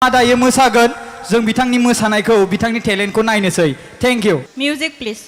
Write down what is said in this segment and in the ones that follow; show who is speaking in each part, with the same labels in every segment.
Speaker 1: दायो मोसागोन जों बिथांनि मोसानायखौ बिथांनि टेलेन्टखौ नायनोसै थैंक यू
Speaker 2: म्यूजिक प्लीज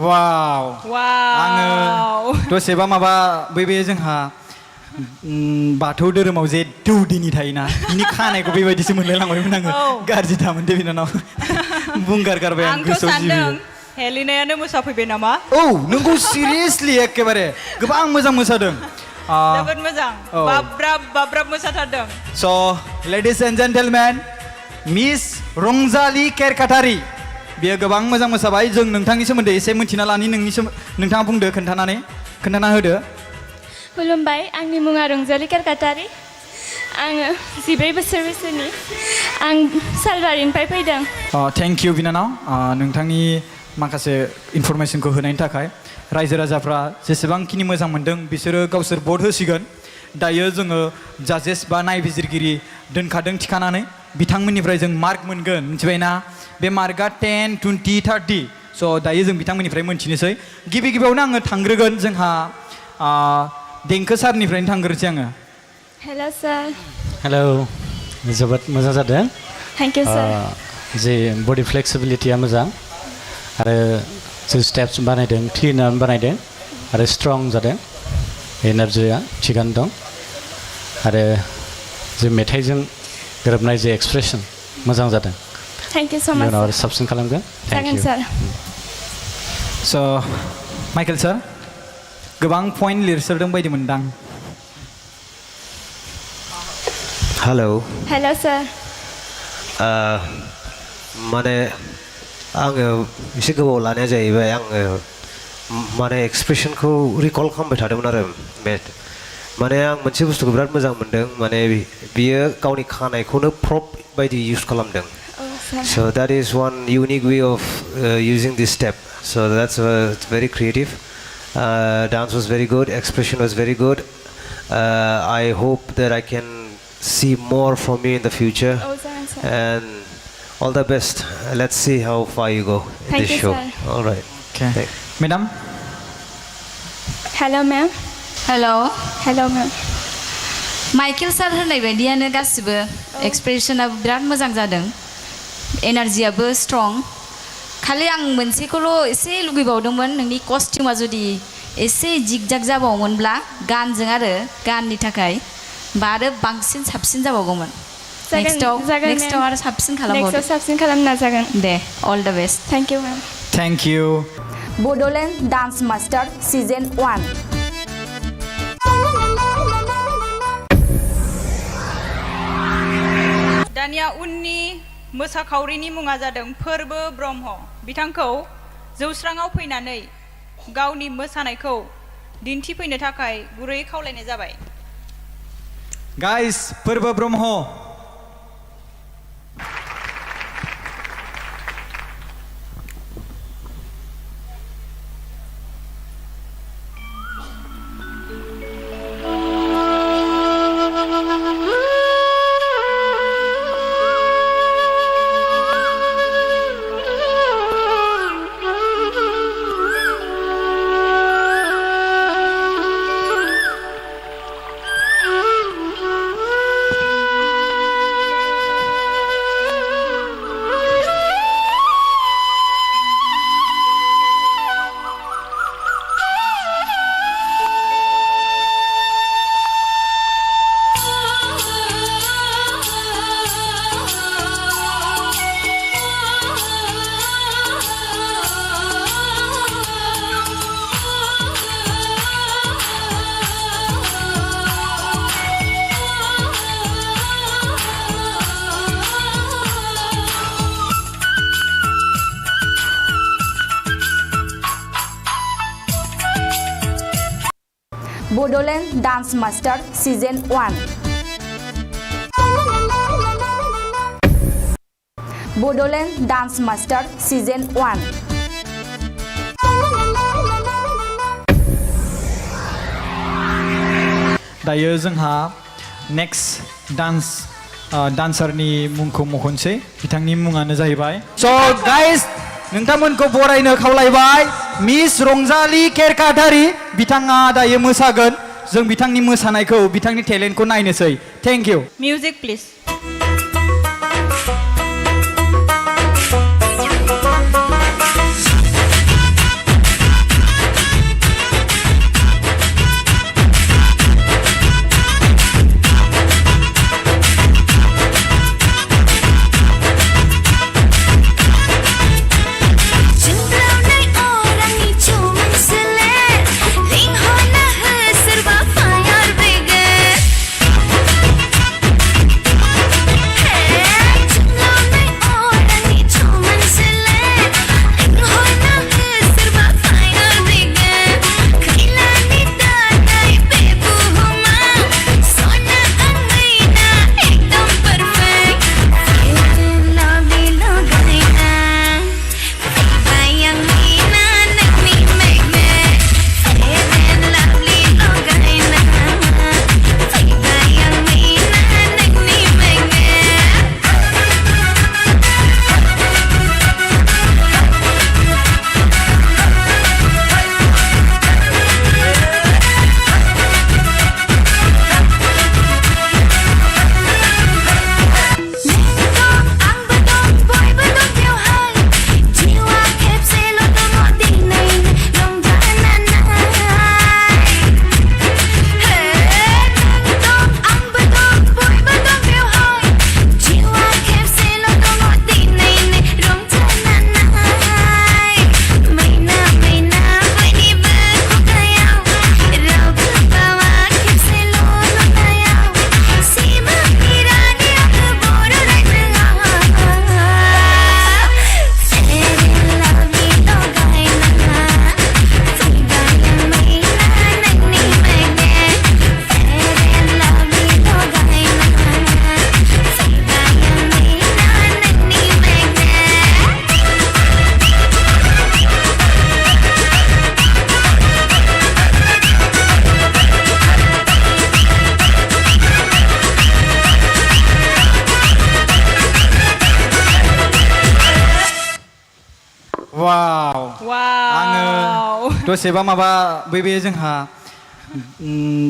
Speaker 1: वाव
Speaker 2: वाव
Speaker 1: दसेबा माबा बैबे जोंहा बाथौ धोरोमाव जे दौदिनि थायोना बिनि खानायखौ बेबायदिसो मोनलायलांबायमोन आङो गाज्रि दामोन दे बिनानाव बुंगार गारबाय आं गोसोआव जिबियो
Speaker 2: हेलिनायानो मोसाफैबाय नामा
Speaker 1: औ नोंगौ सिरियासलि एकेबारे गोबां मोजां मोसादों
Speaker 2: जोबोद मोजां बाब्राब मोसाथारदों
Speaker 1: स' लेडिज एन्ड जेन्टलमेन मिस रंजाली केरकाटारि बियो गोबां मोजां मोसाबाय जों नोंथांनि सोमोन्दै एसे मिन्थिना लानि नोंथाङा बुंदो खोन्थाना होदो
Speaker 3: खुलुमबाय आंनि मुङा रंजाली केरकाटारि आङो 14 बोसोर बैसोनि आं सालबारिनिफ्राय फैदों
Speaker 1: थेंक इउ बिनानाव नोंथांनि माखासे इनफरमेसनखौ होनायनि थाखाय रायजो राजाफ्रा जेसेबांखिनि मोजां मोनदों बिसोरो गावसोर भट होसिगोन दायो जोङो जाजेस बा नायबिजिरगिरि दोनखादों थिखानानै बिथांमोननिफ्राय जों मार्क मोनगोन मिथिबायना बे मार्कआ 10, 20, 30 स' दायो जों बिथांमोननिफ्राय मोनथिनोसै गिबियावनो आङो थांग्रोगोन जोंहा देंखो सारनिफ्रायनो थांग्रोसै आङो
Speaker 3: हेल' सार
Speaker 4: हेलौ जोबोद मोजां जादों
Speaker 3: थेंक इउ सार
Speaker 4: जे बडि फ्लेक्सिबिलिटिया मोजां आरो जों स्टेप्स बानायदों क्लिनार बानायदों आरो स्ट्रं जादों एनार्जिया थिगानो दं आरो जों मेथाइजों गोरोबनाय जे एक्सप्रेसन मोजां जादों
Speaker 3: थेंक इउ सो माच
Speaker 4: उनाव साबसिन खालामगोन थेंक इउ
Speaker 3: सार
Speaker 1: स' माइकेल सार गोबां पइन्ट लिरसोदों बायदि मोनदां
Speaker 3: हेल' सार
Speaker 5: माने आङो एसे गोबाव लानाया जाहैबाय आङो माने एक्सप्रेसनखौ रिकल खालामबाय थादोंमोन आरो माने आं मोनसे बुस्थुखौ बिराद मोजां मोनदों माने बियो गावनि खानायखौनो प्रप बायदि इउज खालामदों so that is one unique way of using this step so that's very creative dance was very good expression was very good I hope that I can see more from you in the future and all the best let's see how far you go in this show all right
Speaker 1: okay madam
Speaker 3: hello ma'am hello ma'am
Speaker 6: Michael sir होननाय बायदियानो गासिबो एक्सप्रेसना बिराद मोजां जादों एनार्जियाबो strong खालि आं मोनसेखौल' एसे लुगैबावदोंमोन नोंनि कस्टिउमा जुदि एसे जिगजाग जाबावोमोनब्ला गानजों आरो गाननि थाखाय बा आरो बांसिन साबसिन जाबावगौमोन नेक्स्टआव आरो साबसिन खालामबावदो
Speaker 3: नेक्स्टआव साबसिन खालामनो नाजागोन
Speaker 6: दे all the best
Speaker 3: thank you ma'am
Speaker 1: thank you
Speaker 7: Bodoland dance master season 1
Speaker 2: दानिया उननि मोसाखावरिनि मुङा जादों फोरबो ब्रह्म बिथांखौ जौस्राङाव फैनानै गावनि मोसानायखौ दिन्थिफैनो थाखाय गुरैयै खावलायनाय जाबाय
Speaker 1: गाइस फोरबो Brahma
Speaker 7: Bodoland dance master season 1 Bodoland dance master season 1
Speaker 1: दायो जोंहा नेक्स्ट डान्सारनि मुंखौ मख'नोसै बिथांनि मुङानो जाहैबाय स' गाइस नोंथांमोनखौ बरायनो खावलायबाय मिस रंजालि केरकाटारि बिथाङा दायो मोसागोन जों बिथांनि मोसानायखौ बिथांनि टेलेन्टखौ नायनोसै थेंक इउ
Speaker 2: मिउजिक प्लिज
Speaker 1: दसेबा माबा बे जोंहा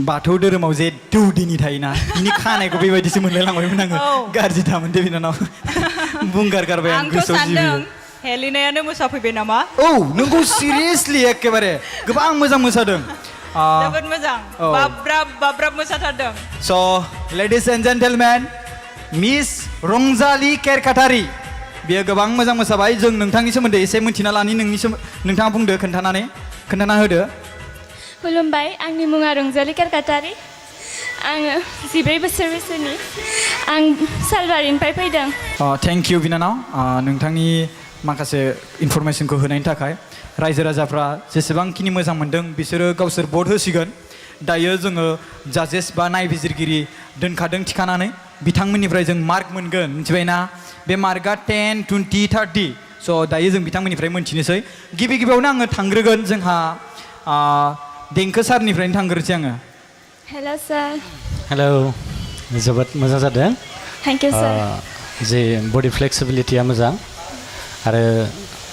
Speaker 1: बाथौ धोरोमाव जे दौदिनि थायोना बिनि खानायखौ बेबायदिसो मोनलायलांबायमोन आङो गाज्रि दामोन दे बिनानाव बुंगार गारबाय आं गोसोआव जिबि
Speaker 2: हेलिनायानो मोसाफैबाय नामा?
Speaker 1: औ नोंगौ सिरियासलि एकेबारे गोबां मोजां मोसादों
Speaker 2: जोबोद मोजां बाब्राब मोसाथारदों
Speaker 1: स' लेडिज एन्ड जेन्टेलमेन मिस रंजालि केरकाटारि बियो गोबां मोजां मोसाबाय जों नोंथांनि सोमोन्दै एसे मिन्थिना लानि नोंथाङा बुंदो खोन्थाना होदो
Speaker 3: खुलुमबाय आंनि मुङा रंजालि केरकाटारि आङो 14 बोसोर बैसोनि आं सालबारिनिफ्राय फैदों
Speaker 1: थेंक इउ बिनानाव नोंथांनि माखासे इनफरमेसनखौ होनायनि थाखाय रायजो राजाफ्रा जेसेबांखिनि मोजां मोनदों बिसोरो गावसोर भट होसिगोन दायो जोङो जाजेस बा नायबिजिरगिरि दोनखादों थिखानानै बिथांमोननिफ्राय जों मार्क मोनगोन मिथिबायना बे मार्कआ 10, 20, 30 स' दायो जों बिथांमोननिफ्राय मोनथिनोसै गिबियावनो आङो थांग्रोगोन जोंहा देंखो सारनिफ्रायनो थांग्रोसै आङो
Speaker 3: हेल' सार
Speaker 4: हेलौ जोबोद मोजां जादों
Speaker 3: थेंक इउ सार
Speaker 4: जे बडि फ्लेक्सिबिलिटिया मोजां आरो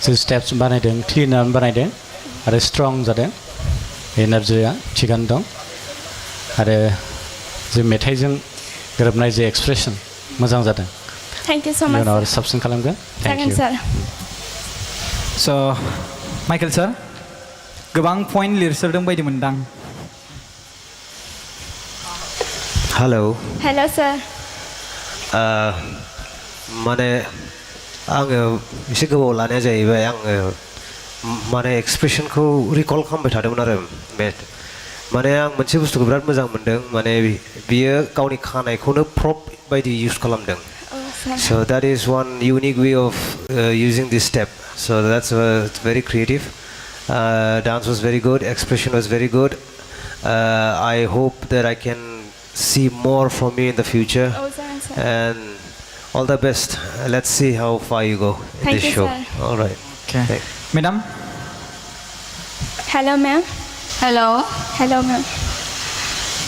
Speaker 4: जे स्टेप्स बानायदों क्लिनार बानायदों आरो स्ट्रं जादों एनार्जिया थिगानो दं आरो जे मेथाइजों गोरोबनाय जे एक्सप्रेसन मोजां जादों
Speaker 3: थेंक इउ स' माच
Speaker 4: उनाव आरो साबसिन खालामगोन थेंक इउ
Speaker 3: सार
Speaker 1: स' माइकेल सार गोबां पइन्ट लिरसोदों बायदि मोनदां
Speaker 5: हेलौ
Speaker 3: हेल' सार
Speaker 5: माने आङो एसे गोबाव लानाया जाहैबाय आङो माने एक्सप्रेसनखौ रिकल खालामबाय थादोंमोन आरो माने आं मोनसे बुस्थुखौ बिराद मोजां मोनदों माने बियो गावनि खानायखौनो प्रप बायदि इउज खालामदों so that is one unique way of using this step so that's very creative dance was very good expression was very good I hope that I can see more from you in the future and all the best let's see how far you go in
Speaker 3: Thank
Speaker 5: this
Speaker 3: you,
Speaker 5: show
Speaker 3: sir.
Speaker 5: all right
Speaker 1: Okay. Madam?
Speaker 3: Hello' ma'am
Speaker 6: hello'
Speaker 3: ma'am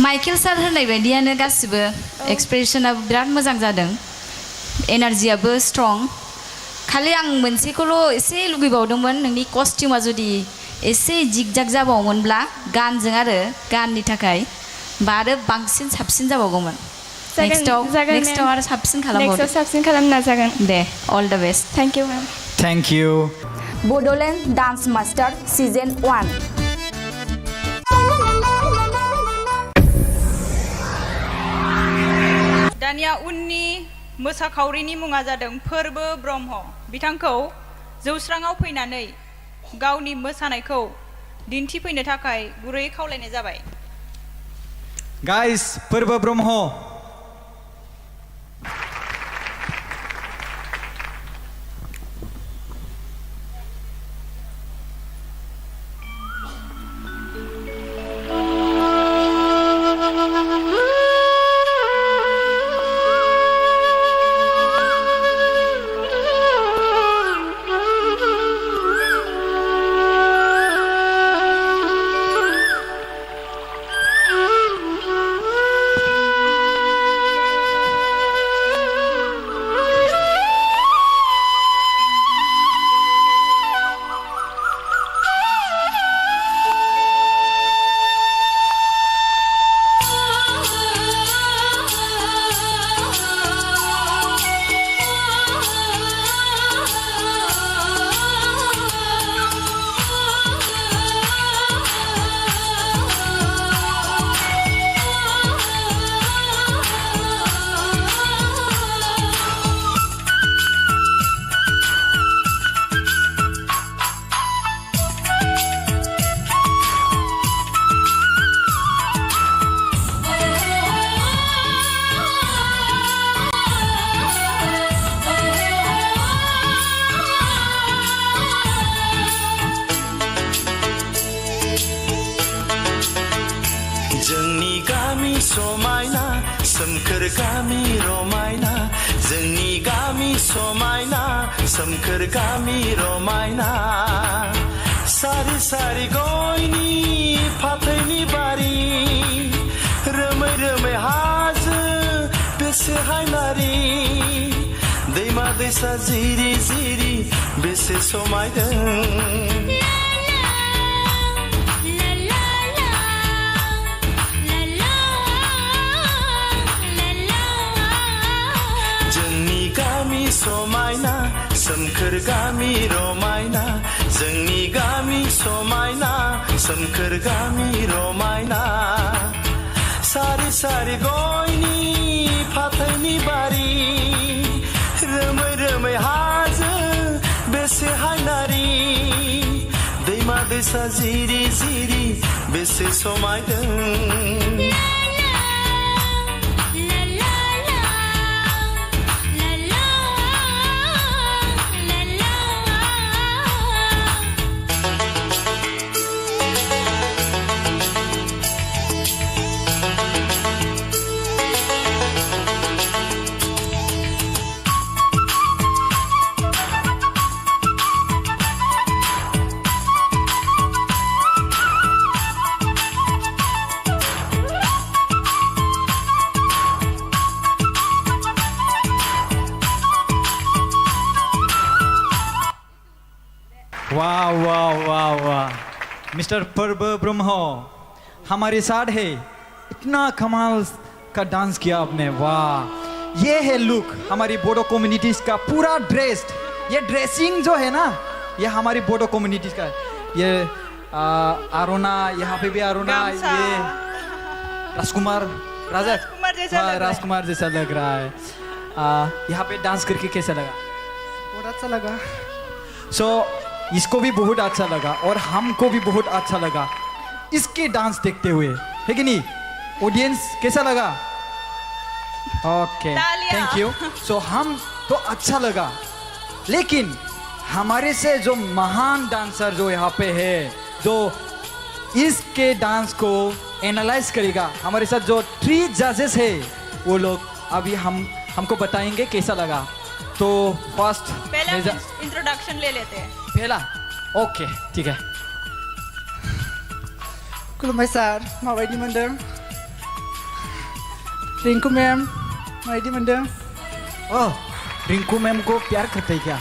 Speaker 6: Michael sir होननाय बायदियानो गासिबो एक्सप्रेसना बिराद मोजां जादों एनार्जियाबो strong खालि आं मोनसेखौल' एसे लुगैबावदोंमोन नोंनि कस्टिउमा जुदि एसे जिगजाग जाबावोमोनब्ला गाननि थाखाय बा आरो बांसिन साबसिन जाबावगौमोन नेक्स्टआव आरो साबसिन
Speaker 3: खालामनो नाजागोन
Speaker 6: दे all the best
Speaker 3: thank you ma'am
Speaker 1: Thank you.
Speaker 7: BODOLAND Dance Master Season 1
Speaker 2: दानिया उननि मोसाखावरिनि मुङा जादों फोरबो ब्रह्म बिथांखौ जौस्राङाव फैनानै गावनि मोसानायखौ दिन्थिफैनो थाखाय गुरै खावलायनाय जाबाय
Speaker 1: Guys, फोरबो ब्रह्म
Speaker 8: समायना सोमखोर गामि रमायना जोंनि गामि समायना सोमखोर गामि रमायना सारि सारि गयनि फाथैनि बारि रोमै रोमै हाजो बेसे हायनारि दैमा दैसा जिरि जिरि बेसे समायदों समायना सोमखोर सोमखोर गामि रमायना जोंनि गामि समायना सोमखोर गामि रमायना सारि सारि गयनि फाथैनि बारि रोमै रोमै हाजो बेसे हायनारि दैमा दैसा जिरि जिरि बेसे समायदों
Speaker 1: वाह वाह वाह वाह मिस्टर पर्व ब्रह्म हमारे साथ है इतना कमाल का डांस किया आपने वाह ये है लुक हमारी बोडो कम्युनिटीज का पूरा ड्रेस्ड ये ड्रेसिंग जो है ना ये हमारी बोडो कम्युनिटीज का ये आरोना यहाँ पे भी आरोना
Speaker 2: गामसा।
Speaker 1: ये राजकुमार राजा
Speaker 2: राजकुमार जैसा लग रहा है।
Speaker 1: राजकुमार जैसा लग रहा है यहाँ पे डांस करके कैसा लगा
Speaker 9: बहुत अच्छा लगा
Speaker 1: सो इसको भी बहुत अच्छा लगा और हमको भी बहुत अच्छा लगा इसके डांस देखते हुए है कि नहीं ऑडियंस कैसा लगा ओके
Speaker 2: तालियां।
Speaker 1: थैंक यू सो हम तो अच्छा लगा लेकिन हमारे से जो महान डांसर जो यहाँ पे है जो इसके डांस को एनालाइज करेगा हमारे साथ जो 3 जजेस है वो लोग अभी हमको बताएंगे कैसा लगा तो फर्स्ट
Speaker 2: पहला इंट्रोडक्शन ले लेते हैं
Speaker 1: पहला ओके ठीक है
Speaker 9: खुलुमबाय सार माबायदि मोनदों रिंकू मैम माबायदि मोनदों
Speaker 1: ओह रिंकू मैम को प्यार करते हैं क्या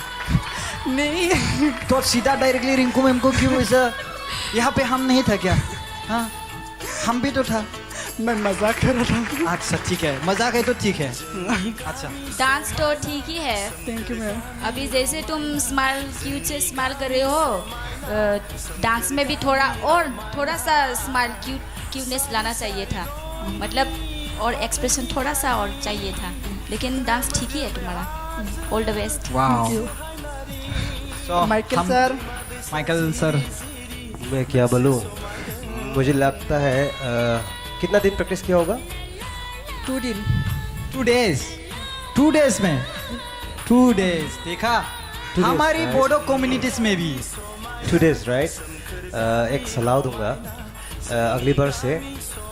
Speaker 9: नहीं
Speaker 1: तो सीधा डायरेक्टली रिंकू मैम को क्यों ऐसा यहाँ पे हम नहीं था क्या हाँ हम भी तो था
Speaker 9: मैं मजाक कर रहा था
Speaker 1: अच्छा ठीक है मजाक है तो ठीक है अच्छा
Speaker 6: डांस तो ठीक ही है
Speaker 9: थैंक यू मैम
Speaker 6: अभी जैसे तुम स्माइल क्यूट से स्माइल कर रहे हो डांस में भी थोड़ा सा स्माइल क्यूटनेस लाना चाहिए था मतलब और एक्सप्रेशन थोड़ा सा और चाहिए था लेकिन डांस ठीक ही है तुम्हारा ऑल द बेस्ट
Speaker 1: वाओ so,
Speaker 9: माइकल सर
Speaker 5: मैं क्या बोलूँ मुझे लगता है कितना दिन प्रैक्टिस किया होगा
Speaker 9: 2 दिन
Speaker 1: 2 डेज में 2 डेज देखा हमारी
Speaker 5: right?
Speaker 1: बोडो कम्युनिटीज में भी
Speaker 5: 2 days राइट एक सलाह दूंगा अगली बार से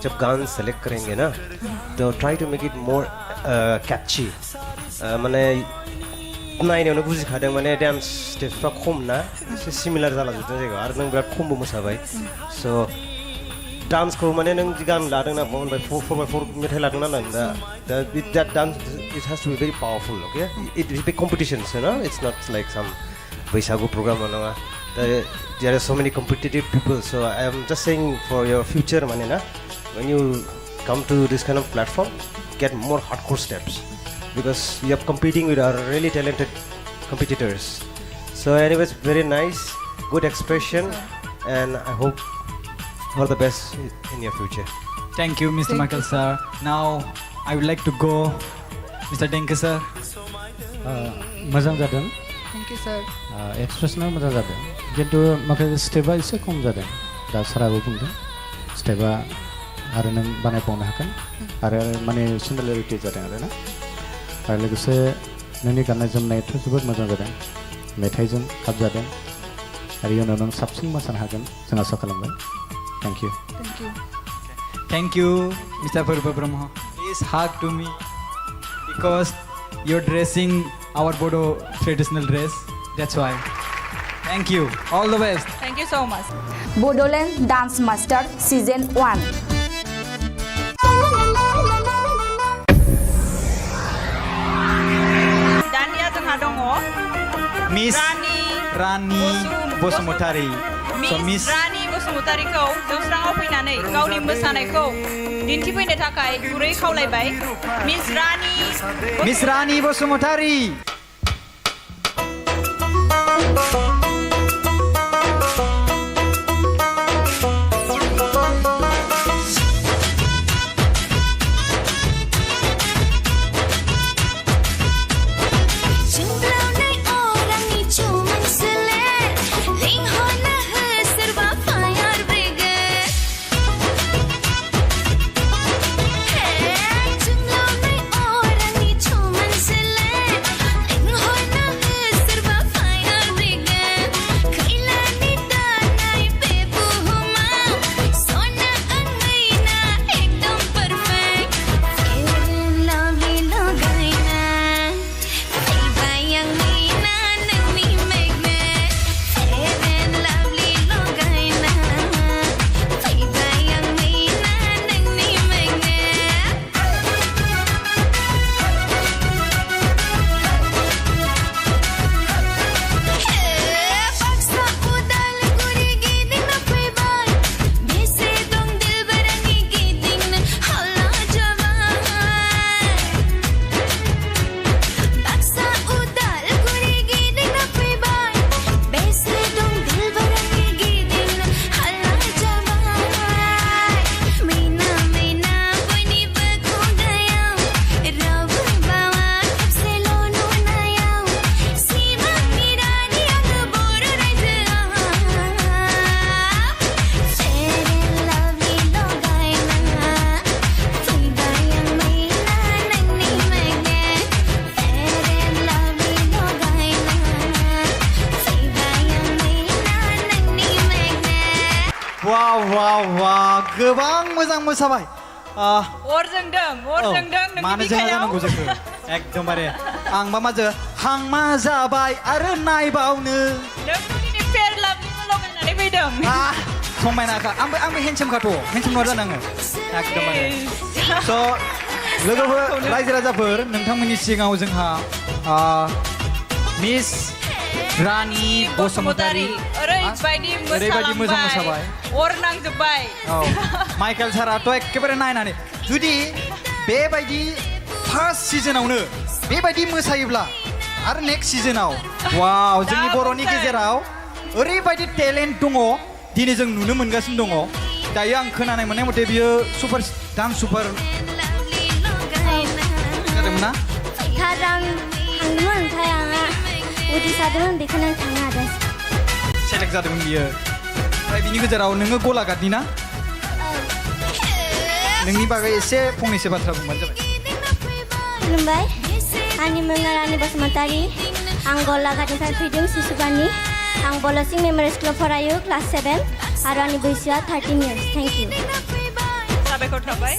Speaker 5: जब गान सेलेक्ट करेंगे ना तो try to make it more catchy माने नायनायावनो बुजिखादों माने डान्स स्टेप्सफ्रा खम ना एसे सिमिलार जालांजोबदों जायगायाव आरो नों बिराद खमबो मोसाबाय स' डान्सखौ माने नों गान लादों ना 4x4 मेथाइ लादों ना नों दा that dance it has to be very powerful okay it is a big competition you know it's not like some Bwisagu program नङा there are so many competitive people so I am just saying for your future माने ना when you come to this kind of platform get more hardcore steps because you are competing with our really talented competitors so anyways very nice good expression and I hope all the best in your future
Speaker 1: thank you Mr. Michael sir now I would like to go Mr. Denke sir
Speaker 4: मोजां जादों
Speaker 9: thank you सर
Speaker 4: एक्सप्रेसना मोजां जादों खिन्थु माखासे स्टेपा एसे खम जादों दा साराबो बुंदों स्टेपा आरो नों बानायबावनो हागोन आरो माने सिमिलारिटि जादों आरो ना आरो लोगोसे नोंनि गाननाय जोमनायाथ' जोबोद मोजां जादों मेथाइजों खाब जादों आरो इयुनाव नों साबसिन मोसानो हागोन जों आसा खालामबाय thank you
Speaker 1: thank you Mr. Purva Brahma please hug to me because you're dressing our Bodo traditional dress that's why thank you all the best
Speaker 2: thank you so much
Speaker 7: Bodoland dance master season 1
Speaker 2: दानिया जोंहा दङ
Speaker 1: Miss Rani Bosumotari so
Speaker 2: miss Rani बसुमतारीखौ जौस्राङाव फैनानै गावनि मोसानायखौ दिन्थिफैनो थाखाय गुरै खावलायबाय miss Rani
Speaker 1: Miss Rani Bosumotari गोबां मोजां मोसाबाय
Speaker 2: अर जोंदों
Speaker 1: मानो
Speaker 2: नोंनि
Speaker 1: जोंहा
Speaker 2: बिखायाव
Speaker 1: जानांगौ जाखो एकदमबारे आंबा माजो हांमा जाबाय आरो नायबावनो
Speaker 2: नोंनि फेर लाभलिखौ लगायनानै फैदों
Speaker 1: समायनाखा आंबो हेन्डसामखाथ' हेन्डसाम नङा जानाङो एकदमबारे स' लोगोफोर रायजो राजाफोर नोंथांमोननि सिगाङाव जोंहा मिस रानि बसुमतारी
Speaker 2: ओरैबायदि
Speaker 1: मोजां मोसाबाय
Speaker 2: अर नांजोब्बाय
Speaker 1: माइकेल साराथ' एखेबारे नायनानै जुदि बेबायदि फार्स्ट सिजोनावनो बेबायदि मोसायोब्ला आरो नेक्स्ट सिजोनाव वाव जोंनि बर'नि गेजेराव ओरैबायदि टेलेन्ट दङ दिनै जों नुनो मोनगासिनो दङ दायो आं खोनानाय मोननाय मथे बियो सुपार डान्स सुपार जादोंमोन ना
Speaker 3: थार आं थांदोंमोन ओमफ्राय आंहा उदै सादोंमोन बेखौनो आं थांनो हादों
Speaker 1: सेलेक्ट जादोंमोन बियो ओमफ्राय बिनि गेजेराव नोङो गलाघाटनि ना नोंनि बागै एसे फंनैसो बाथ्रा बुंबानो जाबाय
Speaker 3: खुलुमबाय आंनि मुङा रानि बसुमतारी आं गलाघाटनिफ्राय फैदों शिशुबानि आं बलसिं मेम'रियेल स्कुलाव फरायो क्लास 7 आरो आंनि बैसोआ 13 इयार्स थेंक इउ
Speaker 2: साबायखर थाबाय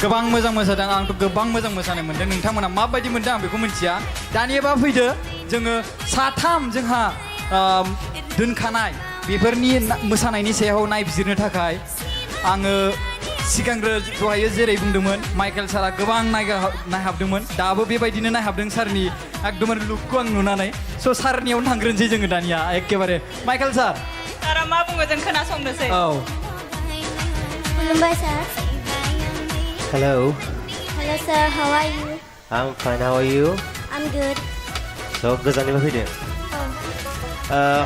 Speaker 1: गोबां मोजां मोसादों आंथ' गोबां मोजां मोसानाय मोन्दों नोंथांमोना माबायदि मोन्दों आं बेखौ मिथिया दानियाबा फैदो जोङो साथाम जोंहा दोनखानाय बेफोरनि मोसानायनि सायाव नायबिजिरनो थाखाय आङो सिगांग्रो दहायो जेरै बुंदोंमोन माइकेल सारा गोबां नायहाबदोंमोन दाबो बेबायदिनो नायहाबदों सारनि एकदमबारे लुकखौ आं नुनानै स' सारनियावनो थांग्रोनोसै जोङो दानिया एखेबारे माइकेल
Speaker 2: सारा मा बुङो जों खोनासंनोसै
Speaker 1: औ
Speaker 3: खुलुमबाय sir
Speaker 5: Hello.
Speaker 3: Hello sir, how are you?
Speaker 5: I'm fine. How are you?
Speaker 3: I'm good.
Speaker 5: So गोजाननिफ्राय फैदों
Speaker 3: Oh,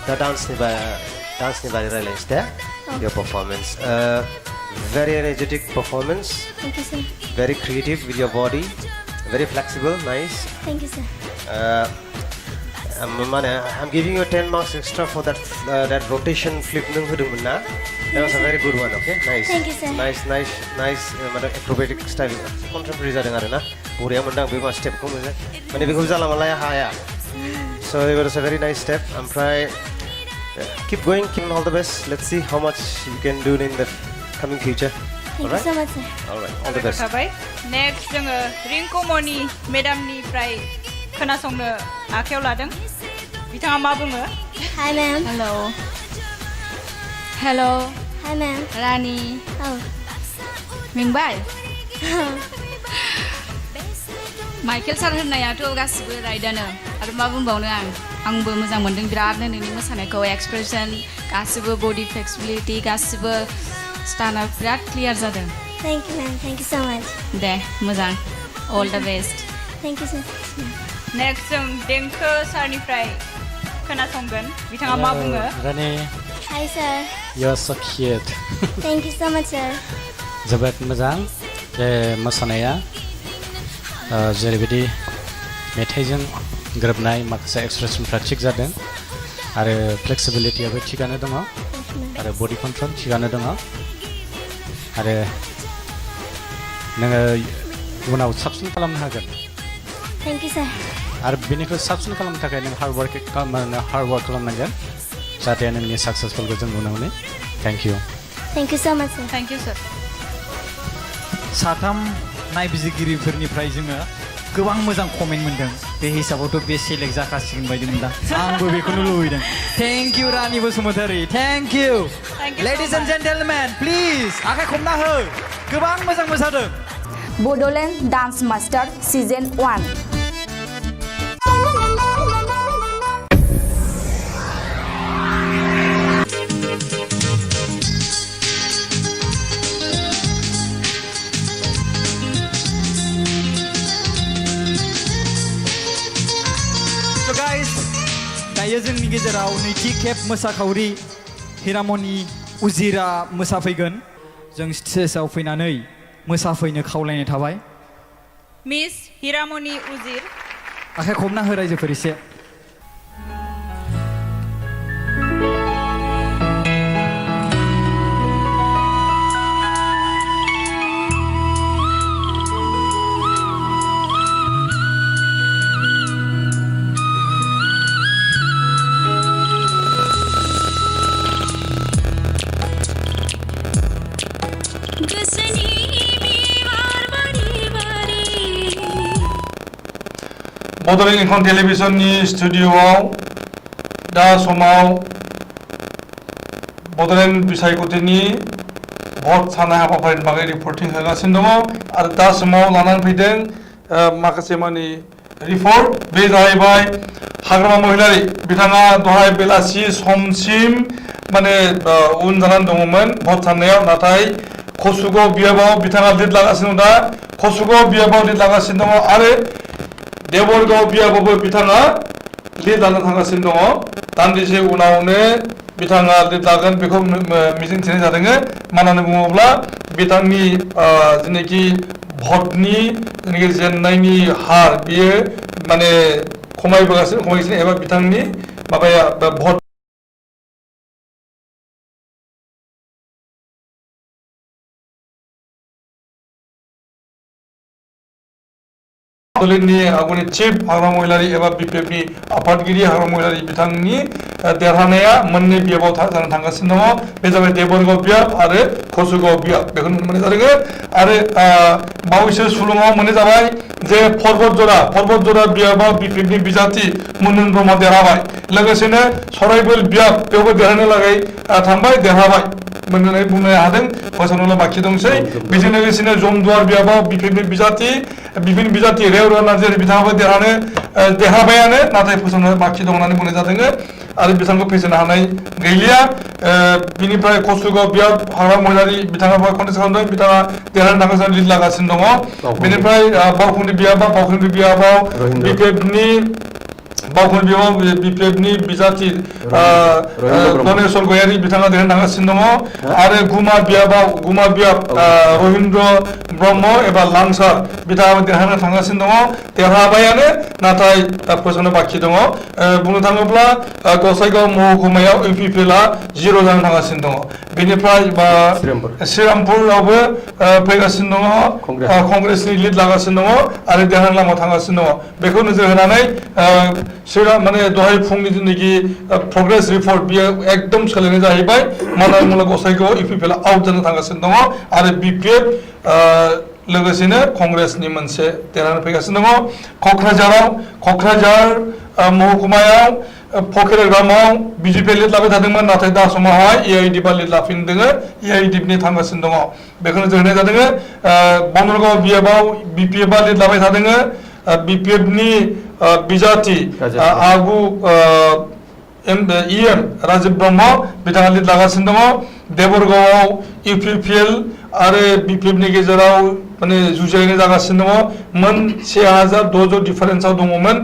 Speaker 5: दा डान्सनि बारै रायलायनोसै दे your performance very energetic performance
Speaker 3: thank you sir.
Speaker 5: very creative with your body very flexible nice
Speaker 3: Thank you sir.
Speaker 5: I'm giving you 10 marks extra for that rotation flip nung hodomon na that was a very good one okay nice
Speaker 3: Thank you, sir.
Speaker 5: nice acrobatic style contemporary jadeng arena boriya mondang be ma step ko mane beko jala malaya haya so it was a very nice step I'm try keep going keep all the best let's see how much you can do in the coming future
Speaker 3: Thank you so much sir.
Speaker 5: all right all the best
Speaker 2: थाबाय next जोङो रिंकुमनि मेडामनिफ्राय खोनासंनो आखायाव लादों बिथाङा मा बुङो
Speaker 3: Hi ma'am.
Speaker 6: Hello
Speaker 3: Hi ma'am.
Speaker 6: रानि
Speaker 3: Oh.
Speaker 6: मेंबाय Michael sir होननायाथ' गासिबो राइटआनो आरो मा बुंबावनो आंबो मोजां मोन्दों बिरादनो नोंनि मोसानायखौ एक्सप्रेसन गासिबो बडि फ्लेक्सिबिलिटि गासिबो स्टाना बिराद क्लियार जादों
Speaker 3: Thank you ma'am. Thank you so much.
Speaker 6: दे मोजां all the best
Speaker 3: Thank you sir.
Speaker 2: Next जों देंखो सारनिफ्राय खोनासंगोन बिथाङा मा बुङो
Speaker 4: रानि
Speaker 3: Hi sir.
Speaker 4: you are so cute
Speaker 3: Thank you so much sir.
Speaker 4: जोबोद मोजां बे मोसानाया जेरैबायदि मेथाइजों गोरोबनाय माखासे एक्सप्रेसनफ्रा थिग जादों आरो फ्लेक्सिबिलिटियाबो थिगानो दङ आरो बडि कन्ट्रल थिगानो दङ आरो नोङो उनाव साबसिन खालामनो हागोन
Speaker 3: Thank you sir.
Speaker 4: आरो बेनिख्रुइ साबसिन खालामनो थाखाय नों हार्ड वार्क खालामनांगोन जाहाथे नोंनि साक्सेसफुलखौ जों नुनो मोनो thank you
Speaker 3: Thank you so much sir.
Speaker 2: Thank you sir
Speaker 1: साथाम नायबिजिरगिरिफोरनिफ्राय जोङो गोबां मोजां कमेन्ट मोन्दों बे हिसाबावथ' बे सेलेक्ट जाखासिगोन बायदि मोनदां आंबो बेखौनो लुबैदों thank you Rani Basumatary thank you
Speaker 2: Thank you so
Speaker 1: ladies and
Speaker 2: much.
Speaker 1: Gentlemen please आखाइ खबना हो गोबां मोजां मोसादों
Speaker 7: बोडोलेण्ड डान्स मास्टार सिजन 1
Speaker 1: दायो जोंनि गेजेराव नैथि खेब मोसाखावरि हिरामनि उजिरा मोसाफैगोन जों स्टेजआव फैनानै मोसाफैनो खावलायनाय थाबाय
Speaker 2: मिस हिरामनि उजिर
Speaker 1: आखाइ खबना हो रायजोफोर एसे
Speaker 10: बड'लेण्ड इंखं टेलिभिजननि स्टुडिअ'आव दा समाव बड'लेण्ड बिसायख'थिनि भट साननाय हाबाफारिनि बागै रिपर्टिं होगासिनो दङ आरो दा समाव लानानै फैदों माखासे मानि रिपर्ट बे जाहैबाय हाग्रामा महिलारि बिथाङा दहाय बेलासि समसिम माने उन जानानै दङमोन भट साननायाव नाथाय कसुगाव बियाबाव बिथाङा लिड लागासिनो दा कसुगाव बियाबाव लिड लागासिनो दङ आरो देबरगाव बियाबावबो बिथाङा लिड लानो थांगासिनो दङ दान्दिसे उनावनो बिथाङा लिड लागोन बेखौ मिजिंथिनाय जादों मानो होननानै बुङोब्ला बिथांनि जेनाखि भटनि जेनाखि जेननायनि हार बियो माने खमायगासिनो एबा बिथांनि माबाया भट बड'लेण्डनि आगुनि चिफ हाग्रामा महिलारि एबा बिपिएफनि आफादगिरि हाग्रामा महिलारि बिथांनि देरहानाया मोननै बियाबाव जानो थांगासिनो दङ बे जाबाय देबरगाव बियाब आरो कसुगाव बियाब बेखौ नुनो मोननाय जादों आरो बावैसो सुलुङाव मोननाय जाबाय जे पर्बत जरा बियाबाव बिपिएफनि बिजाथि मुनुन ब्रह्म देरहाबाय लोगोसेनो सराइबोल बियाब बेयावबो देरहानो लागै थांबाय देरहाबाय मोननानै बुंनो हादों फोसावनायल' बाखि दंसै बेजों लोगोसेनो जमदुवार बियाबाव बिपिएफनि बिजाथि रेवरा नार्जारि बिथाङाबो देरहाबायानो नाथाय फोसावनो बाखि दं होननानै बुंनाय जादों आरो बिथांखौ फेजेननो हानाय गैलिया बिनिफ्राय कसुगाव बियाब हाग्रामा महिलारि बिथाङा कन्टेस्ट खालामदों बिथाङा देरहानो थाखाय लिड लागासिनो दङ बेनिफ्राय बावखुंग्रि बियाबाव बिपिएफनि बिपिएफनि बिजाथि गणेश्वर गयारि बिथाङा देरहानो थांगासिनो दङ आरो गुमा बियाब रहिन्द्र ब्रह्म एबा लांसार बिथाङाबो देरहानो थांगासिनो दङ देरहाबायानो नाथाय फोसावनो बाखि दङ बुंनो थाङोब्ला गसाइगाव महकुमायाव इउपिपिएलआ 0 जानो थांगासिनो दङ बेनिफ्राय श्रीरामपुरावबो फैगासिनो दङ कंग्रेसनि लिड लागासिनो दङ आरो देरहानो लामा थांगासिनो दङ बेखौ नोजोर होनानै माने दहाय फुंनि जेनाखि प्रग्रेस रिपर्ट बियो एकदम सोलायनाय जाहैबाय मानो होनोब्ला गसाइगाव इउपिपिएलआ आउट जानो थांगासिनो दङ आरो बिपिएफ लोगोसेनो कंग्रेसनि मोनसे देरहानो फैगासिनो दङ क'क्राझार महकुमायाव फकिरग्रामाव बिजेपि लिड लाबाय थादोंमोन नाथाय दा समावहाय एआइडिएफआ लिड लाफिनदों एआइडिएफनि थांगासिनो दङ बेखौ नोजोर होनाय जादों बन्दरगाव बियाबाव बिपिएफआ लिड लाबाय थादों बिपिएफनि बिजाथि आगु इएम राजीब ब्रह्म बिथाङा लिड लागासिनो दङ देबरगावआव इउपिपिएल आरो बिपिएफनि गेजेराव माने जुजिलायनाय जागासिनो दङ मोन 1600 डिफारेन्सआव दङमोन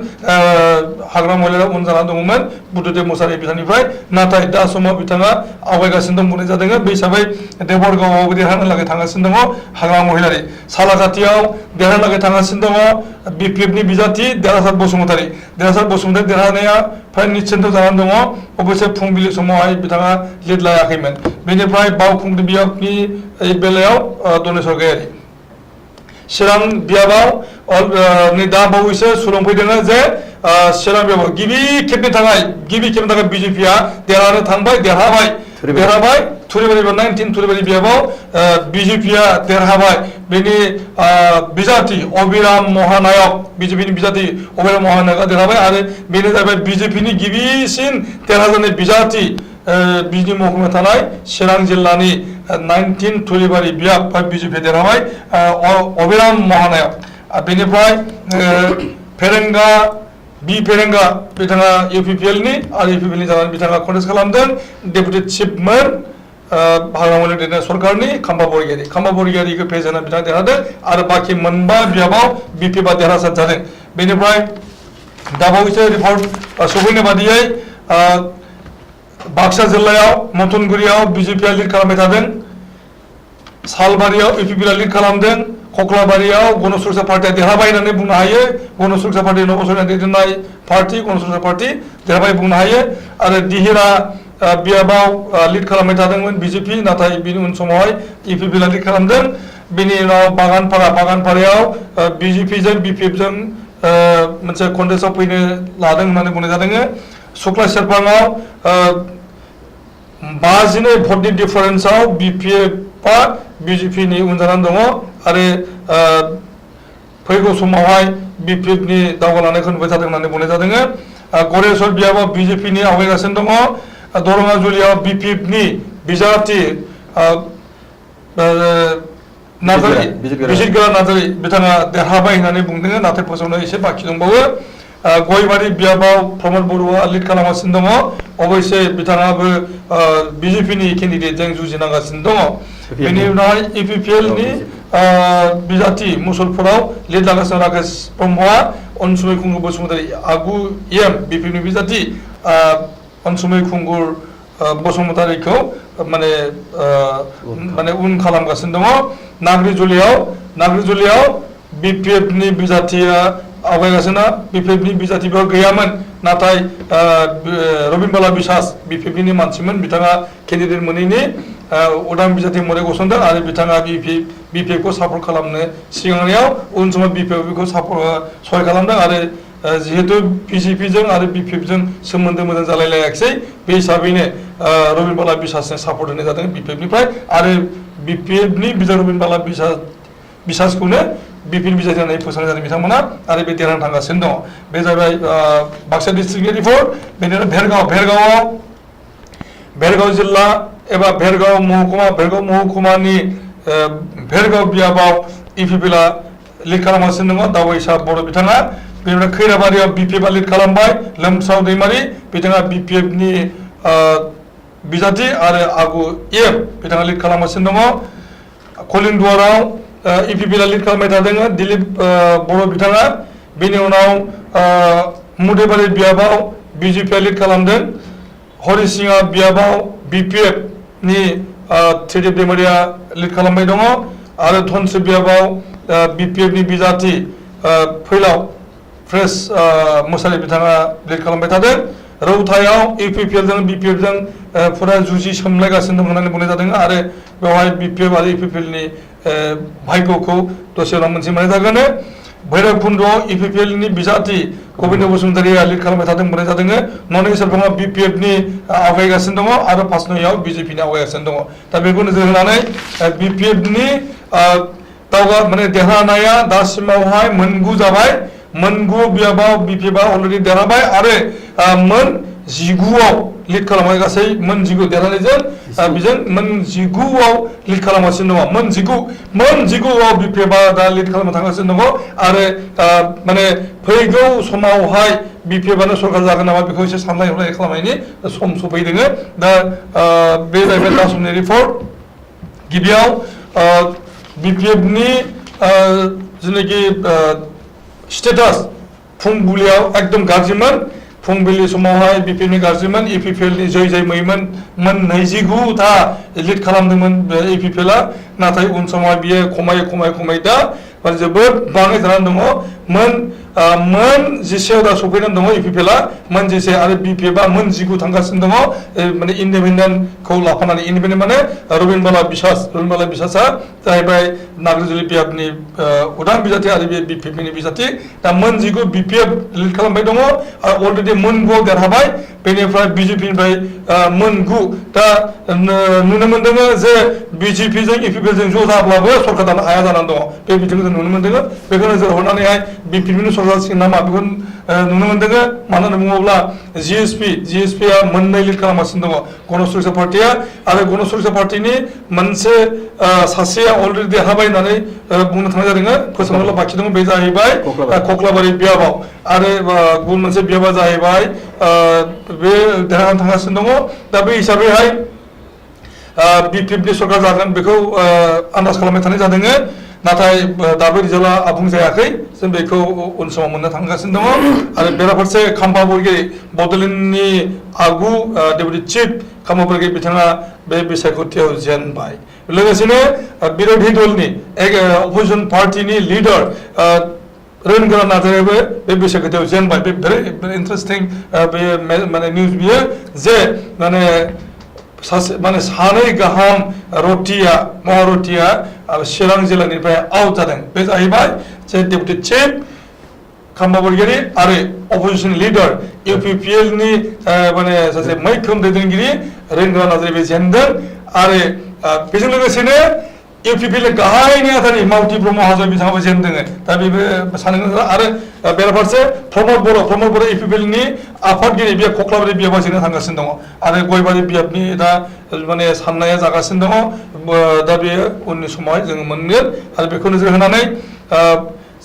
Speaker 10: हाग्रामा महिलारिया उन जाना दङमोन बुद्धदेब मुसाहारि बिथांनिफ्राय नाथाय दा समाव बिथाङा आवगायगासिनो दं बुंनाय जादों बे हिसाबै देबरगावआवबो देरहानो लागै थांगासिनो दङ हाग्रामा महिलारि सालाकाथियाव देरहानो लागै थांगासिनो दङ बिपिएफनि बिजाथि देरहासार बसुमतारि देरहानाया फ्राय निश्चिन्त जानानै दङ अबयसे फुंबिलि समावहाय बिथाङा लिड लायाखैमोन बेनिफ्राय बावखुंग्रि बियाबनि बेलायाव दनेश्वर गयारि चिरां बियाबाव दा बावैसो सुलुं फैदों जे चिरां बियाबाव गिबि खेबनि थाखाय बिजेपिआ देरहाबाय थुरिबारि 19 थुरिबारि बियाबाव बिजेपिआ देरहाबाय बेनि बिजाथि अबिराम महानायक बिजेपिनि बिजाथि अबिराम महानायकआ देरहाबाय आरो बेनो जाबाय बिजेपिनि गिबिसिन देरहाजानाय बिजाथि बिजनि महकुमायाव थानाय चिरां जिल्लानि 19 थुरिबारि बियाब बिजेपि देरहाबाय अबिराम महानायक बेनिफ्राय फेरेंगा बिथाङा इउपिपिएलनि आरो इउपिपिएलनि जानानै बिथाङा कन्टेस्ट खालामदों डेपुटि चिफमोन हाग्रामा महिलारि सरकारनि खाम्बा बरगयारिखौ फेजेनना बिथाङा देरहादों आरो बाखि मोनबा बियाबाव बिपिएफआ देरहासार जादों बेनिफ्राय दाबावैसो रिपर्ट सफैनाय बादियै बाक्सा जिल्लायाव मथनगुरियाव बिजेपिआ लिड खालामबाय थादों सालबारियाव इउपिपिएलआ लिड खालामदों कक्लाबारियाव गणसुरक्षा पार्टिया देरहाबाय होननानै बुंनो हायो गणसुरक्षा पार्टी नबसरनाय दैदेननाय पार्टी गणसुरक्षा पार्टी देरहाबाय बुंनो हायो आरो दिहिरा बियाबाव लिड खालामबाय थादोंमोन बिजेपि नाथाय बिनि उन समावहाय इउपिपिएलआ लिड खालामदों बिनि उनाव बागानपारायाव बिजेपिजों बिपिएफजों मोनसे कन्टेस्टआव फैनो लादों होननानै बुंनाय जादों सुक्ला सेरफाङाव 52 भटनि डिफारेन्सआव बिपिएफआ बिजेपिनि उन जानानै दङ आरो फैगौ समावहाय BPFनि दावगालांनायखौ नुबाय थादों होननानै बुंनाय जादों गरेस्वर बियाबाव BJPनि आवगायगासिनो दङ दरङाजुलियाव BPFनि बिजाथि नार्जारि बिजिरगोरा नार्जारि बिथाङा देरहाबाय होननानै बुंदों नाथाय फोसावनो एसे बाखि दंबावो गयबारि बियाबाव प्रमद बरुवा लिड खालामगासिनो दङ अबयसे बिथाङाबो BJPनि केन्डिडेटजों जुजिनांगासिनो दङ बेनि उनावहाय EPPLनि बिजाथि मुसलपुराव लिड लागासिनो राकेश ब्रह्मआ अनसुमै खुंगुर बसुमतारी आगु BPFनि बिजाथि अनसुमै खुंगुर बसुमतारीखौ माने उन खालामगासिनो दङ नाग्रिजुलियाव BPFनि बिजाथिया आवगायगासिनो BPFनि बिजाथि बेयाव गैयामोन नाथाय रबिन बाला बिसास BPFनि मानसिमोन बिथाङा केन्डिडेट मोनैनि उदां बिजाथि महरै गसंदों आरो बिथाङा BPFखौ सापर्ट खालामनो सिगांनायाव उन समाव BPFखौ सहाय खालामदों आरो जिहेतु BJPजों आरो BPFजों सोमोन्दो मोजां जालायलायाखिसै बे हिसाबैनो रबिन बाला बिसासनो सापर्ट होनाय जादों BPFनिफ्राय आरो BPFनि रबिन बाला बिसासखौनो BPFनि बिजाथि होननानै फोसावनाय जादों बिथांमोना आरो बे देरहाना थांगासिनो दङ बे जाबाय बाक्सा डिस्ट्रिक्टनि रिपर्ट बेनि उनाव भेरगाव जिल्ला एबा भेरगाव महकुमानि भेरगाव बियाबाव EPPLआ लिड खालामगासिनो दङ दावैसा बर' बिथाङा बेनिफ्राय खैराबारियाव BPFआ लिड खालामबाय लोमसाव दैमारि बिथाङा BPFनि बिजाथि आरो आगु बिथाङा लिड खालामगासिनो दङ कलिंदुवाराव EPPLआ लिड खालामबाय थादों दिलीप बर' बिथाङा बेनि उनाव मुदेबारि बियाबाव BJPआ लिड खालामदों हरिसिङा बियाबाव BPFनि थ्रिदेब दैमारिया लिड खालामबाय दङ आरो धनस्रि बियाबाव BPFनि बिजाथि फैलाव फ्रेस मोसारि बिथाङा लिड खालामबाय थादों रौतायाव EPPLजों BPFजों फुरा जुजि सोमलायगासिनो दं होननानै बुंनाय जादों आरो बेवहाय BPF आरो EPPLनि भाग्यखौ दसे उनाव मोनसे मोननाय जागोन भैरबकुन्द'आव EPPLनि बिजाथि गबिन्द बसुमतारीया लिड खालामबाय थादों बुंनाय जादों ननै सेरफाङाव BPFनि आवगायगासिनो दङ आरो पासनयाव BJPनि आवगायगासिनो दङ दा बेखौ नोजोर होनानै BPFनि देरहानाया दासिमावहाय मोनगु जाबाय मोनगु बियाबाव BPFआ अलरेडि देरहाबाय आरो मोन 19आव लिड खालामबाय गासै मोन 19 देरहानायजों बेजों मोन 19आव लिड खालामगासिनो दङ मोन 19आव BPFआ दा लिड खालामनो थांगासिनो दङ आरो फैगौ समावहाय BPFआनो सरकार जागोन नामा बेखौ एसे सानलाय हलाय खालामनायनि सम सफैदों दा बे जाहैबाय दा समनि रिपर्ट गिबियाव BPFनि जेनाखि स्टेटास फुंबिलियाव एकदम गाज्रिमोन फुंबिलि समावहाय BPFनि गाज्रिमोन EPPLनि जय मैमोन मोन 29 था लिड खालामदोंमोन EPPLआ नाथाय उन समाव बियो खमाय दा जोबोद बाङाय जानानै दङ मोन 10 दा सफैनानै दङ EPPLआ मोन 10 आरो BPFआ मोन 19 थांगासिनो दङ इन्डिपेन्डेन्टखौ लाफानानै इन्डिपेन्डेन्ट माने रबिन बाला बिसासआ जाहैबाय नाग्रिजुलि बियाबनि उदां बिजाथि आरो बे BPFनि बिजाथि दा मोन 19 BPF लिड खालामबाय दङ आरो अलरेडि मोन 9 देरहाबाय बेनिफ्राय BJPनिफ्राय मोन 9 दा नुनो मोनदों जे BJPजों EPPLजों ज' जाब्लाबो सरकार दानो हाया जानानै दङ बे बिथिंखौ जों नुनो मोनदों बेखौ नोजोर होनानैहाय BPFनि सरकार सिगोन नामा बेखौ नुनो मोनदों मानो होनना बुङोब्ला GSPआ मोननै लिड खालामगासिनो दङ गणसुरक्षा पार्टिया आरो गणसुरक्षा पार्टिनि मोनसे सासेया अलरेडि देरहाबाय होननानै बुंनो थांनाय जादों फोसावनायल' बाखि दङ बे जाहैबाय कक्लाबारि बियाबाव आरो गुबुन मोनसे बियाबा जाहैबाय बे देरहानानै थांगासिनो दङ दा बे हिसाबैहाय BPFनि सरकार जागोन बेखौ आन्दाज खालामबाय थानाय जादों नाथाय दाबो रिजाल्टआ आबुं जायाखै जों बेखौ उन समाव मोननो थांगासिनो दङ आरो बेराफारसे खाम्फा बरगयारी बड'लेण्डनि आगु डेपुटि चिफ खाम्फा बरगयारी बिथाङा बे बिसायख'थियाव जेनबाय लोगोसेनो बिरोधी दलनि अपोजिशन पार्टिनि लिडार रोनगोरा नार्जारियाबो बे बिसायख'थियाव जेनबाय बे भेरि इन्टारेस्टिं बे निउज बियो जे सानै गाहाम महारथिया चिरां जिल्लानिफ्राय आउट जादों बे जाहैबाय जे डेपुटि चिफ खाम्फा बरगयारी आरो अपोजिशन लिडार EPPLनि सासे मैखोम दैदेनगिरि रोनगोरा नार्जारि बे जेनदों आरो बेजों लोगोसेनो इउपिपिएल गाहायनि आथानि मावथि ब्रह्म हाजो बिथाङाबो जेनदों दा बेबो सानदों आरो बेराफारसे प्रमद बर' इउपिपिएलनि आफादगिरि बे कक्लाबारि बियाबा जेननो थांगासिनो दङ आरो गयबारि बियाबनि दा माने साननाया जागासिनो दङ दा बेयो उननि समावहाय जोङो मोनगोन आरो बेखौ नोजोर होनानै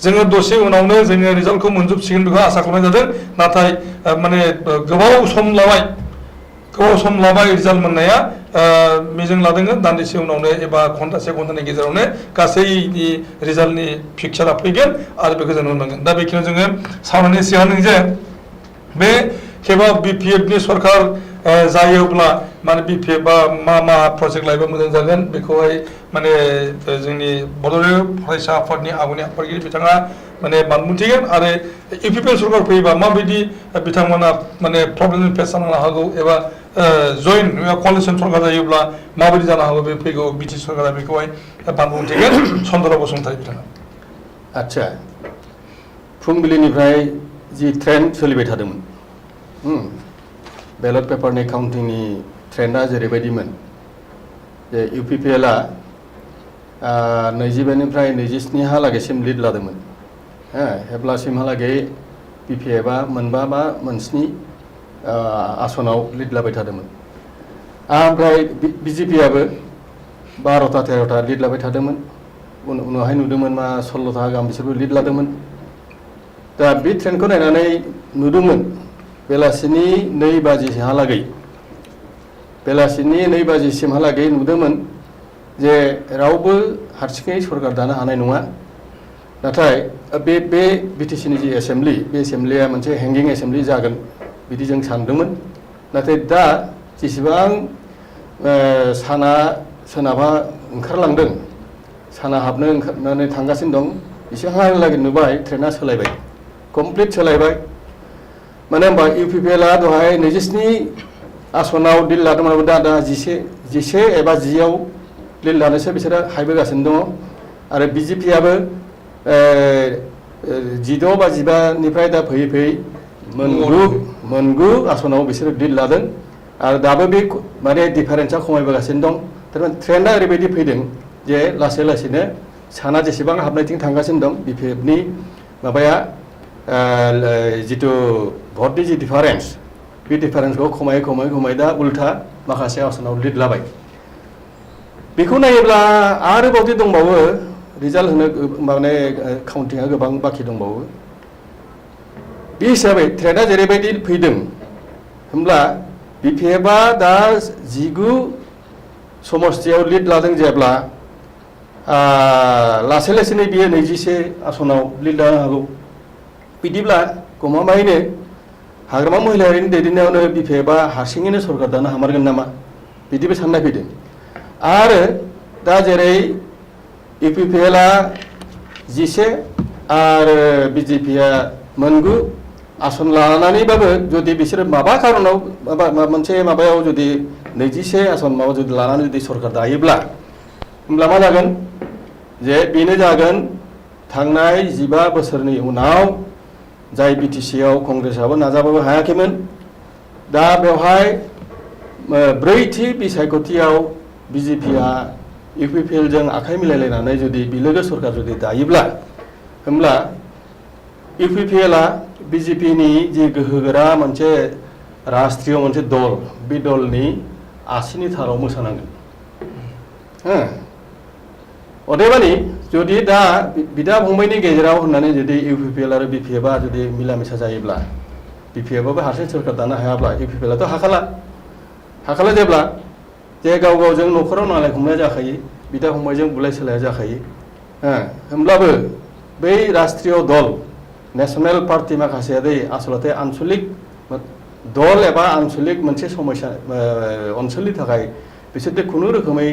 Speaker 10: जोङो दसे उनावनो जोङो रिजाल्टखौ मोनजोबसिगोन बेखौ आसा खालामनाय जादों नाथाय माने गोबाव सम लाबाय रिजाल्ट मोननाया मिजिं लादों दान्दिसे उनावनो एबा घन्टासे घन्टानि गेजेरावनो गासैनि रिजाल्टनि पिक्सारा फैगोन आरो बेखौ जों नुनो मोनगोन दा बेखिनियाव जोङो सावरायनो सिगां जे बे खेबा बिपिएफनि सरकार जायोब्ला माने बिपिएफआ मा प्रजेक्ट लायोबा मोजां जागोन बेखौहाय माने जोंनि बड'लेण्ड फरायसा आफादनि आगुनि आफादगिरि बिथाङा माने बानबुंथिगोन आरो इउपिपिएल सरकार फैयोबा माबायदि बिथांमोना माने प्रब्लेम फेस जानो हागौ एबा जयेन्ट कलिसन सरकार जायोब्ला माबायदि जानो हागौ बे फैगौ बिटि सरकारा बेखौहाय बानबुंथिगोन चन्द्र बसुमतारी बिथाङा
Speaker 11: आच्छा फुंबिलिनिफ्राय जि ट्रेन्ड सोलिबाय थादोंमोन बेलट पेपारनि काउन्टिंनि ट्रेन्डआ जेरैबायदिमोन जे इउपिपिएलआ 22निफ्राय 27हालागैसिम लिड लादोंमोन हेब्लासिमहालागै बिपिएफआ मोनबा बा मोनस्नि आसनाव लिड लाबाय थादोंमोन ओमफ्राय बिजेपिआबो 12टा 13टा लिड लाबाय थादोंमोन उनावहाय नुदोंमोन मा 16टा गाहाम बिसोरबो लिड लादोंमोन दा बे ट्रेन्डखौ नायनानै नुदोंमोन बेलासिनि 2 बाजिहालागै बेलासिनि 2 बाजिसिमहालागै नुदोंमोन जे रावबो हारसिङै सरकार दानो हानाय नङा नाथाय बे बिटिसिनि जि एसेम्बलि बे एसेम्बलिया मोनसे हेंगिं एसेम्बलि जागोन बिदि जों सानदोंमोन नाथाय दा जेसेबां साना सोनाबहा ओंखारलांदों साना हाबनो ओंखारनानै थांगासिनो दं एसेहालागै नुबाय ट्रेन्डआ सोलायबाय कमप्लिट सोलायबाय मानो होनबा इउपिपिएलआ दहाय 27 आसनाव लिड लादोंमोन दा 11 एबा 10आव लिड लानोसो बिसोरो हायबोगासिनो दङ आरो बिजेपिआबो 16 बा 15निफ्राय दा फैयै फैयै मोनगु आसनाव बिसोरो लिड लादों आरो दाबो बे माने डिफारेन्सआ खमायबोगासिनो दं थारमाने ट्रेन्डआ ओरैबायदि फैदों जे लासै लासैनो साना जेसेबां हाबनायथिं थांगासिनो दं बिपिएफनि माबाया जितु भटनि जि डिफारेन्स बे डिफारेन्सखौ खमाय दा उल्था माखासे आसनाव लिड लाबाय बेखौ नायोब्ला आरोबावदि दंबावो रिजाल्ट होनो माने काउन्टिंआ गोबां बाखि दंबावो बे हिसाबै ट्रेन्डआ जेरैबायदि फैदों होमब्ला बिपिएफआ दा 19 समस्थियाव लिड लादों जेब्ला लासै लासैनो बियो 21 आसनाव लिड लानो हागौ बिदिब्ला गमामायैनो हाग्रामा महिलारिनि दैदेननायावनो बिपिएफआ हारसिङैनो सरकार दानो हामारगोन नामा बिदिबो साननाय फैदों आरो दा जेरै इउपिपिएलआ 11 आरो बिजेपिआ मोनगु आसन लानानैबाबो जुदि बिसोरो माबा खारनाव मोनसे माबायाव जुदि 21 आसन माबा जुदि लानानै जुदि सरकार दायोब्ला होमब्ला मा जागोन जे बेनो जागोन थांनाय 15 बोसोरनि उनाव जाय बिटिसिआव कंग्रेसआबो नाजाबाबो हायाखैमोन दा बेवहाय 4थि बिसायख'थियाव बिजेपिआ इउपिपिएलजों आखाइ मिलायलायनानै जुदि बिलोगो सरकार जुदि दायोब्ला होमब्ला इउपिपिएलआ बिजेपिनि जि गोहोगोरा मोनसे राष्ट्रीय मोनसे दल बे दलनि आसिनि थाराव मोसानांगोन अदेबानि जुदि दा बिदा फंबायनि गेजेराव होननानै जुदि इउपिपिएल आरो बिपिएफआ जुदि मिला मिसा जायोब्ला बिपिएफआबो हारसिं सरकार दानो हायाब्ला इउपिपिएलआथ' हाखाला जेब्ला जे गाव गावजों न'खराव नांलाय खमलाया जाखायो बिदा फंबायजों बुलाय सोलाया जाखायो होमब्लाबो बै राष्ट्रीय दल नेशनेल पार्टी माखासेया दै आसलते आन्चलिक दल एबा आन्चलिक मोनसे समस्या ओनसोलनि थाखाय बिसोरथ' खुनु रोखोमै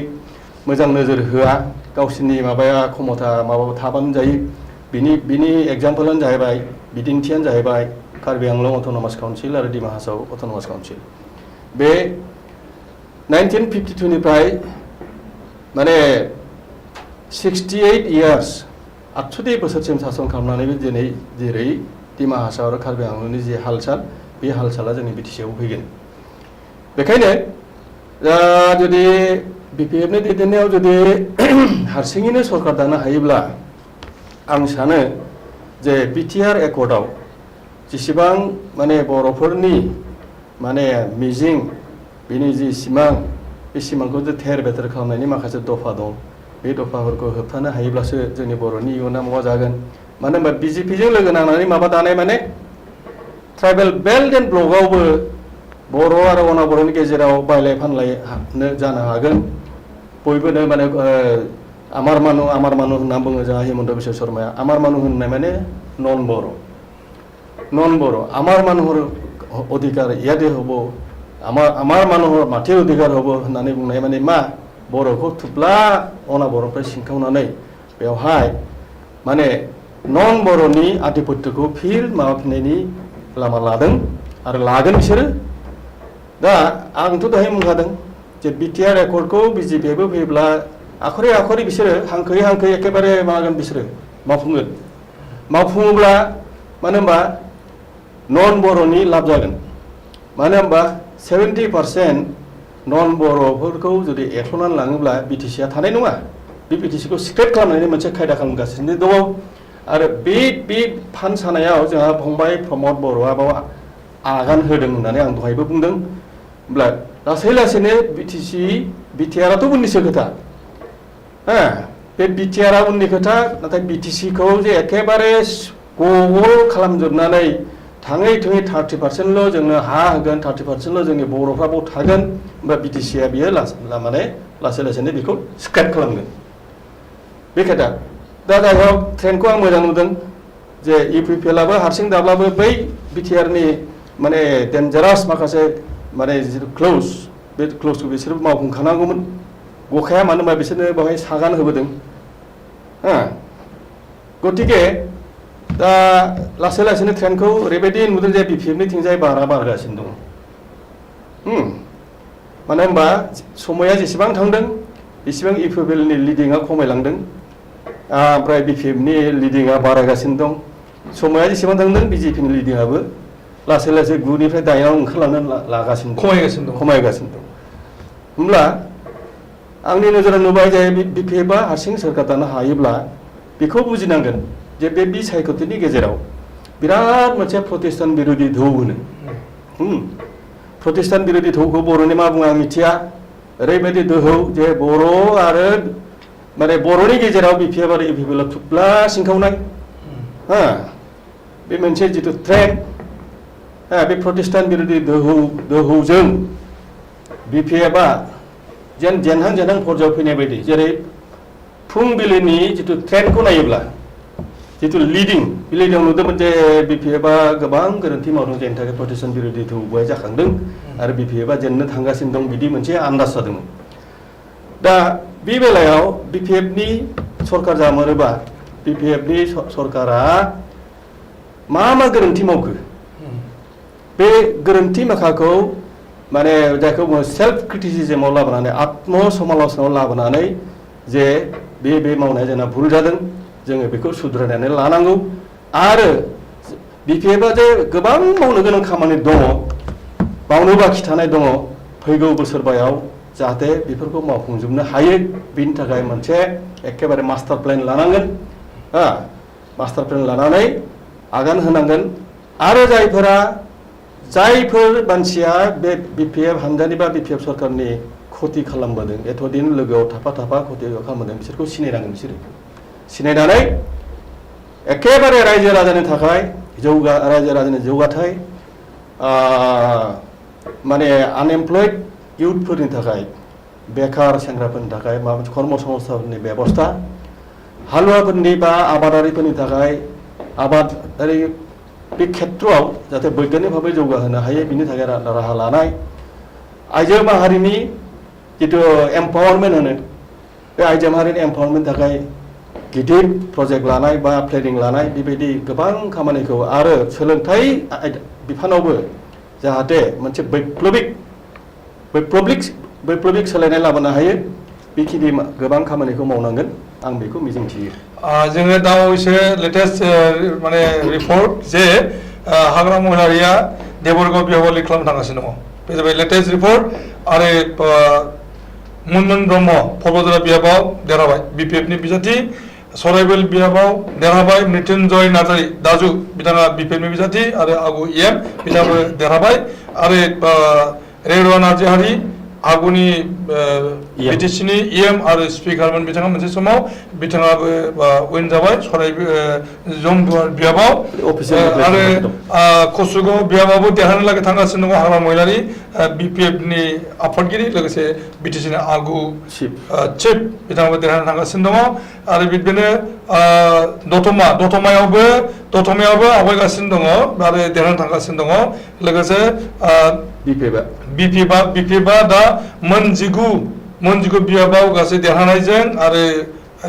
Speaker 11: मोजां नोजोर होआ गावसोरनि माबाया क्षमता माबा थाबानो जायो बिनि एग्जाम्पलानो जाहैबाय बिदिन्थियानो जाहैबाय कार्बि आंलं अट'नमास काउन्सिल आरो डिमा हासाव अट'नमास काउन्सिल बे 1952निफ्राय माने 68 इयार्स 68 बोसोरसिम सासन खालामनानैबो दिनै जेरै डिमा हासाव आरो कार्बि आंलंनि जि हालसाल बे हालसाला जोंनि बिटिसिआव फैगोन बेखायनो जुदि BPF नि दैदेननायाव जुदि हारसिङैनो सरकार दानो हायोब्ला आं सानो जे BTR एकर्डआव जेसेबां माने बर'फोरनि माने मिजिं बिनि जि सिमां बे सिमांखौ जे थेर बेथेर खालामनायनि माखासे दफा दं बे दफाफोरखौ होबथानो हायोब्लासो जोंनि बर'नि इयुना माबा जागोन मानो होनबा BJP जों लोगो नांनानै माबा दानाय माने ट्राइबेल बेल्ट एन्ड ब्लकआवबो बर' आरो अना बर'नि गेजेराव बायलाय फानलाय जानो हागोन बयबोनो माने आमार मानु होनना बुङो जोंहा हिमन्त बिश्व शर्माया आमार मानु होननाय माने नन बर' आमार मानुहर अधिकार यादे हबो आमार मानुहर माथे अधिकार हबो होननानै बुंनाय माने मा बर'खौ थुब्ला अना बर'निफ्राय सिंखावनानै बेवहाय माने नन बर'नि आधिपत्यखौ फिर माबाफिननायनि लामा लादों आरो लागोन बिसोरो दा आंथ' दहाय बुंखादों जे BTR एकर्डखौ BJPआबो फैयोब्ला आखरे बिसोरो हांखोयै एखेबारे मागोन बिसोरो मावफुङोब्ला मानो होनबा नन बर'नि लाब जागोन मानो होनबा 70% नन बर'फोरखौ जुदि एख्ल'नानै लाङोब्ला BTC आ थानाय नङा बे BTC खौ स्क्रेप खालामनायनि मोनसे खायदा खालामगासिनो दङ आरो बे फान्ड सानायाव जोंहा फंबाय प्रमद बर'आ बाव आगान होदों होननानै आं दहायबो बुंदों होमब्ला लासैनो BTR आथ' उननिसो खोथा बे BTR आ उननि खोथा नाथाय BTC खौ जे एखेबारे गगल खालामजोबनानै थाङै 30%ल' जोंनो हा होगोन 30%ल' जोंनि बर'फ्रा बाव थागोन होमबा BTC आ बियो माने लासैनो बेखौ स्क्रेप खालामगोन बे खोथा दा जायहक ट्रेन्डखौ आं मोजां नुदों जे UPPL आबो हारसिं दाब्लाबो बै BTR नि माने डेन्जारास माखासे माने जिथु क्ल'ज बे क्ल'जखौ बिसोर मावफुंखानांगौमोन गखाया मानो होनबा बिसोरनो बेवहाय सागान होबोदों गतिके दा लासैनो ट्रेन्डखौ ओरैबायदि नुदों जे BPF नि थिंजाय बारगासिनो दं मानो होनबा समया जेसेबां थांदों एसेबां UPPL नि लिडिंआ खमायलांदों ओमफ्राय BPF नि लिडिंआ बारायगासिनो दं समया जेसेबां थांदों BJP नि लिडिंआबो लासै 9निफ्राय 10आव ओंखारलांनो लागासिनो खमायगासिनो दं होमब्ला आंनि नोजोराव नुबाय जे BPF आ हारसिं सोरखार दानो हायोब्ला बेखौ बुजिनांगोन जे बे बिसायख'थिनि गेजेराव बिराद मोनसे प्रतिष्ठान बिरोधी धौ होनो प्रतिष्ठान बिरोधी धौखौ बर'नि मा बुङो आं मिथिया ओरैबायदि दोहौ जे बर' आरो माने बर'नि गेजेराव BPF आरो UPPL आ थुब्ला सिंखावनाय बे मोनसे जिथु ट्रेन्ड बे प्रतिष्ठान बिरोधी दोहौजों BPF आ जेनहां पर्जायाव फैनाय बायदि जेरै फुंबिलिनि जिथु ट्रेन्डखौ नायोब्ला जिथु लिडिंआव नुदोंमोन जे BPF आ गोबां गोरोन्थि मावदों जायनि थाखाय प्रतिष्ठान बिरोधी धौआ जाखांदों आरो BPF आ जेननो थांगासिनो दं बिदि मोनसे आन्दाज जादोंमोन दा बे बेलायाव BPF नि सरकार जामारोबा BPF नि सरकारा मा गोरोन्थि मावखो बे गोरोन्थि माखाखौ माने जायखौ बुङो सेल्फ क्रिटिसिजमाव लाबोनानै आत्म समाल'चनायाव लाबोनानै जे बे मावनाया जोंना भुल जादों जोङो बेखौ सुद्रायनानै लानांगौ आरो BPF आ जे गोबां मावनो गोनां खामानि दङ मावनो बाखि थानाय दङ फैगौ बोसोरबायाव जाहाथे बेफोरखौ मावफुंजोबनो हायो बेनि थाखाय मोनसे एखेबारे मास्टार प्लेन लानांगोन मास्टार प्लेन लानानै आगान होनांगोन आरो जायफोर मानसिया बे BPF हान्जानि बा BPF सरकारनि खति खालामबोदों एथ'दिन लोगोआव थाफा खति खालामबोदों बिसोरखौ सिनायनांगोन बिसोरो सिनायनानै एखेबारे रायजो राजानि थाखाय रायजो राजानि जौगाथाय माने आनएमप्लयड इउथफोरनि थाखाय बेकार सेंग्राफोरनि थाखाय माबा मोनसे कर्मसंस्थाननि बेबस्था हालुवाफोरनि बा आबादारिफोरनि थाखाय आबादारि बे खेत्रआव जाहाथे बैज्ञानिक भाबै जौगाहोनो हायो बिनि थाखाय राहा लानाय आइजो माहारिनि जिथु एम्पावारमेन्ट होनो बे आइजो माहारिनि एम्पावारमेन्टनि थाखाय गिदिर प्रजेक्ट लानाय बा प्लेनिं लानाय बेबायदि गोबां खामानिखौ आरो सोलोंथाइ बिफानावबो जाहाथे मोनसे बैप्लबिक सोलायनाय लाबोनो हायो बेखिनि गोबां खामानिखौ मावनांगोन आं बेखौ मिजिंथियो
Speaker 10: जोङो दा एसे लेटेस्ट माने रिपर्ट जे हाग्रा महिलारिया देबरगाव बिहाबालि खालामनो थांगासिनो दङ बे जाबाय लेटेस्ट रिपर्ट आरो मुनमुन ब्रह्म पर्बतरा बियाबाव देरहाबाय BPF-नि बिजाथि सराइबेल बियाबाव देरहाबाय मृत्युंजय नार्जारि दाजु बिथाङा BPF-नि बिजाथि आरो आगु EM बिथाङाबो देरहाबाय आरो रेरुवा नार्जारि आगुनि BTC-नि EM आरो स्पिकारमोन बिथाङा मोनसे समाव बिथाङाबो उइन जाबाय जमदुवार बियाबाव आरो कसुगाव बियाबावबो देरहानो लागै थांगासिनो दङ हाग्रा महिलारि BPF-नि आफादगिरि लोगोसे BTC-नि आगु चिफ बिथाङाबो देरहानो थांगासिनो दङ आरो बिदिनो दतमायावबो आवगायगासिनो दङ आरो देरहानो थांगासिनो दङ लोगोसे BPF-आ दा मोनजिगु बियाबाव गासै देरहानायजों आरो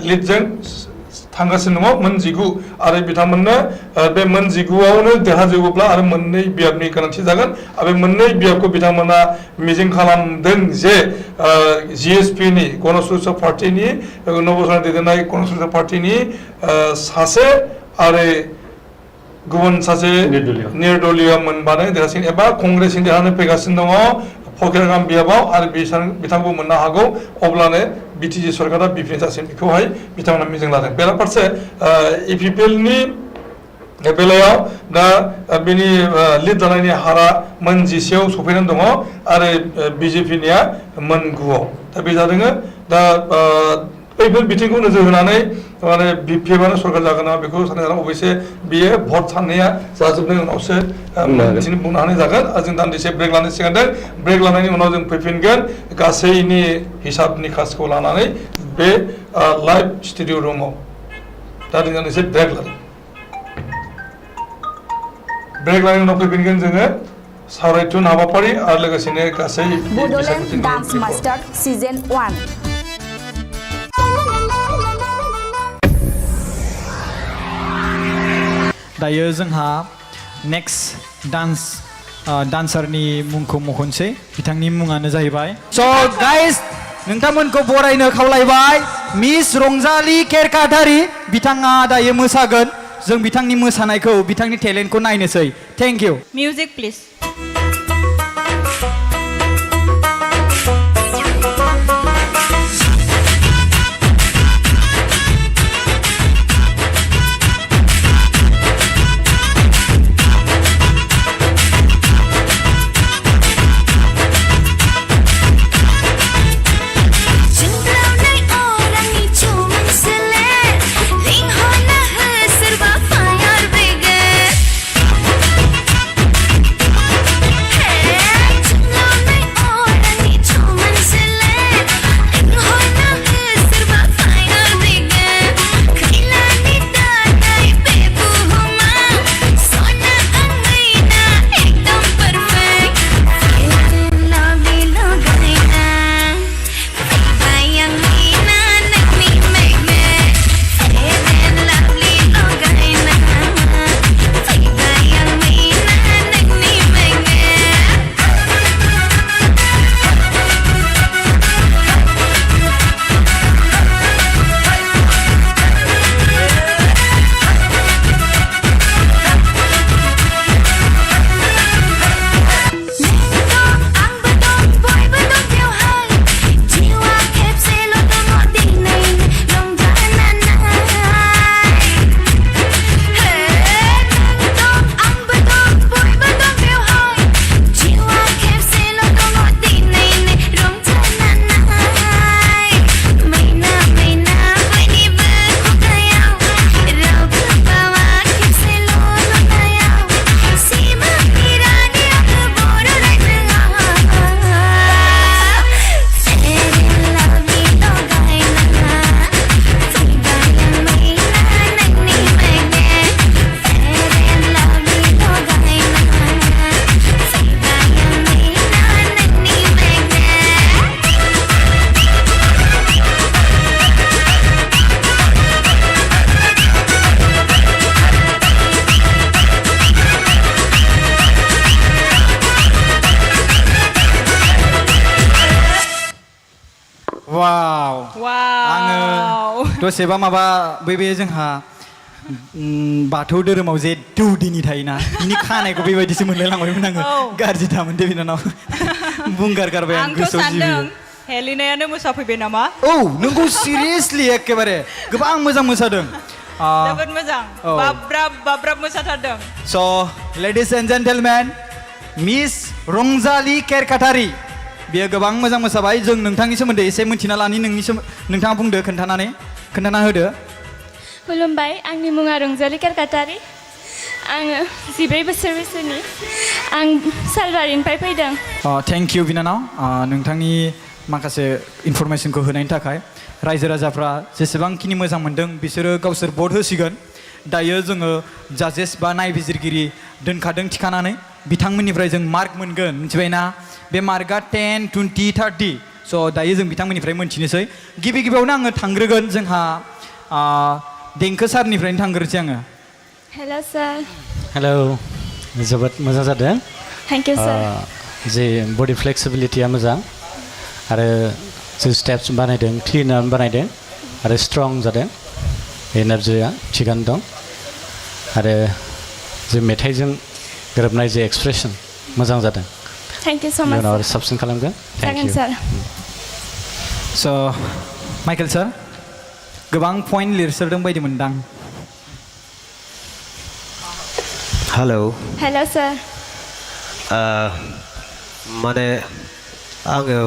Speaker 10: लिडजों थांगासिनो दङ मोनजिगु आरो बिथांमोननो बे मोनजिगुआवनो देरहाजोबोब्ला आरो मोननै बियाबनि गोनांथि जागोन आरो बे मोननै बियाबखौ बिथांमोना मिजिं खालामदों जे GSP-नि गणतन्त्र पार्टीनि नबजना दैदेननाय गणतन्त्र पार्टीनि सासे आरो गुबुन सासे निर्दलीय मोनबानो देरहासिन एबा कंग्रेसनि देरहानो फैगासिनो दङ फकिरगाम बियाबाव आरो बिथांखौ मोननो हागौ अब्लानो BTC सरकारा BPF जासिगोन बेखौहाय बिथांमोना मिजिं लादों बेराफारसे EPPL-नि बेलायाव दा बेनि लिड जानायनि हारा -10आव सफैनानै दङ आरो BJP-निया -9आव दा बे जादों दा बैफोर बिथिंखौ नोजोर होनानै माने BPF-आनो सरकार जागोन नामा बेखौ साननाय जादों अबयसे बियो भट साननाया जाजोबनायनि उनावसो बुंनो हानाय जागोन जों दान्दिसे ब्रेक लानो सिगांदों ब्रेक लानायनि उनाव जों फैफिनगोन गासैनि हिसाब निकासखौ लानानै बे लाइभ स्टुडिअ रुमाव दा जों दान्दिसे ब्रेक लादों ब्रेक लानायनि उनाव फैफिनगोन जोङो सावरायथुन हाबाफारि आरो लोगोसेनो गासै
Speaker 7: बड'लेण्ड डान्स मास्टार सिजन 1
Speaker 1: दायो जोंहा नेक्स्ट डान्सारनि मुंखौ मख'नोसै बिथांनि मुङानो जाहैबाय स' गाइस नोंथांमोनखौ बरायनो खावलायबाय मिस रंजालि केरकाटारि बिथाङा दायो मोसागोन जों बिथांनि मोसानायखौ बिथांनि टेलेन्टखौ नायनोसै थेंक इउ
Speaker 2: मिउजिक प्लिज
Speaker 1: दसेबा माबा बे जोंहा बाथौ धोरोमाव जे दौदिनि थायोना बिनि खानायखौ बेबायदिसो मोनलाय लांबायमोन आङो गाज्रि दामोन दे बिनानाव बुंगार गारबाय आं गोसोआव जिबि
Speaker 2: हेलिनायानो मोसाफैबाय नामा?
Speaker 1: औ नोंगौ सिरियासलि एकेबारे गोबां मोजां मोसादों
Speaker 2: जोबोद मोजां
Speaker 1: औ।
Speaker 2: बाब्राब मोसाथारदों।
Speaker 1: स' लेडिज एन्ड जेन्टेलमेन मिस रंजालि केरकाटारि बियो गोबां मोजां मोसाबाय जों नोंथांनि सोमोन्दै एसे मिन्थिना लानि नोंथाङा बुंदो खोन्थाना होदो।
Speaker 3: खुलुमबाय आंनि मुङा रंजालि केरकाटारि आङो 14 बोसोर बैसोनि आं सालबारिनिफ्राय फैदों।
Speaker 1: थेंक इउ बिनानाव नोंथांनि माखासे इनफरमेसनखौ होनायनि थाखाय रायजो राजाफ्रा जेसेबांखिनि मोजां मोनदों बिसोरो गावसोर भट होसिगोन दायो जोङो जाजेस बा नायबिजिरगिरि दोनखादों थिखानानै बिथांमोननिफ्राय जों मार्क मोनगोन मिथिबायना बे मार्कआ 10, 20, 30 स' दायो जों बिथांमोननिफ्राय मोनथिनोसै गिबियावनो आङो थांग्रोगोन जोंहा देंखो सारनिफ्रायनो थांग्रोसै आङो।
Speaker 3: हेल' सार।
Speaker 4: हेलौ जोबोद मोजां जादों।
Speaker 3: थेंक इउ सार।
Speaker 4: जे बडि फ्लेक्सिबिलिटिया मोजां आरो जे स्टेप्स बानायदों क्लिनार बानायदों आरो स्ट्रं जादों एनार्जिया थिगानो दं आरो जे मेथाइजों गोरोबनाय जे एक्सप्रेसन मोजां जादों।
Speaker 3: थेंक इउ स' माच।
Speaker 4: उनाव आरो साबसिन खालामगोन। थेंक इउ
Speaker 3: सार।
Speaker 1: स' माइकेल सार गोबां पइन्ट लिरसोदों बायदि मोनदां।
Speaker 5: हेलौ
Speaker 3: हेल' सार।
Speaker 5: माने आङो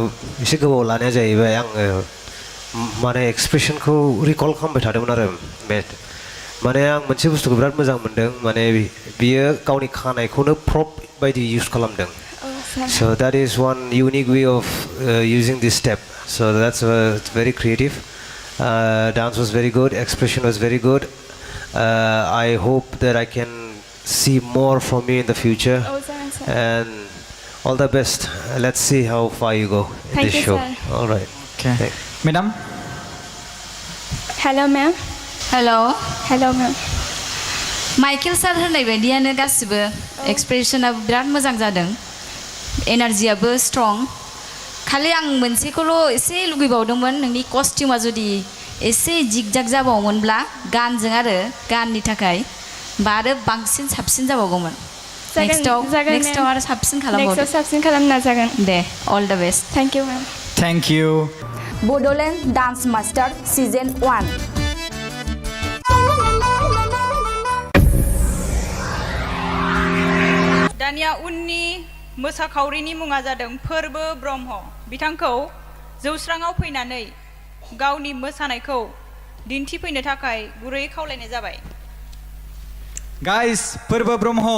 Speaker 5: एसे गोबाव लानाया जाहैबाय आङो माने एक्सप्रेसनखौ रिकल खालामबाय थादोंमोन आरो माने आं मोनसे बुस्थुखौ बिराद मोजां मोनदों माने बियो गावनि खानायखौनो प्रप बायदि इउज खालामदों। So that is one unique way of using this step. So that's very creative. Dance was very good. Expression was very good. I hope that I can see more from you in the future. And all the best. Let's see how far you go in
Speaker 3: Thank
Speaker 5: this
Speaker 3: you,
Speaker 5: show.
Speaker 3: sir.
Speaker 5: All right.
Speaker 1: Okay. Madam.
Speaker 3: Hello' ma'am.
Speaker 6: Hello'
Speaker 3: hello' ma'am.
Speaker 6: Michael sir होननाय बायदियानो गासिबो एक्सप्रेसनाबो बिराद मोजां जादों एनार्जियाबो strong खालि आं मोनसेखौल' एसे लुगैबावदोंमोन नोंनि कस्टिउमा जुदि एसे जिगजाग जाबावोमोनब्ला गाननि थाखाय बा आरो बांसिन साबसिन जाबावगौमोन। नेक्स्टआव आरो साबसिन खालामबावदो।
Speaker 3: साबसिन खालामनो नाजागोन।
Speaker 6: दे all the best.
Speaker 3: Thank you ma'am.
Speaker 1: Thank you.
Speaker 7: Bodoland dance master season 1
Speaker 2: दानिया उननि मोसाखावरिनि मुङा जादों फोरबो ब्रह्म बिथांखौ जौस्राङाव फैनानै गावनि मोसानायखौ दिन्थिफैनो थाखाय गुरैयै खावलायनाय जाबाय।
Speaker 1: गाइस फोरबो ब्रह्म।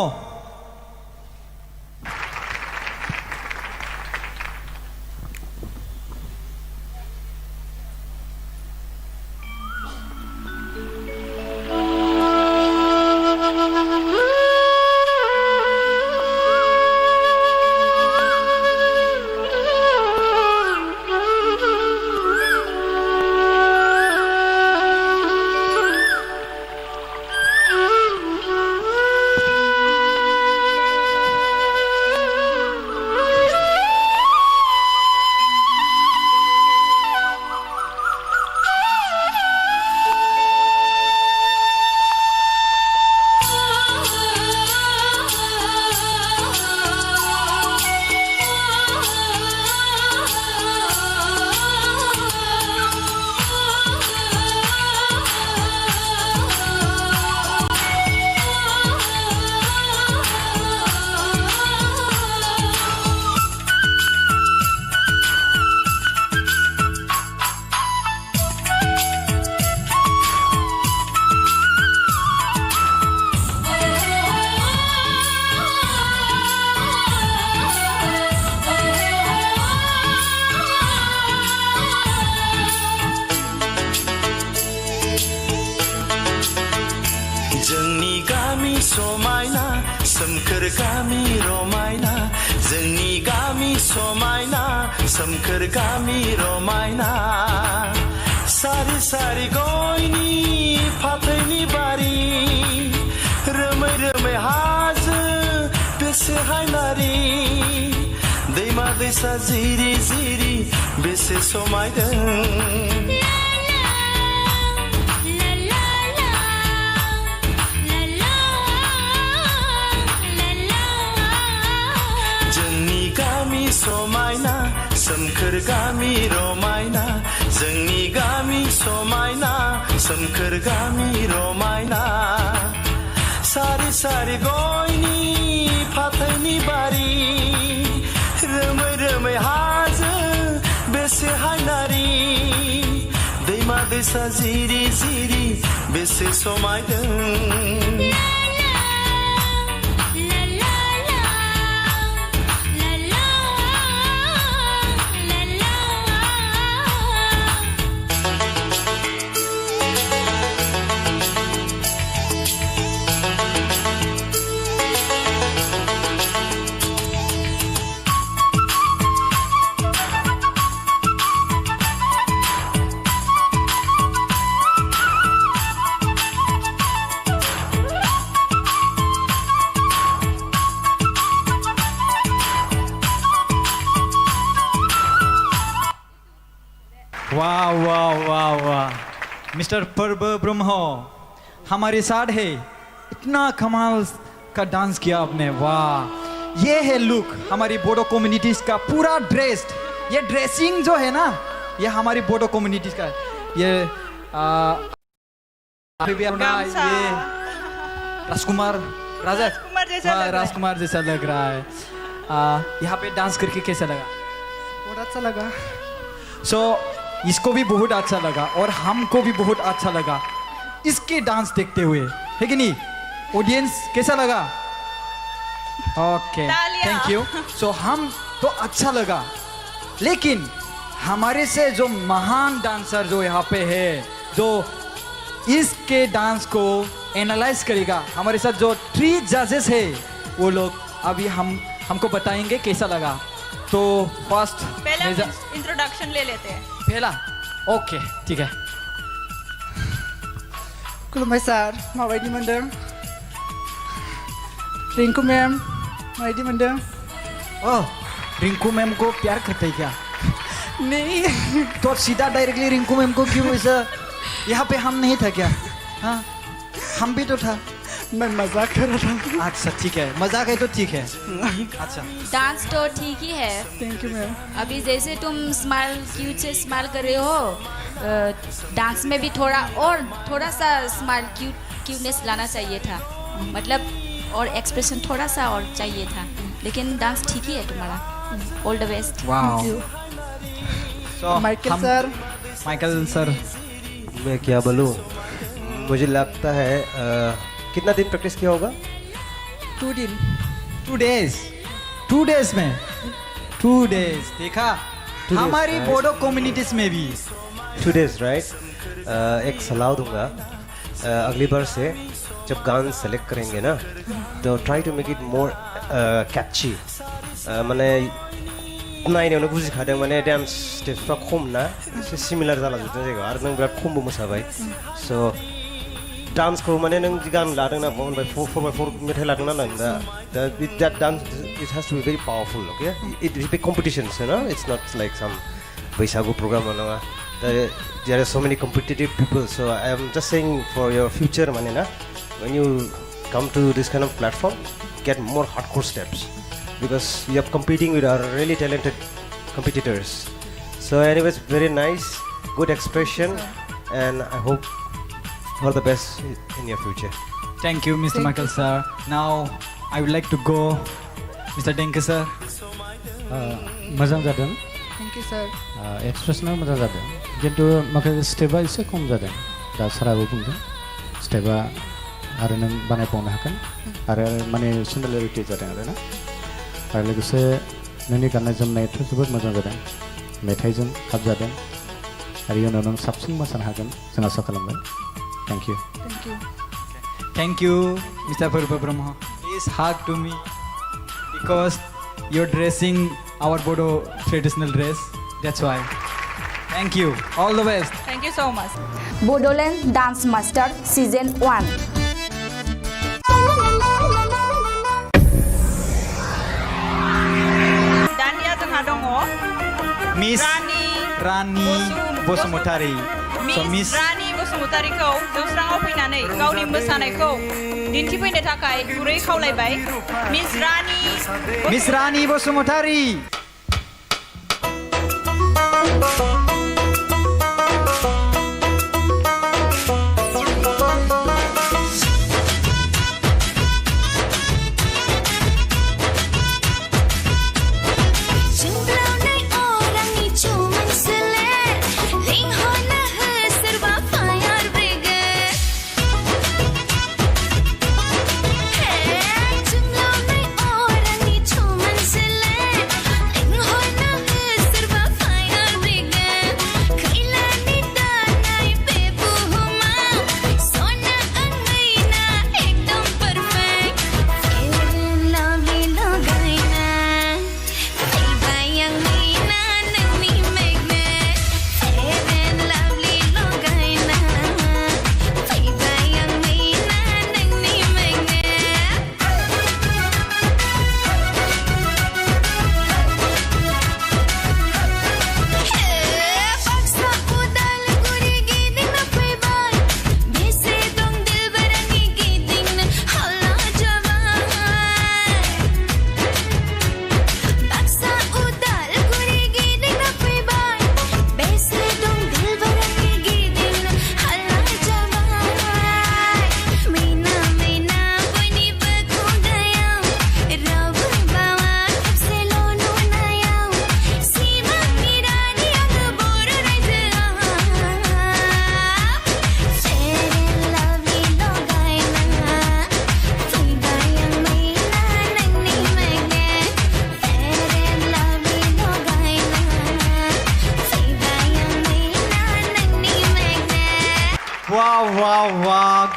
Speaker 8: समायना सोमखोर गामि रमायना जोंनि गामि समायना सोमखोर गामि रमायना सारि सारि गयनि फाथैनि बारि रोमै रोमै हाजो बेसे हायनारि दैमा दैसा जिरि जिरि बेसे समायदों समायना सोमखोर सोमखोर गामि रमायना जोंनि गामि समायना सोमखोर गामि रमायना सारि सारि गयनि फाथैनि बारि रोमै रोमै हाजो बेसे हायनारि दैमा दैसा जिरि जिरि बेसे समायदों
Speaker 1: वाह वाह वाह वाह मिस्टर पर्व ब्रह्म हमारे साथ है इतना कमाल का डांस किया आपने वाह ये है लुक हमारी बोडो कम्युनिटीज का पूरा ड्रेस्ड ये ड्रेसिंग जो है ना ये हमारी बोडो कम्युनिटीज का ये भी अपना ये राजकुमार राजकुमार जैसा लग रहा है यहाँ पे डांस करके कैसा लगा
Speaker 9: बहुत अच्छा लगा
Speaker 1: सो इसको भी बहुत अच्छा लगा और हमको भी बहुत अच्छा लगा इसके डांस देखते हुए है कि नहीं ऑडियंस कैसा लगा ओके थैंक यू सो हम तो अच्छा लगा लेकिन हमारे से जो महान डांसर जो यहाँ पे है जो इसके डांस को एनालाइज करेगा हमारे साथ जो 3 जजेस है वो लोग अभी हमको बताएंगे कैसा लगा तो फर्स्ट
Speaker 2: पहले इंट्रोडक्शन ले लेते हैं
Speaker 1: पहला ओके ठीक है
Speaker 9: खुलुमबाय सार माबायदि मोनदों रिंकू मैम माबायदि मोनदों
Speaker 1: ओह रिंकू मैम को प्यार करते हैं क्या
Speaker 9: नहीं
Speaker 1: तो सीधा डायरेक्टली रिंकू मैम को क्यों ऐसा यहाँ पे हम नहीं था क्या हाँ हम भी तो था
Speaker 9: मैं मजाक कर रहा था
Speaker 1: अच्छा ठीक है मजाक है तो ठीक है अच्छा
Speaker 6: डांस तो ठीक ही है
Speaker 9: थैंक यू मैम
Speaker 6: अभी जैसे तुम स्माइल क्यूट से स्माइल कर रहे हो डांस में भी थोड़ा सा स्माइल क्यूटनेस लाना चाहिए था मतलब और एक्सप्रेशन थोड़ा सा और चाहिए था लेकिन डांस ठीक ही है तुम्हारा ऑल द बेस्ट
Speaker 1: माइकल सर
Speaker 5: मैं क्या बोलूँ मुझे लगता है कितना दिन प्रैक्टिस किया होगा
Speaker 9: 2 दिन
Speaker 1: 2 डेज में 2 डेज देखा हमारी बोडो कम्युनिटीज में भी
Speaker 5: 2 डेज राइट एक सलाह दूंगा अगली बार से जब गान सेलेक्ट करेंगे ना तो try to make it more catchy माने नायनायावनो बुजिखादों माने डान्स स्टेप्सफ्रा खम ना एसे सिमिलार जालांजोबदों जायगायाव आरो नों बिराद खमबो मोसाबाय स' डान्सखौ माने नों गान लादों ना 4x4 मेथाइ लादों ना नों दा that dance it has to be very powerful okay it is a competition you know it's not like some Bwisagu program or no there are so many competitive people so I am just saying for your future माने ना when you come to this kind of platform get more hardcore steps because you are competing with our really talented competitors so anyways very nice good expression and I hope all the best in your future.
Speaker 1: Thank you, Mr. Michael sir. Now I would like to go, Mr. Denke sir.
Speaker 4: मोजां जादों
Speaker 9: thank you सर
Speaker 4: एक्सप्रेसना मोजां जादों किन्तु माखासे स्टेपा एसे खम जादों दा साराबो बुंदों स्टेपा आरो नों बानायबावनो हागोन आरो माने सिमिलारिटि जादों आरोना आरो लोगोसे नोंनि गाननाय जोमनायाथ' जोबोद मोजां जादों मेथाइजों खाब जादों आरो इयुनाव नों साबसिन मोसानो हागोन जों आसा खालामबाय thank you
Speaker 1: Thank you, Mr. Purva Brahma. Please hug to me because you're dressing our Bodo traditional dress. That's why. Thank you. All the best.
Speaker 2: Thank you so much.
Speaker 7: BODOLAND Dance Master Season 1.
Speaker 2: दानिया जोंहा दङ
Speaker 1: Miss Rani Bosumotari. So
Speaker 2: miss Rani बसुमतारीखौ जौस्राङाव फैनानै गावनि मोसानायखौ दिन्थिफैनो थाखाय गुरै खावलायबाय miss Rani
Speaker 1: Miss Rani Bosumotari.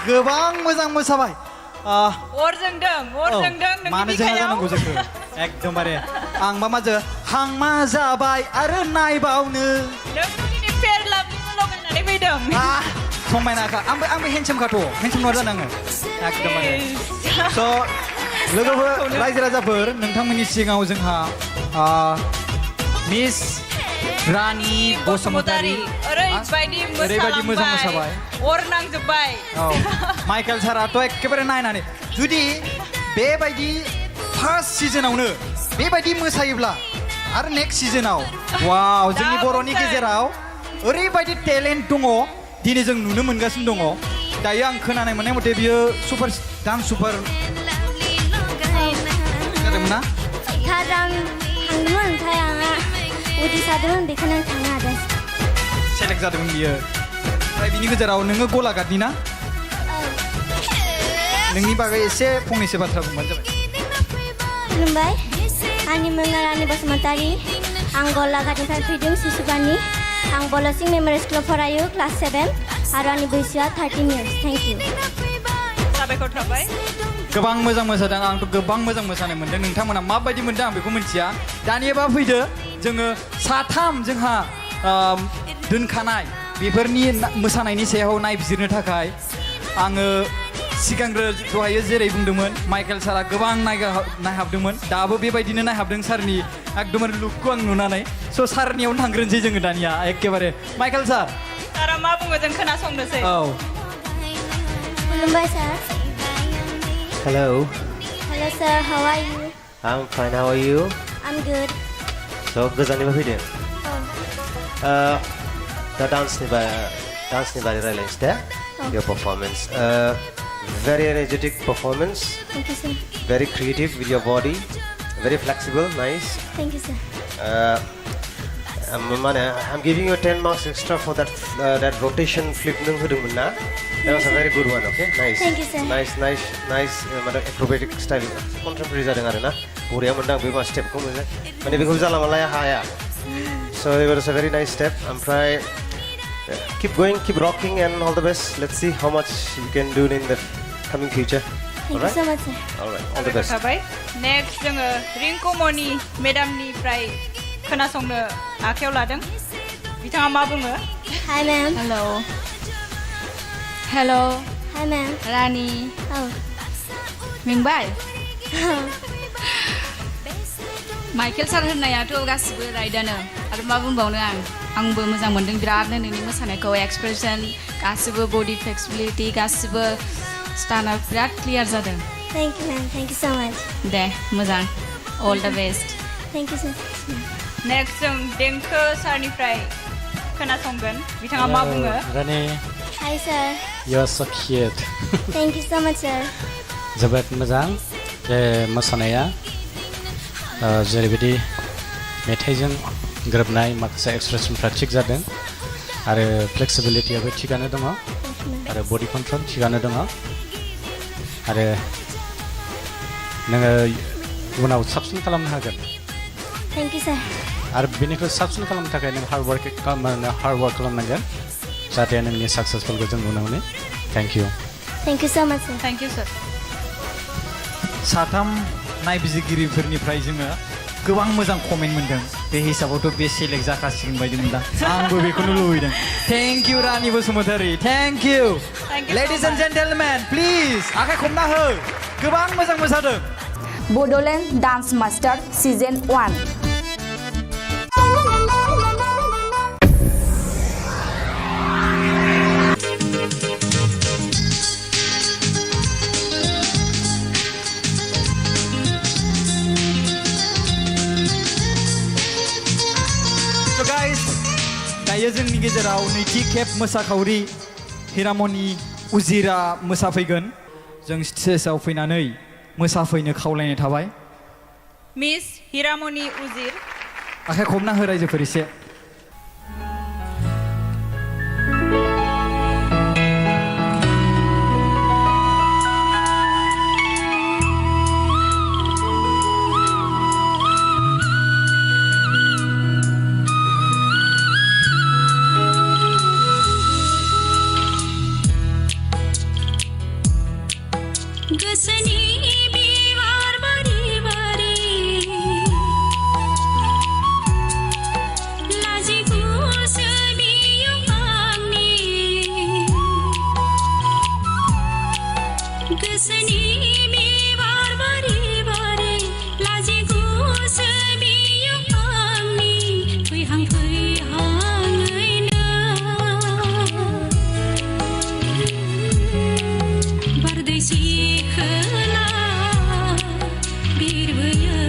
Speaker 1: गोबां मोजां मोसाबाय
Speaker 2: अर जोंदों
Speaker 1: मानो
Speaker 2: नोंनि
Speaker 1: जोंहा
Speaker 2: बिखायाव
Speaker 1: जानांगौ जोंखौ एकदमबारे आंबा माजो हांमा जाबाय आरो नायबावनो
Speaker 2: नों दिनै फेर लाभलिखौ लगायनानै फैदों
Speaker 1: समायनाखा आंबो हेन्डसामखाथ' हेन्डसाम नङा जानाङो एकदमबारे स' लोगोफोर रायजो राजाफोर नोंथांमोननि सिगाङाव जोंहा मिस रानि बसुमतारी
Speaker 2: ओरैबायदि
Speaker 1: मोजां मोसाबाय
Speaker 2: अर नांजोब्बाय
Speaker 1: माइकेल साराथ' एखेबारे नायनानै जुदि बेबायदि फार्स्ट सिजोनावनो बेबायदि मोसायोब्ला आरो नेक्स्ट सिजोनाव वाव जोंनि बर'नि गेजेराव ओरैबायदि टेलेन्ट दङ दिनै जों नुनो मोनगासिनो दङ दायो आं खोनानाय मोननाय मथे बियो सुपार डान्स सुपार जादोंमोन ना
Speaker 3: थार आं थांदोंमोन ओमफ्राय आंहा उदिस जादोंमोन बेखौनो आं थांनो हादों
Speaker 1: सेलेक्ट जादोंमोन बियो ओमफ्राय बिनि गेजेराव नोङो गलाघाटनि ना नोंनि बागै एसे फंनैसो बाथ्रा बुंबानो जाबाय
Speaker 3: खुलुमबाय आंनि मुङा रानि बसुमतारी आं गलाघाटनिफ्राय फैदों सिसुगानि आं बलसिं मेम'रियेल स्कुलाव फरायो क्लास 7 आरो आंनि बैसोआ 13 इयार्स थेंक इउ
Speaker 2: साबायखर थाबाय
Speaker 1: गोबां मोजां मोसादों आंथ' गोबां मोजां मोसानाय मोन्दों नोंथांमोना माबायदि मोन्दों आं बेखौ मिन्थिया दानियाबा फैदो जोङो साथाम जोंहा दोनखानाय बेफोरनि मोसानायनि सायाव नायबिजिरनो थाखाय आङो सिगांग्रो दहायो जेरै बुंदोंमोन माइकेल सारा गोबां नायहाबदोंमोन दाबो बेबायदिनो नायहाबदों सारनि एकदमबारे लुकखौ आं नुनानै स' सारनियावनो थांग्रोनोसै जोङो दानिया एखेबारे माइकेल
Speaker 2: सारा मा बुङो जों खोनासंनोसै
Speaker 1: औ
Speaker 3: खुलुमबाय sir
Speaker 5: Hello.
Speaker 3: Hello sir, how are you?
Speaker 5: I'm fine. How are you?
Speaker 3: I'm good.
Speaker 5: So गोजाननिफ्राय फैदों
Speaker 3: Oh.
Speaker 5: दा डान्सनि बारै रायलायनोसै दे your performance very energetic performance
Speaker 3: Thank you sir.
Speaker 5: very creative with your body very flexible nice
Speaker 3: Thank you sir.
Speaker 5: I'm giving you 10 marks extra for that rotation flip nung होदोंमोन ना that was a very good one okay nice
Speaker 3: Thank you, sir.
Speaker 5: nice acrobatic style contemporary जादों आरो ना बरिया मोनदां बे मा स्टेपखौ मोजां माने बेखौ जाला मालाया हाया so it was a very nice step ओमफ्राय keep going keep rocking and all the best let's see how much you can do in the coming future
Speaker 3: Thank you so much sir.
Speaker 5: all right all the best
Speaker 2: थाबाय next जोङो रिंकुमनि मेडामनिफ्राय खोनासंनो आखायाव लादों बिथाङा मा बुङो
Speaker 3: Hi ma'am.
Speaker 6: हेल'
Speaker 3: Hi ma'am.
Speaker 6: रानि
Speaker 3: Oh.
Speaker 6: मेंबाय Michael sir होननायाथ' गासिबो राइटआनो आरो मा बुंबावनो आंबो मोजां मोन्दों बिरादनो नोंनि मोसानायखौ एक्सप्रेसन गासिबो बडि फ्लेक्सिबिलिटि गासिबो स्टाना बिराद क्लियार जादों
Speaker 3: Thank you ma'am. Thank you so much.
Speaker 6: दे मोजां all the best
Speaker 3: Thank you sir.
Speaker 2: Next जों देंखो सारनिफ्राय खोनासंगोन बिथाङा मा बुङो
Speaker 4: रानि
Speaker 3: Hi, sir.
Speaker 4: you are so cute
Speaker 3: Thank you so much, sir.
Speaker 4: जोबोद मोजां बे मोसानाया जेरैबायदि मेथाइजों गोरोबनाय माखासे एक्सप्रेसनफ्रा थिग जादों आरो फ्लेक्सिबिलिटियाबो थिगानो दङ आरो बडि कन्ट्रल थिगानो दङ आरो नोङो उनाव साबसिन खालामनो हागोन
Speaker 3: Thank you, sir.
Speaker 4: आरो बेनिख्रुइ साबसिन खालामनो थाखाय नों हार्ड वार्क खालामनांगोन जाहाथे नोंनि साक्सेसफुलखौ जों नुनो मोनो thank you
Speaker 3: Thank you so much, sir.
Speaker 2: Thank you sir
Speaker 1: साथाम नायबिजिरगिरिफोरनिफ्राय जोङो गोबां मोजां कमेन्ट मोनदों बे हिसाबावथ' बे सेलेक्ट जाखासिगोन बायदि मोनदां आंबो बेखौनो लुबैदों thank you Rani Basumatary thank you
Speaker 2: Thank you so
Speaker 1: ladies and
Speaker 2: much.
Speaker 1: Gentlemen please आखाइ खबना हो गोबां मोजां मोसादों
Speaker 7: Bodoland dance master season 1
Speaker 1: So guys, दायो जोंनि गेजेराव नैथि खेब मोसाखावरि हिरामनि उजिरा मोसाफैगोन जों स्टेजआव फैनानै मोसाफैनो खावलायनाय थाबाय
Speaker 2: मिस हिरामनि उजिर
Speaker 1: आखाइ खबना हो रायजोफोर एसे
Speaker 12: गोसोनि बिबार बारि बारि लाजिगुसो बियो आंनि गोसोनि बिबार बारि बारि लाजिगुसो बियो आंनि फैहां फैहाङैनो बारदैसि खोला बिरबोयै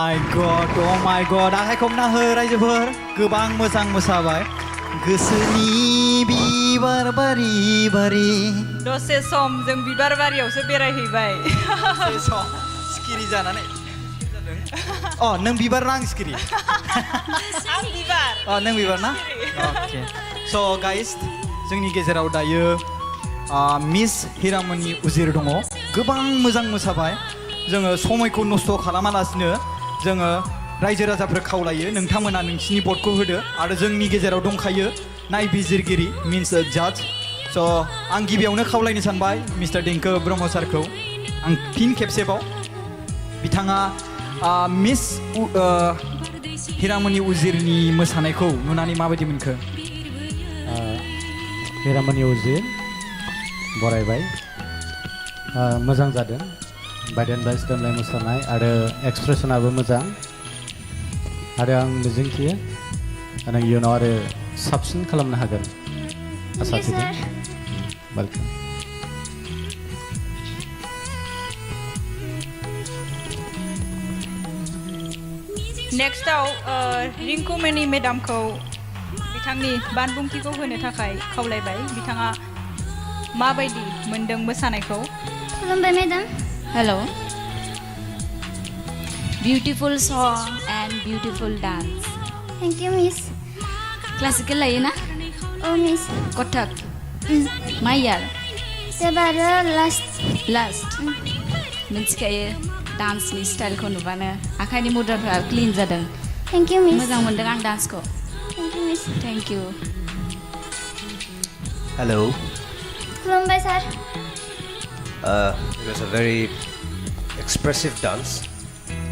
Speaker 1: my god आखाइ खबना हो रायजोफोर गोबां मोजां मोसाबाय गोसोनि बिबार बारि बारि
Speaker 2: दसे सम जों बिबार बारियावसो बेरायहैबाय
Speaker 1: दसे सम सिखिरि जानानै नों बिबार ना आं सिखिरि
Speaker 2: आं बिबार
Speaker 1: नों बिबार ना अके स' गाइस जोंनि गेजेराव दायो मिस हिरामनि उजिर दङ गोबां मोजां मोसाबाय जोङो समायखौ नस्थ' खालामालासिनो जोङो रायजो राजाफोर खावलायो नोंथांमोना नोंसिनि भटखौ होदो आरो जोंनि गेजेराव दंखायो नायबिजिरगिरि मिन्स जाज स' आं गिबियावनो खावलायनो सानबाय मिस्टार देंखो ब्रह्म सारखौ आं फिन खेबसेबाव बिथाङा मिस हिरामनि उजिरनि मोसानायखौ नुनानै माबायदि मोनखो
Speaker 4: हिरामनि उजिर बरायबाय मोजां जादों बायदेमलाय सिदेमलाय मोसानाय आरो एक्सप्रेसनाबो मोजां आरो आं मिजिंथियो नों इयुनाव आरो साबसिन खालामनो हागोन आसा थिदों वेलकाम
Speaker 2: नेक्स्टआव रिंकुमनि मेडामखौ बिथांनि बानबुंथिखौ होनो थाखाय खावलायबाय बिथाङा माबायदि मोनदों मोसानायखौ
Speaker 3: खुलुमबाय madam
Speaker 6: Hello. Beautiful song and beautiful dance.
Speaker 3: Thank you miss
Speaker 6: Classical लायो ना?
Speaker 3: Miss
Speaker 6: Kothak. मा year?
Speaker 3: एबारो लास्ट
Speaker 6: मिन्थिखायो डान्सनि स्टाइलखौ नुबानो आखाइनि मुद्राफ्रा क्लिन जादों
Speaker 3: थेंक इउ मिस
Speaker 6: मोजां मोनदों आं डान्सखौ
Speaker 3: thank you miss
Speaker 6: thank you
Speaker 5: Hello.
Speaker 3: खुलुमबाय सार
Speaker 5: It was a very expressive dance.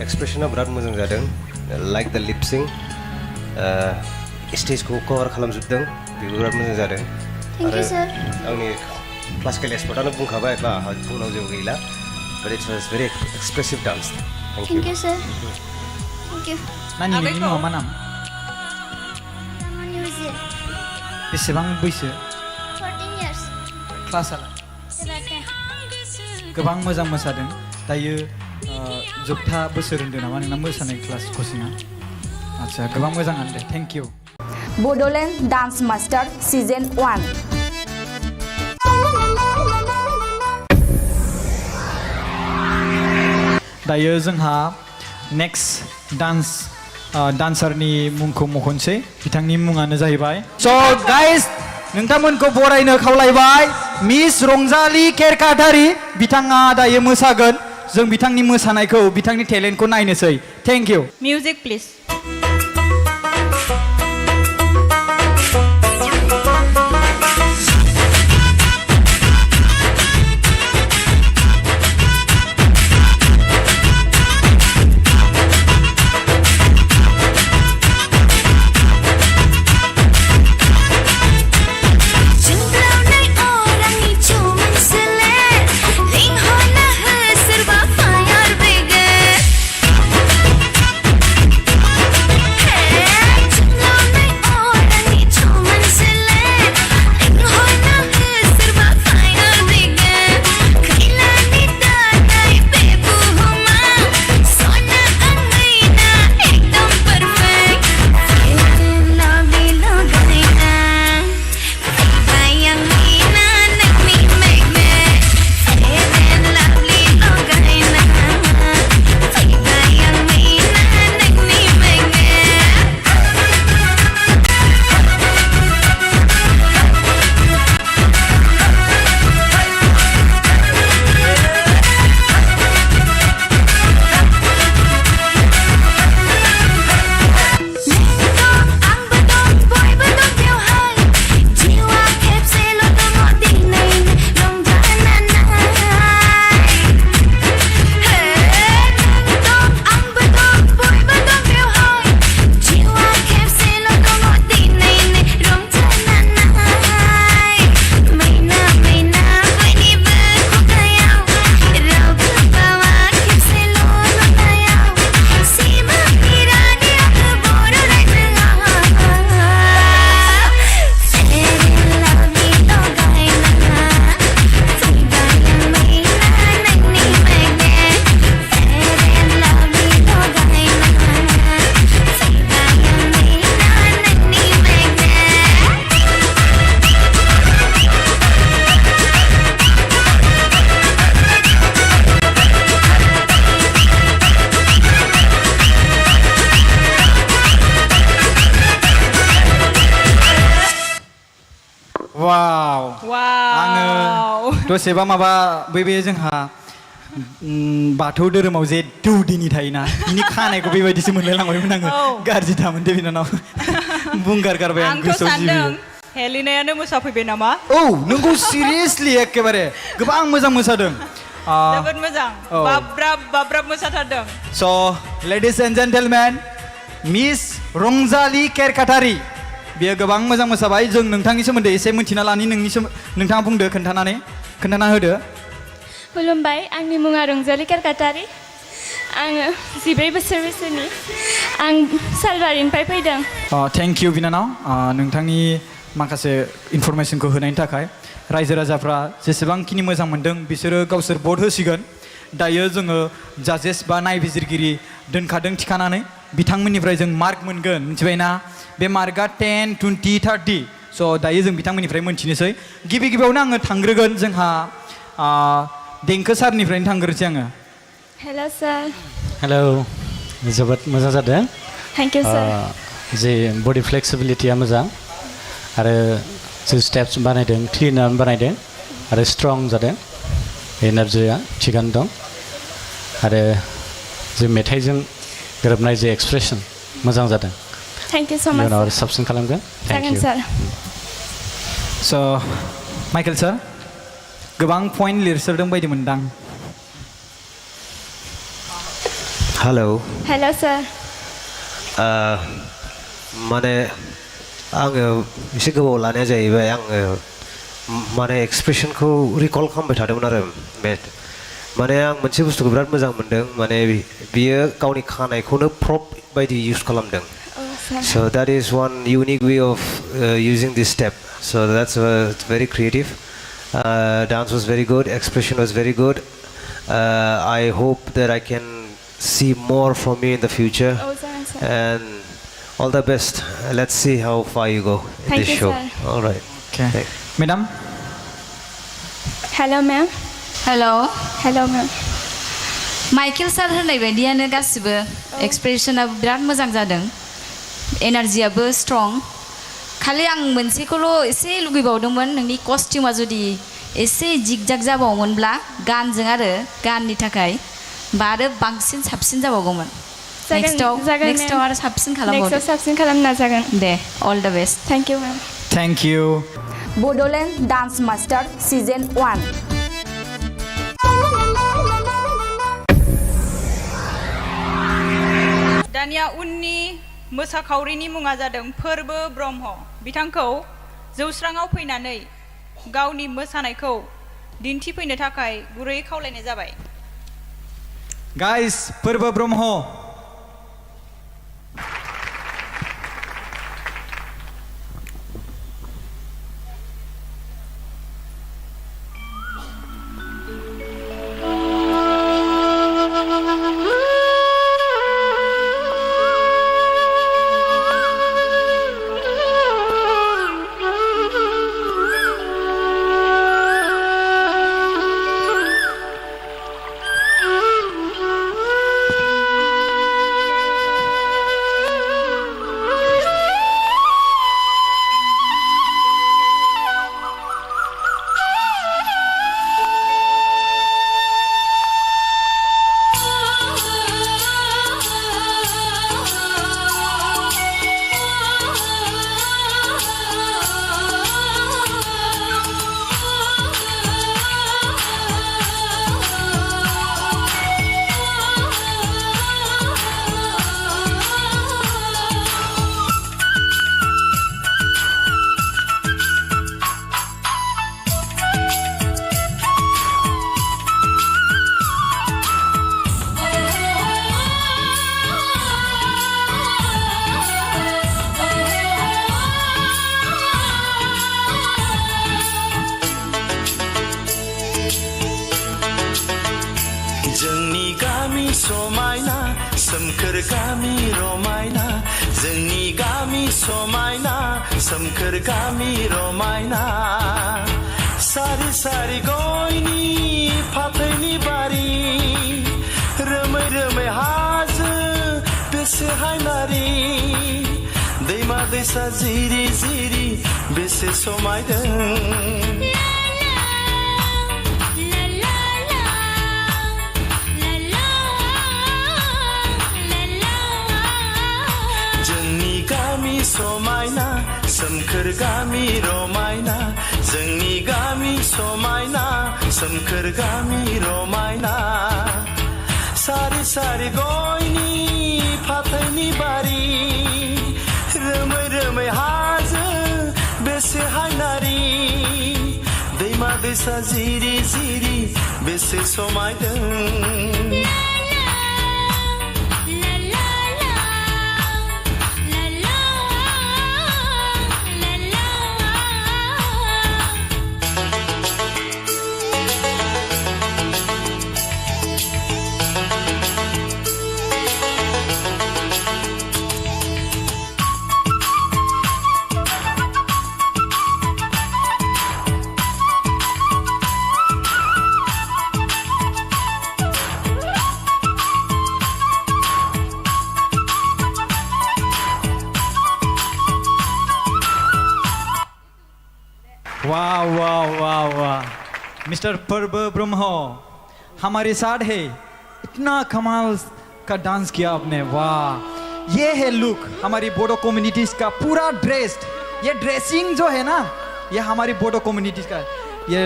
Speaker 5: Expressionआ बिराद मोजां जादों. Like the lip sync. स्टेजखौ कभार खालामजोबदों बेबो बिराद मोजां जादों.
Speaker 3: थेंक इउ सार
Speaker 5: आंनि क्लासिकेल एक्सपार्टआनो बुंखाबाय बा बुंनांगौ जेबो गैला. But it was very expressive dance. Thank you.
Speaker 3: Thank you sir thank you
Speaker 1: नानि नोंनि मुङा मा नाम
Speaker 3: हिरामनि उजिर
Speaker 1: बेसेबां बैसो
Speaker 3: 14 years
Speaker 1: क्लासआ
Speaker 3: एबार 10
Speaker 1: गोबां मोजां मोसादों दायो जोबथा बोसोर होन्दों नामा नोंना मोसानाय क्लास कचिंआ आচ্ছা गोबां मोजाङानो दे thank you
Speaker 7: Bodoland dance master season 1
Speaker 1: दायो जोंहा नेक्स्ट डान्सारनि मुंखौ मख'नोसै बिथांनि मुङानो जाहैबाय स' गाइस नोंथांमोनखौ बरायनो खावलायबाय मिस रंजालि केरकाटारि बिथाङा दायो मोसागोन जों बिथांनि मोसानायखौ बिथांनि टेलेन्टखौ नायनोसै थेंक इउ
Speaker 2: मिउजिक प्लिज
Speaker 1: दसेबा माबा बे जोंहा बाथौ धोरोमाव जे दौदिनि थायोना बिनि खानायखौ बेबायदिसो मोनलायलांबायमोन आङो गाज्रि दामोन दे बिनानाव बुंगार गारबाय आं गोसोआव जिबियो
Speaker 2: हेलिनायानो मोसाफैबाय नामा
Speaker 1: औ नोंगौ सिरियासलि एकेबारे गोबां मोजां मोसादों
Speaker 2: जोबोद मोजां बाब्राब मोसाथारदों
Speaker 1: स' लेडिज एन्ड जेन्टेलमेन मिस रंजालि केरकाटारि बियो गोबां मोजां मोसाबाय जों नोंथांनि सोमोन्दै एसे मिन्थिना लानि नोंथाङा बुंदो खोन्थाना होदो
Speaker 3: खुलुमबाय आंनि मुङा रंजालि केरकाटारि आङो 14 बोसोर बैसोनि आं सालबारिनिफ्राय फैदों
Speaker 1: थेंक इउ बिनानाव नोंथांनि माखासे इनफरमेसनखौ होनायनि थाखाय रायजो राजाफ्रा जेसेबांखिनि मोजां मोनदों बिसोरो गावसोर भट होसिगोन दायो जोङो जाजेस बा नायबिजिरगिरि दोनखादों थिखानानै बिथांमोननिफ्राय जों मार्क मोनगोन मिथिबायना बे मार्कआ 10, 20, 30 स' दायो जों बिथांमोननिफ्राय मोनथिनोसै गिबियावनो आङो थांग्रोगोन जोंहा देंखो सारनिफ्रायनो थांग्रोसै आङो
Speaker 3: हेल' सार
Speaker 4: हेलौ जोबोद मोजां जादों
Speaker 3: थेंक इउ सार
Speaker 4: जे बडि फ्लेक्सिबिलिटिया मोजां आरो जों स्टेप्स बानायदों क्लिनार बानायदों आरो स्ट्रं जादों एनार्जिया थिगानो दं आरो जों मेथाइजों गोरोबनाय जे एक्सप्रेसन मोजां जादों
Speaker 3: थेंक इउ स' माच
Speaker 4: उनाव साबसिन खालामगोन थेंक इउ
Speaker 1: स' माइकेल सार गोबां पइन्ट लिरसोदों बायदि मोनदां
Speaker 3: हेल' सार
Speaker 5: माने आङो एसे गोबाव लानाया जाहैबाय आङो माने एक्सप्रेसनखौ रिकल खालामबाय थादोंमोन आरो माने आं मोनसे बुस्थुखौ बिराद मोजां मोनदों माने बियो गावनि खानायखौनो प्रप बायदि इउज खालामदों so that is one unique way of using this step so that's very creative dance was very good expression was very good I hope that I can see more from you in the future and all the best let's see how far you go in this show all right
Speaker 1: okay madam
Speaker 3: hello ma'am hello ma'am
Speaker 6: Michael sir होननाय बायदियानो गासिबो एक्सप्रेसनाबो बिराद मोजां जादों एनार्जियाबो strong खालि आं मोनसेखौल' एसे लुगैबावदोंमोन नोंनि कस्टिउमा जुदि एसे जिगजाग जाबावोमोनब्ला गाननि थाखाय बा आरो बांसिन साबसिन जाबावगौमोन नेक्स्टआव आरो साबसिन
Speaker 3: खालामनो नाजागोन
Speaker 6: दे all the best
Speaker 3: thank you ma'am
Speaker 1: thank you
Speaker 7: Bodoland dance master season 1
Speaker 2: दानिया उननि मोसाखावरिनि मुङा जादों फोरबो ब्रह्म बिथांखौ जौस्राङाव फैनानै गावनि मोसानायखौ दिन्थिफैनो थाखाय गुरै खावलायनाय जाबाय
Speaker 1: गाइस फोरबो ब्रह्म
Speaker 8: समायना सोमखोर गामि रमायना जोंनि गामि समायना सोमखोर गामि रमायना सारि सारि गयनि फाथैनि बारि रोमै रोमै हाजो बेसेहाय नारि दैमा दैसा जिरि जिरि बेसे समायदों समायना सोमखोर गामि रमायना जोंनि गामि समायना सोमखोर गामि रमायना सारि सारि गयनि फाथैनि बारि रोमै रोमै हाजो बेसे हायनारि दैमा दैसा जिरि जिरि बेसे समायदों
Speaker 1: वाह वाह वाह वाह मिस्टर पर्व ब्रह्म हमारे साथ है इतना कमाल का डांस किया आपने वाह ये है लुक हमारी बोडो कम्युनिटीज का पूरा ड्रेस्ड ये ड्रेसिंग जो है ना ये हमारी बोडो कम्युनिटीज का ये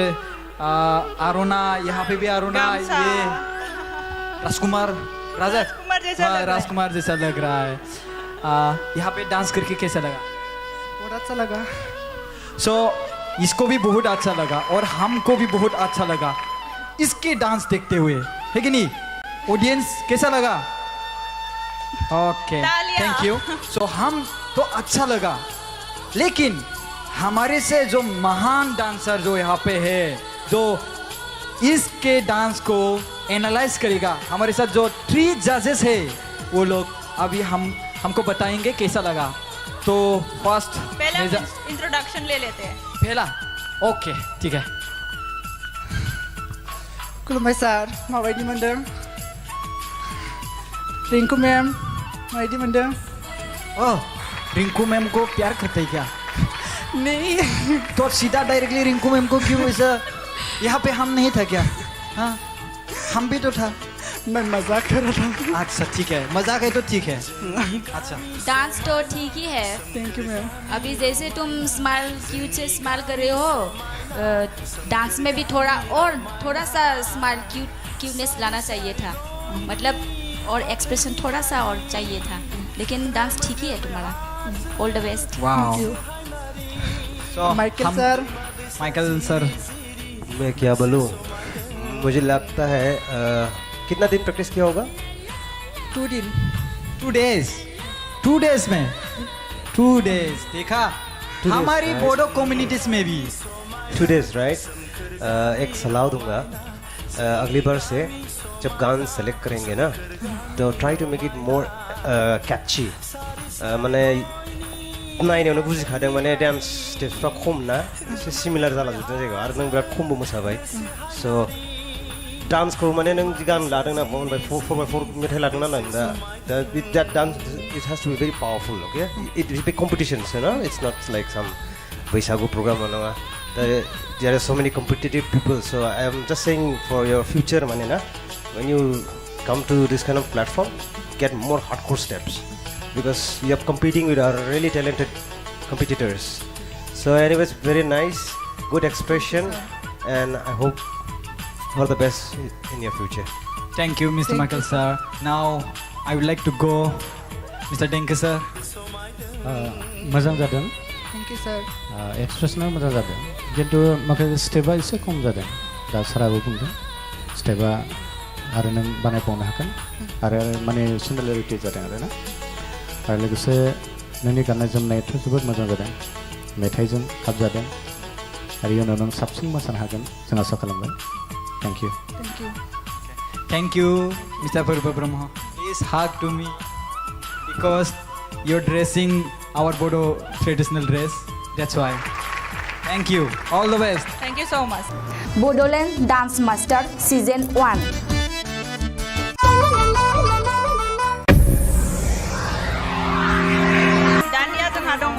Speaker 1: आरोना यहाँ पे भी आरोना ये राजकुमार राजकुमार जैसा लग रहा है यहाँ पे डांस करके कैसा लगा
Speaker 9: बहुत अच्छा लगा
Speaker 1: इसको भी बहुत अच्छा लगा और हमको भी बहुत अच्छा लगा इसके डांस देखते हुए है कि नहीं ऑडियंस कैसा लगा ओके थैंक यू हम तो अच्छा लगा लेकिन हमारे से जो महान डांसर जो यहाँ पे है जो इसके डांस को एनालाइज करेगा हमारे साथ जो 3 जजेस है वो लोग अभी हमको बताएंगे कैसा लगा तो फर्स्ट
Speaker 2: पहला इंट्रोडक्शन ले लेते हैं
Speaker 1: पहला ओके ठीक है
Speaker 9: खुलुमबाय सार माबायदि मोनदों रिंकू मैम माबायदि मोनदों
Speaker 1: रिंकू मैम को प्यार करते क्या
Speaker 9: नहीं
Speaker 1: तो सीधा डायरेक्टली रिंकू मैम को क्यों ऐसा यहाँ पे हम नहीं था क्या हाँ हम भी तो था
Speaker 9: मैं मजाक कर रहा था
Speaker 1: अच्छा ठीक है मजाक है तो ठीक है अच्छा
Speaker 6: डांस तो ठीक ही है
Speaker 9: थैंक यू मैम
Speaker 6: अभी जैसे तुम स्माइल क्यूट से स्माइल कर रहे हो डांस में भी थोड़ा सा स्माइल क्यूटनेस लाना चाहिए था मतलब और एक्सप्रेशन थोड़ा सा और चाहिए था लेकिन डांस ठीक ही है तुम्हारा ऑल द बेस्ट
Speaker 1: माइकल सर
Speaker 5: मैं क्या बोलूँ मुझे लगता है कितना दिन प्रैक्टिस किया होगा
Speaker 9: 2 दिन
Speaker 1: 2 डेज में 2 डेज देखा हमारी बोडो कम्युनिटीज में भी
Speaker 5: 2 डेज राइट एक सलाह दूंगा अगली बार से जब गान सेलेक्ट करेंगे ना तो try to make it more catchy माने नायनायावनो बुजिखादों माने डान्स स्टेप्सफ्रा खम ना एसे सिमिलार जालाजोबदों जायगायाव आरो नों बिराद खमबो मोसाबाय स' डान्सखौ माने नों गान लादों ना 4x4 मेथाइ लादों ना नों that dance it has to be very powerful okay it is a big competition you know it's not like some Bwisagu program नङा there are so many competitive people so I am just saying for your future माने ना when you come to this kind of platform get more hardcore steps because you are competing with our really talented competitors so anyways very nice good expression and I hope all the best in your future.
Speaker 1: Thank you, Mr. Michael sir. Now I would like to go, Mr. Denke sir.
Speaker 4: मोजां जादों
Speaker 9: thank you सर
Speaker 4: एक्सप्रेसना मोजां जादों किन्तु माखासे स्टेपा एसे खम जादों दा साराबो बुंदों स्टेपा आरो नों बानायबावनो हागोन आरो माने सिमिलारिटि जादों आरो ना आरो लोगोसे नोंनि गाननाय जोमनायाथ' जोबोद मोजां जादों मेथाइजों खाबजादों आरो इयुनाव नों साबसिन मोसानो हागोन जों आसा खालामबाय Thank you.
Speaker 1: Thank you, Mr. Purba Brahma. Please hug to me because you're dressing our Bodo traditional dress. That's why. Thank you. All the best.
Speaker 2: Thank you so much.
Speaker 7: Bodoland Dance Master Season 1.
Speaker 2: दानिया जोंहा दङ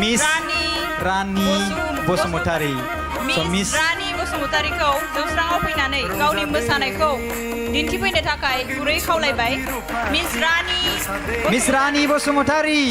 Speaker 1: Miss Rani Bosumotari.
Speaker 2: Miss Rani बसुमतारीखौ जौस्राङाव फैनानै गावनि मोसानायखौ दिन्थिफैनो थाखाय गुरै खावलायबाय मिस रानी
Speaker 1: बसुमतारी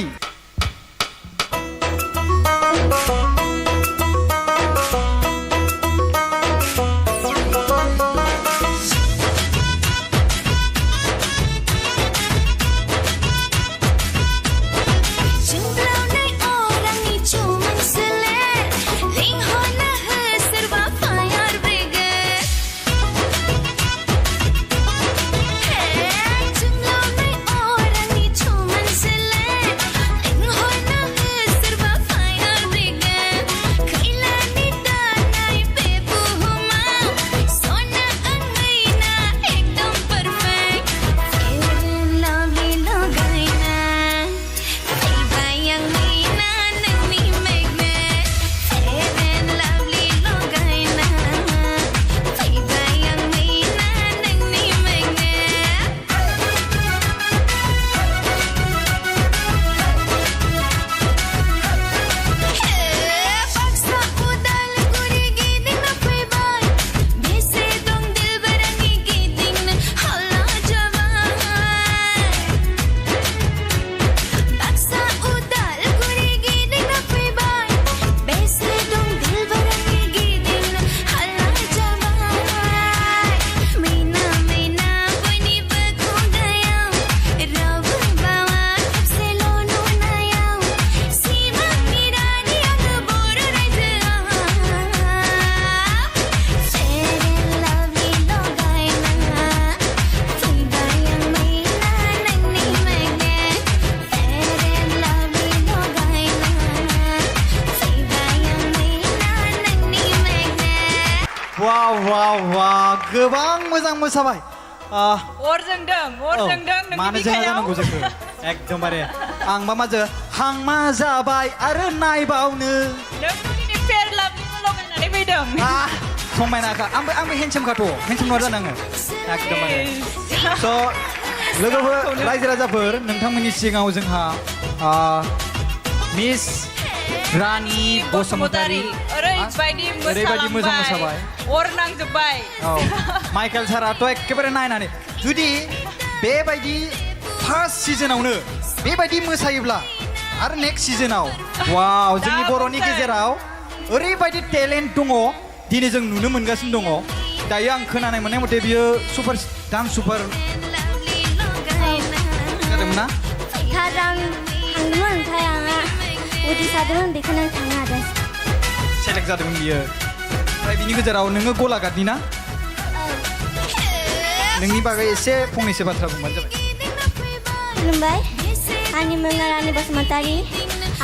Speaker 1: वाव गोबां मोजां मोसाबाय
Speaker 2: अर जोंदों नोंनि
Speaker 1: मानो जोंहा
Speaker 2: बिखायाव
Speaker 1: जानांगौ जोंखौ एकदमबारे आंबा माजो हांमा जाबाय आरो नायबावनो
Speaker 2: नोंनि फेर लाभलिखौ लगायनानै फैदों
Speaker 1: समायनाखा आंबो हेन्डसामखाथ' हेन्डसाम नङा जानाङो एकदमबारे स' लोगोफोर रायजो राजाफोर नोंथांमोननि सिगाङाव जोंहा मिस रानि बसुमतारी
Speaker 2: ओरैबायदि
Speaker 1: मोजां मोसाबाय
Speaker 2: अर नांजोब्बाय
Speaker 1: माइकेल साराथ' एखेबारे नायनानै जुदि बेबायदि फार्स्ट सिजोनावनो बेबायदि मोसायोब्ला आरो नेक्स्ट सिजोनाव वाव जोंनि बर'नि गेजेराव ओरैबायदि टेलेन्ट दङ दिनै जों नुनो मोनगासिनो दङ दायो आं खोनानाय मोननाय मथे बियो सुपार डान्स सुपार जादोंमोन ना
Speaker 3: थार आं थांदोंमोन ओमफ्राय आंहा उदै सादोंमोन बेखौनो आं थांनो हादों
Speaker 1: सेलेक्ट जादोंमोन बियो ओमफ्राय बिनि गेजेराव नोङो गलाघाटनि ना नोंनि बागै एसे फंनैसो बाथ्रा बुंबानो जाबाय
Speaker 3: खुलुमबाय आंनि मुङा रानि बसुमतारी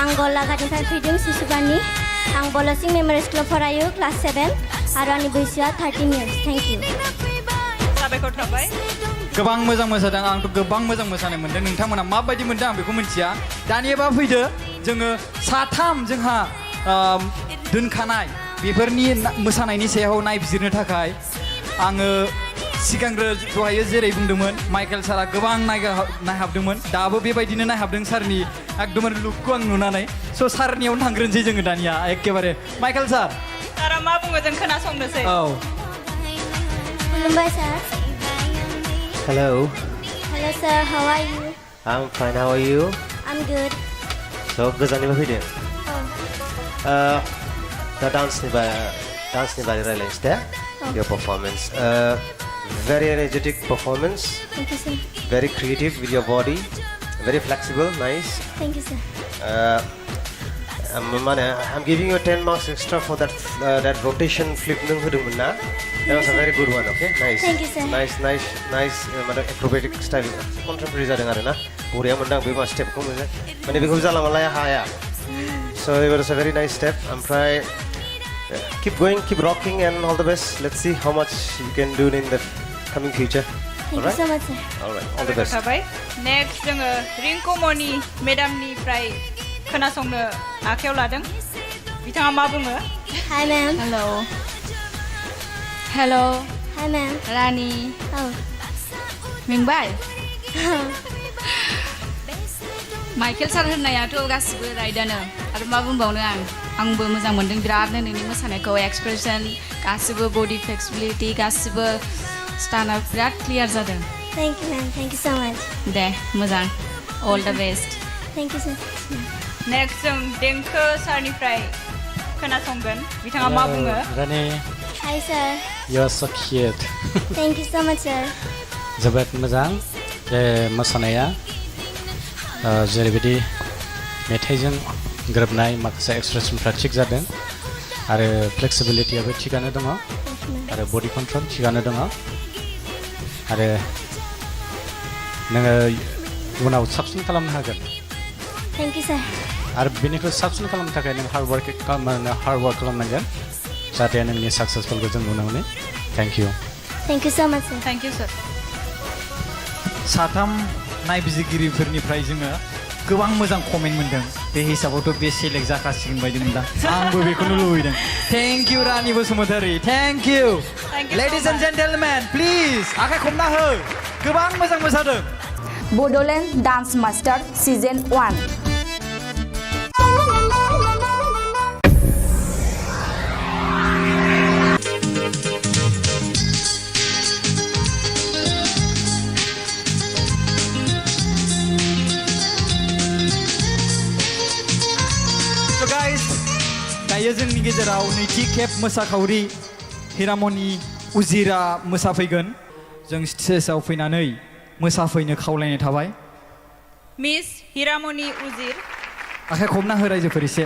Speaker 3: आं गलाघाटनिफ्राय फैदों सिसुबानि आं बलसिं मेम'रियेल स्कुलाव फरायो क्लास 7 आरो आंनि बैसोआ 13 इयार्स थेंक इउ
Speaker 2: साबायखर थाबाय
Speaker 1: गोबां मोजां मोसादों आंथ' गोबां मोजां मोसानाय मोन्दों नोंथांमोना माबायदि मोन्दों आं बेखौ मिथिया दानियाबा फैदो जोङो साथाम जोंहा दोनखानाय बेफोरनि मोसानायनि सायाव नायबिजिरनो थाखाय आङो सिगांग्रो दहायो जेरै बुंदोंमोन माइकेल सारा गोबां नायहाबदोंमोन दाबो बेबायदिनो नायहाबदों सारनि एकदमबारे लुकखौ आं नुनानै स' सारनियावनो थांग्रोनोसै जोङो दानिया एखेबारे माइकेल
Speaker 2: सारा मा बुङो जों खोनासंनोसै
Speaker 1: औ
Speaker 3: खुलुमबाय sir
Speaker 5: Hello.
Speaker 3: Hello sir, how are you?
Speaker 5: I'm fine. How are you?
Speaker 3: I'm good.
Speaker 5: So गोजाननिफ्राय फैदों दा डान्सनि बारै रायलायनोसै दे your performance very energetic performance
Speaker 3: Thank you sir.
Speaker 5: very creative with your body very flexible nice
Speaker 3: Thank you sir.
Speaker 5: I'm giving you 10 marks extra for that rotation flip नों होदोंमोन ना that was a very good one okay nice
Speaker 3: Thank you sir.
Speaker 5: nice acrobatic style contemporary जादों आरो ना बरिया मोनदां बे मा स्टेपखौ माने बेखौ जाला मालाया हाया so it was a very nice step ओमफ्राय keep going keep rocking and all the best let's see how much you can do in the coming future
Speaker 3: Thank you so much sir.
Speaker 5: all right all the best
Speaker 2: next जोङो रिंकुमनि मेडामनिफ्राय खोनासंनो आखायाव लादों बिथाङा मा बुङो
Speaker 3: Hi ma'am.
Speaker 6: Hello
Speaker 3: Hi ma'am.
Speaker 6: रानि
Speaker 3: Oh.
Speaker 6: मेंबाय Michael sir होननायाथ' गासिबो राइटआनो आरो मा बुंबावनो आंबो मोजां मोनदों बिरादनो नोंनि मोसानायखौ एक्सप्रेसन गासिबो बडि फ्लेक्सिबिलिटि गासिबो स्टाना बिराद क्लियार जादों
Speaker 3: Thank you ma'am. Thank you so much.
Speaker 6: दे मोजां all the best
Speaker 3: Thank you sir.
Speaker 2: Next जों देंखो सारनिफ्राय खोनासंगोन बिथाङा मा बुङो
Speaker 4: रानि
Speaker 3: Hi sir.
Speaker 4: you are so cute
Speaker 3: Thank you so much sir.
Speaker 4: जोबोद मोजां बे मोसानाया जेरैबायदि मेथाइजों गोरोबनाय माखासे एक्सप्रेसनफ्रा थिग जादों आरो फ्लेक्सिबिलिटियाबो थिगानो दङ आरो बडि कन्ट्रल थिगानो दङ आरो नोङो उनाव साबसिन खालामनो हागोन
Speaker 3: Thank you sir.
Speaker 4: आरो बेनिख्रुइ साबसिन खालामनो थाखाय नों हार्ड वार्क खालामनांगोन जाहाथे नोंनि साक्सेसफुलखौ जों नुनो मोनो thank you
Speaker 3: Thank you so much sir.
Speaker 2: Thank you sir
Speaker 1: साथाम नायबिजिरगिरिफोरनिफ्राय जोङो गोबां मोजां कमेन्ट मोन्दों बे हिसाबावथ' बे सेलेक्ट जाखासिगोन बायदि मोनदां आंबो बेखौनो लुबैदों thank you Rani Basumatary thank U ladies and gentlemen please आखाइ खबना हो गोबां मोजां मोसादों
Speaker 7: बोडोलैंड डांस मास्टर सीजन 1
Speaker 1: दायो जोंनि गेजेराव नैथि खेब मोसाखावरि हिरामनि उजिरा मोसाफैगोन जों स्टेजआव फैनानै मोसाफैनो खावलायनाय थाबाय
Speaker 2: मिस हिरामनि उजिर
Speaker 1: आखाइ खबना हो रायजोफोर एसे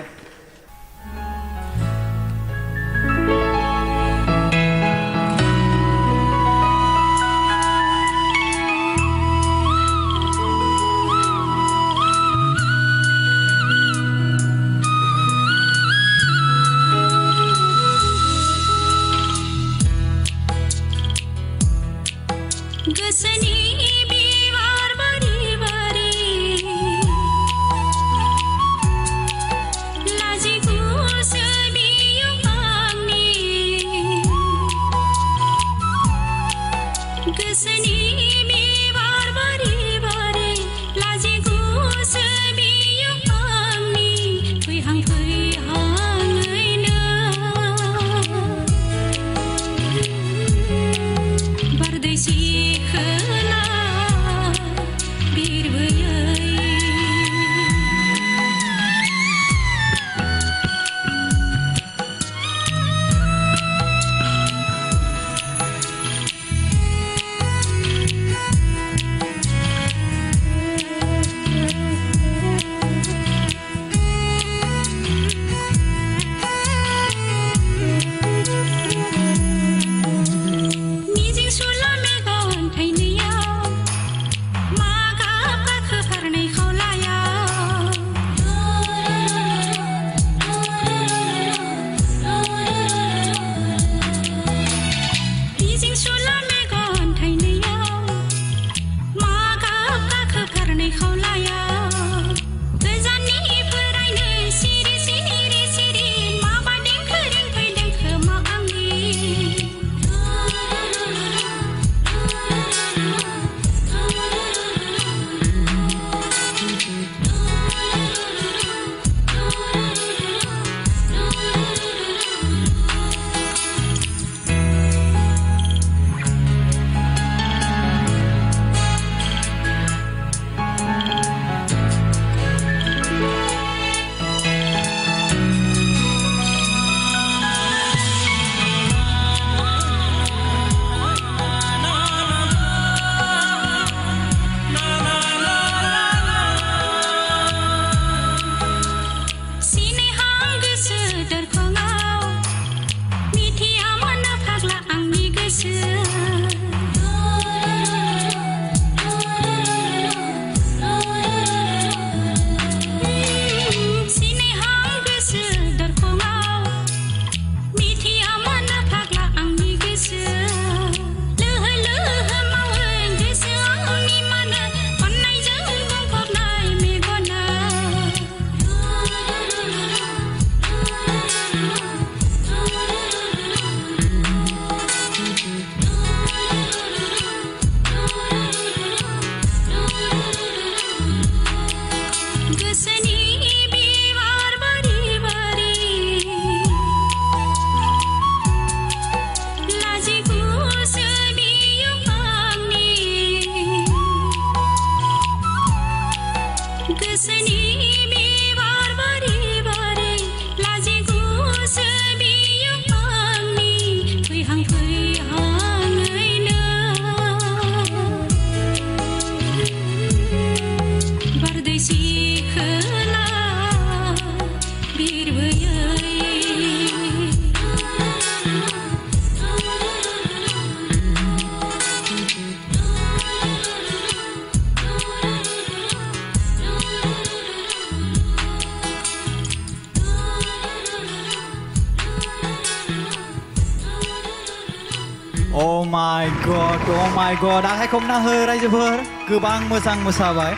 Speaker 1: माय गड आखाइ खबना हो रायजोफोर गोबां मोजां मोसाबाय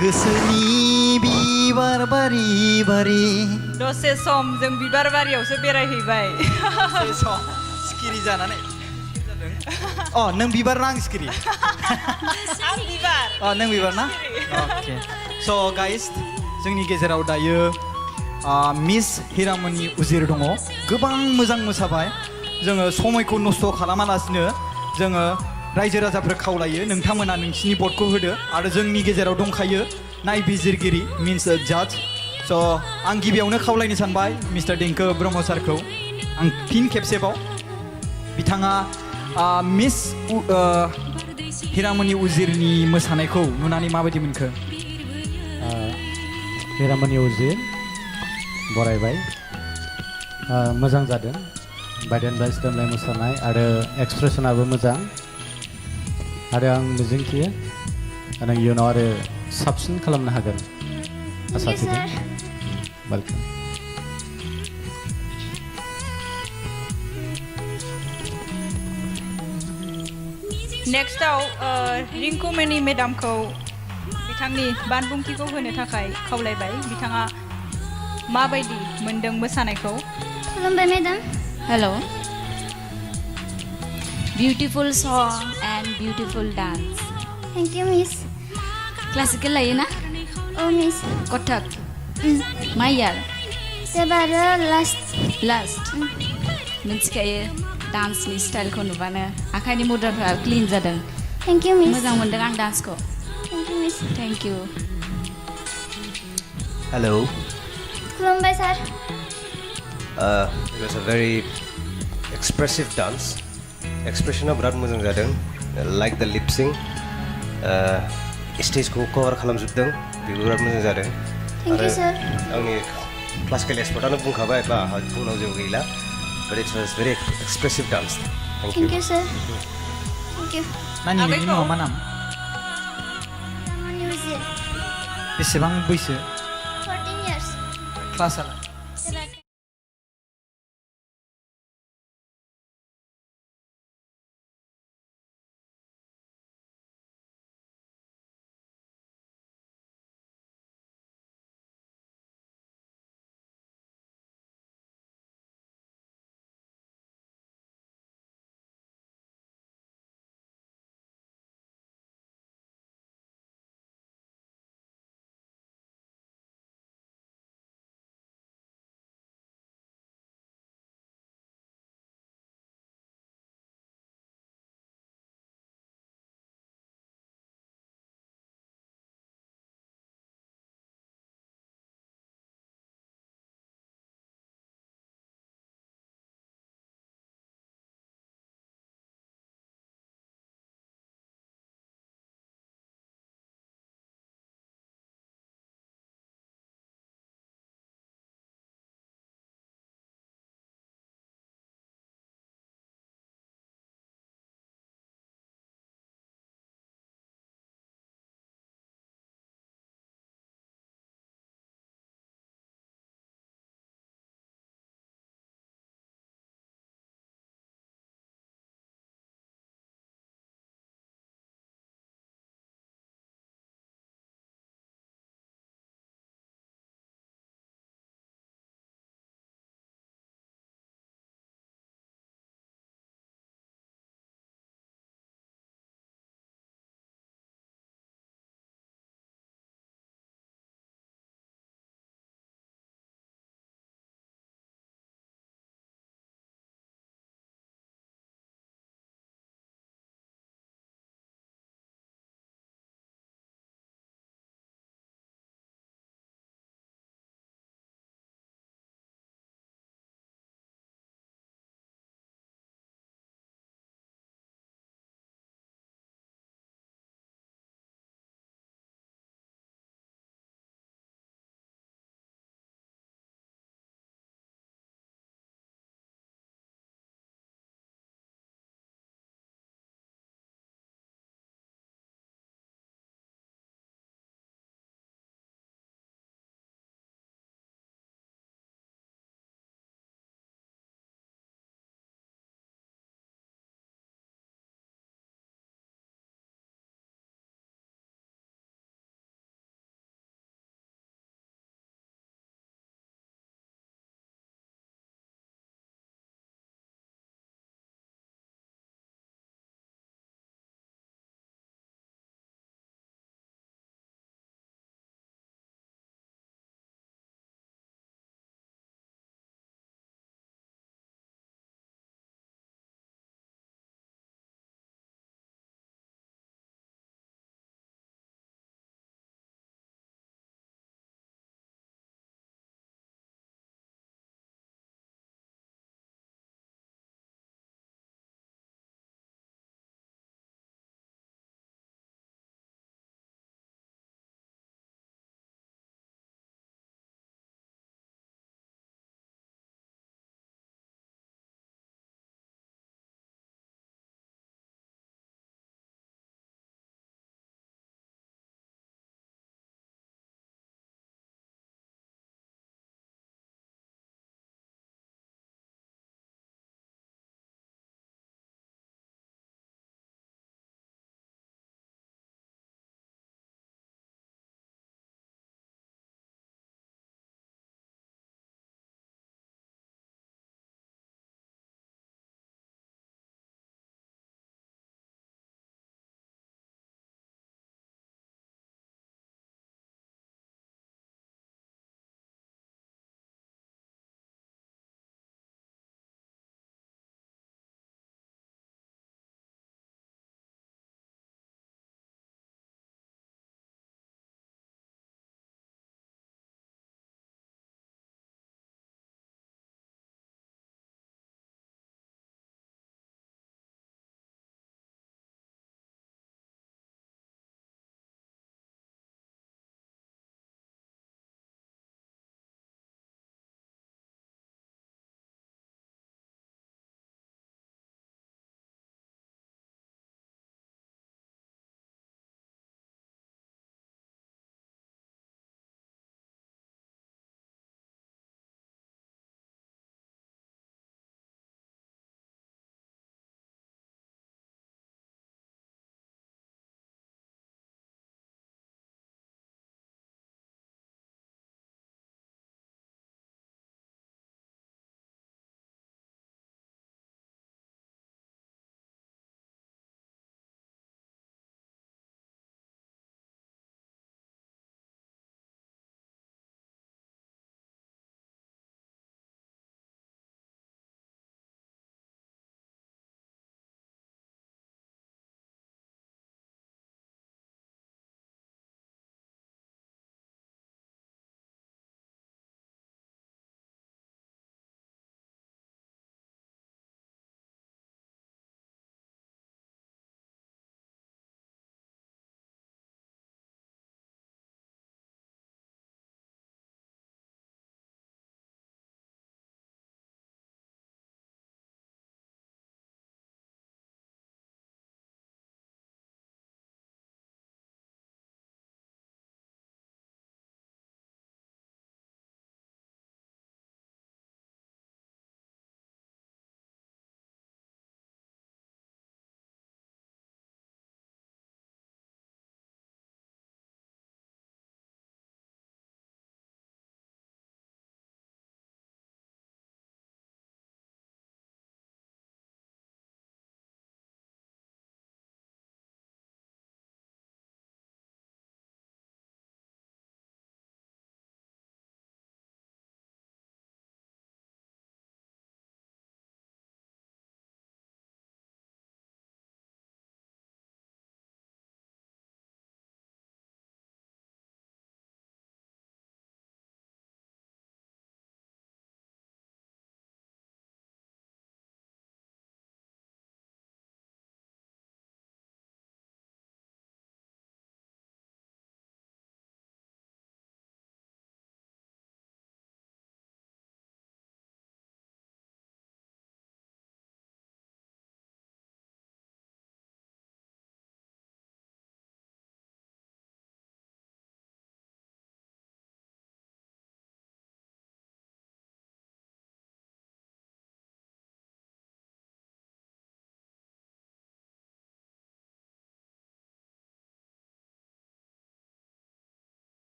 Speaker 1: गोसोनि बिबार बारि बारि
Speaker 2: दसे सम जों बिबार बारियावसो बेरायहैबाय
Speaker 1: सिखिरि जानानै अ नों बिबार ना आं सिखिरि
Speaker 2: आं बिबार
Speaker 1: अ नों बिबार ना अके स' गाइस जोंनि गेजेराव दायो मिस हिरामनि उजिर दङ गोबां मोजां मोसाबाय जोङो समायखौ नस्थ' खालामालासिनो जोङो रायजो राजाफोर खावलायो नोंथांमोना नोंसिनि भटखौ होदो आरो जोंनि गेजेराव दंखायो नायबिजिरगिरि मिन्स जाज स' आं गिबियावनो खावलायनो सानबाय मिस्टार देंखो ब्रह्म सारखौ आं फिन खेबसेबाव बिथाङा मिस हिरामनि उजिरनि मोसानायखौ नुनानै माबायदि मोनखो
Speaker 4: हिरामनि उजिर बरायबाय मोजां जादों बायदेमलाय सिदेमलाय मोसानाय आरो एक्सप्रेसनाबो मोजां आरो आं मिजिंथियो नों इयुनाव आरो साबसिन खालामनो हागोन आसा थिदों वेलकाम
Speaker 2: नेक्स्टआव रिंकुमनि मेडामखौ बिथांनि बानबुंथिखौ होनो थाखाय खावलायबाय बिथाङा माबायदि मोनदों मोसानायखौ
Speaker 3: खुलुमबाय madam
Speaker 6: Hello. Beautiful song and beautiful dance.
Speaker 3: Thank you miss
Speaker 6: Classical लायो ना?
Speaker 3: औ मिस
Speaker 6: Kothak. My year.
Speaker 3: एबार लास्ट
Speaker 6: Last. मिथिखायो डान्सनि स्टाइलखौ नुबानो आखाइनि मुद्राफोरा क्लिन जादों
Speaker 3: थेंक इउ मिस
Speaker 6: मोजां मोनदों आं डान्सखौ
Speaker 3: thank you miss
Speaker 6: thank you
Speaker 5: Hello.
Speaker 3: खुलुमबाय सार
Speaker 5: It was a very expressive dance. Expression बिराद मोजां जादों. Like the lip sync. स्टेजखौ कभार खालामजोबदों बेबो बिराद मोजां जादों.
Speaker 3: थेंक इउ सार
Speaker 5: आंनि क्लासिकेल एक्सपार्टआनो बुंखाबाय बा बुंनाव जेबो गैला. But it was very expressive dance. Thank you.
Speaker 3: Thank you sir thank you
Speaker 1: नानि नोंनि मुङा मा नाम
Speaker 3: हिरामनि उजिर
Speaker 1: बेसेबां बैसो
Speaker 3: 14 years
Speaker 1: क्लासआ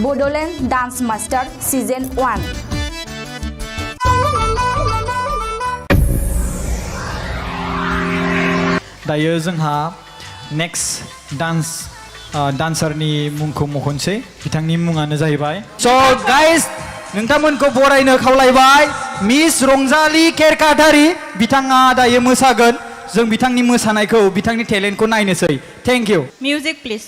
Speaker 7: BODOLAND Dance Master Season 1.
Speaker 1: दायो जोंहा नेक्स्ट डान्सारनि मुंखौ मख'नोसै बिथांनि मुङानो जाहैबाय स' गाइस नोंथांमोनखौ बरायनो खावलायबाय मिस रंजालि केरकाटारि बिथाङा दायो मोसागोन जों बिथांनि मोसानायखौ बिथांनि टेलेन्टखौ नायनोसै थेंक इउ
Speaker 2: मिउजिक प्लिज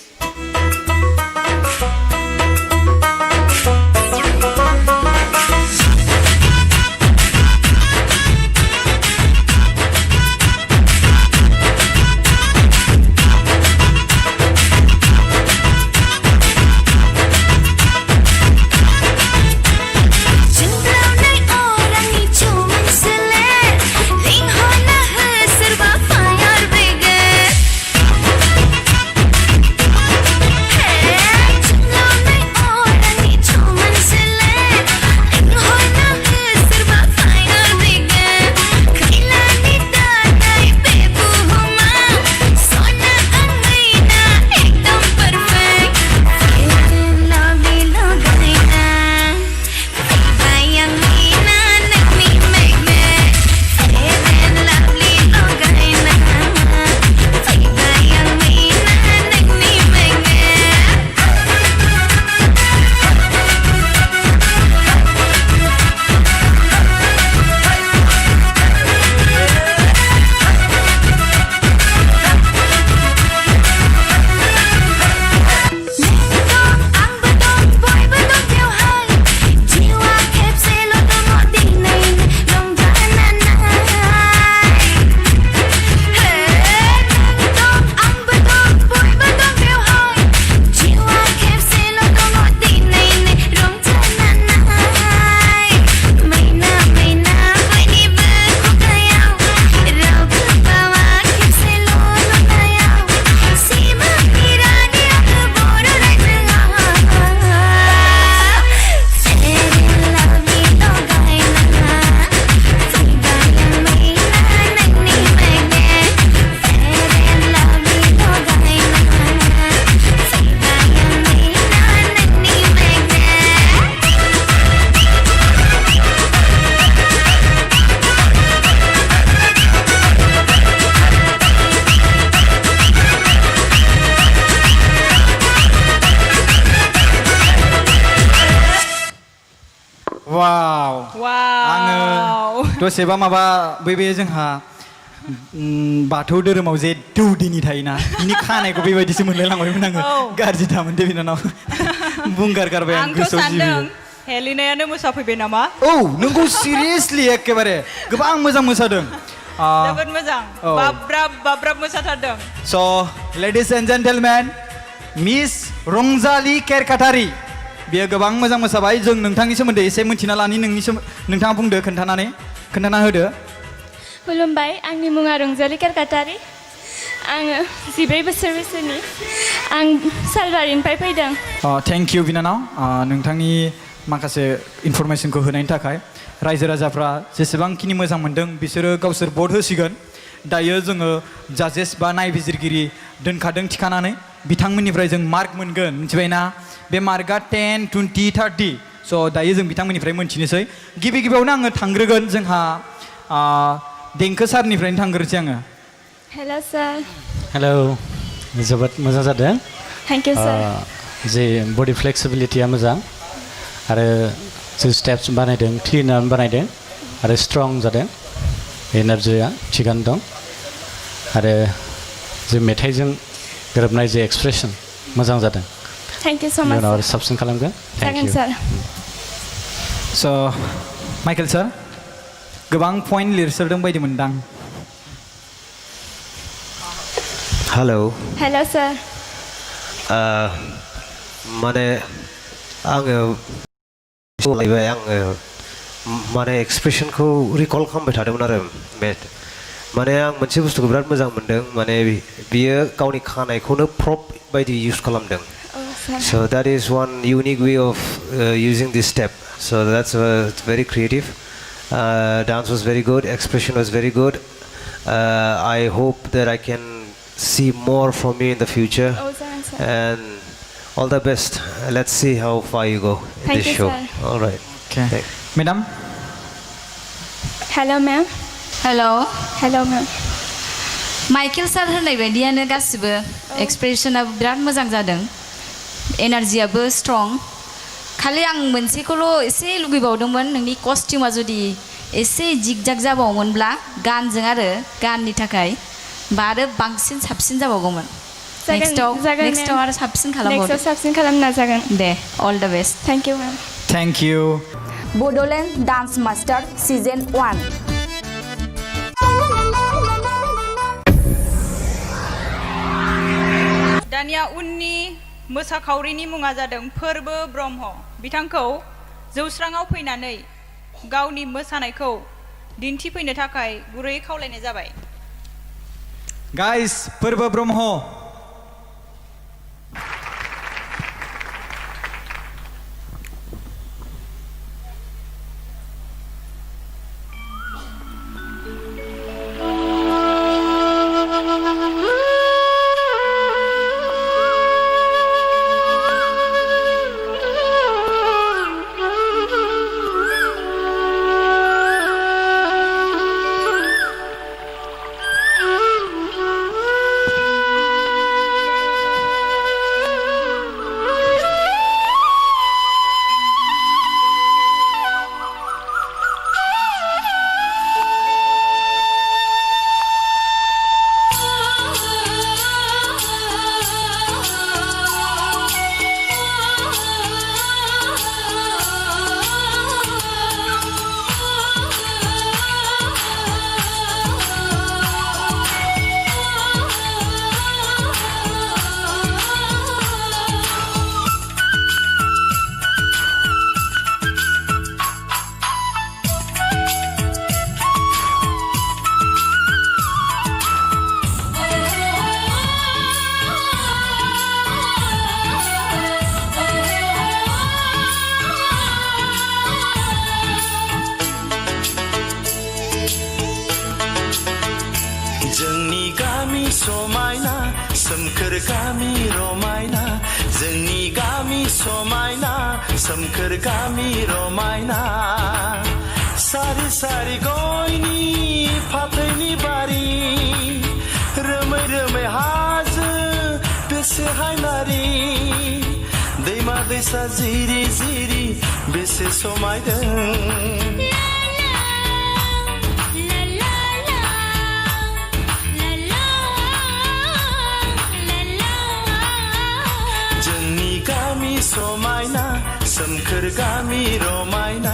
Speaker 1: वाव आङो दसेबा माबा बे जोंहा बाथौ धोरोमाव जे दौदिनि थायोना बिनि खानायखौ बेबायदिसो मोनलायलांबायमोन आङो गाज्रि दामोन दे बिनानाव बुंगार गारबाय आं गोसोआव जिबियो
Speaker 2: हेलिनायानो मोसाफैबाय नामा
Speaker 1: औ नोंगौ सिरियासलि एकेबारे गोबां मोजां मोसादों
Speaker 2: जोबोद मोजां बाब्राब मोसाथारदों
Speaker 1: स' लेडिज एन्ड जेन्टेलमेन मिस रंजालि केरकाटारि बियो गोबां मोजां मोसाबाय जों नोंथांनि सोमोन्दै एसे मिन्थिना लानि नोंथाङा बुंदो खोन्थाना होदो
Speaker 3: खुलुमबाय आंनि मुङा रंजालि केरकाटारि आङो 14 बोसोर बैसोनि आं सालबारिनिफ्राय फैदों
Speaker 1: थेंक इउ बिनानाव नोंथांनि माखासे इनफरमेसनखौ होनायनि थाखाय रायजो राजाफ्रा जेसेबांखिनि मोजां मोनदों बिसोरो गावसोर भट होसिगोन दायो जोङो जाजेस बा नायबिजिरगिरि दोनखादों थिखानानै बिथांमोननिफ्राय जों मार्क मोनगोन मिथिबायना बे मार्कआ 10, 20, 30 स' दायो जों बिथांमोननिफ्राय मोनथिनोसै गिबियावनो आङो थांग्रोगोन जोंहा देंखो सारनिफ्रायनो थांग्रोसै आङो
Speaker 3: हेल' सार
Speaker 4: हेलौ जोबोद मोजां जादों
Speaker 3: थेंक इउ सार
Speaker 4: जे बडि फ्लेक्सिबिलिटिया मोजां आरो जे स्टेप्स बानायदों क्लिनार बानायदों आरो स्ट्रं जादों एनार्जिया थिगानो दं आरो जे मेथाइजों गोरोबनाय जे एक्सप्रेसन मोजां जादों
Speaker 3: थेंक इउ सो माच
Speaker 4: उनाव आरो साबसिन खालामगोन थेंक इउ
Speaker 3: सार
Speaker 1: स' माइकेल सार गोबां पइन्ट लिरसोदों बायदि मोनदां
Speaker 3: हेल' सार
Speaker 5: माने आङो माने एक्सप्रेसनखौ रिकल खालामबाय थादोंमोन आरो माने आं मोनसे बुस्थुखौ बिराद मोजां मोनदों माने बियो गावनि खानायखौनो प्रप बायदि इउज खालामदों so that is one unique way of using this step so that's very creative dance was very good expression was very good I hope that I can see more from you in the future and All the best. Let's see how far you go in
Speaker 3: Thank
Speaker 5: this
Speaker 3: you,
Speaker 5: show.
Speaker 3: sir.
Speaker 5: All right.
Speaker 1: Okay. Madam,
Speaker 3: Hello, ma'am.
Speaker 6: Hello'
Speaker 3: Hello, ma'am.
Speaker 6: Michael sir होननाय बायदियानो गासिबो एक्सप्रेसनाबो बिराद मोजां जादों एनार्जियाबो strong खालि आं मोनसेखौल' एसे लुगैबावदोंमोन नोंनि कस्टिउमा जुदि एसे जिगजाग जाबावोमोनब्ला गानजों आरो गाननि थाखाय बा आरो बांसिन साबसिन जाबावगौमोन नेक्स्टआव आरो साबसिन खालामबावदो
Speaker 3: साबसिन खालामनो नाजागोन
Speaker 6: दे all the best
Speaker 3: thank you ma'am
Speaker 1: thank you.
Speaker 7: Bodoland dance master season 1
Speaker 2: दानिया उननि मोसाखावरिनि मुङा जादों फोरबो ब्रह्म बिथांखौ जौस्राङाव फैनानै गावनि मोसानायखौ दिन्थिफैनो थाखाय गुरै खावलायनाय जाबाय
Speaker 1: Guys, Purba Brahmo.
Speaker 8: जोंनि गामि समायना सोमखोर गामि रमायना जोंनि गामि समायना सोमखोर गामि रमायना सारि सारि गयनि फाथैनि बारि रोमै रोमै हाजो बेसे हायनारि दैमा दैसा जिरि जिरि बेसे समायदों गामि समायना सोमखोर गामि रमायना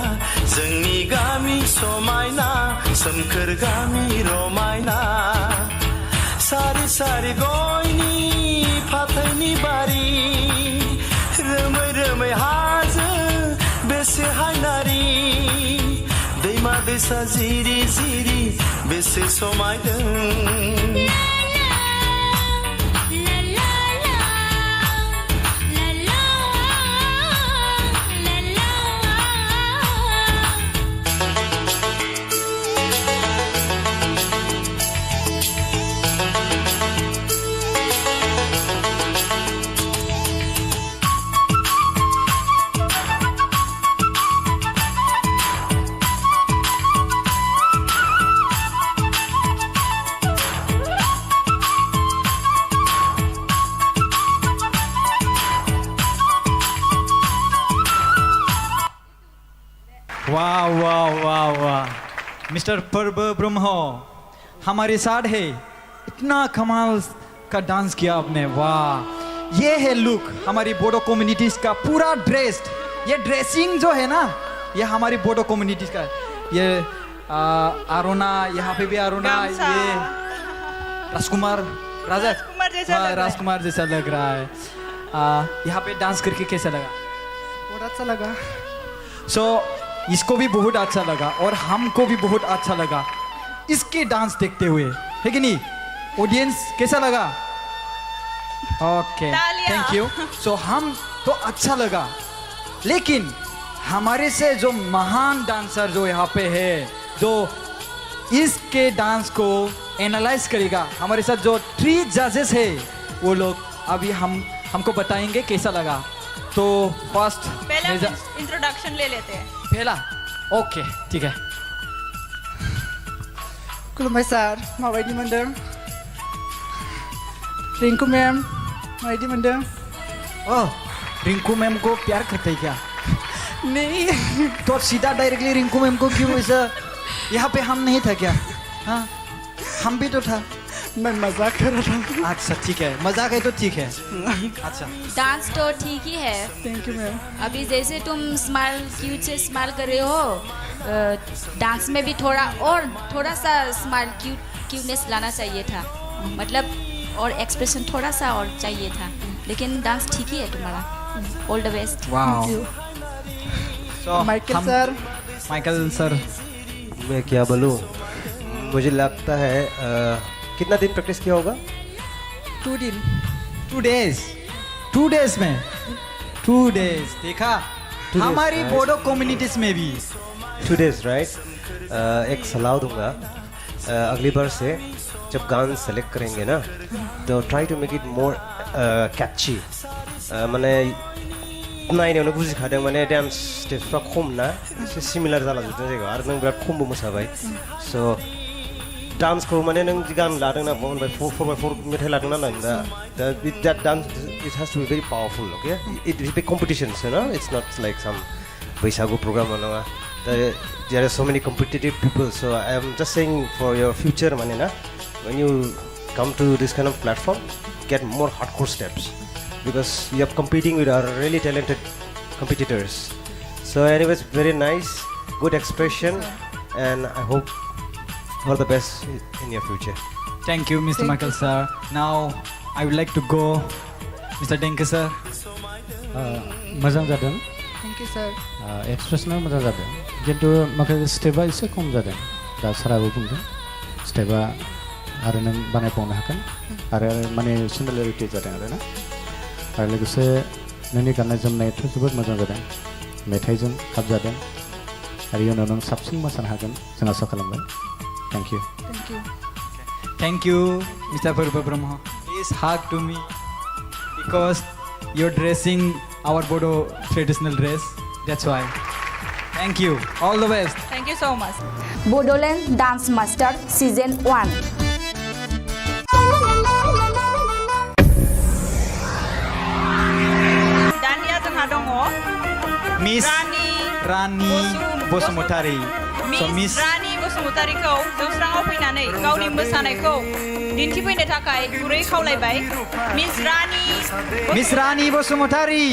Speaker 8: जोंनि गामि समायना सोमखोर गामि रमायना सारि सारि गयनि फाथैनि बारि रोमै रोमै हाजो बेसे हायनारि दैमा दैसा जिरि जिरि बेसे समायदों
Speaker 1: वाह वाह वाह वाह मिस्टर पर्व ब्रह्मो हमारे साथ है इतना कमाल का डांस किया आपने वाह ये है लुक हमारी बोडो कम्युनिटीज का पूरा ड्रेस्ड ये ड्रेसिंग जो है ना ये हमारी बोडो कम्युनिटीज का ये आरोना यहाँ पे भी आरोना ये राजकुमार राजकुमार जैसा लग रहा है यहाँ पे डांस करके कैसा लगा
Speaker 9: बहुत अच्छा लगा
Speaker 1: इसको भी बहुत अच्छा लगा और हमको भी बहुत अच्छा लगा इसके डांस देखते हुए है कि नहीं ऑडियंस कैसा लगा ओके थैंक यू हम तो अच्छा लगा लेकिन हमारे से जो महान डांसर जो यहाँ पे है जो इसके डांस को एनालाइज करेगा हमारे साथ जो 3 जजेस है वो लोग अभी हम हमको बताएंगे कैसा लगा तो फर्स्ट
Speaker 2: पहले इंट्रोडक्शन ले लेते हैं
Speaker 1: पहला ओके ठीक है
Speaker 9: खुलुमबाय सार माबायदि मोनदों रिंकू मैम माबायदि मोनदों
Speaker 1: ओह रिंकू मैम को प्यार करते क्या
Speaker 9: नहीं
Speaker 1: तो आप सीधा डायरेक्टली रिंकू मैम को क्यों ऐसा यहाँ पे हम नहीं था क्या हाँ हम भी तो था
Speaker 9: मैं मजाक कर रहा हूँ
Speaker 1: अच्छा ठीक है मजाक है तो ठीक है अच्छा
Speaker 6: डांस तो ठीक ही है
Speaker 9: थैंक यू मैम
Speaker 6: अभी जैसे तुम स्माइल क्यूट से स्माइल कर रहे हो डांस में भी थोड़ा सा स्माइल क्यूटनेस लाना चाहिए था मतलब और एक्सप्रेशन थोड़ा सा और चाहिए था लेकिन डांस ठीक ही है तुम्हारा ऑल द बेस्ट
Speaker 1: वाओ सो माइकल सर
Speaker 5: मैं क्या बोलूँ मुझे लगता है कितना दिन प्रैक्टिस किया होगा
Speaker 9: 2 दिन
Speaker 1: 2 डेज में 2 डेज देखा हमारी बोडो कम्युनिटीज में भी
Speaker 5: 2 डेज राइट एक सलाह दूंगा अगली बार से जब गान सेलेक्ट करेंगे ना तो try to make it more catchy माने नायनायावनो बुजिखादों माने डान्स स्टेप्सफ्रा खम ना एसे सिमिलार जालांजोबदों जायगायाव आरो नों बिराद खमबो मोसाबाय स' डान्सखौ माने नों गान लादों ना 4x4 मेथाइ लादों ना नों दा dance it has to be very powerful okay it is बे competitions you know it's not like some Bwisagu programme नङा there are so many competitive people so I am just saying for your future माने ना when you come to this kind of platform get more hardcore steps because you are competing with our really talented competitors so anyways very nice good expression and I hope all the best in your future
Speaker 1: thank you Mr. Michael sir now I would like to go Mr. Denke sir
Speaker 4: मोजां जादों
Speaker 9: thank you सर
Speaker 4: एक्सप्रेसना मोजां जादों किन्तु माखासे स्टेपा एसे खम जादों दा साराबो बुंदों स्टेपा आरो नों बानायबावनो हागोन आरो माने सिमिलारिटि जादों आरो ना आरो लोगोसे नोंनि गाननाय जोमनायाथ' जोबोद मोजां जादों मेथाइजों खाबजादों आरो इयुनाव नों साबसिन मोसानो हागोन जों आसा खालामबाय thank you
Speaker 1: thank you Mr. Purba Brahma please hug to me because you're dressing our Bodo traditional dress that's why thank you all the best
Speaker 2: thank you so much
Speaker 7: Bodoland dance master season 1
Speaker 2: दानिया जोंहा दङ
Speaker 1: Miss Rani Bosumotari
Speaker 2: miss Rani बसुमतारीखौ जौस्राङाव फैनानै गावनि मोसानायखौ दिन्थिफैनो थाखाय गुरै खावलायबाय
Speaker 1: Miss Rani Bosumotari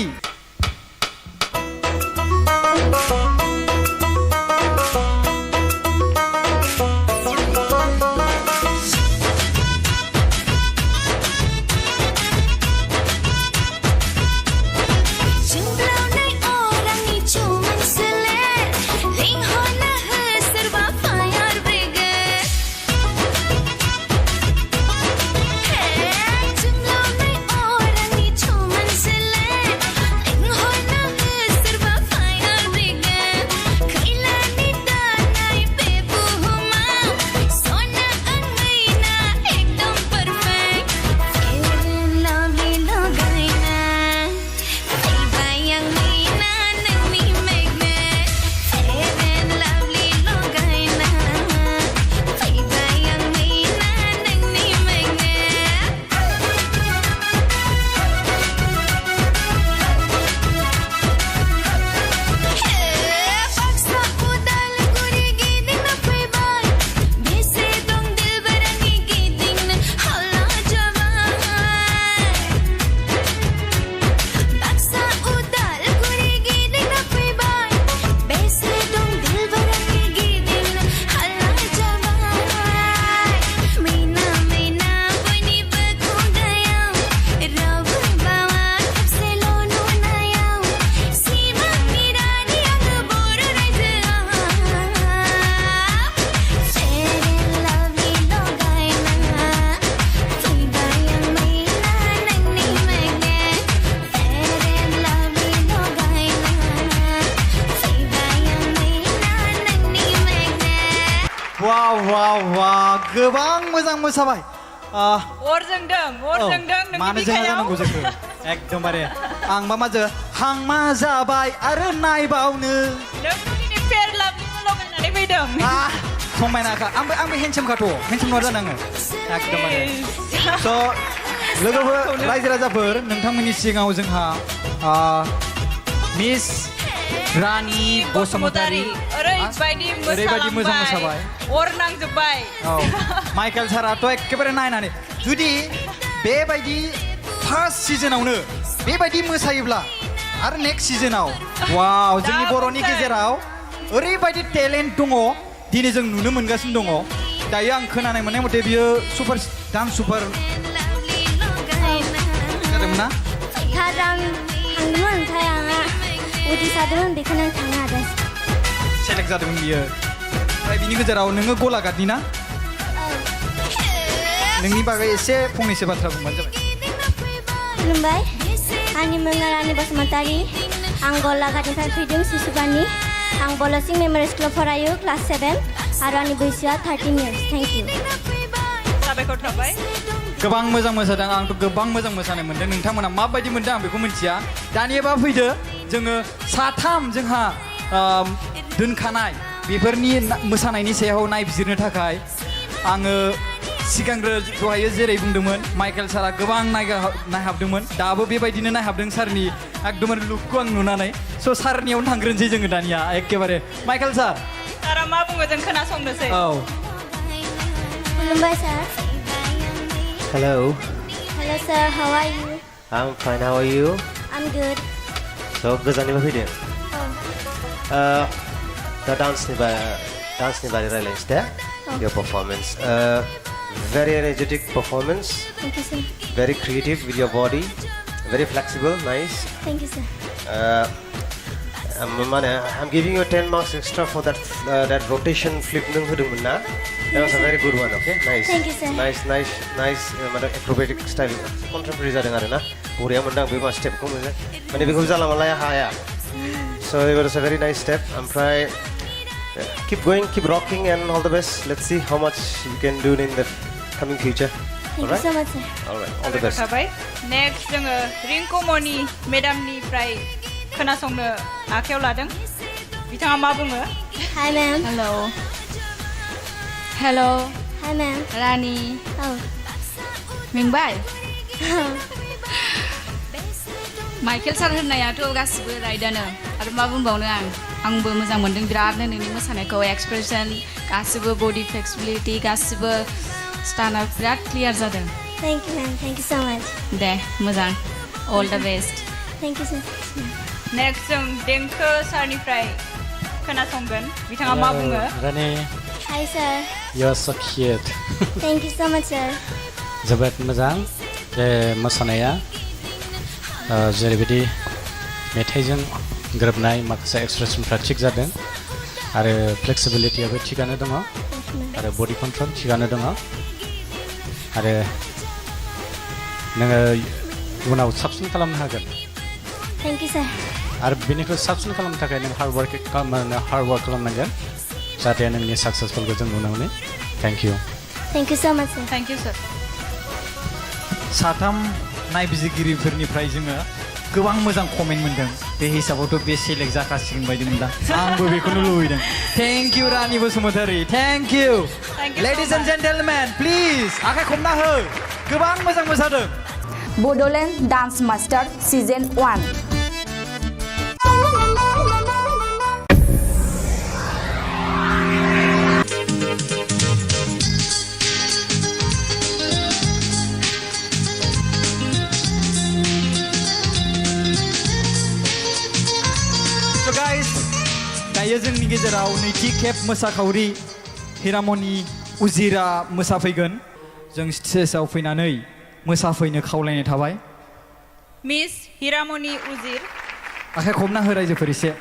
Speaker 1: wow गोबां मोजां मोसाबाय
Speaker 2: अर जोंदों नोंनि
Speaker 1: मानो जोंहा
Speaker 2: बिखायाव
Speaker 1: जानांगौ जोंखौ एकदमबारे आं मा हांमा जाबाय आरो नायबावनो
Speaker 2: नोंनि फेर लाबनि लगायनानै फैदों
Speaker 1: समायनाखा आंबो हेन्डसामखाथ' हेन्डसाम नङा जानाङो एकदमबारे स' लोगोफोर रायजो राजाफोर नोंथांमोननि सिगाङाव जोंहा मिस रानि बसुमतारी
Speaker 2: ओरैबायदि
Speaker 1: मोजां मोसाबाय
Speaker 2: अर नांजोब्बाय
Speaker 1: माइकेल साराथ' एखेबारे नायनानै जुदि बेबायदि फार्स्ट सिजोनावनो बेबायदि मोसायोब्ला आरो नेक्स्ट सिजोनाव वाव जोंनि बर'नि गेजेराव ओरैबायदि टेलेन्ट दङ दिनै जों नुनो मोनगासिनो दङ दायो आं खोनानाय मोननाय मथे बियो सुपार डान्स सुपार जादोंमोन ना
Speaker 3: थार आं थांदोंमोन ओमफ्राय आंहा उदै सादोंमोन बेखौनो आं थांनो हादों
Speaker 1: सेलेक्ट जादोंमोन बियो ओमफ्राय बिनि गेजेराव नोङो गलाघाटनि ना नोंनि बागै एसे फंनैसो बाथ्रा बुंबानो जाबाय
Speaker 3: खुलुमबाय आंनि मुङा रानि बसुमतारी आं गलाघाटनिफ्राय फैदों शिशुबानि आं बलसिं मेम'रियेल स्कुलाव फरायो क्लास 7 आरो आंनि बैसोआ 13 इयार्स थेंक इउ
Speaker 2: साबायखर थाबाय
Speaker 1: गोबां मोजां मोसादों आंथ' गोबां मोजां मोसानाय मोन्दों नोंथांमोना माबायदि मोन्दों आं बेखौ मिथिया दानियाबा फैदो जोङो साथाम जोंहा दोनखानाय बेफोरनि मोसानायनि सायाव नायबिजिरनो थाखाय आङो सिगांग्रो दहायो जेरै बुंदोंमोन माइकेल सारा गोबां नायहाबदोंमोन दाबो बेबायदिनो नायहाबदों सारनि एकदमबारे लुकखौ आं नुनानै स' सारनियावनो थांग्रोनोसै जोङो दानिया एखेबारे माइकेल
Speaker 2: सारा मा बुङो जों खोनासंनोसै
Speaker 1: औ
Speaker 3: खुलुमबाय sir
Speaker 5: Hello.
Speaker 3: Hello sir, how are you?
Speaker 5: I'm fine. How are you?
Speaker 3: I'm good.
Speaker 5: So गोजाननिफ्राय फैदों दा डान्सनि बारै रायलायनोसै दे your performance very energetic performance
Speaker 3: Thank you sir.
Speaker 5: very creative with your body very flexible nice
Speaker 3: Thank you sir.
Speaker 5: I'm giving you 10 marks extra for that rotation flip नों होदोंमोन ना that was a very good one okay nice
Speaker 3: Thank you sir.
Speaker 5: nice acrobatic style contemporary जादों आरो ना बरिया मोनदां बे मा स्टेपखौ मोनो माने बेखौ जाला मालाया हाया so it was a very nice step ओमफ्राय keep going keep rocking and all the best let's see how much you can do in the coming future
Speaker 3: Thank you so much sir.
Speaker 5: all right all the best
Speaker 2: next जोङो रिंकुमनि मेडामनिफ्राय खोनासंनो आखायाव लादों बिथाङा मा बुङो
Speaker 3: Hi ma'am.
Speaker 6: Hello
Speaker 3: Hi ma'am.
Speaker 6: रानि
Speaker 3: Oh.
Speaker 6: मेंबाय Michael sir होननायाथ' गासिबो राइटआनो आरो मा बुंबावनो आंबो मोजां मोनदों बिरादनो नोंनि मोसानायखौ एक्सप्रेसन गासिबो बडि फ्लेक्सिबिलिटि गासिबो स्टाना बिराद क्लियार जादों
Speaker 3: Thank you ma'am. Thank you so much.
Speaker 6: दे मोजां all the best
Speaker 3: Thank you sir.
Speaker 2: Next जों देंखो सारनिफ्राय खोनासंगोन बिथाङा मा बुङो
Speaker 4: रानि
Speaker 3: Hi sir.
Speaker 4: you are so cute
Speaker 3: Thank you so much sir.
Speaker 4: जोबोद मोजां बे मोसानाया जेरैबायदि मेथाइजों गोरोबनाय माखासे एक्सप्रेसनफ्रा थिग जादों आरो फ्लेक्सिबिलिटियाबो थिगानो दङ आरो बडि कन्ट्रल थिगानो दङ आरो नोङो उनाव साबसिन खालामनो हागोन
Speaker 3: Thank you sir.
Speaker 4: आरो बेनिख्रुइ साबसिन खालामनो थाखाय नों हार्ड वार्क खालामनांगोन जाहाथे नोंनि साक्सेसफुलखौ जों नुनो मोनो thank you
Speaker 3: Thank you so much sir.
Speaker 2: Thank you sir
Speaker 1: साथाम नायबिजिरगिरिफोरनिफ्राय जोङो गोबां मोजां कमेन्ट मोन्दों बे हिसाबावथ' बे सेलेक्ट जाखासिगोन बायदि मोनदां आंबो बेखौनो लुबैदों thank you Rani Basumatary thank U ladies and gentlemen please आखाइ खबना हो गोबां मोजां मोसादों
Speaker 7: BODOLAND Dance Master Season 1.
Speaker 1: So guys, दायो जोंनि गेजेराव नैथि खेब मोसाखावरि हिरामनि उजिरा मोसाफैगोन जों स्टेजआव फैनानै मोसाफैनो खावलायनाय थाबाय
Speaker 2: मिस हिरामनि उजिर
Speaker 1: आखाइ खबना हो रायजोफोर एसे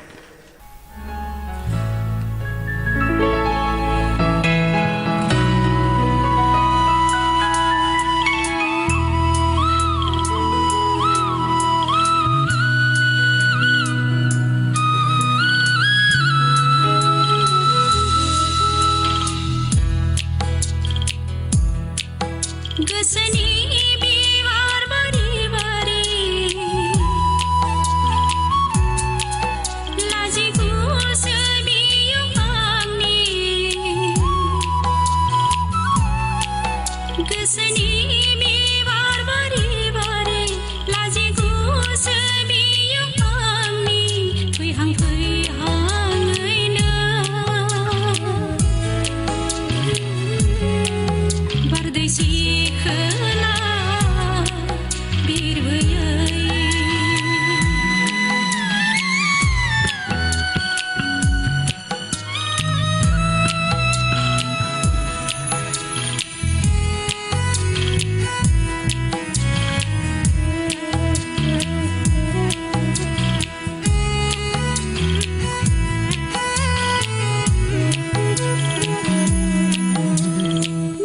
Speaker 12: गोसोनि बिबार बारि बारि लाजिगुसो बियुं आंनि गोसोनि बिबार बारि बारि लाजिगुसो बियुं आंनि फैहां फैहाङैनो बारदैसि खोला बिरबोयै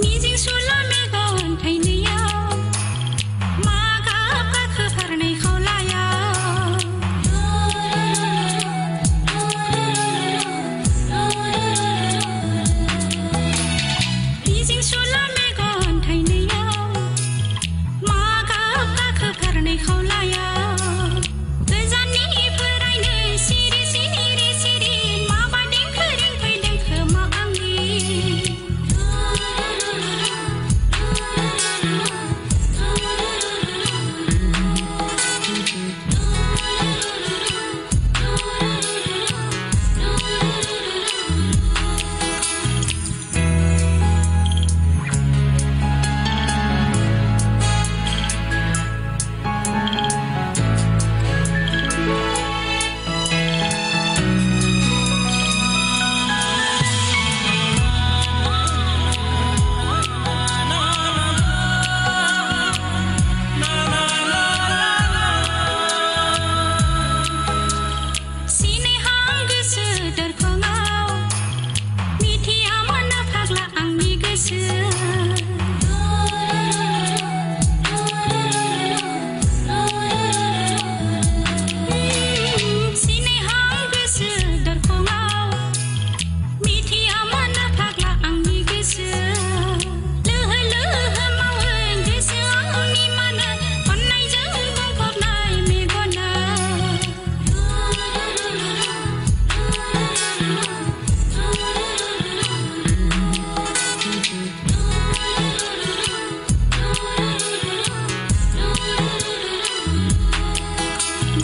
Speaker 12: मिजिं सुला मेगन थाइनैयाव मा गाब गाखो फारनै खावलायाव मिजिं सुला मेगन थाइनैयाव मा गाब गाखो फारनै खावलायाव गोजाननिफ्रायनो सिरि सिरि सिरि माबा देंखो रिंफैदों खोमा आंनि सिनायहां गोसो दरखङाव मिथियामोन फाग्ला आंनि गोसो सिनायहां गोसो दरखङाव मिथियामोन फाग्ला आंनि गोसो लोहो लोहो मावो गोसोआव निमानो अननायजों बुंफबनाय मेगना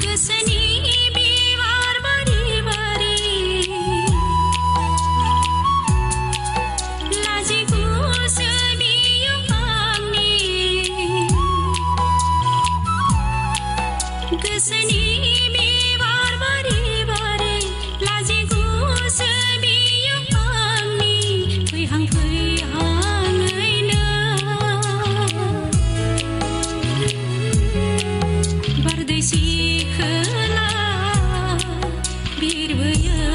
Speaker 12: गोसोनि बिबार बारि बारि लाजिगुसो बियुं आंनि गोसोनि बिबार बारि बारि लाजिगुसो बियुं आंनि फैहां फैहाङैनो बारदैसि खोला बिरबोयै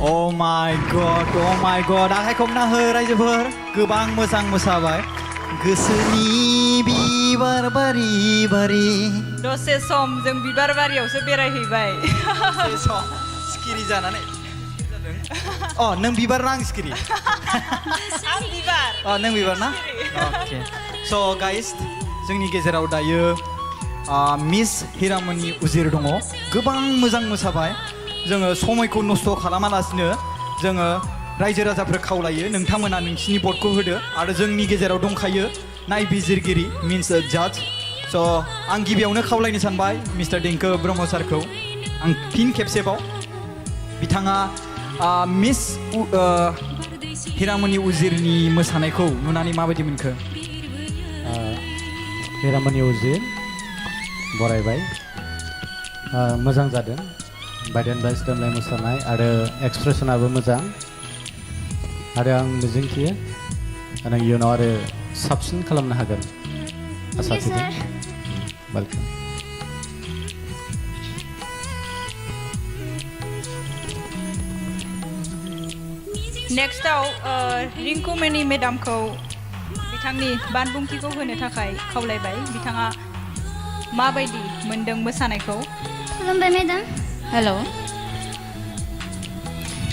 Speaker 1: Oh my god आखाइ खबना हो रायजोफोर गोबां मोजां मोसाबाय गोसोनि बिबार बारि बारि
Speaker 2: दसे सम जों बिबार बारियावसो बेरायहैबाय
Speaker 1: सिखिरि जानानै अ नों बिबार ना आं सिखिरि
Speaker 2: आं बिबार
Speaker 1: नों बिबार ना अके स' गाइस जोंनि गेजेराव दायो मिस हिरामनि उजिर दङ गोबां मोजां मोसाबाय जोङो समायखौ नस्थ' खालामालासिनो जोङो रायजो राजाफोर खावलायो नोंथांमोना नोंसिनि भटखौ होदो आरो जोंनि गेजेराव दंखायो नायबिजिरगिरि मिन्स जाज स' आं गिबियावनो खावलायनो सानबाय मिस्टार देंखो ब्रह्म सारखौ आं फिन खेबसेबाव बिथाङा मिस हिरामनि उजिरनि मोसानायखौ नुनानै माबायदि मोनखो
Speaker 4: हिरामनि उजिर बरायबाय मोजां जादों बायदेनबाय स्टेमलाय मोसानाय आरो एक्सप्रेसनाबो मोजां आरो आं मिजिंथियो नों इयुनाव आरो साबसिन खालामनो हागोन आसा थिदों वेलकाम
Speaker 2: नेक्स्टआव रिंकुमनि मेडामखौ बिथांनि बानबुंथिखौ होनो थाखाय खावलायबाय बिथाङा माबायदि मोनदों मोसानायखौ
Speaker 3: खुलुमबाय madam
Speaker 6: Hello.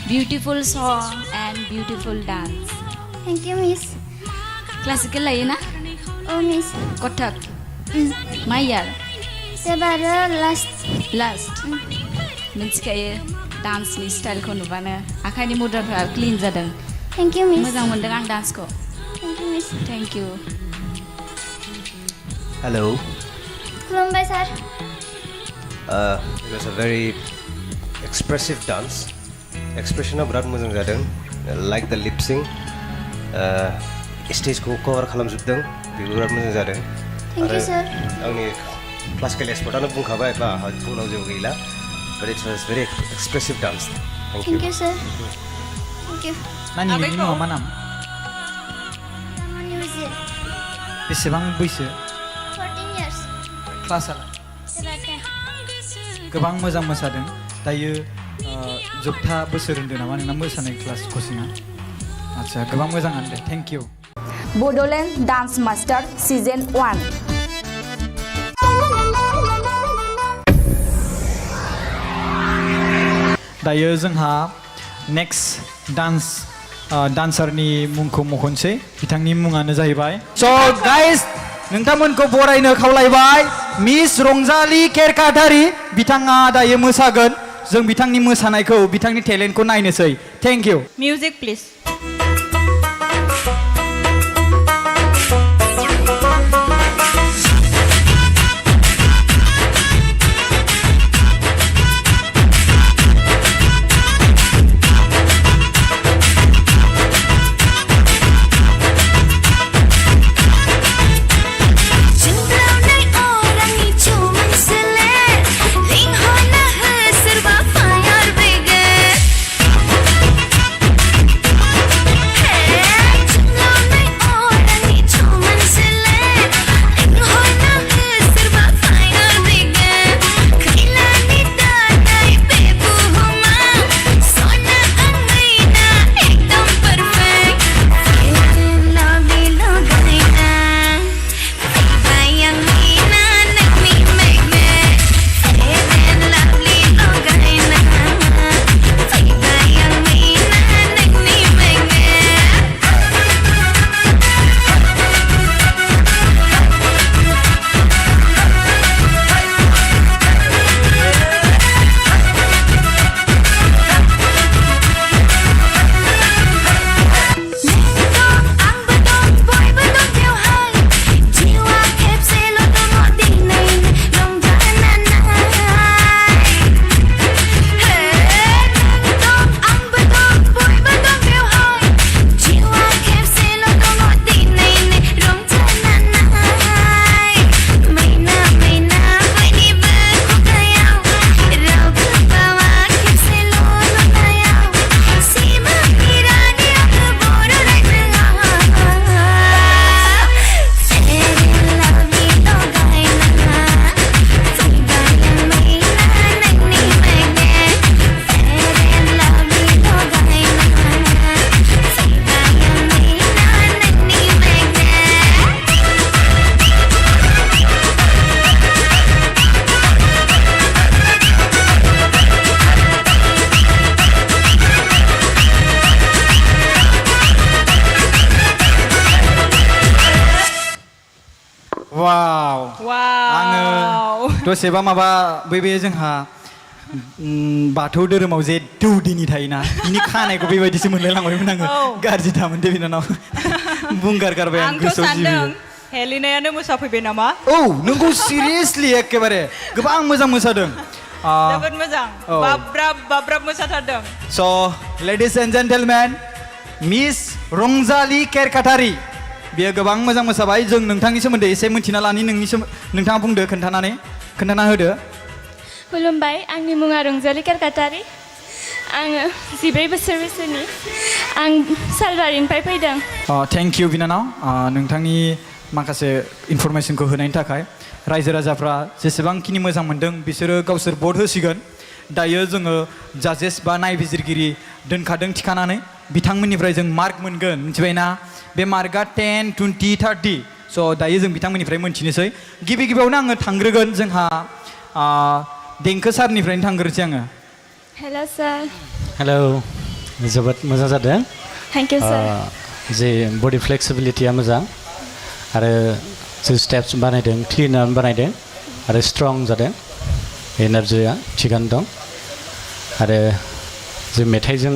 Speaker 6: Beautiful song and beautiful dance.
Speaker 3: Thank you miss
Speaker 6: Classical लायो ना?
Speaker 3: औ मिस
Speaker 6: Kothak. मा year?
Speaker 3: एबार लास्ट
Speaker 6: Last. मिथिखायो डान्सनि स्टाइलखौ नुबानो आखाइनि मुद्राफोरा क्लिन जादों
Speaker 3: थेंक इउ मिस
Speaker 6: मोजां मोनदों आं डान्सखौ
Speaker 3: thank you miss
Speaker 6: thank you
Speaker 5: Hello.
Speaker 3: खुलुमबाय सार
Speaker 5: It was a very expressive dance. Expression बिराद मोजां जादों. Like the lip sync. स्टेजखौ कभार खालामजोबदों बेबो बिराद मोजां जादों.
Speaker 3: थेंक इउ सार
Speaker 5: आंनि क्लासिकेल एक्सपर्टआनो बुंखाबाय बा बुंनांगौ जेबो गैला. But it was very expressive dance. Thank you.
Speaker 3: Thank you sir thank you
Speaker 1: नानि नोंनि मुङा मा नाम बेसेबां बैसो
Speaker 3: 14 years
Speaker 1: क्लासआ
Speaker 3: एबार 10
Speaker 1: गोबां मोजां मोसादों दायो जोबथा बोसोर होन्दों नामा नोंना मोसानाय क्लास कचिंआ आदसा गोबां मोजाङानो दे thank you
Speaker 7: BODOLAND Dance Master Season 1
Speaker 1: दायो जोंहा नेक्स्ट डान्सारनि मुंखौ मख'नोसै बिथांनि मुङानो जाहैबाय स' गाइस नोंथांमोनखौ बरायनो खावलायबाय मिस रंजालि केरकाटारि बिथाङा दायो मोसागोन जों बिथांनि मोसानायखौ बिथांनि टेलेन्टखौ नायनोसै थेंक इउ
Speaker 2: मिउजिक प्लिज
Speaker 1: दसेबा माबा बे जोंहा बाथौ धोरोमाव जे दौदिनि थायोना बिनि खानायखौ बेबायदिसो मोनलायलांबायमोन आङो गाज्रि दामोन दे बिनानाव बुंगार गारबाय आं गोसोआव जिबियो
Speaker 2: हेलिनायानो मोसाफैबाय नामा
Speaker 1: औ नोंगौ सिरियासलि एकेबारे गोबां मोजां मोसादों
Speaker 2: जोबोद मोजां बाब्राब मोसाथारदों
Speaker 1: स' लेडिज एन्ड जेन्टेलमेन मिस रंजालि केरकाटारि बेयो गोबां मोजां मोसाबाय जों नोंथांनि सोमोन्दै एसे मिन्थिना लानि नोंथाङा बुंदो खोन्थाना होदो
Speaker 3: खुलुमबाय आंनि मुङा रंजालि केरकाटारि आङो 14 बोसोर बैसोनि आं सालबारिनिफ्राय फैदों
Speaker 1: थेंक इउ बिनानाव नोंथांनि माखासे इनफरमेसनखौ होनायनि थाखाय रायजो राजाफ्रा जेसेबांखिनि मोजां मोनदों बिसोरो गावसोर भट होसिगोन दायो जोङो जाजेस बा नायबिजिरगिरि दोनखादों थिखानानै बिथांमोननिफ्राय जों मार्क मोनगोन मिथिबायना बे मार्कआ 10, 20, 30 स' दायो जों बिथांमोननिफ्राय मोनथिनोसै गिबियावनो आङो थांग्रोगोन जोंहा देंखो सारनिफ्रायनो थांग्रोसै आङो
Speaker 3: हेल' सार
Speaker 4: हेलौ जोबोद मोजां जादों
Speaker 3: थेंक इउ सार
Speaker 4: जे बडि फ्लेक्सिबिलिटिया मोजां आरो जे स्टेप्स बानायदों क्लिनार बानायदों आरो स्ट्रं जादों एनार्जिया थिगानो दं आरो जे मेथाइजों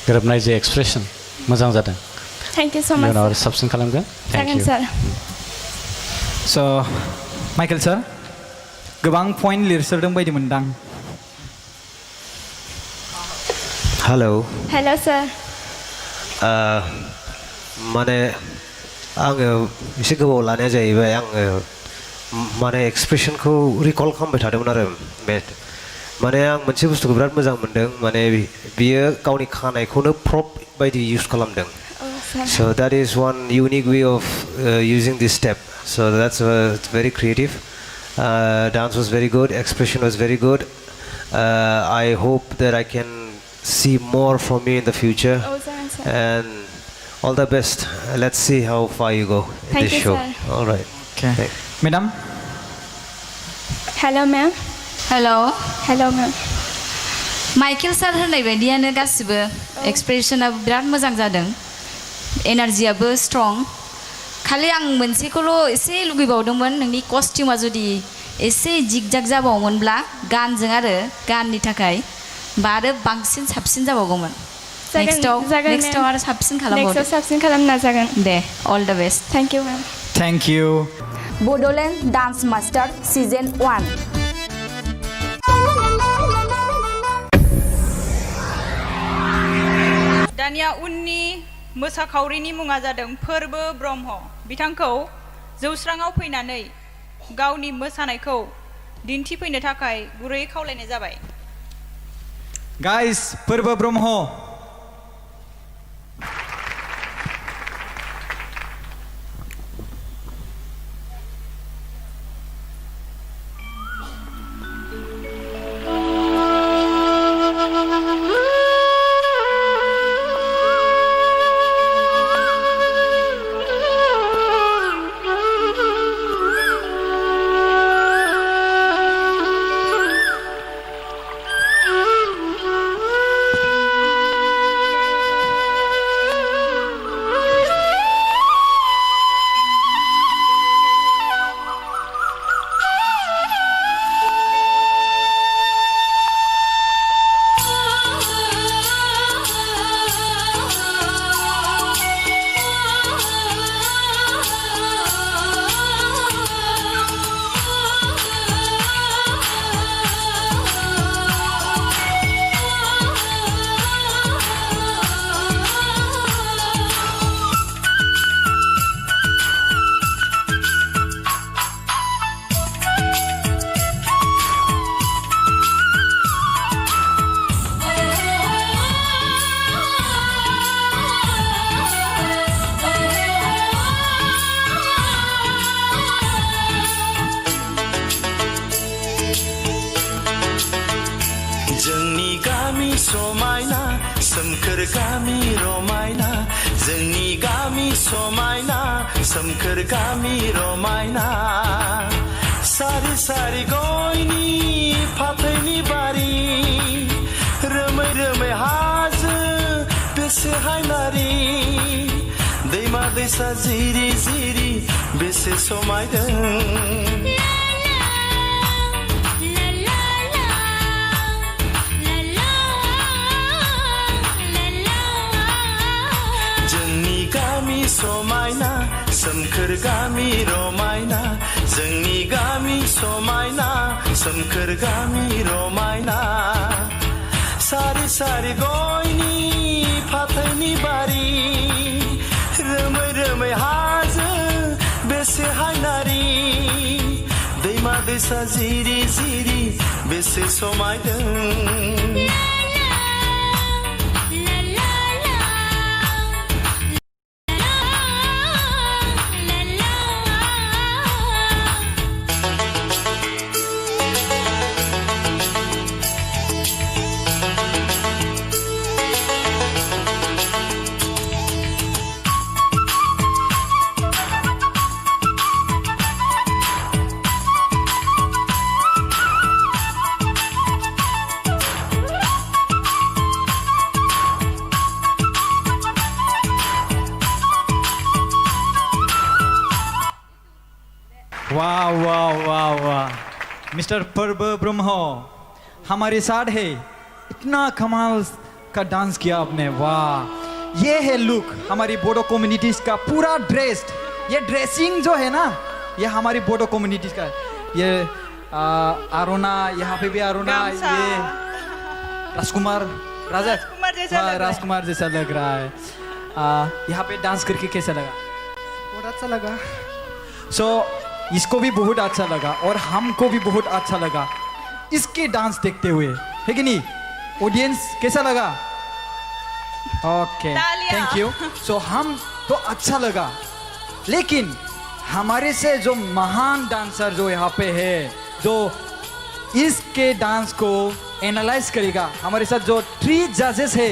Speaker 4: गोरोबनाय जे एक्सप्रेसन मोजां जादों
Speaker 3: थेंक इउ स' माच
Speaker 4: उनाव आरो साबसिन खालामगोन थेंक इउ
Speaker 3: सार
Speaker 1: स' माइकेल सार गोबां पइन्ट लिरसोदों बायदि मोनदां
Speaker 3: हेल' सार
Speaker 5: माने आङो एसे गोबाव लानाया जाहैबाय आङो माने एक्सप्रेसनखौ रिकल खालामबाय थादोंमोन आरो माने आं मोनसे बुस्थुखौ बिराद मोजां मोनदों माने बियो गावनि खानायखौनो प्रप बायदि इउज खालामदों so that is one unique way of using this step so that's very creative dance was very good expression was very good I hope that I can see more from you in the future and all the best let's see how far you go in
Speaker 3: Thank
Speaker 5: this
Speaker 3: you,
Speaker 5: show
Speaker 3: sir.
Speaker 5: all right
Speaker 1: okay madam
Speaker 3: hello' ma'am
Speaker 6: hello'
Speaker 3: ma'am
Speaker 6: Michael sir होननाय बायदियानो गासिबो एक्सप्रेसनाबो बिराद मोजां जादों एनार्जियाबो strong खालि आं मोनसेखौल' एसे लुगैबावदोंमोन नोंनि कस्टिउमा जुदि एसे जिगजाग जाबावोमोनब्ला गानजों आरो गाननि थाखाय बा आरो बांसिन साबसिन जाबावगौमोन नेक्स्टआव आरो साबसिन खालामबावदो
Speaker 3: साबसिन खालामनो नाजागोन
Speaker 6: दे all the best
Speaker 3: thank you ma'am
Speaker 1: thank you
Speaker 7: Bodoland dance master season 1
Speaker 2: दानिया उननि मोसाखावरिनि मुङा जादों फोरबो ब्रह्म बिथांखौ जौस्राङाव फैनानै गावनि मोसानायखौ दिन्थिफैनो थाखाय गुरैयै खावलायनाय जाबाय
Speaker 1: गाइस फोरबो ब्रह्म
Speaker 8: समायना सोमखोर गामि रमायना जोंनि गामि समायना सोमखोर गामि रमायना सारि सारि गयनि फाथैनि बारि रोमै रोमै हाजो बेसे हायनारि दैमा दैसा जिरि जिरि बेसे समायदों समायना सोमखोर गामि रमायना जोंनि गामि समायना सोमखोर गामि रमायना सारि सारि गयनि फाथैनि बारि रोमै रोमै हाजो बेसे हायनारि दैमा दैसा जिरि जिरि बेसे समायदों
Speaker 1: वाह वाह वाह वाह मिस्टर पर्व ब्रह्म हमारे साथ है इतना कमाल का डांस किया आपने वाह ये है लुक हमारी बोडो कम्युनिटीज का पूरा ड्रेस्ड ये ड्रेसिंग जो है ना ये हमारी बोडो कम्युनिटीज का ये अरुणा यहाँ पे भी अरुणा ये राजकुमार राजकुमार जैसा लग रहा है यहाँ पे डांस करके कैसा लगा
Speaker 9: बहुत अच्छा लगा
Speaker 1: सो इसको भी बहुत अच्छा लगा और हमको भी बहुत अच्छा लगा इसके डांस देखते हुए है कि नहीं ऑडियंस कैसा लगा ओके थैंक यू सो हम तो अच्छा लगा लेकिन हमारे से जो महान डांसर जो यहाँ पे है जो इसके डांस को एनालाइज करेगा हमारे साथ जो 3 जजेस है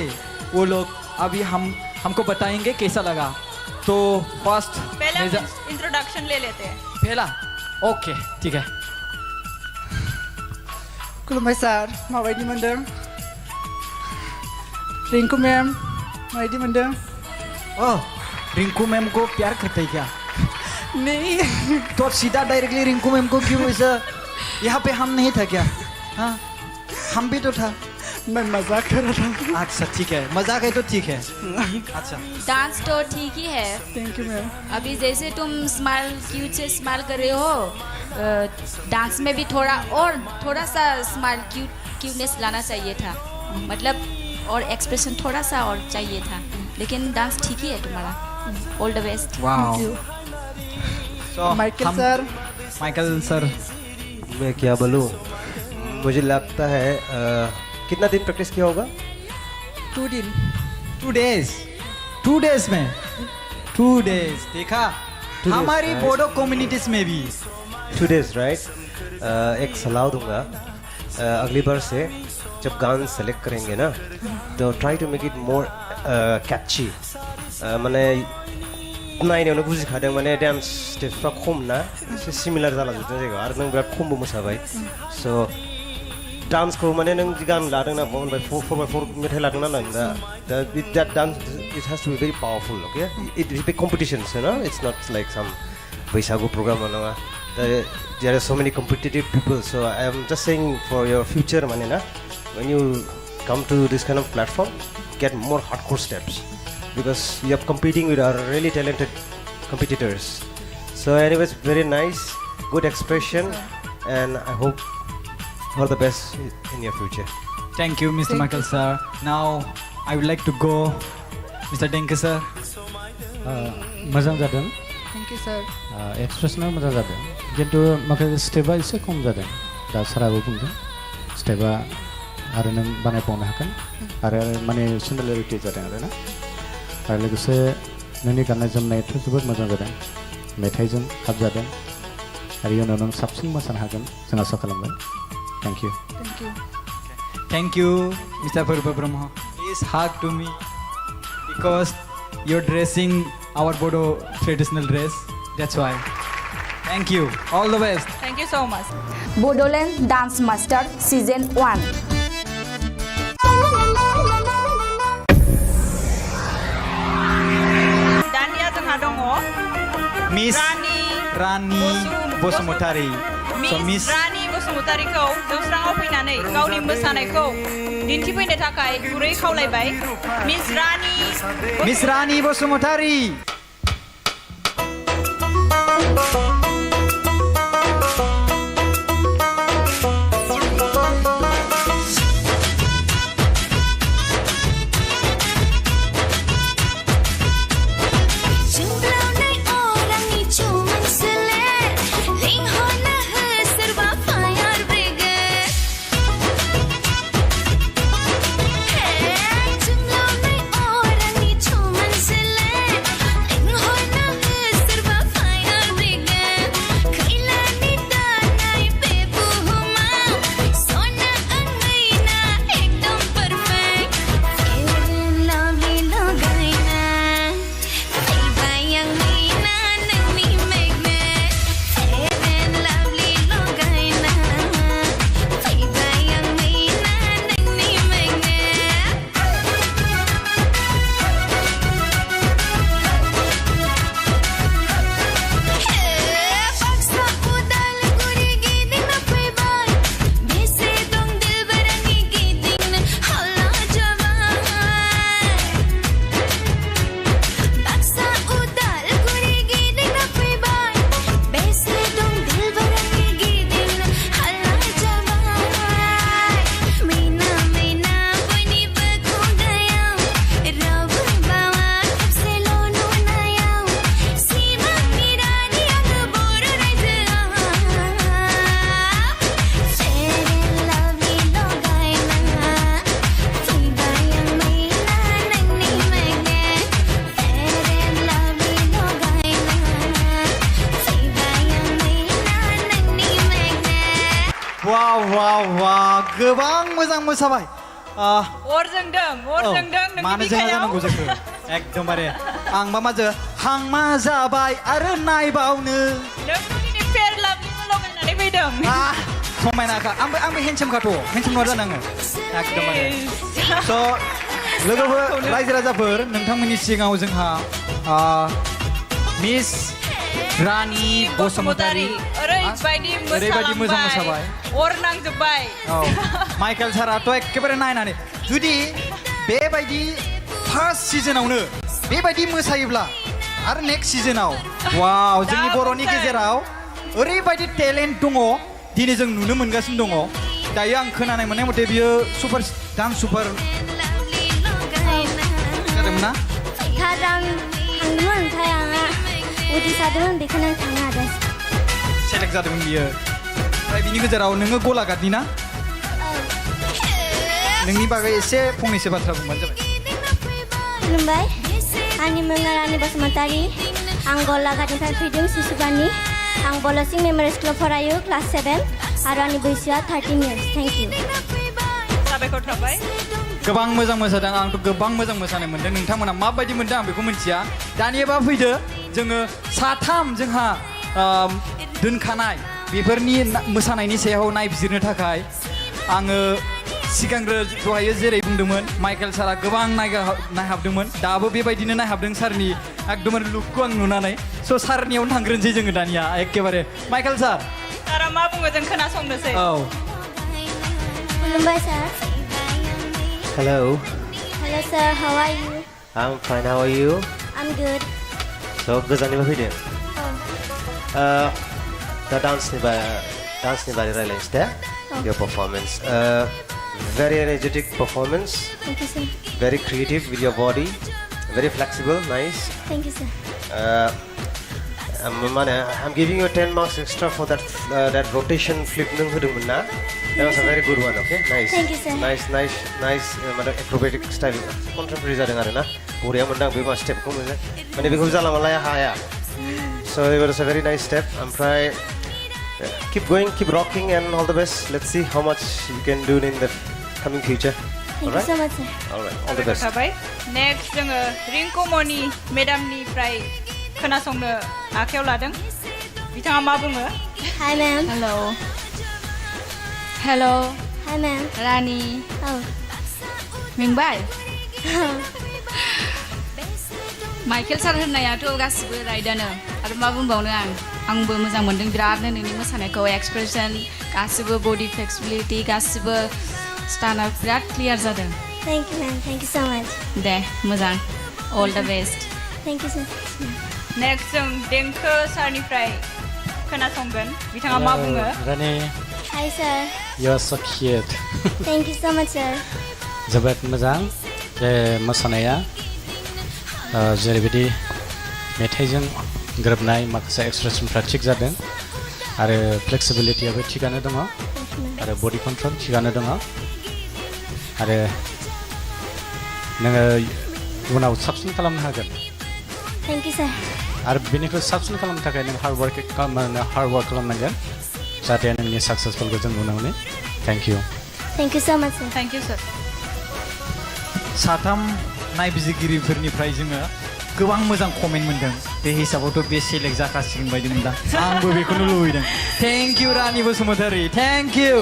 Speaker 1: वो लोग अभी हमको बताएंगे कैसा लगा तो फर्स्ट
Speaker 2: पहले इंट्रोडक्शन ले लेते हैं
Speaker 1: पहला ओके ठीक है
Speaker 9: खुलुमबाय सार माबायदि मोनदों रिंकू मैम माबायदि मोनदों
Speaker 1: ओह रिंकू मैम को प्यार करते हैं क्या
Speaker 9: नहीं
Speaker 1: तो सीधा डायरेक्टली रिंकू मैम को क्यों ऐसा यहाँ पे हम नहीं था क्या हाँ हम भी तो था
Speaker 9: मैं मजाक कर रहा था
Speaker 1: अच्छा ठीक है मजाक है तो ठीक है अच्छा
Speaker 6: डांस तो ठीक ही है
Speaker 9: थैंक यू मैम
Speaker 6: अभी जैसे तुम स्माइल क्यूट से स्माइल कर रहे हो डांस में भी थोड़ा सा स्माइल क्यूटनेस लाना चाहिए था मतलब और एक्सप्रेशन थोड़ा सा और चाहिए था लेकिन डांस ठीक ही है तुम्हारा ऑल द बेस्ट
Speaker 1: माइकल सर
Speaker 5: मैं क्या बोलूँ मुझे लगता है कितना दिन प्रैक्टिस किया होगा
Speaker 9: 2 दिन
Speaker 1: 2 डेज में 2 डेज देखा हमारी बोडो कम्युनिटीज में भी
Speaker 5: 2 डेज राइट एक सलाह दूंगा अगली बार से जब गान सेलेक्ट करेंगे ना तो try to make it more catchy माने नायनायावनो बुजिखादों माने डान्स स्टेप्सफ्रा खम ना एसे सिमिलार जालांजोबदों जायगायाव आरो नों बिराद खमबो मोसाबाय स' डान्सखौ माने नों गान लादों ना 4x4 मेथाइ लादों ना नों दा that dance it has to be very powerful okay it is a big competition you know it's not like some Bwisagu program or नङा there are so many competitive people so I am just saying for your future माने ना when you come to this kind of platform get more hardcore steps because you are competing with our really talented competitors so anyways very nice good expression and I hope all the best in your future.
Speaker 1: Thank you, Mr. Michael sir. Now I would like to go, Mr. Denke sir.
Speaker 4: मोजां जादों
Speaker 9: thank you सर
Speaker 4: एक्सप्रेसना मोजां जादों किन्तु माखासे स्टेपा एसे खम जादों दा साराबो बुंदों स्टेपा आरो नों बानायबावनो हागोन आरो माने सिमिलारिटि जादों आरोना आरो लोगोसे नोंनि गाननाय जोमनायाथ' जोबोद मोजां जादों मेथाइजों हाबजादों आरो इयुनाव नों साबसिन मोसानो हागोन जों आसा खालामबाय Thank you.
Speaker 9: Thank you
Speaker 1: Thank you, Mr. Purva Brahma. Please hug to me because you're dressing our Bodo traditional dress. That's why. Thank you. All the best.
Speaker 2: Thank you so much.
Speaker 7: BODOLAND Dance Master Season 1.
Speaker 2: दानिया जोंहा दङ
Speaker 1: Miss Rani Bosumotari.
Speaker 2: Miss Rani बसुमतारीखौ जौस्राङाव फैनानै गावनि मोसानायखौ दिन्थिफैनो थाखाय गुरै खावलायबाय
Speaker 1: मिस रानी बसुमतारी गोबां मोजां मोसाबाय
Speaker 2: अर जोंदों नोंनि
Speaker 1: मानो जोंहा
Speaker 2: बिखायाव
Speaker 1: जानांगौ जोंखो एकदमबारे आंबा माजो हांमा जाबाय आरो नायबावनो
Speaker 2: नों दिनै फेर लाभलिखौ लगायनानै फैदों
Speaker 1: समायनाखा आंबो हेन्डसामखाथ' हेन्डसाम नङा जानाङो एकदमबारे स' लोगोफोर रायजो राजाफोर नोंथांमोननि सिगाङाव जोंहा मिस रानि बसुमतारी
Speaker 2: ओरैबायदि
Speaker 1: मोजां मोसाबाय
Speaker 2: अर नांजोब्बाय
Speaker 1: माइकेल साराथ' एखेबारे नायनानै जुदि बेबायदि फार्स्ट सिजोनावनो बेबायदि मोसायोब्ला आरो नेक्स्ट सिजोनाव वाव जोंनि बर'नि गेजेराव ओरैबायदि टेलेन्ट दङ दिनै जों नुनो मोनगासिनो दङ दायो आं खोनानाय मोननाय मथे बियो सुपार डान्स सुपार जादोंमोन ना
Speaker 3: थार आं थांदोंमोन ओमफ्राय आंहा उदै सादोंमोन बेखौनो आं थांनो हादों
Speaker 1: सेलेक्ट जादोंमोन बियो ओमफ्राय बिनि गेजेराव नोङो गलाघाटनि ना नोंनि बागै एसे फंनैसो बाथ्रा बुंबानो जाबाय
Speaker 3: खुलुमबाय आंनि मुङा रानि बसुमतारी आं गलाघाटनिफ्राय फैदों सिसुबानि आं बलसिं मेम'रियेल स्कुलाव फरायो क्लास 7 आरो आंनि बैसोआ 13 इयार्स थेंक इउ
Speaker 2: साबायखर थाबाय
Speaker 1: गोबां मोजां मोसादों आंथ' गोबां मोजां मोसानाय मोन्दों नोंथांमोना माबायदि मोन्दों आं बेखौ मिथिया दानियाबा फैदो जोङो साथाम जोंहा दोनखानाय बेफोरनि मोसानायनि सायाव नायबिजिरनो थाखाय आङो सिगांग्रो दहायो जेरै बुंदोंमोन माइकेल सारा गोबां नायहाबदोंमोन दाबो बेबायदिनो नायहाबदों सारनि एकदमबारे लुकखौ आं नुनानै स' सारनियावनो थांग्रोनोसै जोङो दानिया एखेबारे माइकेल
Speaker 2: सारा मा बुङो जों खोनासंनोसै
Speaker 1: औ
Speaker 3: खुलुमबाय sir
Speaker 5: Hello.
Speaker 3: Hello sir, how are you?
Speaker 5: I'm fine. How are you?
Speaker 3: I'm good.
Speaker 5: So गोजाननिफ्राय फैदों
Speaker 3: Oh.
Speaker 5: दा डान्सनि बारै रायलायनोसै दे your performance very energetic performance
Speaker 3: Thank you sir.
Speaker 5: very creative with your body very flexible nice
Speaker 3: Thank you sir.
Speaker 5: I'm giving you 10 marks extra for that rotation flip नों होदोंमोन ना that was a very good one okay nice
Speaker 3: Thank you, sir.
Speaker 5: nice acrobatic style contemporary जादों आरो ना बरिया मोनदां बे मा स्टेपखौ मोजां माने बेखौ जाला मालाया हाया so it was a very nice step ओमफ्राय keep going keep rocking and all the best let's see how much you can do in the coming future
Speaker 3: Thank you so much sir.
Speaker 5: all right all the best
Speaker 2: थाबाय next जोङो रिंकुमनि मेडामनिफ्राय खोनासंनो आखायाव लादों बिथाङा मा बुङो
Speaker 3: Hi ma'am.
Speaker 6: हेल'
Speaker 3: Hi ma'am.
Speaker 6: रानि
Speaker 3: Oh.
Speaker 6: मेंबाय Michael sir होननायाथ' गासिबो राइटआनो आरो मा बुंबावनो आंबो मोजां मोन्दों बिरादनो नोंनि मोसानायखौ एक्सप्रेसन गासिबो बडि फ्लेक्सिबिलिटि गासिबो स्टाना बिराद क्लियार जादों
Speaker 3: Thank you ma'am. Thank you so much.
Speaker 6: दे मोजां all the best
Speaker 3: Thank you sir.
Speaker 2: Next जों देंखो सारनिफ्राय खोनासंगोन बिथाङा मा बुङो
Speaker 4: रानि
Speaker 3: Hi sir.
Speaker 4: you are so cute
Speaker 3: Thank you so much sir.
Speaker 4: जोबोद मोजां बे मोसानाया जेरैबायदि मेथाइजों गोरोबनाय माखासे एक्सप्रेसनफ्रा थिग जादों आरो फ्लेक्सिबिलिटियाबो थिगानो दङ आरो बडि कन्ट्रल थिगानो दङ आरो नोङो उनाव साबसिन खालामनो हागोन
Speaker 3: Thank you sir.
Speaker 4: आरो बेनिख्रुइ साबसिन खालामनो थाखाय नों हार्ड वार्क खालामनांगोन जाहाथे नोंनि साक्सेसफुलखौ जों नुनो मोनो thank you
Speaker 3: Thank you so much sir.
Speaker 2: Thank you sir
Speaker 1: साथाम नायबिजिरगिरिफोरनिफ्राय जोङो गोबां मोजां कमेन्ट मोन्दों बे हिसाबावथ' बे सेलेक्ट जाखासिगोन बायदि मोनदां आंबो बेखौनो लुबैदों thank you Rani Basumatary thank U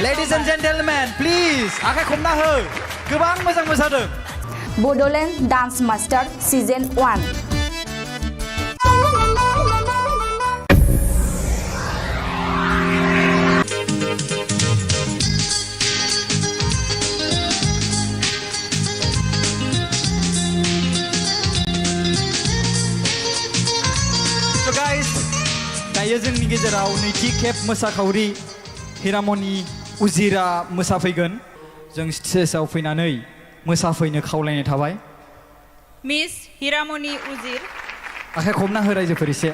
Speaker 1: ladies and gentlemen please आखाइ खबना हो गोबां मोजां मोसादों
Speaker 7: बड'लेण्ड डान्स मास्टार सिजन 1
Speaker 1: दायो जोंनि गेजेराव नैथि खेब मोसाखावरि हिरामनि उजिरा मोसाफैगोन जों स्टेजआव फैनानै मोसाफैनो खावलायनाय थाबाय
Speaker 2: मिस हिरामनि उजिर
Speaker 1: आखाइ खबना हो रायजोफोर एसे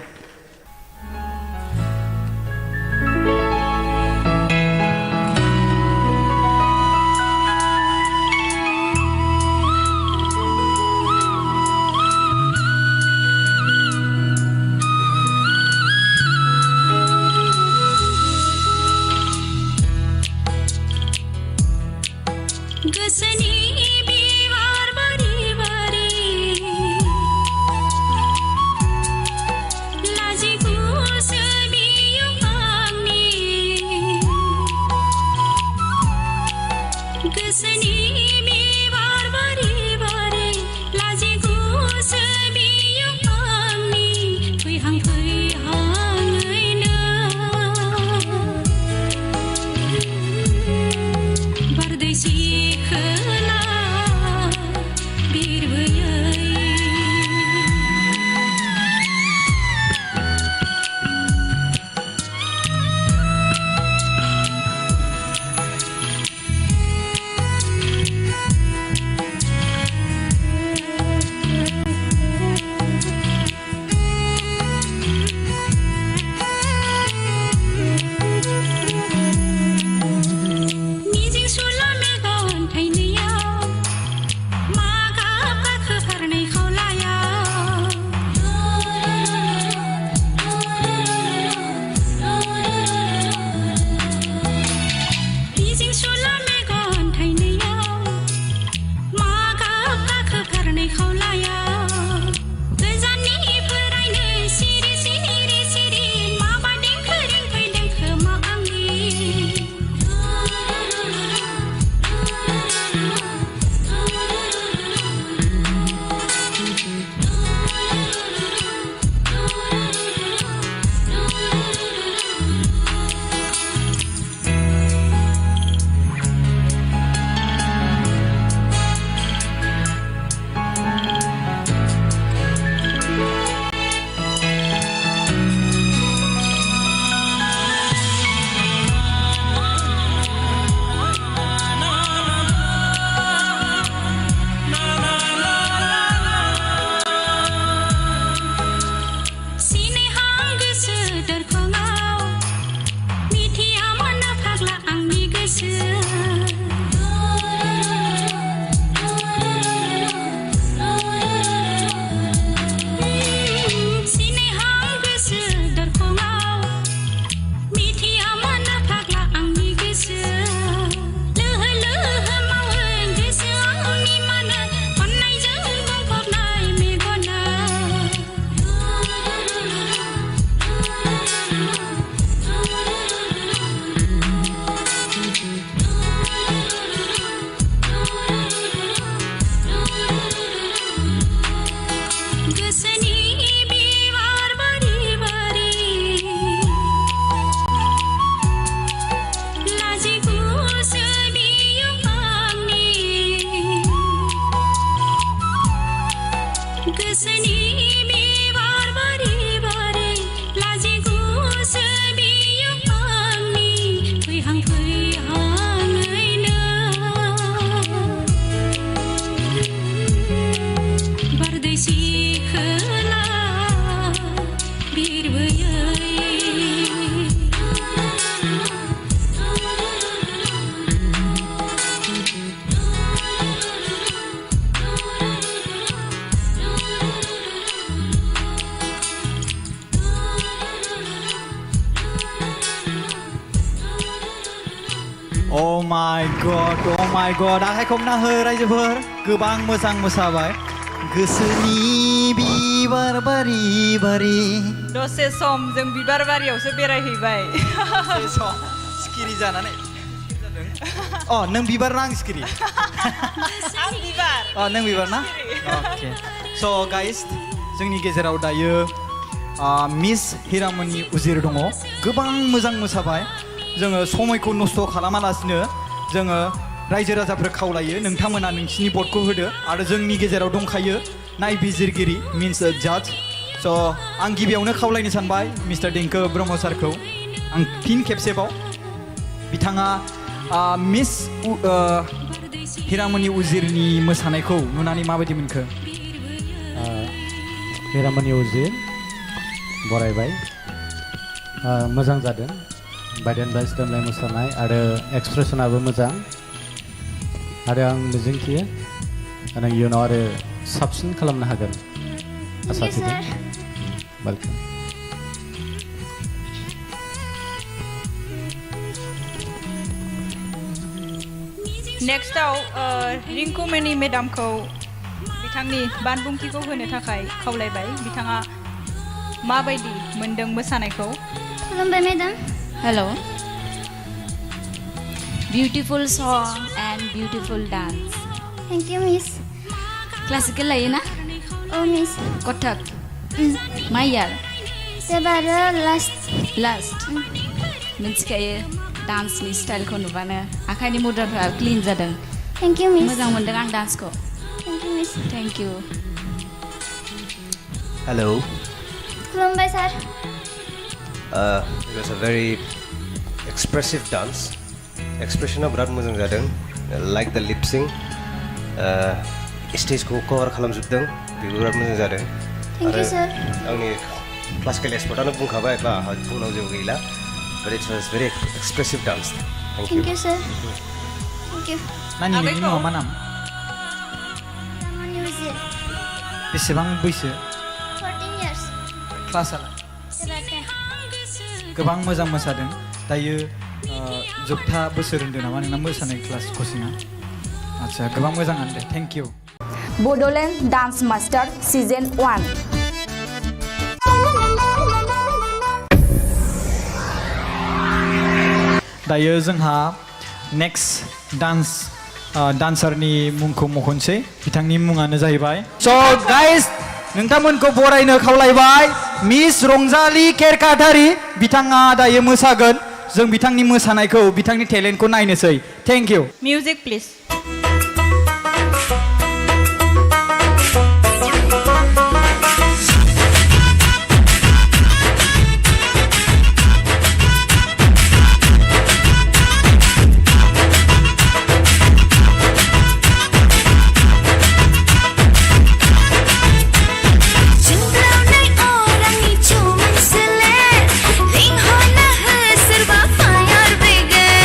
Speaker 12: गोसोनि बिबार बारि बारि लाजिगुसो बियो आंनि गोसोनि बिबार बारि बारि लाजिगुसो बियो आंनि फैहां फैहाङैनो बारदैसि खोला बिरबोयै
Speaker 1: Oh my god आखाइ खबना हो रायजोफोर गोबां मोजां मोसाबाय गोसोनि बिबार बारि बारि
Speaker 2: दसे सम जों बिबार बारियावसो बेरायहैबाय
Speaker 1: सिखिरि जानानै अ नों बिबार ना आं सिखिरि
Speaker 2: आं बिबार
Speaker 1: नों बिबार ना अके स' गाइस जोंनि गेजेराव दायो मिस हिरामनि उजिर दङ गोबां मोजां मोसाबाय जोङो समायखौ नस्थ' खालामालासिनो जोङो रायजो राजाफोर खावलायो नोंथांमोना नोंसिनि भटखौ होदो आरो जोंनि गेजेराव दंखायो नायबिजिरगिरि मिन्स जाज स' आं गिबियावनो खावलायनो सानबाय मिस्टार देंखो ब्रह्म सारखौ आं फिन खेबसेबाव बिथाङा मिस हिरामनि उजिरनि मोसानायखौ नुनानै माबायदि मोनखो
Speaker 4: हिरामनि उजिर बरायबाय मोजां जादों बायदेनबाय स्टेमलाय मोसानाय आरो एक्सप्रेसनाबो मोजां आरो आं मिजिंथियो आरो इयुनाव आरो साबसिन खालामनो हागोन आसा थिदों वेलकाम
Speaker 2: नेक्स्टआव रिंकुमनि मेडामखौ बिथांनि बानबुंथिखौ होनो थाखाय खावलायबाय बिथाङा माबायदि मोनदों मोसानायखौ
Speaker 3: खुलुमबाय madam
Speaker 6: Hello. Beautiful song and beautiful dance.
Speaker 3: Thank you miss
Speaker 6: Classical लायो ना?
Speaker 3: औ मिस
Speaker 6: कथक. मा यार?
Speaker 3: एबारो लास्ट
Speaker 6: Last. मिन्थिखायो डान्सनि स्टाइलखौ नुबानो आखाइनि मुद्राफ्रा क्लिन जादों.
Speaker 3: थेंक इउ मिस
Speaker 6: मोजां मोनदों आं डान्सखौ.
Speaker 3: Thank you miss
Speaker 6: Thank you.
Speaker 5: Hello.
Speaker 3: खुलुमबाय सार
Speaker 5: It was a very expressive dance. Expressionआ बिराद मोजां जादों. Like the lip sync. स्टेजखौ कभार खालामजोबदों बेबो बिराद मोजां जादों.
Speaker 3: थेंक इउ सार
Speaker 5: आंनि क्लासिकेल एक्सपर्टआनो बुंखाबाय बा बुंनांगौ जेबो गैला. But it was very expressive dance. Thank you.
Speaker 3: Thank you sir thank you
Speaker 1: नानि नोंनि मुङा मा नाम
Speaker 3: हिरामनि उजिर
Speaker 1: बेसेबां बैसो
Speaker 3: 14 years
Speaker 1: क्लासआ
Speaker 3: एबार 10
Speaker 1: गोबां मोजां मोसादों दायो जोबथा बोसोर होन्दों नामा नोंना मोसानाय क्लास कचिंआ आচ্ছা गोबां मोजाङानो दे thank you
Speaker 7: Bodoland dance master season 1
Speaker 1: दायो जोंहा नेक्स्ट डान्सारनि मुंखौ मख'नोसै बिथांनि मुङानो जाहैबाय स' गाइस नोंथांमोनखौ बरायनो खावलायबाय मिस रंजालि केरकाटारि बिथाङा दायो मोसागोन जों बिथांनि मोसानायखौ बिथांनि टेलेन्टखौ नायनोसै thank you
Speaker 2: music please
Speaker 12: Bigger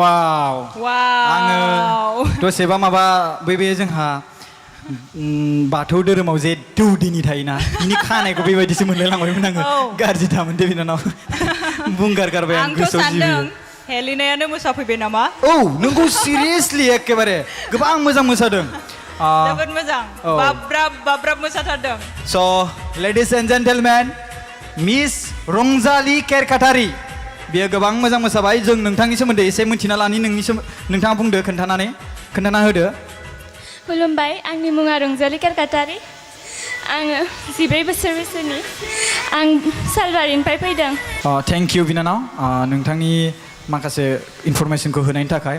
Speaker 1: वाव
Speaker 2: वाव
Speaker 1: आङो दसेबा माबा बे जोंहा बाथौ धोरोमाव जे दौदिनि थायोना बिनि खानायखौ बेबायदिसो मोनलायलांबायमोन आङो गाज्रि दामोन दे बिनानाव बुंगार गारबाय आं गोसोआव
Speaker 2: सानदों हेलिनायानो मोसाफैबाय नामा
Speaker 1: औ नोंगौ सिरियासलि एकेबारे गोबां मोजां मोसादों
Speaker 2: जोबोद मोजां बाब्राब मोसाथारदों
Speaker 1: स' लेडिज एन्ड जेन्टेलमेन मिस रंजालि केरकाटारि बियो गोबां मोजां मोसाबाय जों नोंथांनि सोमोन्दै एसे मिन्थिना लानि नोंथाङा बुंदो खोन्थाना होदो
Speaker 3: खुलुमबाय आंनि मुङा रंजालि केरकाटारि आङो 14 बोसोर बैसोनि आं सालबारिनिफ्राय फैदों
Speaker 1: थेंक इउ बिनानाव नोंथांनि माखासे इनफरमेसनखौ होनायनि थाखाय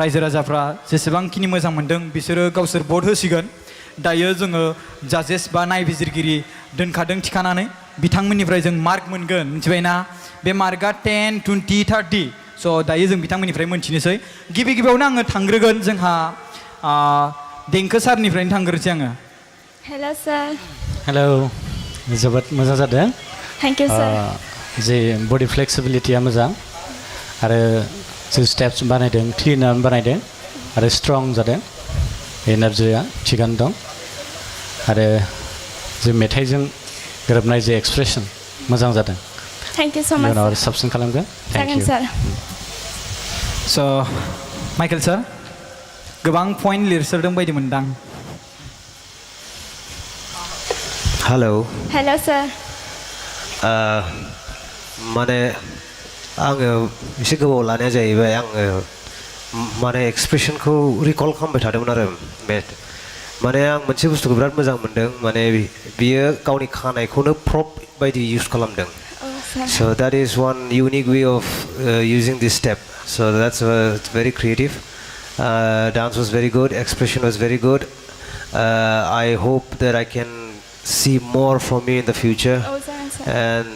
Speaker 1: रायजो राजाफ्रा जेसेबांखिनि मोजां मोनदों बिसोरो गावसोर भट होसिगोन दायो जोङो जाजेस बा नायबिजिरगिरि दोनखादों थिखानानै बिथांमोननिफ्राय जों मार्क मोनगोन मिथिबायना बे मार्कआ 10, 20, 30 स' दायो जों बिथांमोननिफ्राय मोनथिनोसै गिबियावनो आङो थांग्रोगोन जोंहा देंखो सारनिफ्रायनो थांग्रोसै आङो
Speaker 3: हेल' सार
Speaker 4: हेलौ जोबोद मोजां जादों
Speaker 3: थेंक इउ सार
Speaker 4: जे बडि फ्लेक्सिबिलिटिया मोजां आरो जों स्टेप्स बानायदों क्लिनार बानायदों आरो स्ट्रं जादों एनार्जिया थिगानो दं आरो जों मेथाइजों गोरोबनाय जे एक्सप्रेसन मोजां जादों
Speaker 3: थेंक इउ स' माच
Speaker 4: उनाव आरो साबसिन खालामगोन थेंक इउ
Speaker 3: सार
Speaker 1: स' माइकेल सार गोबां पइन्ट लिरसोदों बायदि मोनदां
Speaker 5: हेलौ
Speaker 3: हेल' सार
Speaker 5: माने आङो एसे गोबाव लानाया जाहैबाय आङो माने एक्सप्रेसनखौ रिकल खालामबाय थादोंमोन आरो माने आं मोनसे बुस्थुखौ बिराद मोजां मोनदों माने बियो गावनि खानायखौनो प्रप बायदि इउज खालामदों so that is one unique way of using this step so that's very creative dance was very good expression was very good I hope that I can see more from you in the future and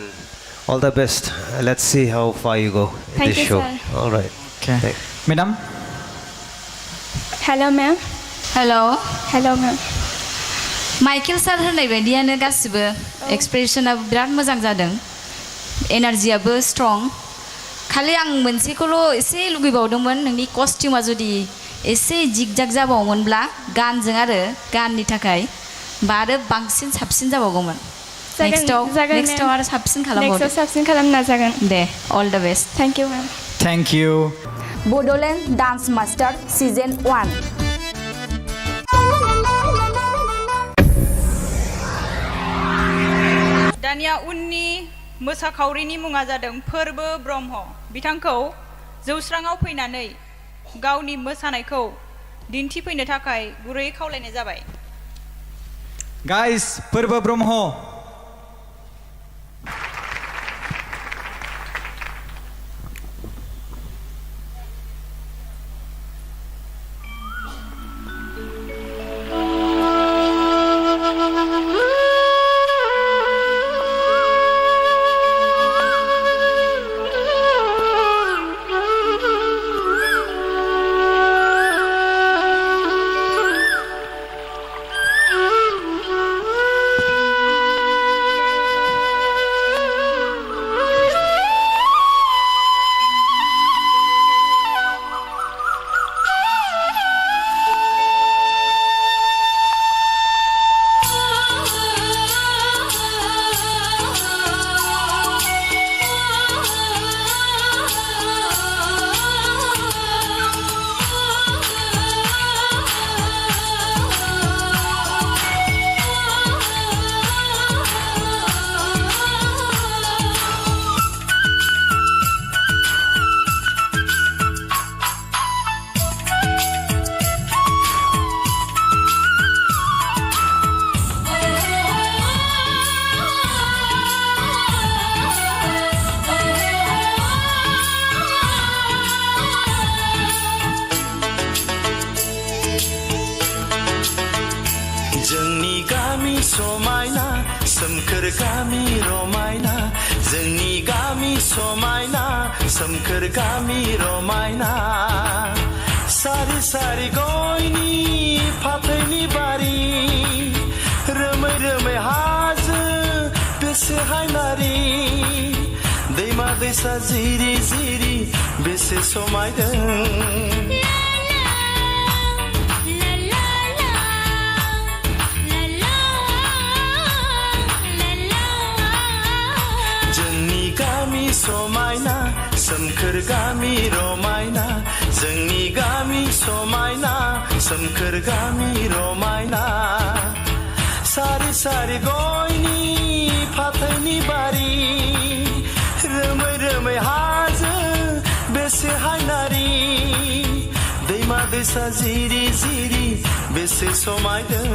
Speaker 5: all the best let's see how far you go in this show all right
Speaker 1: okay madam
Speaker 3: hello ma'am hello ma'am
Speaker 6: Michael sir होननाय बायदियानो गासिबो एक्सप्रेसनाबो बिराद मोजां जादों एनार्जियाबो strong खालि आं मोनसेखौल' एसे लुगैबावदोंमोन नोंनि कस्टिउमा जुदि एसे जिगजाग जाबावोमोनब्ला गाननि थाखाय बा आरो बांसिन साबसिन जाबावगौमोन नेक्स्टआव आरो साबसिन
Speaker 3: खालामनो नाजागोन
Speaker 6: दे all the best
Speaker 3: thank you ma'am
Speaker 1: thank you
Speaker 7: Bodoland dance master season 1
Speaker 2: दानिया उननि मोसाखावरिनि मुङा जादों फोरबो ब्रह्म बिथांखौ जौस्राङाव फैनानै गावनि मोसानायखौ दिन्थिफैनो थाखाय गुरै खावलायनाय जाबाय
Speaker 1: गाइस फोरबो ब्रह्म
Speaker 8: समायना सोमखोर गामि रमायना जोंनि गामि समायना सोमखोर गामि रमायना सारि सारि गयनि फाथैनि बारि रोमै रोमै हाजो बेसेहाय नारि दैमा दैसा जिरि जिरि बेसे समायदों जोंनि गामि समायना सोमखोर गामि रमायना जोंनि गामि समायना सोमखोर गामि रमायना सारि सारि गयनि फाथैनि बारि रोमै रोमै हाजो बेसे हायनारि दैमा दैसा जिरि जिरि बेसे समायदों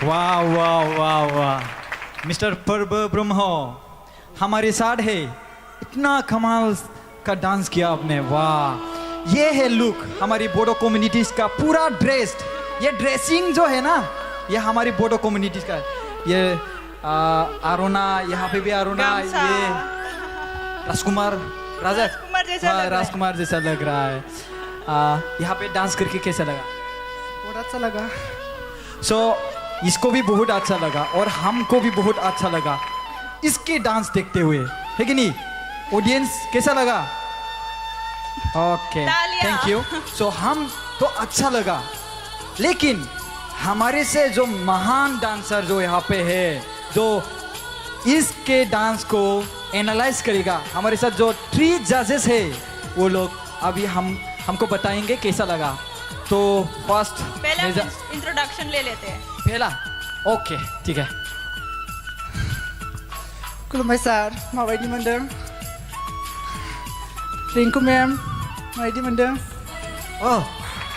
Speaker 1: वाह वाह वाह वाह मिस्टर पर्व ब्रह्म हमारे साथ है इतना कमाल का डांस किया आपने वाह ये है लुक हमारी बोडो कम्युनिटीज का पूरा ड्रेस्ड ये ड्रेसिंग जो है ना ये हमारी बोडो कम्युनिटीज का ये आरोना यहाँ पे भी आरोना ये राजकुमार राजकुमार जैसा लग रहा है यहाँ पे डांस करके कैसा लगा
Speaker 9: बहुत अच्छा लगा
Speaker 1: इसको भी बहुत अच्छा लगा और हमको भी बहुत अच्छा लगा इसके डांस देखते हुए है कि नहीं ऑडियंस कैसा लगा ओके थैंक यू हम तो अच्छा लगा लेकिन हमारे से जो महान डांसर जो यहाँ पे है जो इसके डांस को एनालाइज करेगा हमारे साथ जो 3 जजेस है वो लोग अभी हमको बताएंगे कैसा लगा तो फर्स्ट
Speaker 2: पहले इंट्रोडक्शन ले लेते हैं
Speaker 1: पहला ओके ठीक है
Speaker 9: खुलुमबाय सार माबायदि मोनदों रिंकू मैम माबायदि मोनदों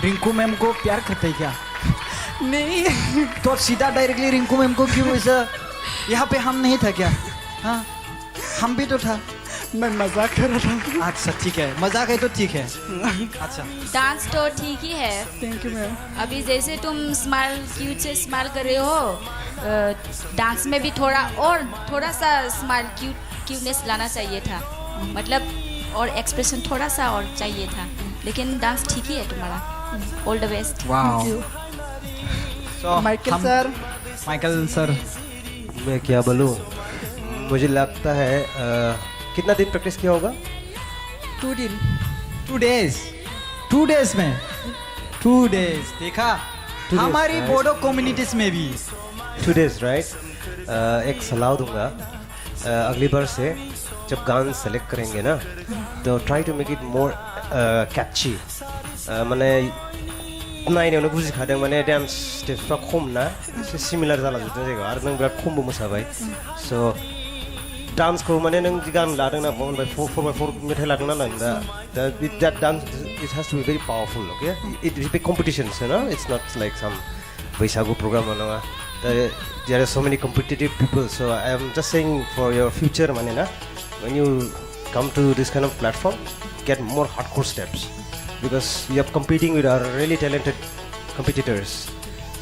Speaker 1: रिंकू मैम को प्यार करते क्या
Speaker 9: नहीं
Speaker 1: तो सीधा डायरेक्टली रिंकू मैम को क्यों ऐसा यहाँ पे हम नहीं था क्या हाँ हम भी तो था
Speaker 9: मैं मजाक कर रहा था
Speaker 1: अच्छा ठीक है मजाक है तो ठीक है अच्छा
Speaker 6: डांस तो ठीक ही है
Speaker 9: थैंक यू मैम
Speaker 6: अभी जैसे तुम स्माइल क्यूट से स्माइल कर रहे हो डांस में भी थोड़ा सा स्माइल क्यूटनेस लाना चाहिए था मतलब और एक्सप्रेशन थोड़ा सा और चाहिए था लेकिन डांस ठीक ही है तुम्हारा ऑल द बेस्ट
Speaker 1: माइकल सर
Speaker 5: मैं क्या बोलूँ मुझे लगता है कितना दिन प्रैक्टिस किया होगा
Speaker 9: 2
Speaker 1: डेज में 2 डेज देखा हमारी बोडो कम्युनिटीज में भी
Speaker 5: 2 डेज राइट एक सलाह दूंगा अगली बार से जब गान सेलेक्ट करेंगे ना तो try to make it more catchy माने नायनायावनो बुजिखादों माने डान्स स्टेप्सफ्रा खम ना एसे सिमिलार जालांजोबदों जायगायाव आरो नों बिराद खमबो मोसाबाय स' डांस को माने नों गान लादों ना 4x4 मेथाइ लादों ना नों दा that dance it has to be very powerful okay it is a competition you know it's not like some Bwisagu program नङा there are so many competitive people so I am just saying for your future माने ना when you come to this kind of platform get more hardcore steps because you are competing with our really talented competitors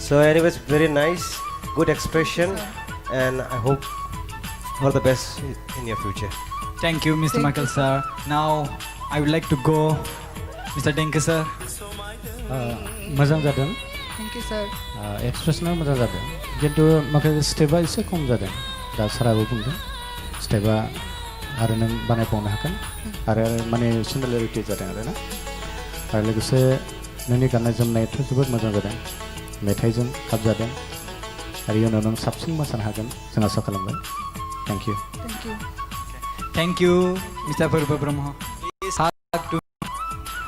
Speaker 5: so anyways very nice good expression and I hope all the best in your future.
Speaker 1: Thank you, Mr. Michael sir. Now I would like to go, Mr. Denke sir.
Speaker 4: मोजां जादों
Speaker 9: thank you सर
Speaker 4: एक्सप्रेसना मोजां जादों किन्तु माखासे स्टेपा एसे खम जादों दा साराबो बुंदों स्टेपा आरो नों बानायबावनो हागोन आरो माने सिमिलारिटि जादों आरो ना आरो लोगोसे नोंनि गाननाय जोमनायाथ' जोबोद मोजां जादों मेथाइजों खाब जादों आरो इयुनाव नों साबसिन मोसानो हागोन जों आसा खालामबाय Thank you.
Speaker 1: Thank you, Mr. Purva Brahma. Please hug to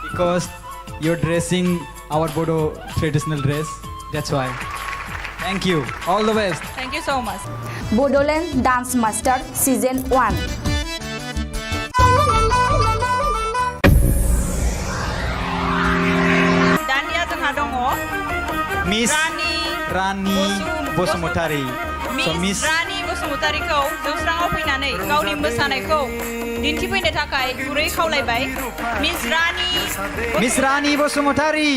Speaker 1: because you're dressing our Bodo traditional dress. That's why. Thank you. All the best.
Speaker 2: Thank you so much.
Speaker 7: BODOLAND Dance Master Season 1.
Speaker 2: दानिया जोंहा दङ
Speaker 1: Miss Rani Bosumotari. So
Speaker 2: miss Rani बसुमतारीखौ जौस्राङाव फैनानै गावनि मोसानायखौ दिन्थिफैनो थाखाय गुरै खावलायबाय
Speaker 1: Miss Rani Bosumotari.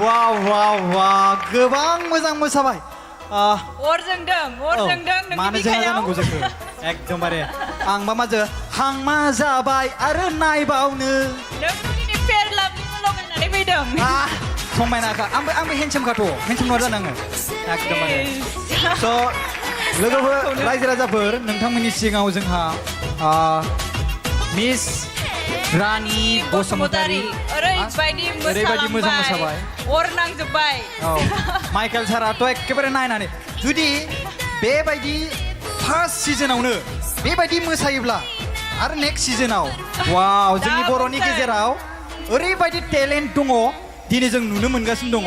Speaker 1: Wow, गोबां मोजां मोसाबाय
Speaker 2: अर जोंदों
Speaker 1: मानो जोंहा जानांगौ जोंखौ एकदमबारे आंबा माजो हांमा जाबाय आरो नायबावनो
Speaker 2: नोंनि फेर लाबनि लगायनानै फैदों
Speaker 1: समायनाखा आंबो हेन्डसामखाथ' हेन्डसाम नङा जानाङो एकदमबारे स' लोगोफोर रायजो राजाफोर नोंथांमोननि सिगाङाव जोंहा मिस रानि बसुमतारी ओरैबायदि मोजां मोसाबाय
Speaker 2: अर नांजोब्बाय
Speaker 1: माइकेल साराथ' एखेबारे नायनानै जुदि बेबायदि फार्स्ट सिजोनावनो बेबायदि मोसायोब्ला आरो नेक्स्ट सिजोनाव वाव जोंनि बर'नि गेजेराव ओरैबायदि टेलेन्ट दङ दिनै जों नुनो मोनगासिनो दङ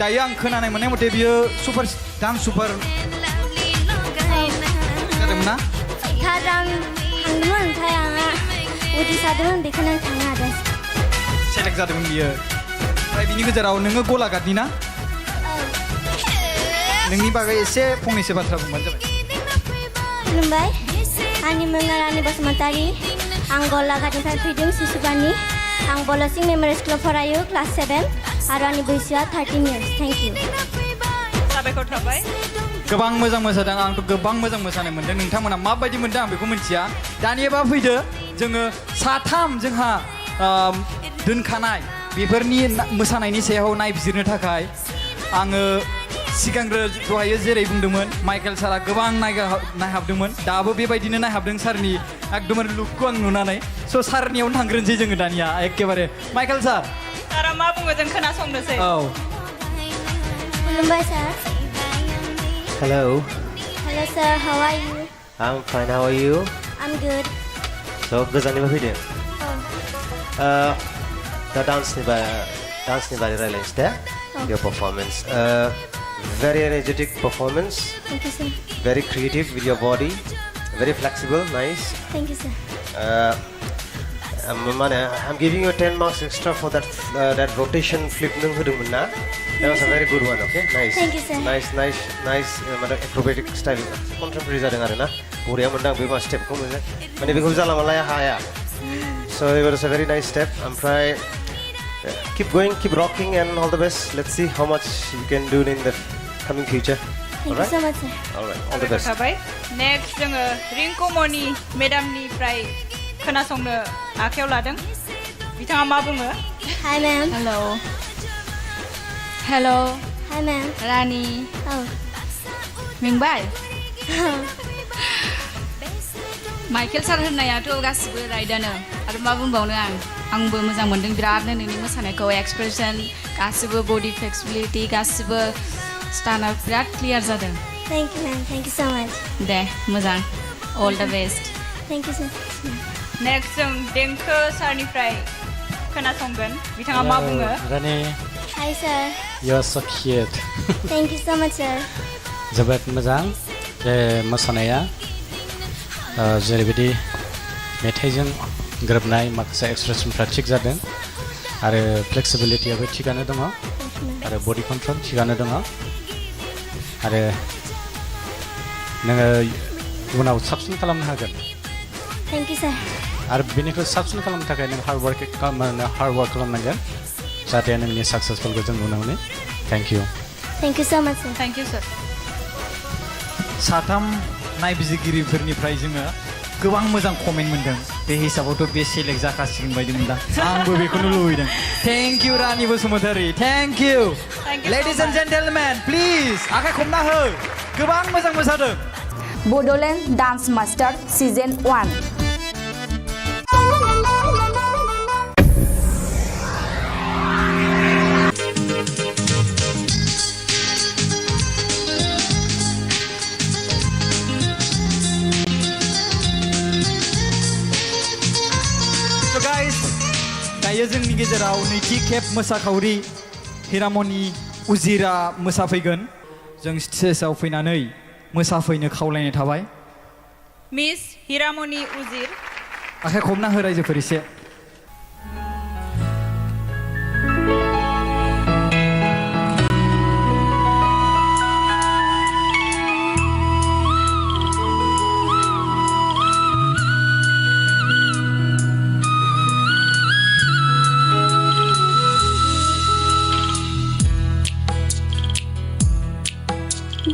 Speaker 1: दायो आं खोनानाय मोननाय मथे बियो सुपार डान्स सुपार जादोंमोन ना
Speaker 3: थांदोंमोन ओमफ्राय आंहा उदै सादोंमोन बेखौनो आं थांनो हादों
Speaker 1: सेलेक्ट जादोंमोन बियो ओमफ्राय बिनि गेजेराव नोङो गलाघाटनि ना नोंनि बागै एसे फंनैसो बाथ्रा बुंबानो जाबाय
Speaker 3: खुलुमबाय आंनि मुङा रानि बसुमतारी आं गलाघाटनिफ्राय फैदों शिशुबानि आं बलसिं मेम'रियेल स्कुलाव फरायो क्लास 7 आरो आंनि बैसोआ 13 years थेंक इउ
Speaker 2: साबायखर थाबाय
Speaker 1: गोबां मोजां मोसादों आंथ' गोबां मोजां मोसानाय मोन्दों नोंथांमोना माबायदि मोन्दों आं बेखौ मिथिया दानियाबा फैदो जोङो साथाम जोंहा दोनखानाय बेफोरनि मोसानायनि सायाव नायबिजिरनो थाखाय आङो सिगांग्रो दहायो जेरै बुंदोंमोन माइकेल सारा गोबां नायहाबदोंमोन दाबो बेबायदिनो नायहाबदों सारनि एकदमबारे लुकखौ आं नुनानै स' सारनियावनो थांग्रोनोसै जोङो दानिया एखेबारे माइकेल
Speaker 2: सारा मा बुङो जों खोनासंनोसै
Speaker 3: खुलुमबाय sir
Speaker 5: Hello.
Speaker 3: Hello sir, how are you?
Speaker 5: I'm fine. How are you?
Speaker 3: I'm good.
Speaker 5: So गोजाननिफ्राय फैदों. दा डान्सनि बारै रायलायनोसै दे your performance. Very energetic performance.
Speaker 3: Thank you sir.
Speaker 5: Very creative with your body. Very flexible, nice.
Speaker 3: Thank you sir.
Speaker 5: I'm giving you 10 marks extra for that rotation flip नों होदोंमोन ना? That was a very good one, okay? Nice.
Speaker 3: Thank you sir.
Speaker 5: Nice. Acrobatic style. Contemporary जादों आरो ना? बरिया मोनदां बे मा स्टेपखौ मोजां. माने बेखौ जाला मालाया हाया. So it was a very nice step. ओमफ्राय keep going, keep rocking, and all the best. Let's see how much you can do in the coming future.
Speaker 3: Thank you so much sir.
Speaker 5: All right. All the best.
Speaker 2: Next जोङो रिंकुमनि मेडामनिफ्राय खोनासंनो आखायाव लादों बिथाङा मा बुङो
Speaker 3: Hi ma'am.
Speaker 6: Hello
Speaker 3: Hi ma'am.
Speaker 6: Rani
Speaker 3: Oh.
Speaker 6: Mingbai Michael sir होननायाथ' गासिबो राइटआनो आरो मा बुंबावनो आंबो मोजां मोनदों बिरादनो नोंनि मोसानायखौ एक्सप्रेसन गासिबो बडि फ्लेक्सिबिलिटि गासिबो स्टाना बिराद क्लियार जादों
Speaker 3: thank you ma'am thank you so much
Speaker 6: दे मोजां all the best
Speaker 3: thank you sir
Speaker 2: next जों देंखो सारनिफ्राय खोनासंगोन बिथाङा मा बुङो
Speaker 4: Rani
Speaker 3: hi sir
Speaker 4: you are so cute
Speaker 3: thank you so much sir
Speaker 4: जोबोद मोजां बे मोसानाया जेरैबायदि मेथाइजों गोरोबनाय माखासे एक्सप्रेसनफ्रा थिग जादों आरो फ्लेक्सिबिलिटियाबो थिगानो दङ आरो बडि कन्ट्रल थिगानो दङ आरो नोङो उनाव साबसिन खालामनो हागोन
Speaker 3: थैंक यू सर
Speaker 4: आरो बेनिख्रुइ साबसिन खालामनो थाखाय नों हार्ड वर्क खालामनांगोन जाहाथे नोंनि साक्सेसफुलखौ जों नुनो मोनो thank you
Speaker 3: so much sir
Speaker 2: thank you sir
Speaker 1: साथाम नायबिजिरगिरिफोरनिफ्राय जोङो गोबां मोजां कमेन्ट मोनदों बे हिसाबावथ' बे सेलेक्ट जाखासिगोन बायदि मोनदां आंबो बेखौनो लुबैदों thank you Rani Basumatary thank you ladies and gentlemen please आखाइ खमना हो गोबां मोजां मोसादों
Speaker 7: बड'लेण्ड डान्स मास्टार सिजन 1
Speaker 1: दायो जोंनि गेजेराव नैथि खेब मोसाखावरि हिरामनि उजिरा मोसाफैगोन जों स्टेजआव फैनानै मोसाफैनो खावलायनाय थाबाय
Speaker 2: मिस हिरामनि उजिर
Speaker 1: आखाइ खबना हो रायजोफोर एसे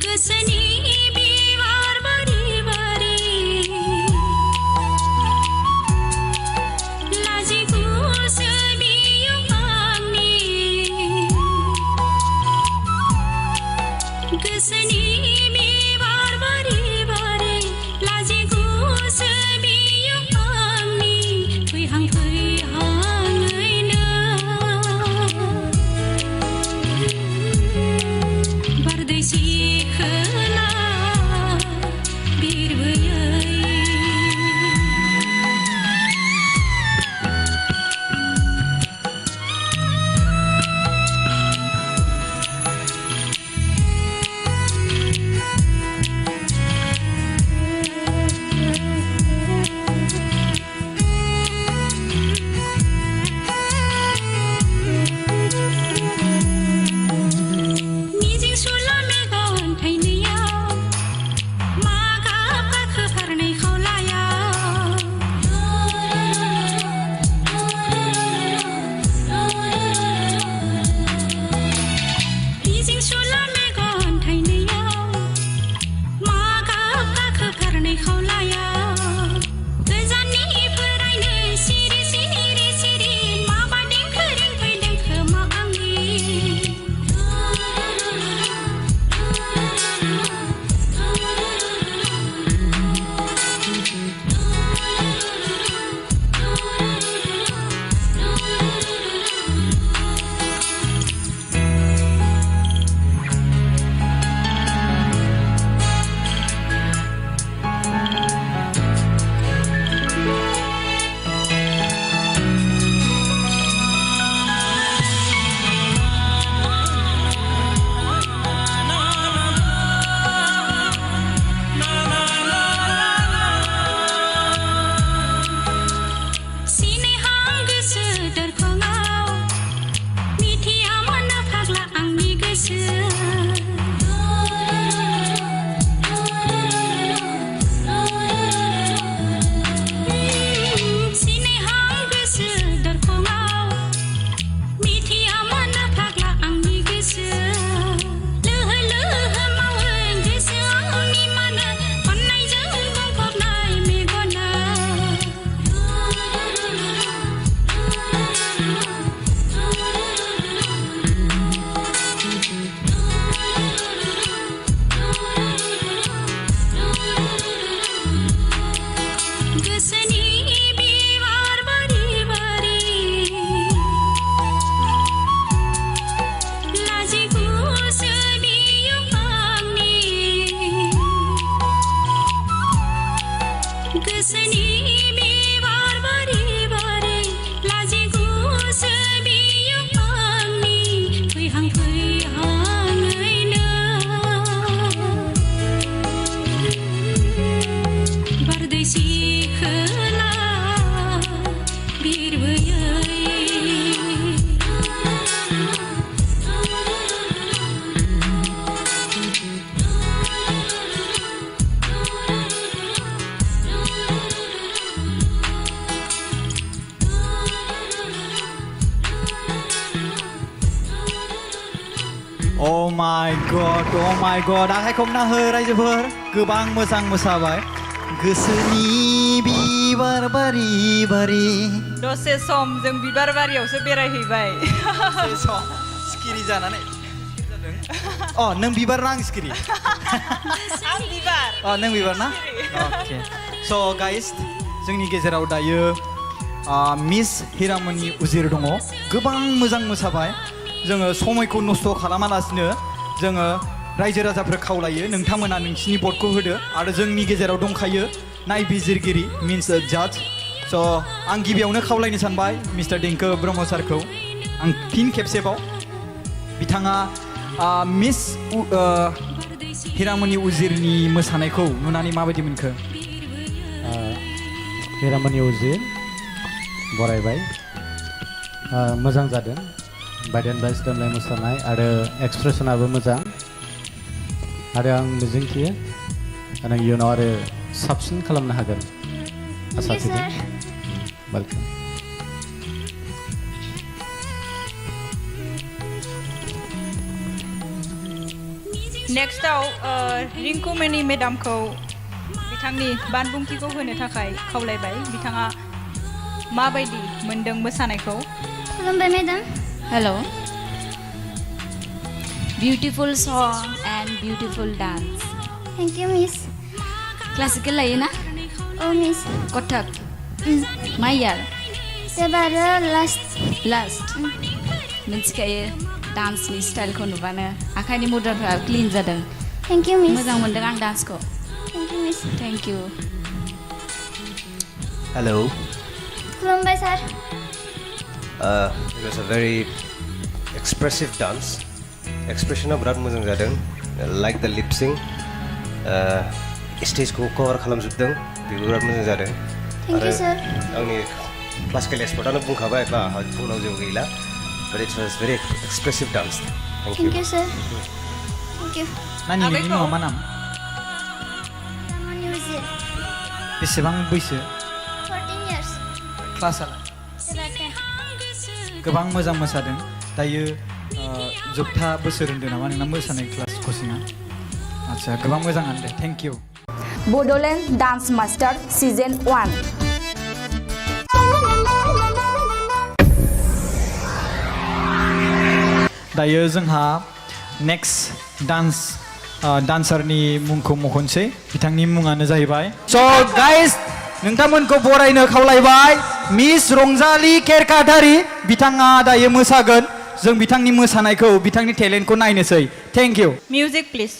Speaker 12: गोसोनि बिबार बारि बारि लाजिगुसो बियो आंनि गोसोनि बिबार बारि बारि लाजिगुसो बियो आंनि फैहां फैहाङैनो बारदैसि खोला
Speaker 1: माय गड आखाइ खबना हो रायजोफोर गोबां मोजां मोसाबाय गोसोनि बिबार बारि बारि
Speaker 2: दसे सम जों बिबार बारियावसो बेरायहैबाय
Speaker 1: सिखिरि जानानै अ नों बिबार ना आं सिखिरि
Speaker 2: आं बिबार
Speaker 1: नों बिबार ना अके स' गाइस जोंनि गेजेराव दायो मिस हिरामनि उजिर दङ गोबां मोजां मोसाबाय जोङो समायखौ नस्थ' खालामालासिनो जोङो रायजो राजाफोर खावलायो नोंथांमोना नोंसिनि भटखौ होदो आरो जोंनि गेजेराव दंखायो नायबिजिरगिरि मिन्स जाज स' आं गिबियावनो खावलायनो सानबाय मिस्टार देंखो ब्रह्म सारखौ आं फिन खेबसेबाव बिथाङा मिस हिरामनि उजिरनि मोसानायखौ नुनानै माबायदि मोनखो
Speaker 4: हिरामनि उजिर बरायबाय मोजां जादों बायदेनबाय स्टेमलाय मोसानाय आरो एक्सप्रेसनाबो मोजां आरो आं मिजिंथियो नों इयुनाव आरो साबसिन खालामनो हागोन आसा थिबाय वेलकाम
Speaker 2: नेक्स्टआव रिंकुमनि मेडामखौ बिथांनि बानबुंथिखौ होनो थाखाय खावलायबाय बिथाङा माबायदि मोनदों मोसानायखौ
Speaker 3: खुलुमबाय madam
Speaker 6: Hello. Beautiful song and beautiful dance.
Speaker 3: Thank you miss
Speaker 6: Classical लायो ना?
Speaker 3: औ मिस
Speaker 6: Kotak. मा year?
Speaker 3: एबार लास्ट
Speaker 6: Last. मिथिखायो डान्सनि स्टाइलखौ नुबानो आखाइनि मुद्राफोरा क्लिन जादों
Speaker 3: थेंक इउ मिस
Speaker 6: मोजां मोनदों आं डान्सखौ
Speaker 3: thank you miss
Speaker 6: thank you
Speaker 5: Hello.
Speaker 3: खुलुमबाय सार
Speaker 5: It was a very expressive dance. Expression बिराद मोजां जादों. Like the lip sync. स्टेजखौ कभार खालामजोबदों बेबो बिराद मोजां जादों.
Speaker 3: थेंक इउ सार
Speaker 5: आंनि क्लासिकेल एक्सपर्टआनो बुंखाबाय बा बुंनाव जेबो गैला. But it was very expressive dance. Thank you.
Speaker 3: Thank you sir thank you
Speaker 1: नानि नोंनि मुङा मा नाम
Speaker 3: हिरामनि उजिर
Speaker 1: बेसेबां बैसो
Speaker 3: 14 years
Speaker 1: क्लासआ
Speaker 3: एबार 10
Speaker 1: गोबां मोजां मोसादों दायो जोबथा बोसोर होन्दों नामा नोंना मोसानाय क्लास कचिंआ आदसा गोबां मोजाङानो दे thank you
Speaker 7: Bodoland dance master season 1
Speaker 1: दायो जोंहा नेक्स्ट डान्सारनि मुंखौ मख'नोसै बिथांनि मुङानो जाहैबाय स' गाइस नोंथांमोनखौ बरायनो खावलायबाय मिस रंजालि केरकाटारि बिथाङा दायो मोसागोन जों बिथांनि मोसानायखौ बिथांनि टेलेन्टखौ नायनोसै thank you
Speaker 2: music please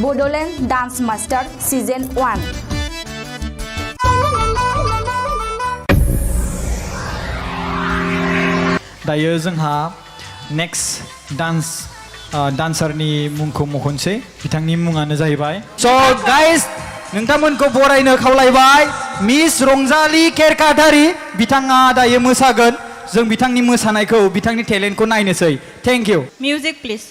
Speaker 7: BODOLAND Dance Master Season 1.
Speaker 1: दायो जोंहा नेक्स्ट डान्सारनि मुंखौ मख'नोसै बिथांनि मुङानो जाहैबाय स' गाइस नोंथांमोनखौ बरायनो खावलायबाय मिस रंजालि केरकाटारि बिथाङा दायो मोसागोन जों बिथांनि मोसानायखौ बिथांनि टेलेन्टखौ नायनोसै थेंक इउ
Speaker 2: मिउजिक प्लिज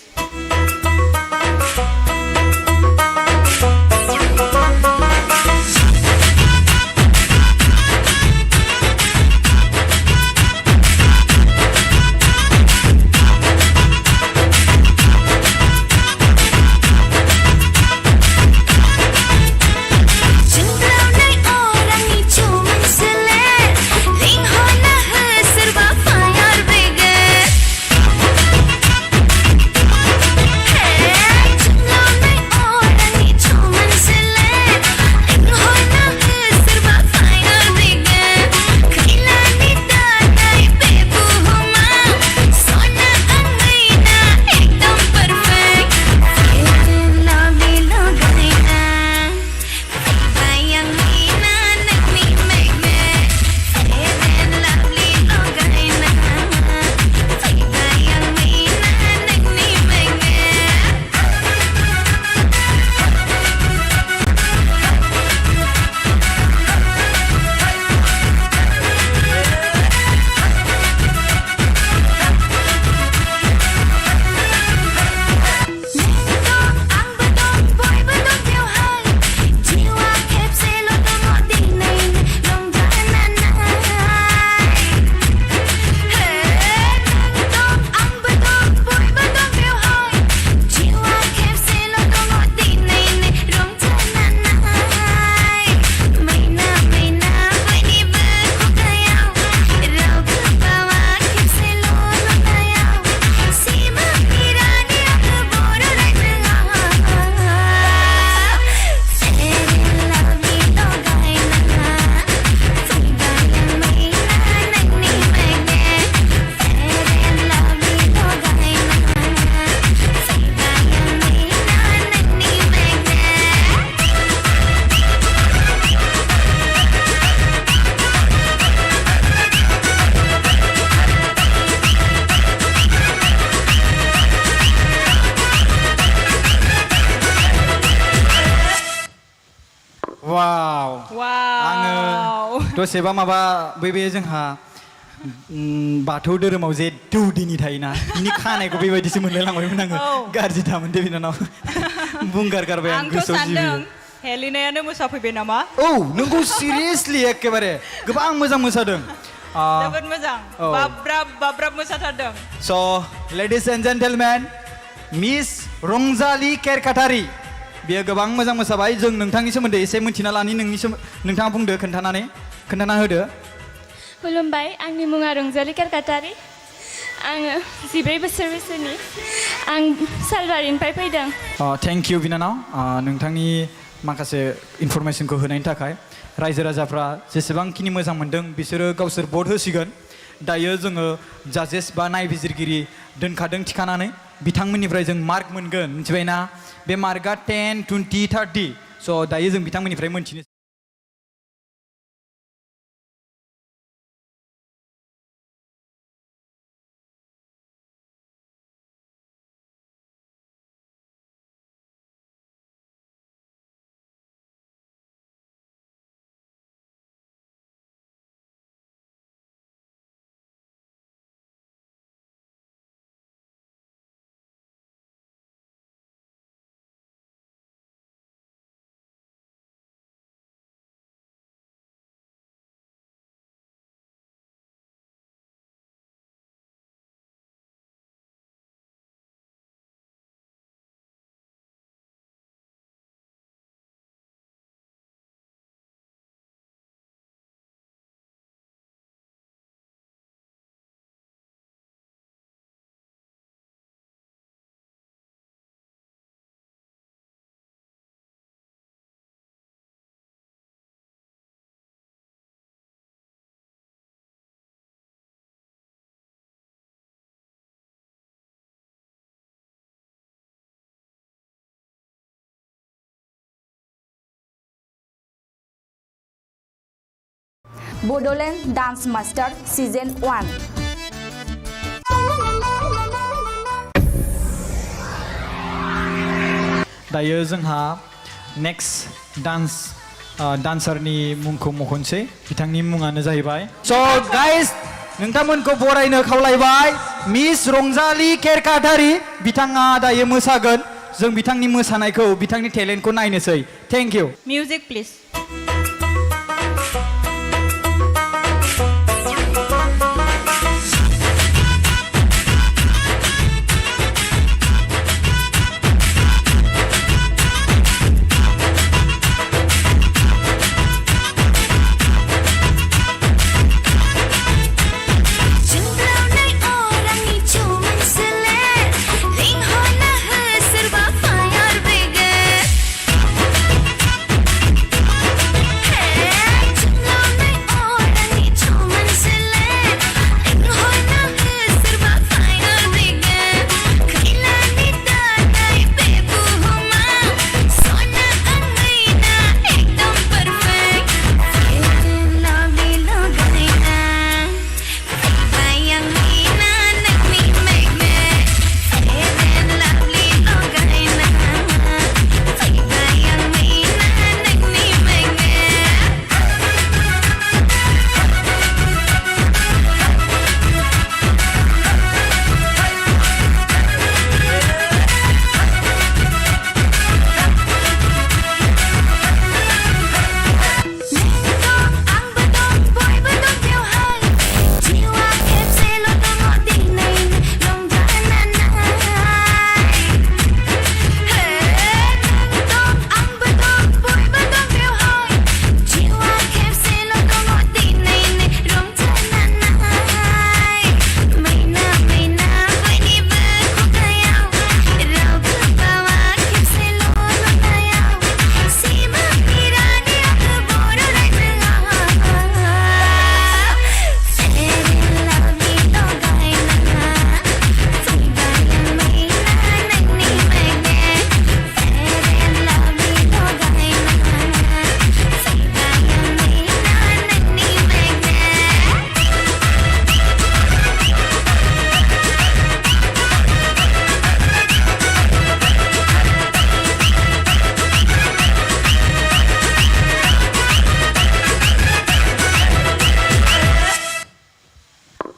Speaker 1: वाव
Speaker 2: वाव
Speaker 1: दसेबा माबा बे जोंहा बाथौ धोरोमाव जे दौदिनि थायोना बिनि खानायखौ बेबायदिसो मोनलायलांबायमोन आङो गाज्रि दामोन दे बिनानाव बुंगार गारबाय आं
Speaker 2: आंथ'
Speaker 1: गोसोआव
Speaker 2: सानदों
Speaker 1: जिबियो
Speaker 2: हेलिनायानो मोसाफैबाय नामा
Speaker 1: औ नोंगौ सिरियासलि एकेबारे गोबां मोजां मोसादों
Speaker 2: जोबोद मोजां बाब्राब मोसाथारदों
Speaker 1: स' लेडिज एन्ड जेन्टेलमेन मिस रंजालि केरकाटारि बेयो गोबां मोजां मोसाबाय जों नोंथांनि सोमोन्दै एसे मिन्थिना लानि नोंथाङा बुंदो खोन्थाना होदो
Speaker 3: खुलुमबाय आंनि मुङा रंजालि केरकाटारि आङो 14 बोसोर बैसोनि आं सालबारिनिफ्राय फैदों
Speaker 1: थेंक इउ बिनानाव नोंथांनि माखासे इनफरमेसनखौ होनायनि थाखाय रायजो राजाफ्रा जेसेबांखिनि मोजां मोनदों बिसोरो गावसोर भट होसिगोन दायो जोङो जाजेस बा नायबिजिरगिरि दोनखादों थिखानानै बिथांमोननिफ्राय जों मार्क मोनगोन मिथिबायना बे मार्कआ 10, 20, 30 स' दायो जों बिथांमोननिफ्राय मोनथिनो
Speaker 7: BODOLAND Dance Master Season 1.
Speaker 1: दायो जोंहा नेक्स्ट डान्सारनि मुंखौ मख'नोसै बिथांनि मुङानो जाहैबाय स' गाइस नोंथांमोनखौ बरायनो खावलायबाय मिस रंजालि केरकाटारि बिथाङा दायो मोसागोन जों बिथांनि मोसानायखौ बिथांनि टेलेन्टखौ नायनोसै थेंक इउ
Speaker 2: मिउजिक प्लिज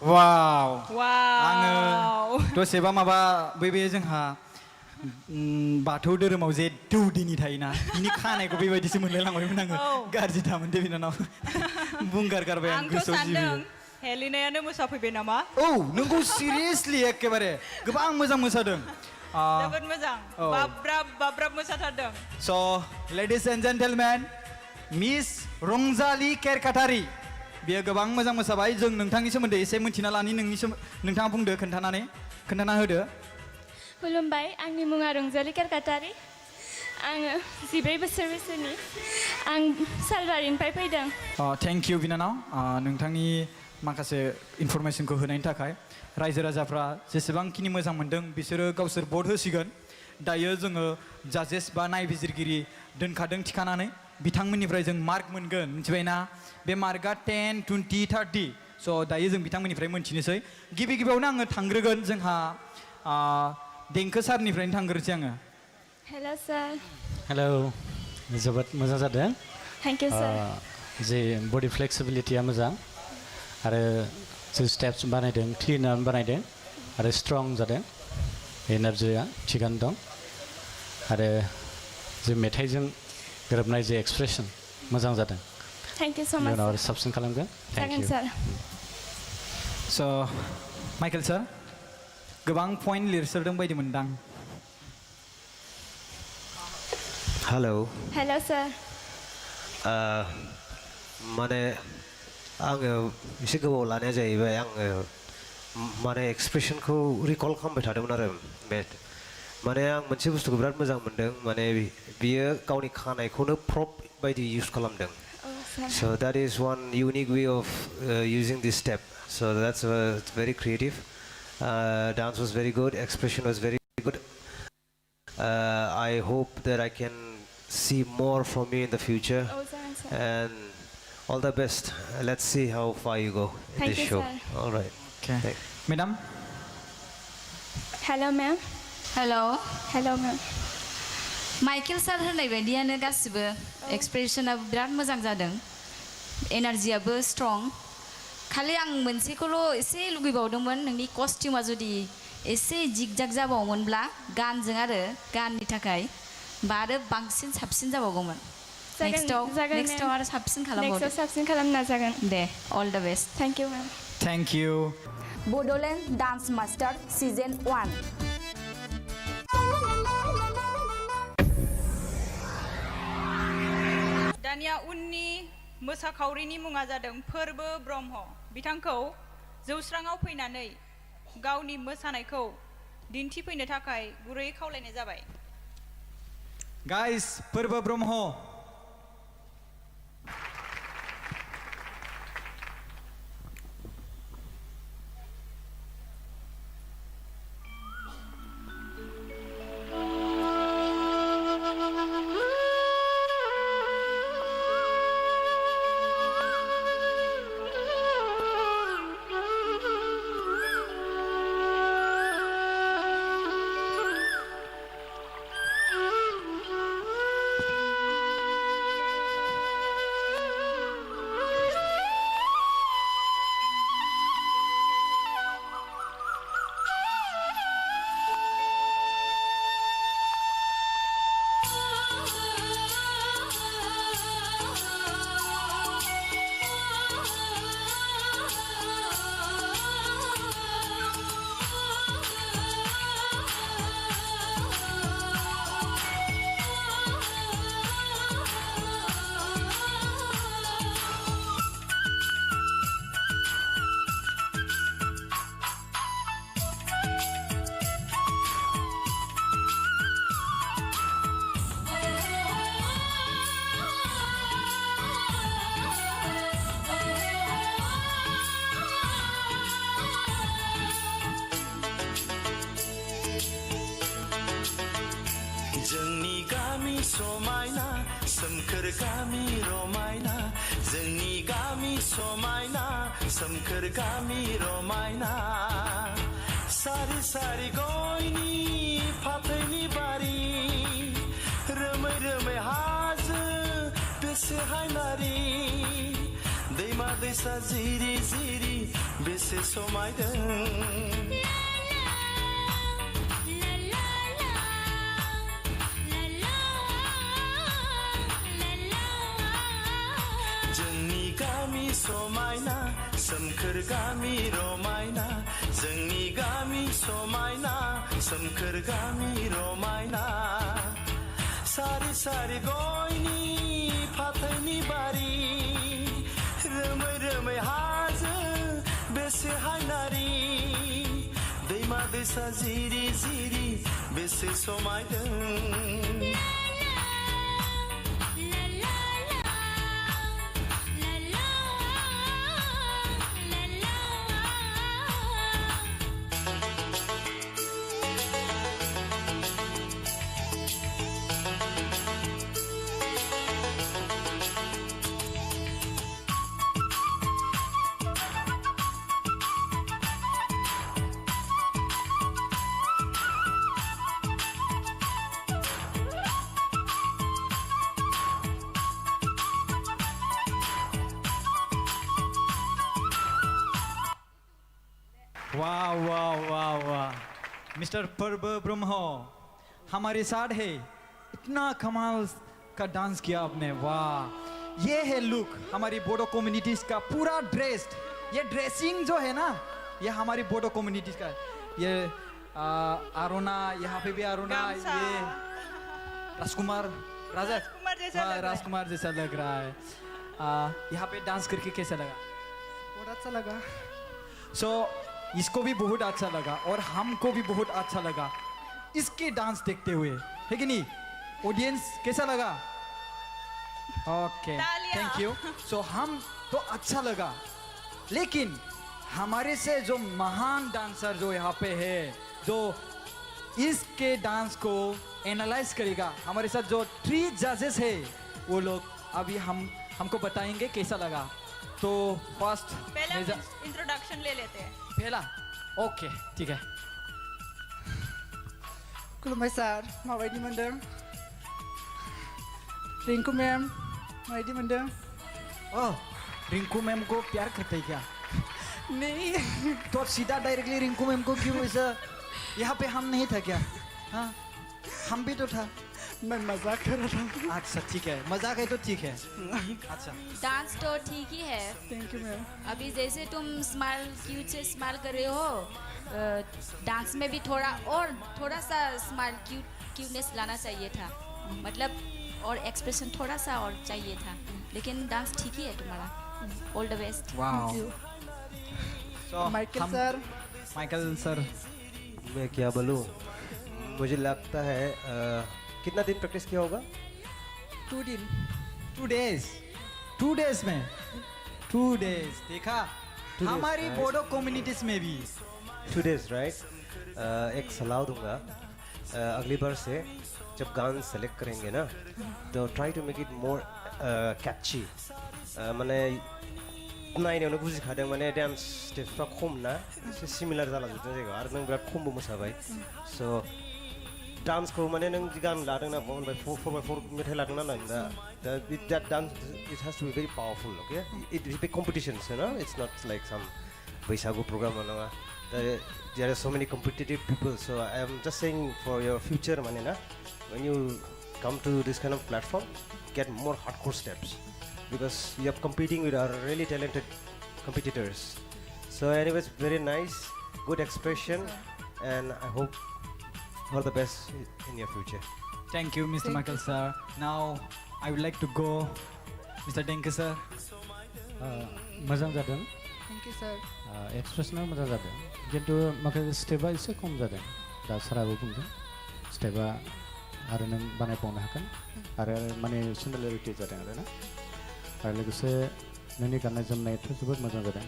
Speaker 1: वाव
Speaker 2: वाव
Speaker 1: आङो दसेबा माबा बे जोंहा बाथौ धोरोमाव जे दौदिनि थायोना बिनि खानायखौ बेबायदिसो मोनलायलांबायमोन आङो गाज्रि दामोन दे बिनानाव बुंगार गारबाय आं
Speaker 2: आंथ'
Speaker 1: गोसोआव
Speaker 2: सानदों
Speaker 1: जिबि
Speaker 2: हेलिनायानो मोसाफैबाय नामा
Speaker 1: औ नोंगौ सिरियासलि एखेबारे गोबां मोजां मोसादों
Speaker 2: जोबोद मोजां बाब्राब मोसाथारदों
Speaker 1: स' लेडिज एन्ड जेन्टेलमेन मिस रंजालि केरकाटारि बियो गोबां मोजां मोसाबाय जों नोंथांनि सोमोन्दै एसे मिन्थिना लानि नोंथाङा बुंदो खोन्थाना होदो
Speaker 3: खुलुमबाय आंनि मुङा रंजालि केरकाटारि आङो 14 बोसोर बैसोनि आं सालबारिनिफ्राय फैदों
Speaker 1: थेंक इउ बिनानाव नोंथांनि माखासे इनफरमेसनखौ होनायनि थाखाय रायजो राजाफ्रा जेसेबांखिनि मोजां मोनदों बिसोरो गावसोर भट होसिगोन दायो जोङो जाजेस बा नायबिजिरगिरि दोनखादों थिखानानै बिथांमोननिफ्राय जों मार्क मोनगोन मिथिबायना बे मार्कआ 10, 20, 30 स' दायो जों बिथांमोननिफ्राय मोनथिनोसै गिबियावनो आङो थांग्रोगोन जोंहा देंखो सारनिफ्रायनो थांग्रोसै आङो
Speaker 3: हेल' सार
Speaker 4: हेलौ जोबोद मोजां जादों
Speaker 3: थेंक इउ सार
Speaker 4: जे बडि फ्लेक्सिबिलिटिया मोजां आरो जों स्टेप्स बानायदों क्लिनार बानायदों आरो स्ट्रं जादों एनार्जिया थिगानो दं आरो जों मेथाइजों गोरोबनाय जे एक्सप्रेसन मोजां जादों
Speaker 3: थेंक इउ सो माच
Speaker 4: उनाव आरो साबसिन खालामगोन थेंक इउ
Speaker 3: सार
Speaker 1: स' माइकेल सार गोबां पइन्ट लिरसोदों बायदि मोनदां
Speaker 3: हेल' सार
Speaker 5: माने आङो एसे गोबाव लानाया जाहैबाय आङो माने एक्सप्रेसनखौ रिकल खालामबाय थादोंमोन आरो माने आं मोनसे बुस्थुखौ बिराद मोजां मोनदों माने बियो गावनि खानायखौनो प्रप बायदि इउज खालामदों so that is one unique way of using this step so that's very creative dance was very good expression was very good I hope that I can see more from you in the future and All the best. Let's see how far you go in
Speaker 3: Thank
Speaker 5: this
Speaker 3: you,
Speaker 5: show.
Speaker 3: sir.
Speaker 5: All right.
Speaker 1: Okay. Madam?
Speaker 7: Hello, ma'am.
Speaker 6: Hello'
Speaker 7: Hello, ma'am.
Speaker 6: Michael sir होननाय बायदियानो गासिबो एक्सप्रेसनाबो बिराद मोजां जादों एनार्जियाबो strong खालि आं मोनसेखौल' एसे लुगैबावदोंमोन नोंनि कस्टिउमा जुदि एसे जिगजाग जाबावोमोनब्ला गानजों आरो गाननि थाखाय बा आरो बांसिन साबसिन जाबावगौमोन नेक्स्टआव आरो साबसिन खालामबावदो
Speaker 7: नेक्स्टआव साबसिन खालामनो नाजागोन
Speaker 6: दे all the best
Speaker 7: thank you ma'am
Speaker 1: Thank you.
Speaker 7: Bodoland dance master season 1
Speaker 2: दानिया उननि मोसाखावरिनि मुङा जादों फोरबो ब्रह्म बिथांखौ जौस्राङाव फैनानै गावनि मोसानायखौ दिन्थिफैनो थाखाय गुरै खावलायनाय जाबाय
Speaker 1: Guys, Purba Brahmo.
Speaker 8: जोंनि गामि समायना सोमखोर गामि रमायना जोंनि गामि समायना सोमखोर गामि रमायना सारि सारि गयनि फाथैनि बारि रोमै रोमै हाजो बेसे हायनारि दैमा दैसा जिरि जिरि बेसे समायदों गामि समायना सोमखोर गामि रमायना जोंनि गामि समायना सोमखोर गामि रमायना सारि सारि गयनि फाथैनि बारि रोमै रोमै हाजो बेसे हायनारि दैमा दैसा जिरि जिरि बेसे समायदों
Speaker 1: वाह वाह वाह वाह मिस्टर पर्व ब्रह्म हमारे साथ है इतना कमाल का डांस किया आपने वाह ये है लुक हमारी बोडो कम्युनिटीज का पूरा ड्रेस्ड ये ड्रेसिंग जो है ना ये हमारी बोडो कम्युनिटीज का ये अरुणा यहाँ पे भी अरुणा ये राजकुमार राजकुमार जैसा लग रहा है यहाँ पे डांस करके कैसा लगा
Speaker 9: बहुत अच्छा लगा
Speaker 1: सो इसको भी बहुत अच्छा लगा और हमको भी बहुत अच्छा लगा इसके डांस देखते हुए है कि नहीं ऑडियंस कैसा लगा ओके थैंक यू सो हम तो अच्छा लगा लेकिन हमारे से जो महान डांसर जो यहाँ पे है जो इसके डांस को एनालाइज करेगा हमारे साथ जो 3 जजेस है वो लोग अभी हम हमको बताएंगे कैसा लगा तो फर्स्ट
Speaker 2: पहले इंट्रोडक्शन ले लेते हैं
Speaker 1: पहला ओके ठीक है
Speaker 9: खुलुमबाय सार माबायदि मोनदों रिंकू मैम माबायदि मोनदों
Speaker 1: ओह रिंकू मैम को प्यार करते हैं क्या
Speaker 9: नहीं
Speaker 1: तो सीधा डायरेक्टली रिंकू मैम को क्यों ऐसा यहाँ पे हम नहीं था क्या हाँ हम भी तो था
Speaker 9: मैं मजाक कर रहा था
Speaker 1: अच्छा ठीक है मजाक है तो ठीक है अच्छा
Speaker 6: डांस तो ठीक ही है
Speaker 9: थैंक यू मैम
Speaker 6: अभी जैसे तुम स्माइल क्यूट से स्माइल कर रहे हो डांस में भी थोड़ा सा स्माइल क्यूटनेस लाना चाहिए था मतलब और एक्सप्रेशन थोड़ा सा और चाहिए था लेकिन डांस ठीक ही है तुम्हारा ऑल द बेस्ट
Speaker 1: वाओ सो माइकल सर
Speaker 5: मैं क्या बोलूँ मुझे लगता है कितना दिन प्रैक्टिस किया होगा
Speaker 9: 2 दिन
Speaker 1: 2 डेज में 2 डेज देखा हमारी बोडो कम्युनिटीज में भी
Speaker 5: 2 डेज राइट एक सलाह दूंगा अगली बार से जब गान सेलेक्ट करेंगे ना तो try to make it more catchy माने नायनायावनो बुजिखादों माने डान्स स्टेप्सफ्रा खम ना एसे सिमिलार जालांजोबदों जायगायाव आरो नों बिराद खमबो मोसाबाय स' डान्सखौ माने नों गान लादों ना 4x4 मेथाइ लादों ना नों दा dance it has to be very powerful okay it is बे कम्पिटिशन्स ना it's not like some Bwisagu programme नङा there are so many competitive people so I am just saying for your future माने ना when you come to this kind of platform get more hardcore steps because you are competing with our really talented competitors so anyways very nice good expression and I hope all the best in your future
Speaker 1: thank you Mr. Michael sir now I would like to go Mr. Denke sir
Speaker 4: मोजां जादों
Speaker 9: thank you सर
Speaker 4: एक्सप्रेसना मोजां जादों किन्तु माखासे स्टेपा एसे खम जादों दा साराबो बुंदों स्टेपा आरो नों बानायबावनो हागोन आरो माने सिमिलारिटि जादों आरोना आरो लोगोसे नोंनि गाननाय जोमनायाथ' जोबोद मोजां जादों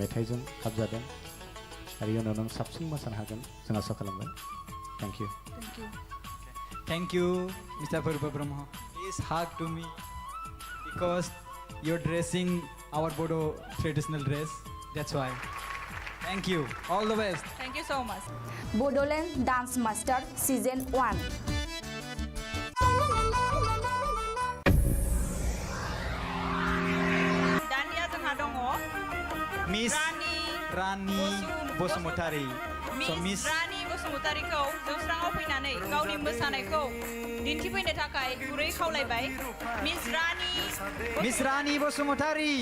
Speaker 4: मेथाइजों खाब जादों आरो इयुनाव नों साबसिन मोसानो हागोन जों आसा खालामबाय thank you
Speaker 1: thank you Mr. Purba Brahma please hug to me because you're dressing our Bodo traditional dress that's why thank you all the best
Speaker 2: thank you so much
Speaker 7: Bodoland dance master season 1
Speaker 2: दानिया जोंहा दङ
Speaker 1: Miss Rani Bosumotari so
Speaker 2: miss Rani बसुमतारीखौ जौस्राङाव फैनानै गावनि मोसानायखौ दिन्थिफैनो थाखाय गुरै खावलायबाय
Speaker 1: Miss Rani Bosumotari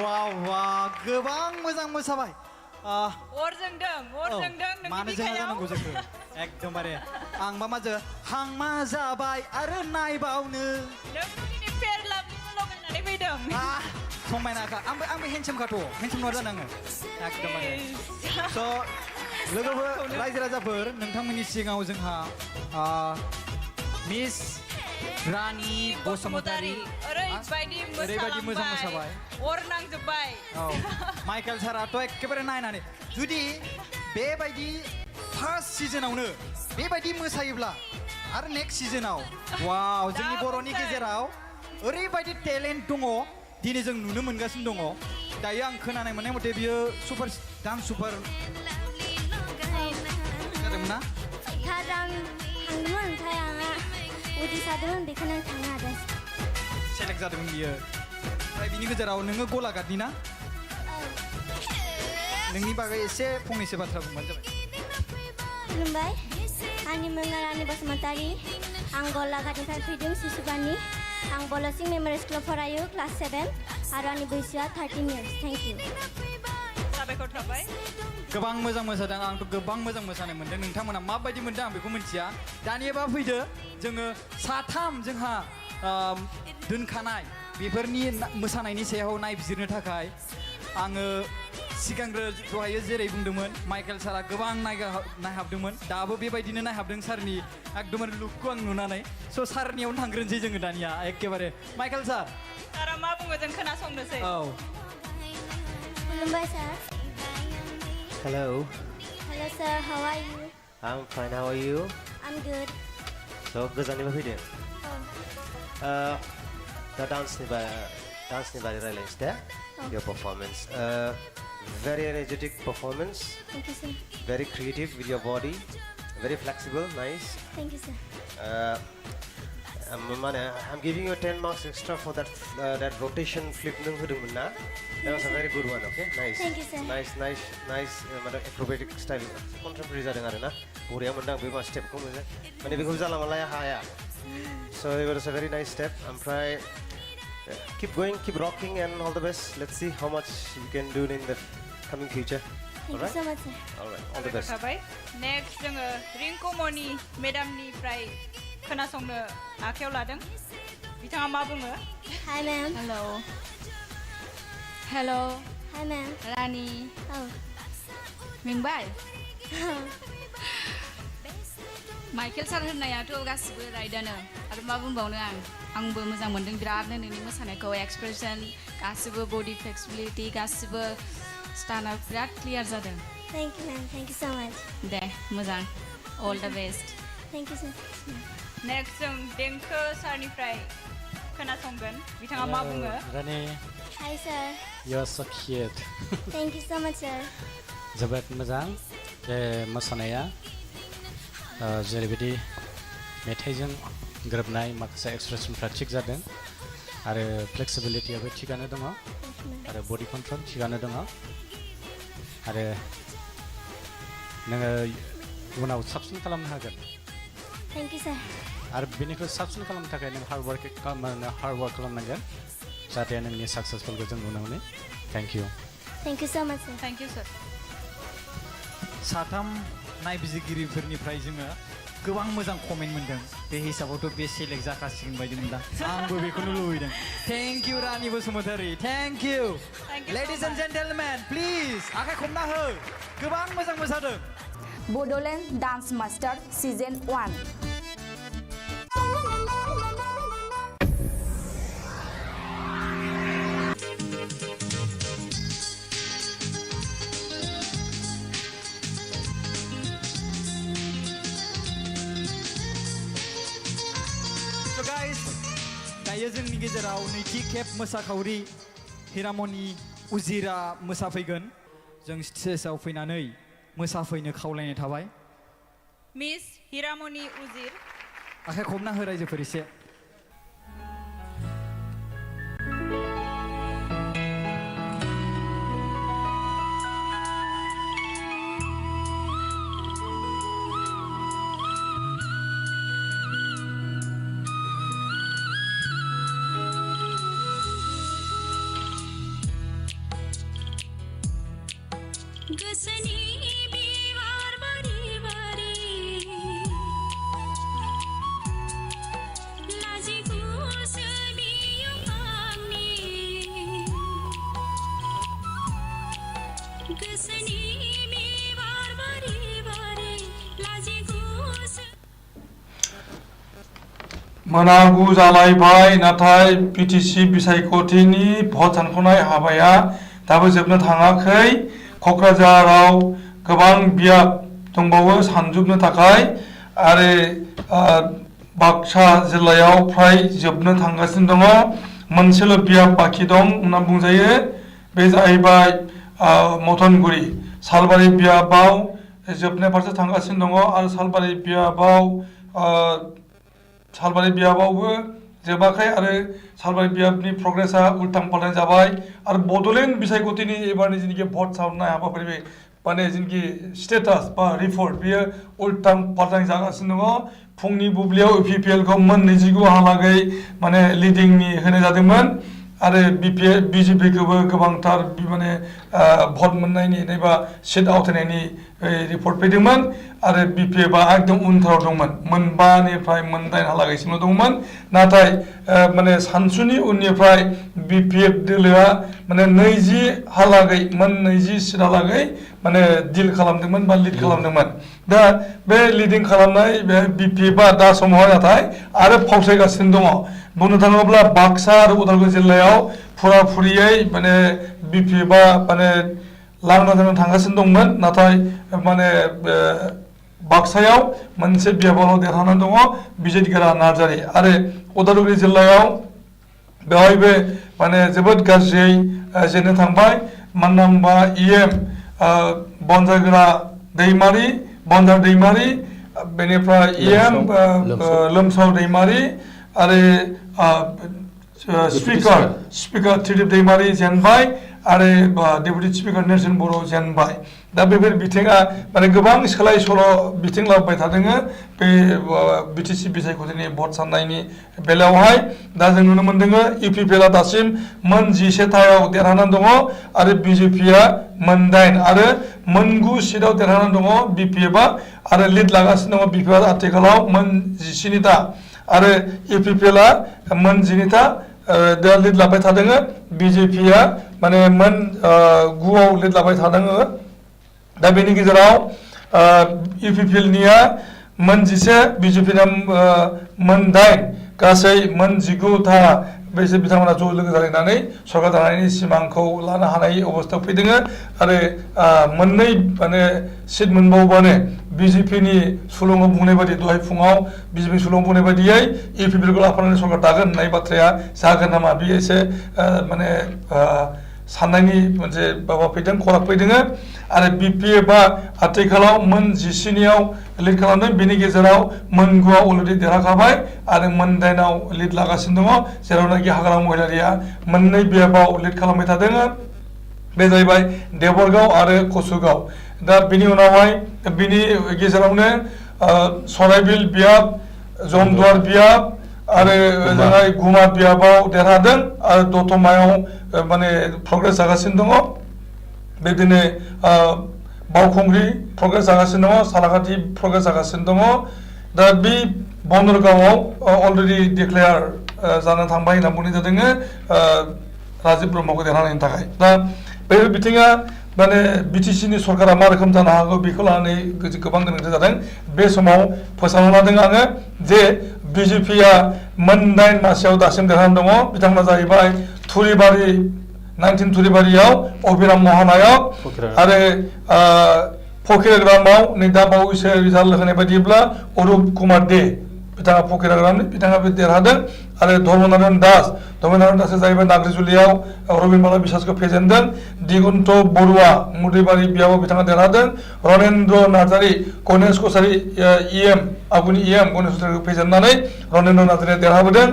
Speaker 1: वाव गोबां मोजां मोसाबाय
Speaker 2: अर जोंदों
Speaker 1: मानो जोंहा जानांगौ जोंखो एकदमबारे आं मा माजो हांमा जाबाय आरो नायबावनो
Speaker 2: नोंनि फेर लाबनि लगायनानै फैदों
Speaker 1: समायनाखा आंबो हेन्डसामखाथ' हेन्डसाम नङा जानाङो एकदमबारे स' लोगोफोर रायजो राजाफोर नोंथांमोननि सिगाङाव जोंहा मिस रानि बसुमतारी ओरैबायदि मोजां मोसाबाय
Speaker 2: अर नांजोब्बाय
Speaker 1: माइकेल साराथ' एखेबारे नायनानै जुदि बेबायदि फार्स्ट सिजोनावनो बेबायदि मोसायोब्ला आरो नेक्स्ट सिजोनाव वाव जोंनि बर'नि गेजेराव ओरैबायदि टेलेन्ट दङ दिनै जों नुनो मोनगासिनो दङ दायो आं खोनानाय मोननाय मथे बियो सुपार डान्स सुपार जादोंमोन ना
Speaker 3: थार आं थांदोंमोन ओमफ्राय आंहा उदै सादोंमोन बेखौनो आं थांनो हादों
Speaker 1: सेलेक्ट जादोंमोन बियो ओमफ्राय बिनि गेजेराव नोङो गलाघाटनि ना नोंनि बागै एसे फंनैसो बाथ्रा बुंबानो जाबाय
Speaker 3: खुलुमबाय आंनि मुङा रानि बसुमतारी आं गलाघाटनिफ्राय फैदों सिसुबानि आं बलसिं मेम'रियेल स्कुलाव फरायो क्लास 7 आरो आंनि बैसोआ 13 इयार्स थेंक इउ
Speaker 2: साबायखर थाबाय
Speaker 1: गोबां मोजां मोसादों आंथ' गोबां मोजां मोसानाय मोन्दों नोंथांमोना माबायदि मोन्दों आं बेखौ मिथिया दानियाबा फैदो जोङो साथाम जोंहा दोनखानाय बेफोरनि मोसानायनि सायाव नायबिजिरनो थाखाय आङो सिगांग्रो दहायो जेरै बुंदोंमोन माइकेल सारा गोबां नायहाबदोंमोन दाबो बेबायदिनो नायहाबदों सारनि एकदमबारे लुकखौ आं नुनानै स' सारनियावनो थांग्रोनोसै जोङो दानिया एखेबारे माइकेल
Speaker 2: सारा मा बुङो जों खोनासंनोसै
Speaker 3: खुलुमबाय sir
Speaker 5: Hello.
Speaker 3: Hello sir, how are you?
Speaker 5: I'm fine. How are you?
Speaker 3: I'm good.
Speaker 5: So गोजाननिफ्राय फैदों दा डान्सनि बारै रायलायनोसै दे your performance very energetic performance
Speaker 3: Thank you sir.
Speaker 5: very creative with your body very flexible nice
Speaker 3: Thank you sir.
Speaker 5: I'm giving you 10 marks extra for that rotation flip नों होदोंमोन ना that was a very good one okay nice
Speaker 3: Thank you sir.
Speaker 5: nice acrobatic style contemporary जादों आरो ना बरिया मोनदों बे मा स्टेपखौ माने बेखौ जाला मालाया हाया so it was a very nice step ओमफ्राय keep going keep rocking and all the best let's see how much you can do in the coming future
Speaker 3: Thank you so much sir.
Speaker 5: all right all the best
Speaker 2: next जोङो रिंकुमनि मेडामनिफ्राय खोनासंनो आखायाव लादों बिथाङा मा बुङो
Speaker 3: Hi ma'am.
Speaker 6: Hello
Speaker 3: Hi ma'am.
Speaker 6: रानि
Speaker 3: Oh.
Speaker 6: मेंबाय Michael sir होननायाथ' गासिबो राइटआनो आरो मा बुंबावनो आंबो मोजां मोन्दों बिरादनो नोंनि मोसानायखौ एक्सप्रेसन गासिबो बडि फ्लेक्सिबिलिटि गासिबो स्टाना बिराद क्लियार जादों
Speaker 3: Thank you ma'am. Thank you so much.
Speaker 6: दे मोजां all the best
Speaker 3: Thank you sir.
Speaker 2: Next जों देंखो सारनिफ्राय खोनासंगोन बिथाङा मा बुङो
Speaker 4: रानि
Speaker 3: Hi sir.
Speaker 4: you are so cute
Speaker 3: Thank you so much sir.
Speaker 4: जोबोद मोजां बे मोसानाया जेरैबायदि मेथाइजों गोरोबनाय माखासे एक्सप्रेसनफ्रा थिग जादों आरो फ्लेक्सिबिलिटियाबो थिगानो दङ आरो बडि कन्ट्रल थिगानो दङ आरो नोङो उनाव साबसिन खालामनो हागोन
Speaker 3: Thank you sir.
Speaker 4: आरो बेनिख्रुइ साबसिन खालामनो थाखाय नों हार्ड वार्क खालामनांगोन जाहाथे नोंनि साक्सेसफुलखौ जों नुनो मोनो thank you
Speaker 3: Thank you so much sir.
Speaker 2: Thank you sir
Speaker 1: साथाम नायबिजिरगिरिफोरनिफ्राय जोङो गोबां मोजां कमेन्ट मोन्दों बे हिसाबावथ' बे सेलेक्ट जाखासिगोन बायदि मोनदां आंबो बेखौनो लुबैदों thank you Rani Basumatary thank U ladies and gentlemen please आखाइ खबना हो गोबां मोजां मोसादों
Speaker 7: बड'लेण्ड डान्स मास्टार सिजन 1
Speaker 1: दायो जोंनि गेजेराव नैथि खेब मोसाखावरि हिरामनि उजिरा मोसाफैगोन जों स्टेजआव फैनानै मोसाफैनो खावलायनाय थाबाय
Speaker 2: मिस हिरामनि उजिर
Speaker 1: आखाइ खबना हो रायजोफोर एसे
Speaker 12: गोसोनि बिबार बारि बारि लाजिगुसो बियो आंनि गोसोनि बिबार बारि बारि लाजिगुसो
Speaker 10: मोनागु जालायबाय नाथाय बिटिसि बिसायख'थिनि भट सानख'नाय हाबाया दाबो जोबनो थाङाखै क'क्राझाराव गोबां बियाब दंबावो सानजोबनो थाखाय आरो बाक्सा जिल्लायाव फ्राय जोबनो थांगासिनो दङ मोनसेल' बियाब बाखि दं होनना बुंजायो बे जाहैबाय मथनगुरि सालबारि बियाबाव जोबनाय फारसे थांगासिनो दङ आरो सालबारि बियाबावबो जोबाखै आरो सालबारि बियाबनि प्रग्रेसा उल्टां फाल्टां जाबाय आरो बड'लेण्ड बिसायख'थिनि एबारनि जिनिखि भट सावनाय हाबाफारि माने जिनिखि स्टेटास बा रिपर्ट बेयो उल्टां फाल्टां जागासिनो दङ फुंनि बुब्लियाव इउपिपिएलखौ मोन 29 हालागै माने लिडिंनि होनाय जादोंमोन आरो बिजेपिखौबो गोबांथार माने भट मोननायनि एबा सिट आवथायनायनि रिपर्ट फैदोंमोन आरो बिपिएफआ एकदम उनथाराव दंमोन मोन 5 निफ्राय मोन 8 हालागैसिमल' दंमोन नाथाय माने सानसुनि उननिफ्राय बिपिएफ दोलोआ माने 20 हालागै मोन 20 सिटहालागै माने डिल खालामदोंमोन बा लिड खालामदोंमोन दा बे लिडिं खालामनाय बे बिपिएफआ दा समावहाय नाथाय आरो फावसायगासिनो दङ बुंनो थाङोब्ला बाक्सा आरो उदालगुरि जिल्लायाव फुराफुरियै माने बिपिएफआ माने लांदां जानो थांगासिनो दंमोन नाथाय माने बाक्सायाव मोनसे बियाबावल' देरहानानै दङ बिजेदिगोरा नार्जारि आरो उदालगुरि जिल्लायाव बेवहायबो माने जोबोद गाज्रियै जेननो थांबाय मानो होनबा इएम बनजागोरा दैमारि बनजार दैमारि बेनिफ्राय इएम लोमसाव दैमारि आरो स्पिकार त्रिदिप दैमारि जेनबाय आरो डेपुटि स्पिकार नेरसोन बर' जेनबाय दा बेफोर बिथिङा माने गोबां सोलाय सोल' बिथिं लाबोबाय थादों बे बिटिसि बिसायख'थिनि भट साननायनि बेलायावहाय दा जों नुनो मोनदों इउपिपिएलआ दासिम मोन 17थायाव देरहानानै दङ आरो बिजेपिआ मोन 8 आरो मोन 9 सिटआव देरहानानै दङ बिपिएफआ आरो लिड लागासिनो दङ बिपिएफआ आथिखालाव मोन 17था आरो इउपिपिएलआ मोन 12था दा लिड लाबाय थादों बिजेपिआ माने मोन 9आव लिड लाबाय थादों दा बेनि गेजेराव इउपिपिएलनिया मोन 11 बिजेपिना मोन 8 गासै मोन 19था बेसोर बिथांमोना ज' लोगो जालायनानै सरकार दानायनि सिमांखौ लानो हानाय अबस्थायाव फैदों आरो मोननै माने सिट मोनबावबानो बिजेपिनि सुलुङाव बुंनाय बायदि दहाय फुङाव बिजेपिनि सुलुङाव बुंनाय बायदियै इउपिपिएलखौ लाफानानै सरकार दागोन होननाय बाथ्राया जागोन नामा बेयो एसे माने साननायनि मोनसे माबा फैदों खराग फैदों आरो बिपिएफआ आथिखालाव मोन 17आव लिड खालामदों बेनि गेजेराव मोन 9आव अलरेडि देरहाखाबाय आरो मोन 8आव लिड लागासिनो दङ जेरावनाखि हाग्रा महिलारिया मोननै बियाबाव लिड खालामबाय थादों बे जाहैबाय देबरगाव आरो कसुगाव दा बिनि उनावहाय बिनि गेजेरावनो सराइबिल बियाब जमदुवार बियाब आरो जोंहाय गुमा बियाबाव देरहादों आरो दतमायाव माने प्रग्रेस जागासिनो दङ बेदिनो बावखुंग्रि प्रग्रेस जागासिनो दङ सालाकाथि प्रग्रेस जागासिनो दङ दा बे बनरगावआव अलरेडि डिक्लेयार जानो थांबाय होनना बुंनाय जादों राजीब ब्रह्मखौ देरहानायनि थाखाय दा बे बिथिङा माने बिटिसिनि सरकारा मा रोखोम जानो हागौ बेखौ लानानै गोबां गोनांथि जादों बे समाव फोसावना लादों आङो जे बिजेपिआ मोन 9 मासियाव दासिम देरहानानै दङ बिथांमोना जाहैबाय थुरिबारि 19 थुरिबारियाव अबिराम महानायाव आरो फकिरग्रामाव नै दा बावैसो रिजाल्ट होनाय बायदिब्ला अरुप कुमार दे बिथाङा फकिरग्रामनि बिथाङाबो देरहादों आरो धर्मनारायण दासआ जाहैबाय नाग्रिजुलियाव रबिनबाला बिसासखौ फेजेनदों दिगन्त बरुवा मुदैबारि बियाबाव बिथाङा देरहादों रनेन्द्र नार्जारि गणेश कसारि इएम आगुनि इएम गणेश कसारिखौ फेजेननानै रनेन्द्र नार्जारिया देरहाबोदों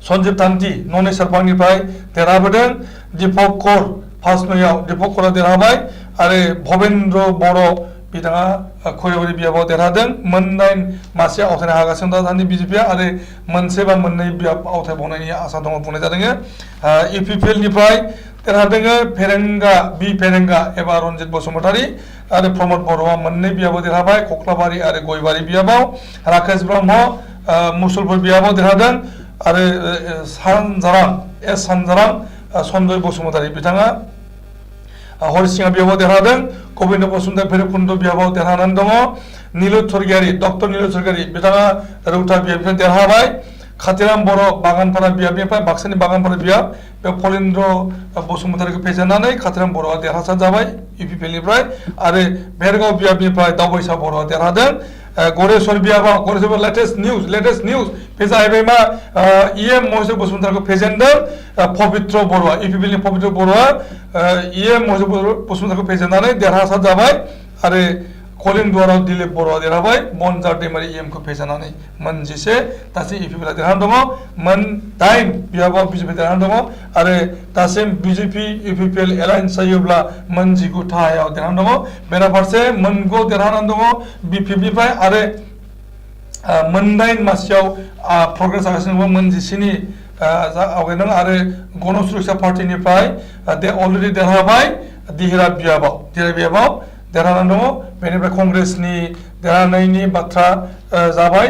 Speaker 10: सन्जीब तान्ति ननै सेरफांनिफ्राय देरहाबोदों दीपक कर फासनयाव दीपक करा देरहाबाय आरो भबेन्द्र बर' बिथाङा खैराबारि बियाबाव देरहादों मोन 9 मासे आवथायनो हागासिनो दा दानि बिजेपिआ आरो मोनसे बा मोननै बियाब आवथायबावनायनि आसा दङ बुंनाय जादों इउपिपिएलनिफ्राय देरहादोङो फेरेंगा बि फेरेंगा एबा रनजित बसुमतारी आरो प्रमद बर'आ मोननै बियाबाव देरहाबाय कख्लाबारि आरो गयबारि बियाबाव राकेश ब्रह्म मुसलपुर बियाबाव देरहादों आरो सानजारां सानजारां सनजय बसुमतारी बिथाङा हरिसिङा बियाबाव देरहादों गबिन्द बसुमतारी भैरबकुन्द बियाबाव देरहानानै दङ नीलु सरगियारि डक्टर नीलु सरगियारि बिथाङा रौता बियाबनिफ्राय देरहाबाय खातिराम बर' बागानपारा बियाबनिफ्राय बाक्सानि बागानपारा बियाब बे फलिन्द्र बसुमतारीखौ फेजेननानै खातिराम बर'आ देरहासार जाबाय इउपिपिएलनिफ्राय आरो भेरगाव बियाबनिफ्राय दावबायसा बर'आ देरहादों गरेस्वर बियाबाव गरेस्वर लेटेस्ट निउज बे जाहैबाय मा इएम महिषर बसुमतारीखौ फेजेनदों पबित्र बर'आ इउपिपिएलनि पबित्र बर'आ इएम महिषर बसुमतारीखौ फेजेननानै देरहासार जाबाय आरो कलिंदुवाराव दिलीप बर'आ देरहाबाय बनजार दैमारि इएमखौ फेजेननानै मोन 11 दासिम इउपिपिएलआ देरहानानै दङ मोन 8 बियाबाव बिजेपि देरहानानै दङ आरो दासिम बिजेपि इउपिपिएल एलायन्स जायोब्ला मोन 19 थाहायाव देरहानानै दङ बेराफारसे मोन 9 देरहानानै दङ बिपिएफनिफ्राय आरो मोन 9 मासियाव प्रग्रेस जागासिनो दङ मोन 17 आवगायदों आरो गण सुरक्षा पार्टीनिफ्राय दे अलरेडि देरहाबाय दिहिरा बियाबाव देरहानानै दङ बेनिफ्राय कंग्रेसनि देरहानायनि बाथ्रा जाबाय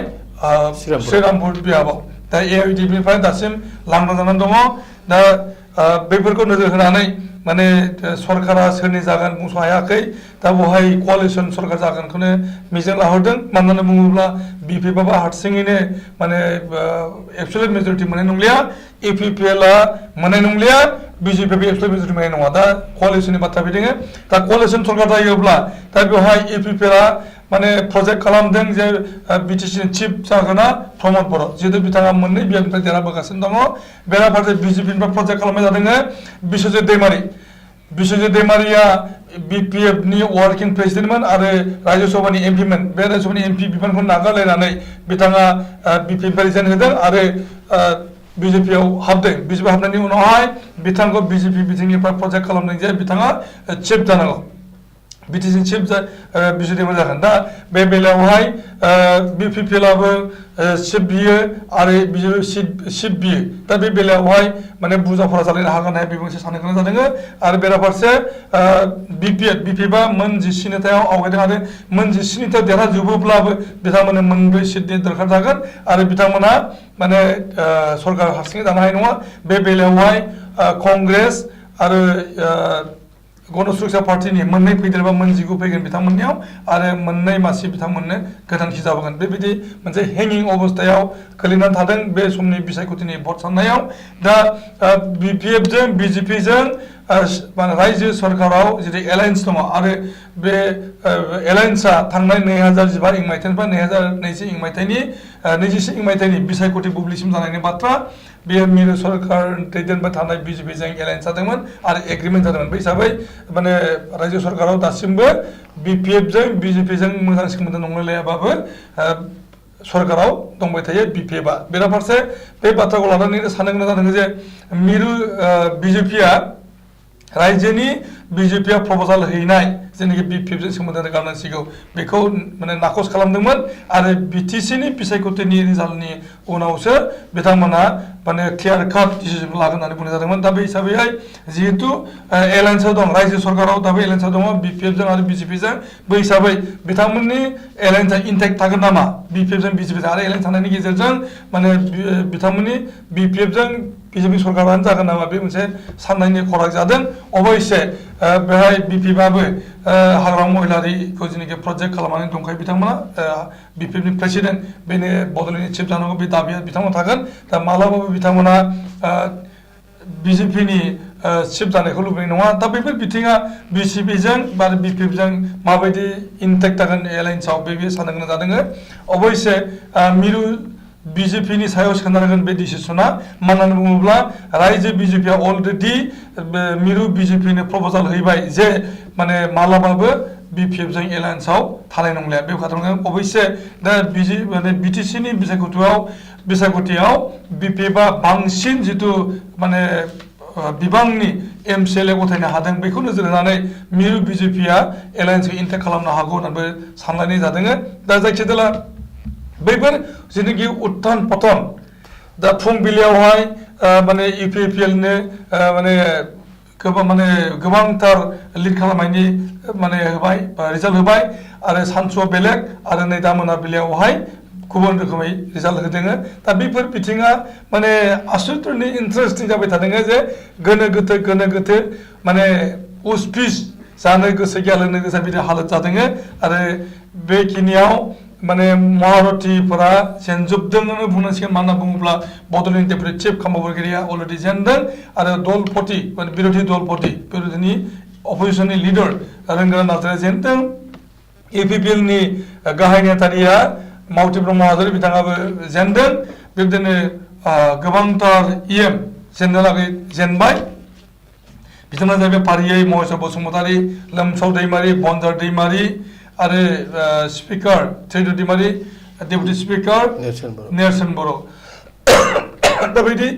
Speaker 10: श्रीरामपुर बियाबाव दा एआइडिएफनिफ्राय दासिम लांदां जानानै दङ दा बेफोरखौ नोजोर होनानै माने सरकारा सोरनि जागोन बुंस' हायाखै दा बहाय क'लिसन सरकार जागोनखौनो मिजिं लाहरदों मानो होनना बुङोब्ला बिपिएफआ हारसिङैनो माने एबसुलेट मेजरिटि मोननाय नंलिया इउपिपिएलआ मोननाय नंलिया बिजेपिआबो एबसुलेट मेजरिटि मोननाय नङा दा क'लिसननि बाथ्रा बिदिनो दा क'लिसन सरकार जायोब्ला दा बेवहाय इउपिपिएलआ माने प्रजेक्ट खालामदों जे बिटिसिनि चिफ जागोना प्रमद बर' जिहेतु बिथाङा मोननै बियाबनिफ्राय देरहाबोगासिनो दङ बेराफारसे बिजेपिनिफ्राय प्रजेक्ट खालामनाय जादों बिश्वजित दैमारिया बिपिएफनि वार्किं प्रेसिडेन्टमोन आरो राज्यसभानि एमपिमोन बे राज्यसभानि एमपि बिबानखौ नागारलायनानै बिथाङा बिपिएफनिफ्राय रिजाइन होदों आरो बिजेपिआव हाबदों बिजेपि हाबनायनि उनावहाय बिथांखौ बिजेपि बिथिंनिफ्राय प्रजेक्ट खालामदों जे बिथाङा चिफ जानांगौ बिटिसि चिफ बिजेपिआव जागोन दा बे बेलायावहाय बिपिएलआबो चिफ बियो आरो बिजेपि चिफ बियो दा बे बेलायावहाय माने बुरजाफोरा जालायनो हागोन हाया बेबो मोनसे साननो गोनां जादों आरो बेराफारसे बिपिएफआ मोन 17थायाव आवगायदों आरो मोन 17थायाव देरहाजोबोब्लाबो बिथांमोननो मोन 4 सिटनि दरखार जागोन आरो बिथांमोना माने सरकार हारसिङै दानो हानाय नङा बे बेलायावहाय कंग्रेस आरो गण सुरक्षा पार्टीनि मोननै फैदेरबा मोन 19 फैगोन बिथांमोननियाव आरो मोननै मासि बिथांमोननो गोदानथि जाबोगोन बेबायदि मोनसे हेंगिं अबस्थायाव गोलैनानै थादों बे समनि बिसायख'थिनि भट साननायाव दा बिपिएफजों बिजेपिजों रायजो सरकाराव जेरै एलायन्स दङ आरो बे एलायन्सआ थांनाय 2015 इं मायथाइनिफ्राय 2020 इं मायथाइनि 21 इं मायथाइनि बिसायख'थि बुब्लिसिम जानायनि बाथ्रा बेयो मिरु सरकार दैदेनबाय थानाय बिजेपिजों एलायन्स जादोंमोन आरो एग्रिमेन्ट जादोंमोन बे हिसाबै माने रायजो सरकाराव दासिमबो बिपिएफजों बिजेपिजों मोजां सोमोन्दो नंलायलायाबाबो सरकाराव दंबाय थायो बिपिएफआ बेराफारसे बे बाथ्राखौ लानानै साननो गोनां जादों जे मिरु बिजेपिआ रायजोनि बिजेपिआ प्रप'जाल हैनाय जेनाखि बिपिएफजों सोमोन्दो गारनांसिगौ बेखौ माने नाखस खालामदोंमोन आरो बिटिसिनि बिसायख'थिनि रिजाल्टनि उनावसो बिथांमोना माने क्लियार काट डिसिजन लागोन होननानै बुंनाय जादोंमोन दा बे हिसाबैहाय जिहेतु एलायन्सआव दं रायजो सरकाराव दाबो एलायन्सआव दङ बिपिएफजों आरो बिजेपिजों बै हिसाबै बिथांमोननि एलायन्सआ इन्टेक्ट थागोन नामा बिपिएफजों बिजेपिजों आरो एलायन्स थानायनि गेजेरजों माने बिथांमोननि बिपिएफजों बिजेपि सरकारानो जागोन नामा बे मोनसे साननायनि खराग जादों अबयसे बेहाय बिपिएफआबो हाग्रामा महिलारिखौ जेनाखि प्रजेक्ट खालामनानै दंखायो बिथांमोना बिपिएफनि प्रेसिडेन्ट बेनो बड'लेण्डनि चिफ जानांगौ बे दाबिया बिथांमोना थागोन दा मालाबाबो बिथांमोना बिजेपिनि चिफ जानायखौ लुबैनाय नङा दा बेफोर बिथिङा बिजेपिजों बा बिपिएफजों माबायदि इन्टेक्ट जागोन एलायन्सआव बे साननो गोनां जादों अबयसे मिरु बिजेपिनि सायाव सोनारगोन बे डिसिसना मानो होनना बुङोब्ला रायजो बिजेपिआ अलरेडि मिरु बिजेपिनो प्रप'जाल हैबाय जे माने मालाबाबो बिपिएफजों एलायन्सआव थानाय नंलिया बे बाथ्राखौ अबयसे दा माने बिटिसिनि बिसायख'थियाव बिपिएफआ बांसिन जिथु माने बिबांनि एमसिएलए गथायनो हादों बेखौ नोजोर होनानै मिरु बिजेपिआ एलायन्सखौ इन्टेक्ट खालामनो हागौ होननानैबो सानलायनाय जादों दा जायखिजाया बैफोर जेनाखि उत्थान पतन दा फुंबिलियावहाय माने इउपिपिएलनो माने गोबां माने गोबांथार लिड खालामनायनि माने होबाय बा रिजाल्ट होबाय आरो सानसुआव बेलेग आरो नै दा मोनाबिलियावहाय गुबुन रोखोमै रिजाल्ट होदों दा बेफोर बिथिङा माने आसुरितनि इन्टारेस्टिं जाबाय थादों जे गोनो गोथो माने उस पिस जानो गोसो गैया लोंनो गोसो बिदि हालोद जादों आरो बेखिनियाव माने महारथीफोरा जेनजोबदों बुंनांसिगोन मानो होनना बुङोब्ला बड'लेण्ड डेपुटि चिफ खामावगिरिया अलरेडि जेनदों आरो दलपति माने बिरोधि दलपति बिरोधिनि अपोजिसननि लिडार रोंगोरा नार्जारिया जेनदों इउपिपिएलनि गाहाय नेतारिया मावथि ब्रह्म हाजरि बिथाङाबो जेनदों बेबायदिनो गोबांथार इएम जेननो लागै जेनबाय बिथांमोना जाहैबाय फारियै महेश बसुमतारी लोमसाव दैमारि बनजार दैमारि आरो स्पिकार थैदु दैमारि डेपुटि स्पिकार नेरसोन बर' दा बिदि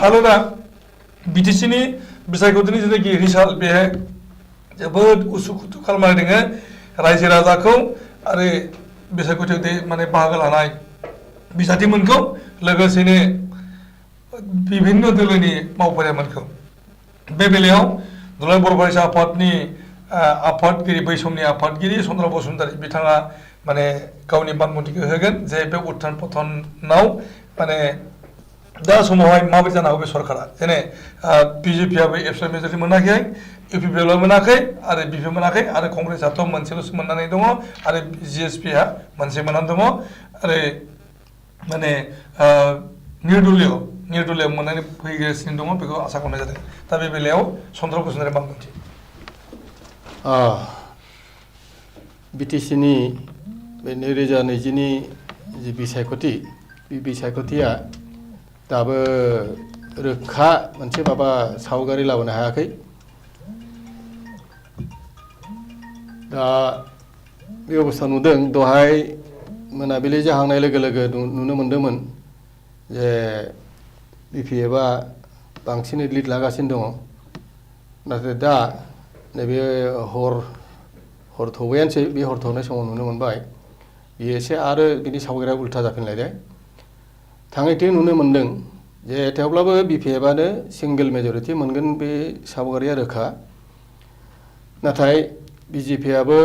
Speaker 10: हालोदा बिटिसिनि बिसायख'थिनि जिथुनाखि रिजाल्ट बेहाय जोबोद उसुखुथु खालामना होदों रायजो राजाखौ आरो बिसायख'थियाव माने बाहागो लानाय बिसाथिमोनखौ लोगोसेनो विभिन्न दोलोनि मावफारियामोनखौ बे बेलायाव दुलाराय बर' फरायसा आफादनि आफादगिरि बै समनि आफादगिरि चन्द्र बसुमतारी बिथाङा माने गावनि बानबुंथिखौ होगोन जे बे उत्थान पतनाव माने दा समावहाय माबोरै जानो हागौ बे सरकारा जेने बिजेपिआबो एबसुलेट मेजरिटि मोनाखै इउपिपिएलआ मोनाखै आरो बिपि मोनाखै आरो कंग्रेसआथ' मोनसेल'सो मोननानै दङ आरो जिएसपिआ मोनसे मोननानै दङ आरो माने निर्दलीय मोननानै फैगासिनो दङ बेखौ आसा खालामनाय जादों दा बे बेलायाव चन्द्र बसुमतारी बानबुंथि
Speaker 11: बिटिसिनि बे 2020नि जि बिसायख'थि बे बिसायख'थिया दाबो रोखा मोनसे माबा सावगारि लाबोनो हायाखै दा बे अबस्था नुदों दहाय मोनाबिलि जाहांनाय लोगो लोगो नुनो मोन्दोंमोन जे बिपिएफआ बांसिनै लिड लागासिनो दङ नाथाय दा नैबे हर थौबायानोसै बे हर थौनाय समाव नुनो मोनबाय बियो एसे आरो बिनि सावगारिया उल्था जाफिनलायबाय थाङैथिं नुनो मोन्दों जे थेवब्लाबो बिपिएफआनो सिंगेल मेजरिटि मोनगोन बे सावगारिया रोखा नाथाय बिजेपिआबो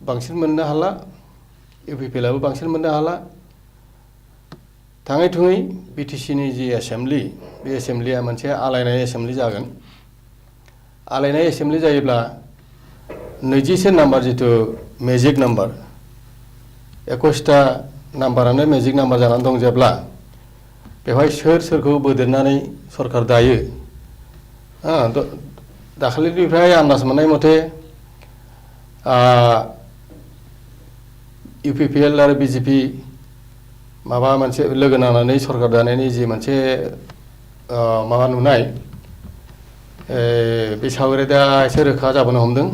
Speaker 11: बांसिन मोननो हाला इउपिपिएलआबो बांसिन मोननो हाला थाङै थुङै बिटिसिनि जि एसेम्बलि बे एसेम्बलिया मोनसे आलायनाय एसेम्बलि जागोन आलायनाय एसेम्बलि जायोब्ला 21 नाम्बार जिथु मेजिक नाम्बार 21टा नाम्बारानो मेजिक नाम्बार जानानै दं जेब्ला बेवहाय सोरखौ बोदेरनानै सरकार दायो दाखालिनिफ्राय आन्दाज मोननाय मथे इउपिपिएल आरो बिजेपि माबा मोनसे लोगो नांनानै सरकार दानायनि जि मोनसे माबा नुनाय बे सावगारिया दा एसे रोखा जाबोनो हमदों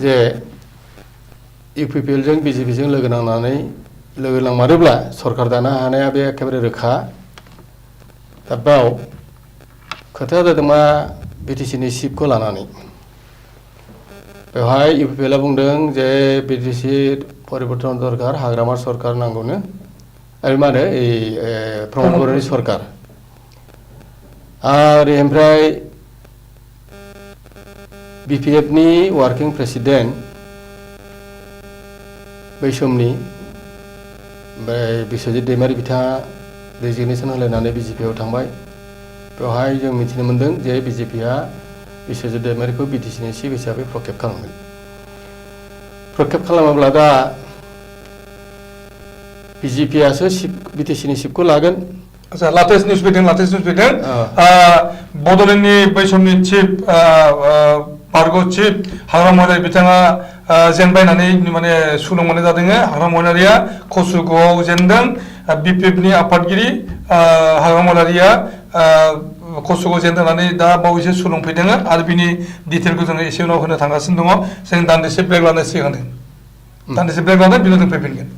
Speaker 11: जे इउपिपिएलजों बिजेपिजों लोगो नांमारोब्ला सरकार दानो हानाया बे एखेबारे रोखा दा बेयाव खोथाया जादों मा बिटिसिनि सिटखौ लानानै बेवहाय इउपिपिएलआ बुंदों जे बिटिसि परिबर्तन दरकार हाग्रामा सरकार नांगौनो आरो मा होनो प्रमद बर'नि सरकार आरो ओमफ्राय बिपिएफनि वार्किं प्रेसिडेन्ट बै समनि ओमफ्राय बिश्वजित दैमारि बिथाङा रेजिगनेसन होलायनानै बिजेपिआव थांबाय बेवहाय जों मिथिनो मोन्दों जे बिजेपिआ बिश्वजित दैमारिखौ बिटिसिनि चिफ हिसाबै प्रखेब खालामगोन प्रखेब खालामाब्ला दा बिजेपिआसो बिटिसिनि चिफखौ लागोन
Speaker 10: आচ্ছা लाटेस्ट निउज फैदों बड'लेण्डनि बै समनि चिफ बारग' चिफ हाग्रामा महिलारि बिथाङा जेनबाय होननानै माने सुलुं मोननाय जादों हाग्रामा महिलारिया कसुगावआव जेनदों बिपिएफनि आफादगिरि हाग्रामा महिलारिया कसुगाव जेनदों होननानै दा बावैसो सुलुं फैदों आरो बिनि डिटेलखौ जोङो एसे उनाव होनो थांगासिनो दङ जों दान्दिसे ब्रेक लानो सिगां दान्दिसे ब्रेक लानो बिनि उनाव जों फैफिनगोन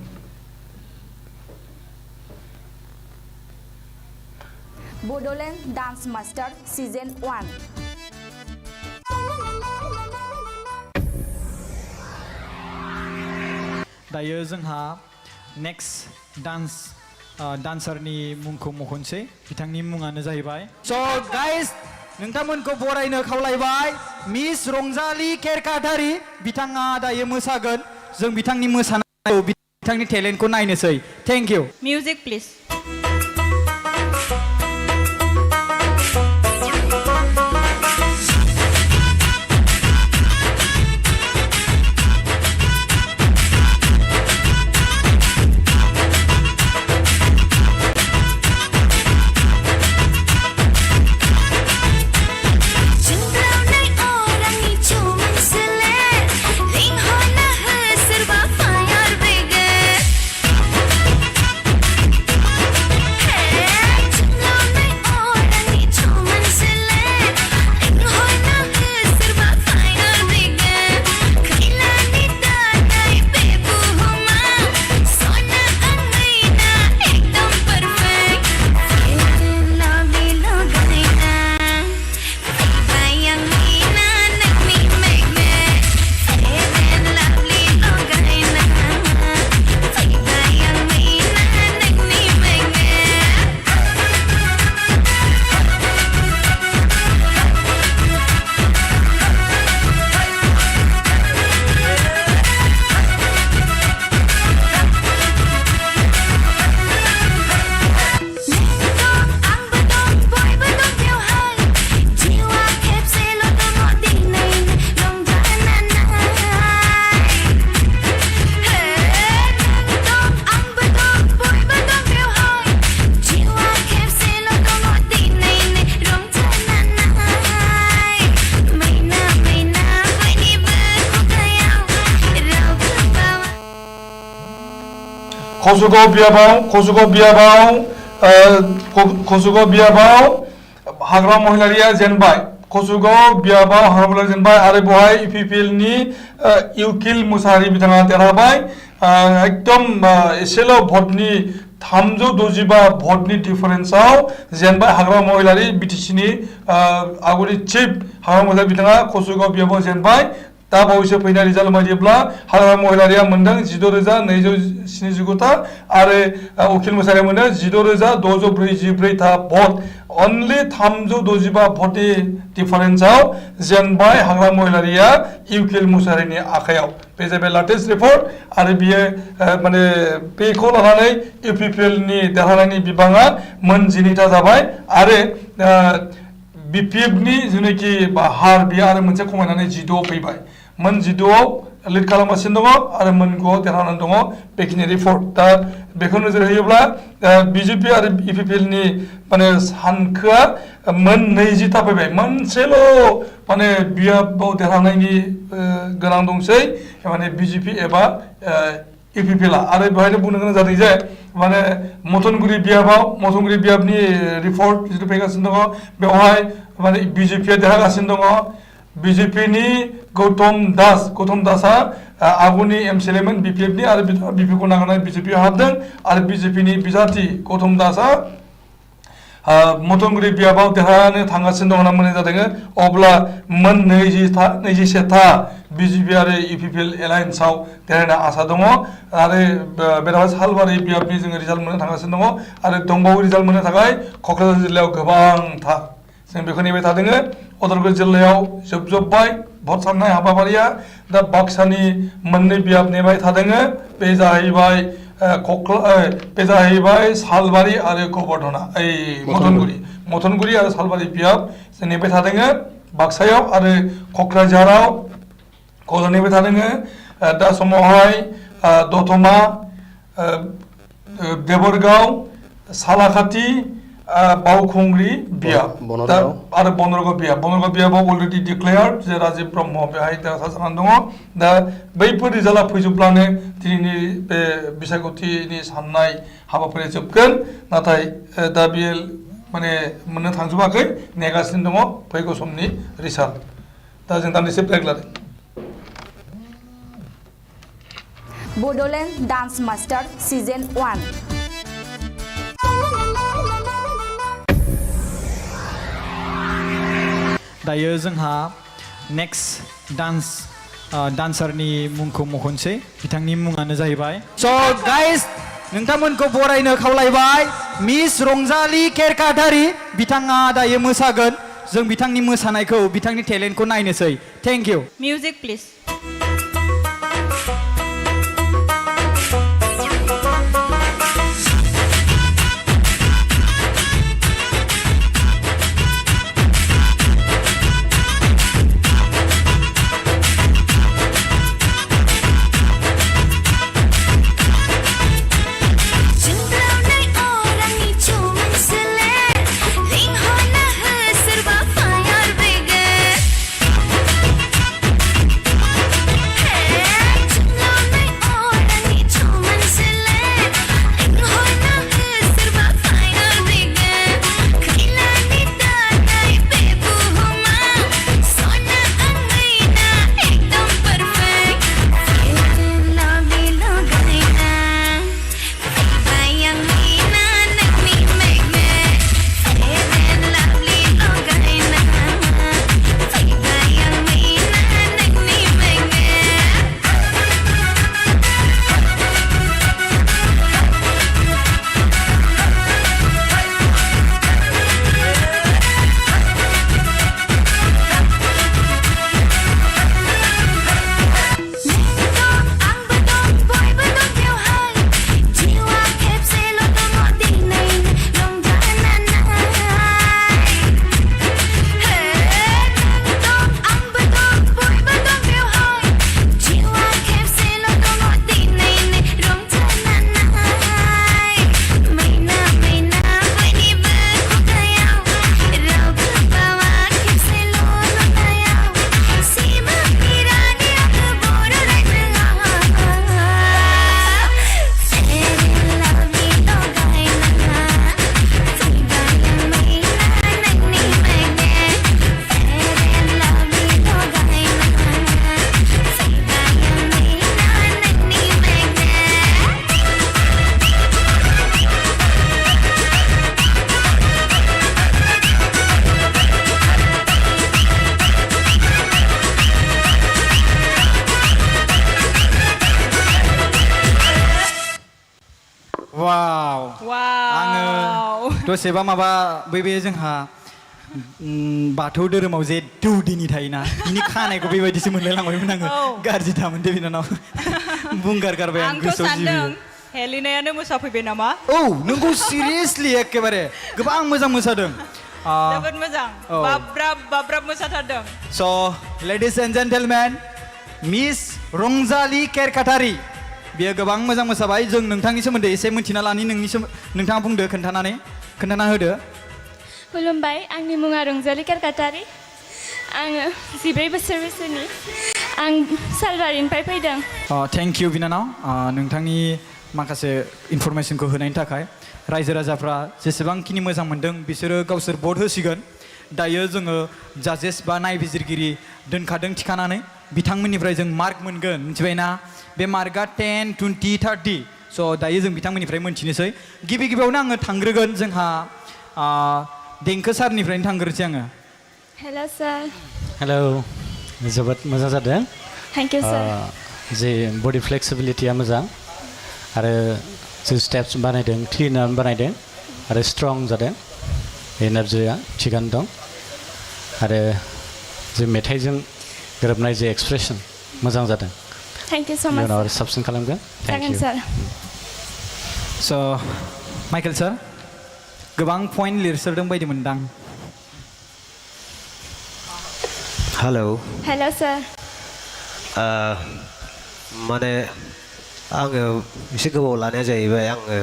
Speaker 7: BODOLAND Dance Master Season 1
Speaker 1: दायो जोंहा नेक्स्ट डान्स डान्सारनि मुंखौ मख'नोसै बिथांनि मुङानो जाहैबाय स' गाइस नोंथांमोनखौ बरायनो खावलायबाय मिस रंजालि केरकाटारि बिथाङा दायो मोसागोन जों बिथांनि मोसानायखौ बिथांनि टेलेन्टखौ नायनोसै थेंक इउ
Speaker 2: मिउजिक प्लिज
Speaker 10: खसुगाव बियाबाव हाग्रा महिलारिया जेनबाय खसुगाव बियाबाव हाग्रा महिलारि जेनबाय आरो बेवहाय इउपिपिएल नि इउकिल मुसाहारि बिथाङा देरहाबाय एकदम एसेल' भटनि 365 भटनि डिफारेन्सआव जेनबाय हाग्रा महिलारि BTC नि आगुनि चिफ हाग्रा महिलारि बिथाङा खसुगाव बियाबाव जेनबाय दा बावैसो फैनाय रिजाल्ट बायदिब्ला हाग्रा महिलारिया मोनदों 16,279 था आरो उकिल मुसाहारिया मोनदों 16,644 था भट अनलि 365 भटनि डिफारेन्सआव जेनबाय हाग्रा महिलारिया इउकिल मुसाहारिनि आखायाव बे जाबाय लाटेस्ट रिपर्ट आरो बियो माने बेखौ लानानै इउपिपिएल नि देरहानायनि बिबाङा मोन 9 था जाबाय आरो BPF नि जेनाखि हार बियो आरो मोनसे खमायनानै 12 फैबाय मोन 12 लिड खालामगासिनो दङ आरो मोन 9 देरहानानै दङ बेखिनि रिपर्ट दा बेखौ नोजोर होयोब्ला बिजेपि आरो इउपिपिएल नि माने सानखोआ मोन 20 था फैबाय मोनसेल' माने बियाबाव देरहानायनि गोनां दंसै माने बिजेपि एबा इउपिपिएल आरो बेवहायनो बुंनो गोनां जादों जे माने मथनगुरि बियाबनि रिपर्ट जिथु फैगासिनो दङ बेवहाय माने बिजेपिया देरहागासिनो दङ बिजेपि नि गौतम दासआ आगुनि एमसिएलए मोन BPF नि आरो BPF खौ नागारनानै बिजेपिआव हाबदों आरो बिजेपि नि बिजाथि गौतम दासआ मथनगुरि बियाबाव देरहानो थांगासिनो दं होनना मोननाय जादों अब्ला मोन 21 था बिजेपि आरो इउपिपिएल एलायन्सआव देरहानो आसा दङ आरो बेराफारसे सालबारि बियाबनि जोङो रिजाल्ट मोननो थांगासिनो दङ आरो दंबावो रिजाल्ट मोननो थाखाय क'क्राझार जिल्लायाव गोबांथार जों बेखौ नेबाय थादों उदालगुरि जिल्लायाव जोबजोब्बाय भट साननाय हाबाफारिया दा बाक्सानि मोननै बियाब नेबाय थादों बे जाहैबाय सालबारि आरो गोबर्धना मथनगुरि आरो सालबारि बियाब जों नेबाय थादों बाक्सायाव आरो क'क्राझाराव नेबाय थादों दा समावहाय दतमा देबरगाव सालाखाथि बावखुंग्रि बियाब आरो बनरगाव बियाबाव अलरेडि डिक्लेयार्ड जे राजीव ब्रह्म बेहाय देरहासार जानानै दङ दा बैफोर रिजाल्टआ फैजोबब्लानो दिनैनि बे बिसायख'थिनि साननाय हाबाफारिया जोबगोन नाथाय दा बियो माने मोननो थांजोबाखै नेगासिनो दङ फैगौ समनि रिजाल्ट दा जों दान्दिसे ब्रेक लादों
Speaker 7: बड'लेण्ड डान्स मास्टार सिजन 1
Speaker 1: दायो जोंहा नेक्स्ट डान्सारनि मुंखौ मख'नोसै बिथांनि मुङानो जाहैबाय स' गाइस नोंथांमोनखौ बरायनो खावलायबाय मिस रंजालि केरकाटारि बिथाङा दायो मोसागोन जों बिथांनि मोसानायखौ बिथांनि टेलेन्टखौ नायनोसै थेंक इउ
Speaker 2: Music please.
Speaker 1: दसेबा माबा बे जोंहा बाथौ धोरोमाव जे दौदिनि थायोना बिनि खानायखौ बेबायदिसो मोनलायलांबायमोन आङो गाज्रि दामोनदे बिनानाव बुंगार गारबाय आं गोसोआव
Speaker 2: सानदों हेलिनायानो मोसाफैबाय नामा
Speaker 1: औ नोंगौ सिरियासलि एकेबारे गोबां मोजां मोसादों
Speaker 2: जोबोद मोजां बाब्राब बाब्राब मोसाथारदों
Speaker 1: स लेडिज एन्ड जेन्टलमेन मिस रंजालि केरकाटारि बियो गोबां मोजां मोसाबाय जों नोंथांनि सोमोन्दै एसे मिन्थिना लानि नोंथाङा बुंदो खोन्थाना होदो
Speaker 3: खुलुमबाय आंनि मुङा रंजालि केरकाटारि आङो 14 बोसोर बैसोनि आं सालबारिनिफ्राय फैदों
Speaker 1: थेंक इउ बिनानाव नोंथांनि माखासे इनफरमेसनखौ होनायनि थाखाय रायजो राजाफ्रा जेसेबांखिनि मोजां मोनदों बिसोरो गावसोर भट होसिगोन दायो जोङो जाजेस बा नायबिजिरगिरि दोनखादों थिखानानै बिथांमोननिफ्राय जों मार्क मोनगोन मिथिबायना बे मार्कआ 10, 20, 30 स' दायो जों बिथांमोननिफ्राय मोनथिनोसै गिबियावनो आङो थांग्रोगोन जोंहा देंखो सारनिफ्रायनो थांग्रोसै आङो
Speaker 3: हेल' सार
Speaker 4: हेलौ जोबोद मोजां जादों
Speaker 3: थेंक इउ सार
Speaker 4: जे बडि फ्लेक्सिबिलिटिया मोजां आरो जों स्टेप्स बानायदों क्लिनार बानायदों आरो स्ट्रं जादों एनार्जिया थिगानो दं आरो जे मेथाइजों गोरोबनाय जे एक्सप्रेसन मोजां जादों
Speaker 3: थेंक इउ स' माच
Speaker 4: उनाव आरो साबसिन खालामगोन थेंक इउ
Speaker 3: सार
Speaker 1: स' माइकेल सार गोबां पइन्ट लिरसोदों बायदि मोनदां
Speaker 5: हेलौ
Speaker 3: हेल' सार
Speaker 5: माने आङो एसे गोबाव लानाया जाहैबाय आङो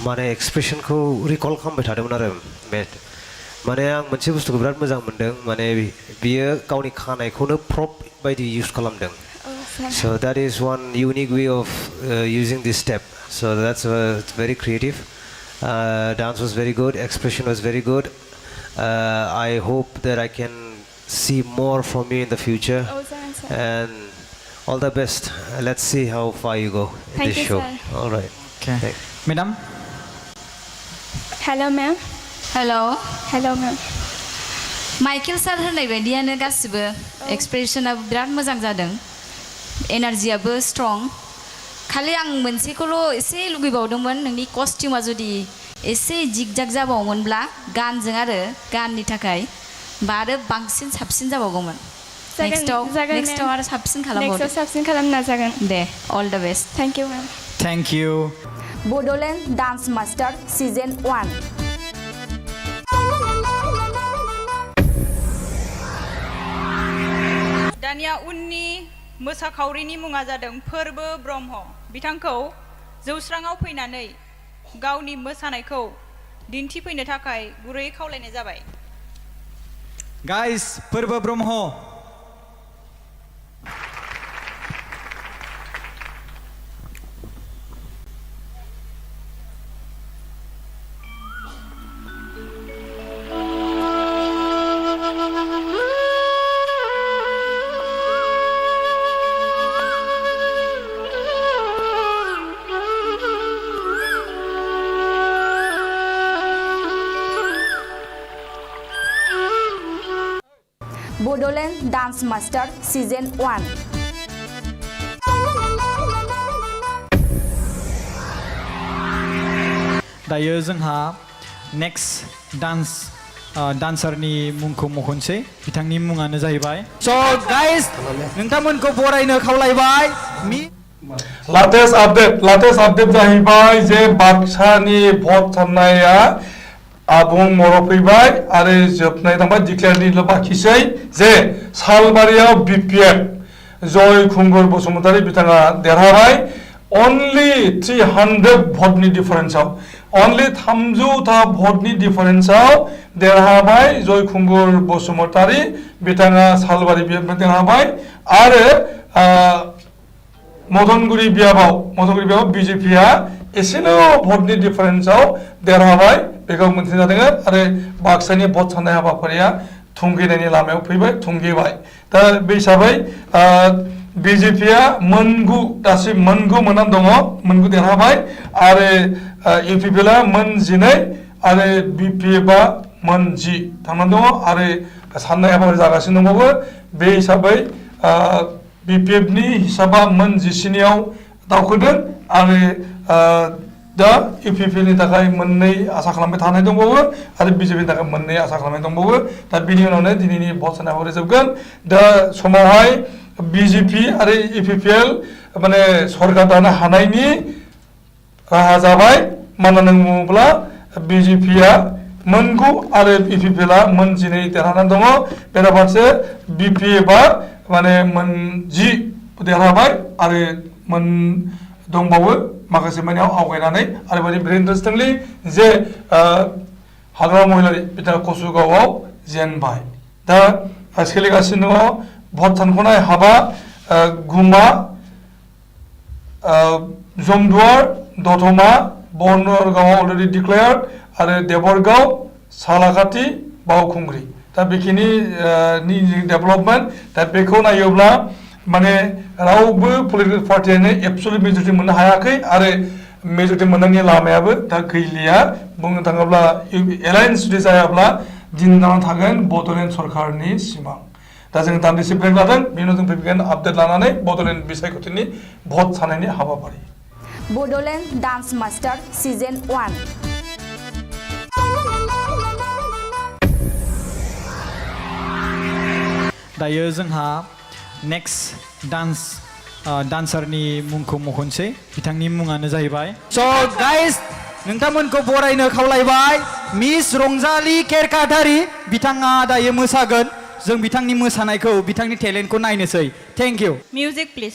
Speaker 5: माने एक्सप्रेसनखौ रिकल खालामबाय थादोंमोन आरो माने आं मोनसे बुस्थुखौ बिराद मोजां मोनदों माने बियो गावनि खानायखौनो प्रप बायदि इउज खालामदों so that is one unique way of using this step so that's very creative dance was very good expression was very good I hope that I can see more from you in the future and all the best let's see how far you go in this show all right
Speaker 1: okay madam
Speaker 3: hello ma'am
Speaker 6: hello'
Speaker 3: ma'am
Speaker 6: Michael sir होननाय बायदियानो गासिबो एक्सप्रेसनाबो बिराद मोजां जादों एनार्जियाबो strong खालि आं मोनसेखौल' एसे लुगैबावदोंमोन नोंनि कस्टिउमा जुदि एसे जिगजाग जाबावोमोनब्ला गानजों आरो गाननि थाखाय बा आरो बांसिन साबसिन जाबावगौमोन नेक्स्टआव आरो साबसिन खालामबावदो
Speaker 7: साबसिन खालामनो नाजागोन
Speaker 6: दे all the best
Speaker 7: thank you ma'am
Speaker 1: thank you
Speaker 7: Bodoland dance master season 1
Speaker 2: दानिया उननि मोसाखावरिनि मुङा जादों फोरबो ब्रह्म बिथांखौ जौस्राङाव फैनानै गावनि मोसानायखौ दिन्थिफैनो थाखाय गुरै खावलायनाय जाबाय
Speaker 1: गाइस फोरबो Brahma
Speaker 7: Bodoland dance master season 1
Speaker 1: दायो जोंहा नेक्स्ट डान्सारनि मुंखौ मख'नोसै बिथांनि मुङानो जाहैबाय स' गाइस नोंथांमोनखौ बरायनो खावलायबाय
Speaker 10: लाटेस्ट आपडेट जाहैबाय जे बाक्सानि भट साननाया आबुं महराव फैबाय आरो जोबनाय थांबाय डिक्लेयारनिल' बाखिसै जे सालबारियाव BPF जय खुंगुर बसुमतारी बिथाङा देरहाबाय अनलि 300 भटनि डिफारेन्सआव अनलि 300था भटनि डिफारेन्सआव देरहाबाय जय खुंगुर बसुमतारी बिथाङा सालबारि बियाबनिफ्राय देरहाबाय आरो मदनगुरि बियाबाव BJPआ एसेल' भटनि डिफारेन्सआव देरहाबाय बेखौ मोनथिनाय जादों आरो बाक्सानि भट साननाय हाबाफारिया थुंगेनायनि लामायाव फैबाय थुंगेबाय दा बे हिसाबै BJPआ दासिम मोनगु मोननानै दङ मोनगु देरहाबाय आरो UPPLआ मोन 12 आरो BPFआ मोन 10 थांनानै दङ आरो साननाय हाबाफारि जागासिनो दंबावो बे हिसाबै BPFनि हिसाबा मोन 19आव दावखोदों आरो दा UPPनि थाखाय मोननै आसा खालामबाय थानाय दंबावो आरो BJPनि थाखाय मोननै आसा खालामनाय दंबावो दा बिनि उनावनो दिनैनि भट साननाय हाबाफारि जोबगोन दा समावहाय BJP आरो UPPL माने सरकार दानो हानायनि राहा जाबाय मानो होनना बुङोब्ला BJPआ मोनगु आरो UPPLआ मोन 12 देरहानानै दङ बेराफारसे BPFआ माने मोन 10 देरहाबाय आरो मोन दंबावो माखासे मानियाव आवगायनानै आरो बेनि इन्टारेस्टिंलि जे हाग्रा महिलारि बिथाङा कसुगावआव जेनबाय दा सोलिगासिनो दङ भट सानख'नाय हाबा गुमा जमदुवार दतमा बनरगावआव अलरेडि डिक्लेयार्ड आरो देबरगाव सालाकाटि बावखुंग्रि दा बेखिनि डेभेलपमेन्ट दा बेखौ नायोब्ला माने रावबो पलिटिकल पार्टियानो एबसुलुट मेजरिटि मोननो हायाखै आरो मेजरिटि मोननायनि लामायाबो दा गैलिया बुंनो थाङोब्ला एलायन्स जुदि जायाब्ला दिन जानानै थागोन बड'लेण्ड सरकारनि सिमां दा जों दान्दिसे ब्रेक लादों बेनि उनाव जों फैगोन आपडेट लानानै बड'लेण्ड बिसायख'थिनि भट साननायनि हाबाफारि
Speaker 7: बोडोलैंड डांस मास्टर सीजन 1
Speaker 1: दायो जोंहा नेक्स्ट डान्सारनि मुंखौ मख'नोसै बिथांनि मुङानो जाहैबाय स' गाइस नोंथांमोनखौ बरायनो खावलायबाय मिस रंजालि केरकाटारि बिथाङा दायो मोसागोन जों बिथांनि मोसानायखौ बिथांनि टेलेन्टखौ नायनोसै थेंक इउ
Speaker 2: मिउजिक प्लिज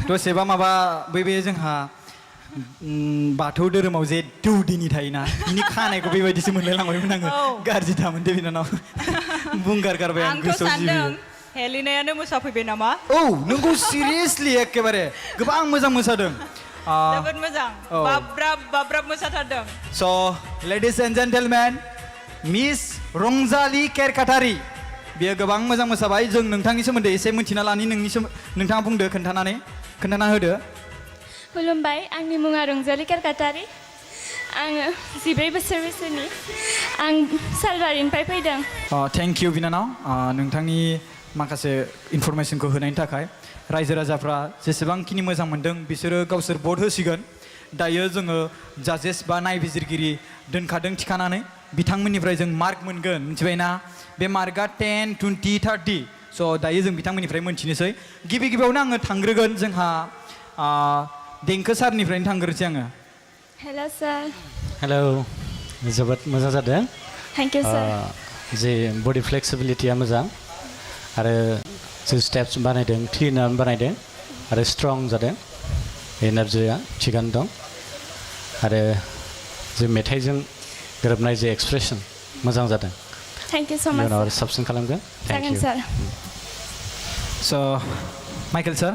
Speaker 1: दसेबा माबा बे जोंहा बाथौ धोरोमाव जे दौदिनि थायोना बिनि खानायखौ बेबायदिसो मोनलायलांबायमोन आङो गाज्रि दामोन दे बिनानाव बुंगार गारबाय आं गोसोआव
Speaker 2: सानदों हेलिनायानो मोसाफैबाय नामा
Speaker 1: औ नोंगौ सिरियासलि एकेबारे गोबां मोजां मोसादों
Speaker 2: जोबोद मोजां बाब्राब मोसाथारदों
Speaker 1: स' लेडिज एन्ड जेन्टेलमेन मिस रंजालि केरकाटारि बियो गोबां मोजां मोसाबाय जों नोंथांनि सोमोन्दै एसे मिन्थिना लानि नोंथाङा बुंदो खोन्थाना होदो
Speaker 3: खुलुमबाय आंनि मुङा रंजालि केरकाटारि आङो 14 बोसोर बैसोनि आं सालबारिनिफ्राय फैदों
Speaker 1: थेंक इउ बिनानाव नोंथांनि माखासे इनफरमेसनखौ होनायनि थाखाय रायजो राजाफ्रा जेसेबांखिनि मोजां मोनदों बिसोरो गावसोर भट होसिगोन दायो जोङो जाजेस बा नायबिजिरगिरि दोनखादों थिखानानै बिथांमोननिफ्राय जों मार्क मोनगोन मिथिबायना बे मार्कआ 10, 20, 30 स' दायो जों बिथांमोननिफ्राय मोनथिनोसै गिबियावनो आङो थांग्रोगोन जोंहा देंखो सारनिफ्रायनो थांग्रोसै आङो
Speaker 3: हेल' सार
Speaker 4: हेलौ जोबोद मोजां जादों
Speaker 3: थेंक इउ सार
Speaker 4: जे बडि फ्लेक्सिबिलिटिया मोजां आरो जे स्टेप्स बानायदों क्लिनार बानायदों आरो स्ट्रं जादों एनार्जिया थिगानो दं आरो जे मेथाइजों गोरोबनाय जे एक्सप्रेसन मोजां जादों
Speaker 3: थेंक इउ स' माच
Speaker 4: उनाव आरो साबसिन खालामगोन थेंक इउ
Speaker 1: स' माइकेल सार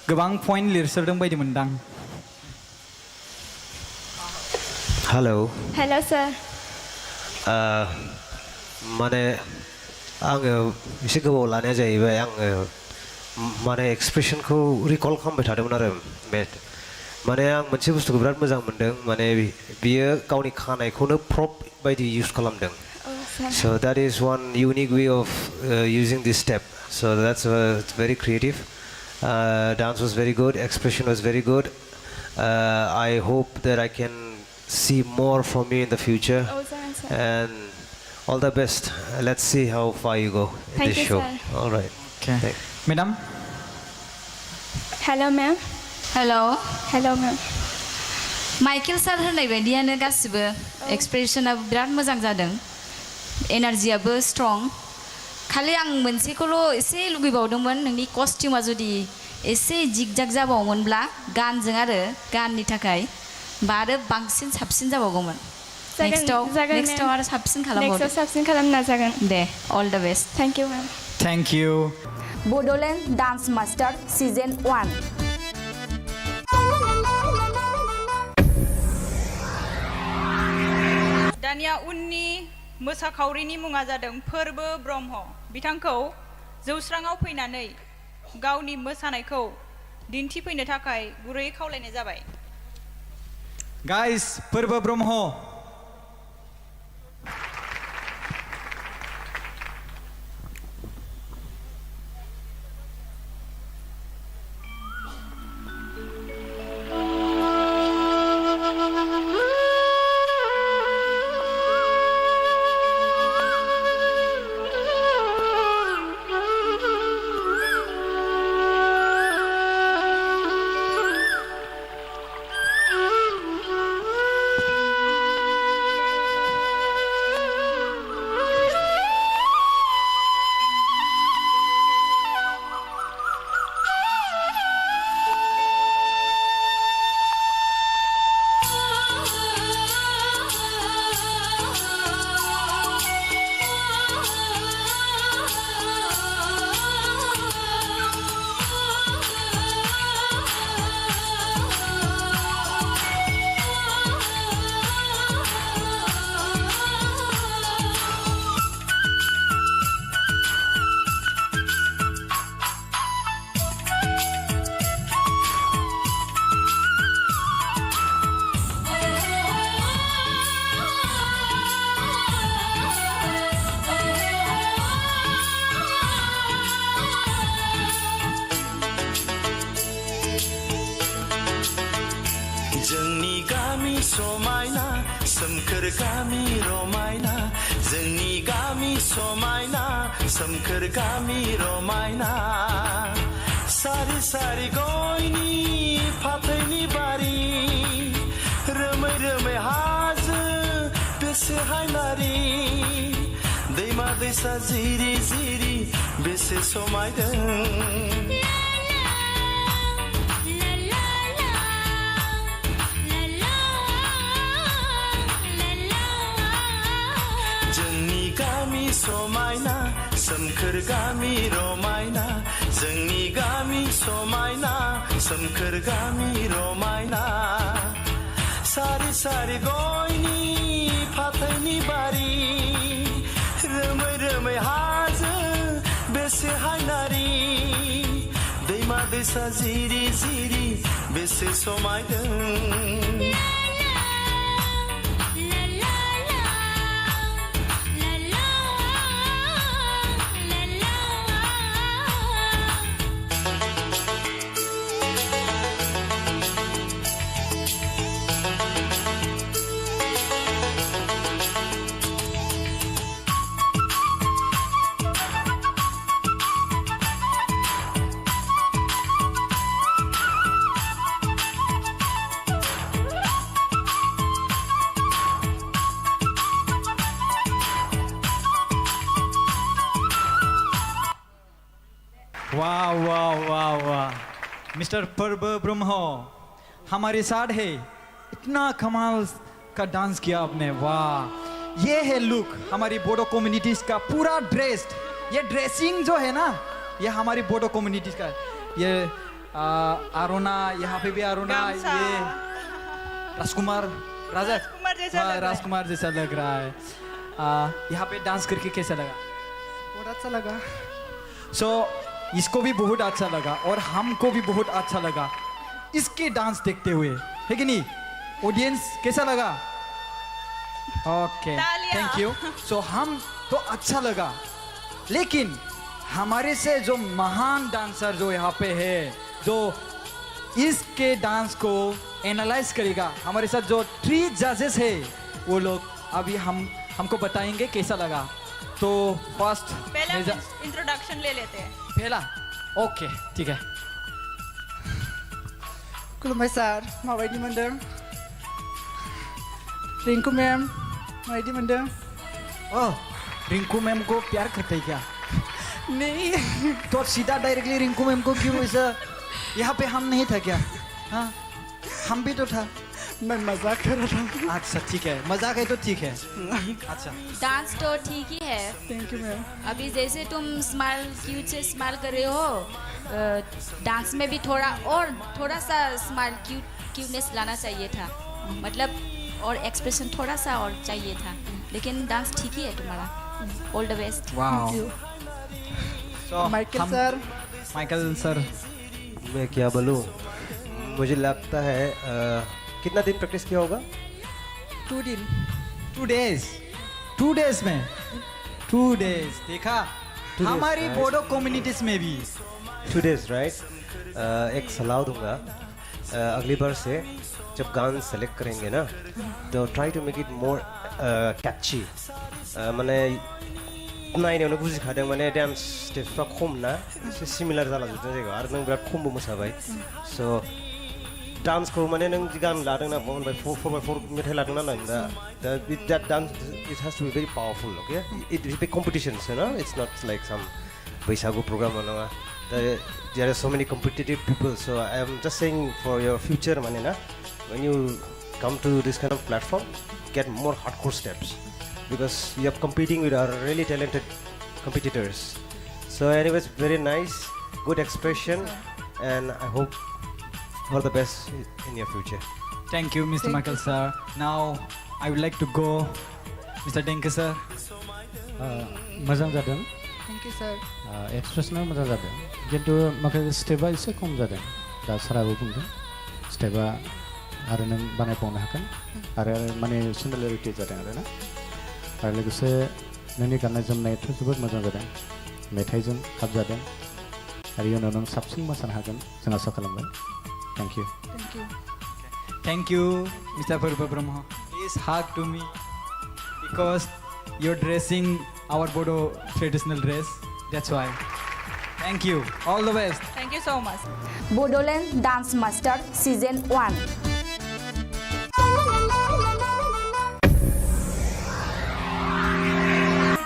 Speaker 1: गोबां पइन्ट लिरसोदों बायदि मोनदां
Speaker 3: हेल' सार
Speaker 5: माने आङो एसे गोबाव लानाया जाहैबाय आङो माने एक्सप्रेसनखौ रिकल खालामबाय थादोंमोन आरो माने आं मोनसे बुस्थुखौ बिराद मोजां मोनदों माने बियो गावनि खानायखौनो प्रप बायदि इउज खालामदों so that is one unique way of using this step so that's very creative dance was very good expression was very good I hope that I can see more from you in the future and all the best let's see how far you go in this show all right
Speaker 1: okay madam
Speaker 3: hello ma'am hello ma'am
Speaker 6: Michael sir होननाय बायदियानो गासिबो एक्सप्रेसनाबो बिराद मोजां जादों एनार्जियाबो strong खालि आं मोनसेखौल' एसे लुगैबावदोंमोन नोंनि कस्टिउमा जुदि एसे जिगजाग जाबावोमोनब्ला गाननि थाखाय बा आरो बांसिन साबसिन जाबावगौमोन नेक्स्टआव आरो साबसिन
Speaker 3: खालामनो नाजागोन
Speaker 6: दे all the best
Speaker 3: thank you ma'am
Speaker 1: thank you
Speaker 7: Bodoland dance master season 1
Speaker 2: दानिया उननि मोसाखावरिनि मुङा जादों फोरबो ब्रह्म बिथांखौ जौस्राङाव फैनानै गावनि मोसानायखौ दिन्थिफैनो थाखाय गुरैयै खावलायनाय जाबाय
Speaker 1: गाइस फोरबो ब्रह्म
Speaker 8: जोंनि गामि समायना सोमखोर गामि रमायना जोंनि गामि समायना सोमखोर गामि रमायना सारि सारि गयनि फाथैनि बारि रोमै रोमै हाजो बेसे हायनारि दैमा दैसा जिरि जिरि बेसे समायदों समायना सोमखोर गामि रमायना जोंनि गामि समायना सोमखोर गामि रमायना सारि सारि गयनि फाथैनि बारि रोमै रोमै हाजो बेसे हायनारि दैमा दैसा जिरि जिरि बेसे समायदों
Speaker 1: वाह वाह वाह वाह मिस्टर पर्व ब्रह्म हमारे साथ है। इतना कमाल का डांस किया आपने, वाह। ये है लुक हमारी बोडो कम्युनिटीज़ का पूरा ड्रेस्ड। ये ड्रेसिंग जो है ना, ये हमारी बोडो कम्युनिटीज़ का। ये आरोना, यहाँ पे भी आरोना, ये राजकुमार राजकुमार जैसा लग रहा है। यहाँ पे डांस करके कैसा लगा?
Speaker 9: बहुत अच्छा लगा।
Speaker 1: इसको भी बहुत अच्छा लगा और हमको भी बहुत अच्छा लगा इसके डांस देखते हुए, है कि नहीं? ऑडियंस कैसा लगा? Okay, thank you. हम तो अच्छा लगा, लेकिन हमारे से जो महान डांसर जो यहाँ पे है, जो इसके डांस को एनालाइज करेगा, हमारे साथ जो 3 जजेस है, वो लोग अभी हमको बताएंगे कैसा लगा। तो फर्स्ट
Speaker 2: पहला इंट्रोडक्शन ले लेते हैं।
Speaker 1: पहला, ओके, ठीक है।
Speaker 9: खुलुमबाय सार, माबायदि मोनदों? रिंकू मैम माबायदि मोनदों?
Speaker 1: ओह, रिंकू मैम को प्यार करते हैं क्या?
Speaker 9: नहीं।
Speaker 1: तो सीधा डायरेक्टली रिंकू मैम को क्यों ऐसा? यहाँ पे हम नहीं था क्या? हाँ, हम भी तो था।
Speaker 9: मैं मजाक कर रहा था।
Speaker 1: अच्छा ठीक है, मजाक है तो ठीक है। अच्छा,
Speaker 6: डांस तो ठीक ही है।
Speaker 9: Thank you ma'am.
Speaker 6: अभी जैसे तुम स्माइल क्यूट से स्माइल कर रहे हो, डांस में भी थोड़ा सा स्माइल क्यूटनेस लाना चाहिए था, मतलब और एक्सप्रेशन थोड़ा सा और चाहिए था, लेकिन डांस ठीक ही है तुम्हारा। ऑल द बेस्ट।
Speaker 1: वाह। माइकल सर,
Speaker 5: मैं क्या बोलूँ, मुझे लगता है कितना दिन प्रैक्टिस किया होगा?
Speaker 9: 2 दिन।
Speaker 1: 2 डेज। 2 डेज में 2 डेज देखा? हमारी बोडो कम्युनिटीज में भी
Speaker 5: 2 डेज, राइट। एक सलाह दूंगा, अगली बार से जब गान सेलेक्ट करेंगे ना, तो try to make it more catchy. माने नायनायावनो बुजिखादों, माने डान्स स्टेप्सफ्रा खम ना, एसे सिमिलार जालांजोबदों जायगायाव, आरो नों बिराद खमबो मोसाबाय। स' डान्सखौ माने नों गान लादों ना, 4x4 मेथाइ लादों ना, that dance it has to be very powerful, okay? It is a competition, you know, it's not like some Bwisagu program or no. There are so many competitive people, so I am just saying for your future, माने ना, when you come to this kind of platform, get more hardcore steps, because you are competing with our really talented competitors. So anyways, very nice, good expression, and I hope all the best in your future.
Speaker 1: Thank you, Mr. Michael sir. Now I would like to go, Mr. Denke sir.
Speaker 4: मोजां जादों।
Speaker 9: Thank you सर।
Speaker 4: एक्सप्रेसना मोजां जादों, किन्तु माखासे स्टेपा एसे खम जादों। दा साराबो बुंदों स्टेपा आरो नों बानायबावनो हागोन, आरो माने सिमिलारिटि जादों आरोना, आरो लोगोसे नोंनि गाननाय जोमनायाथ' जोबोद मोजां जादों, मेथाइजों खाब जादों, आरो इयुनाव नों साबसिन मोसानो हागोन जों आसा खालामबाय। Thank you.
Speaker 9: Thank you.
Speaker 1: Thank you, Mr. Purba Brahma. Please hug to me because you're dressing our Bodo traditional dress. That's why. Thank you. All the best.
Speaker 2: Thank you so much.
Speaker 7: BODOLAND Dance Master Season 1.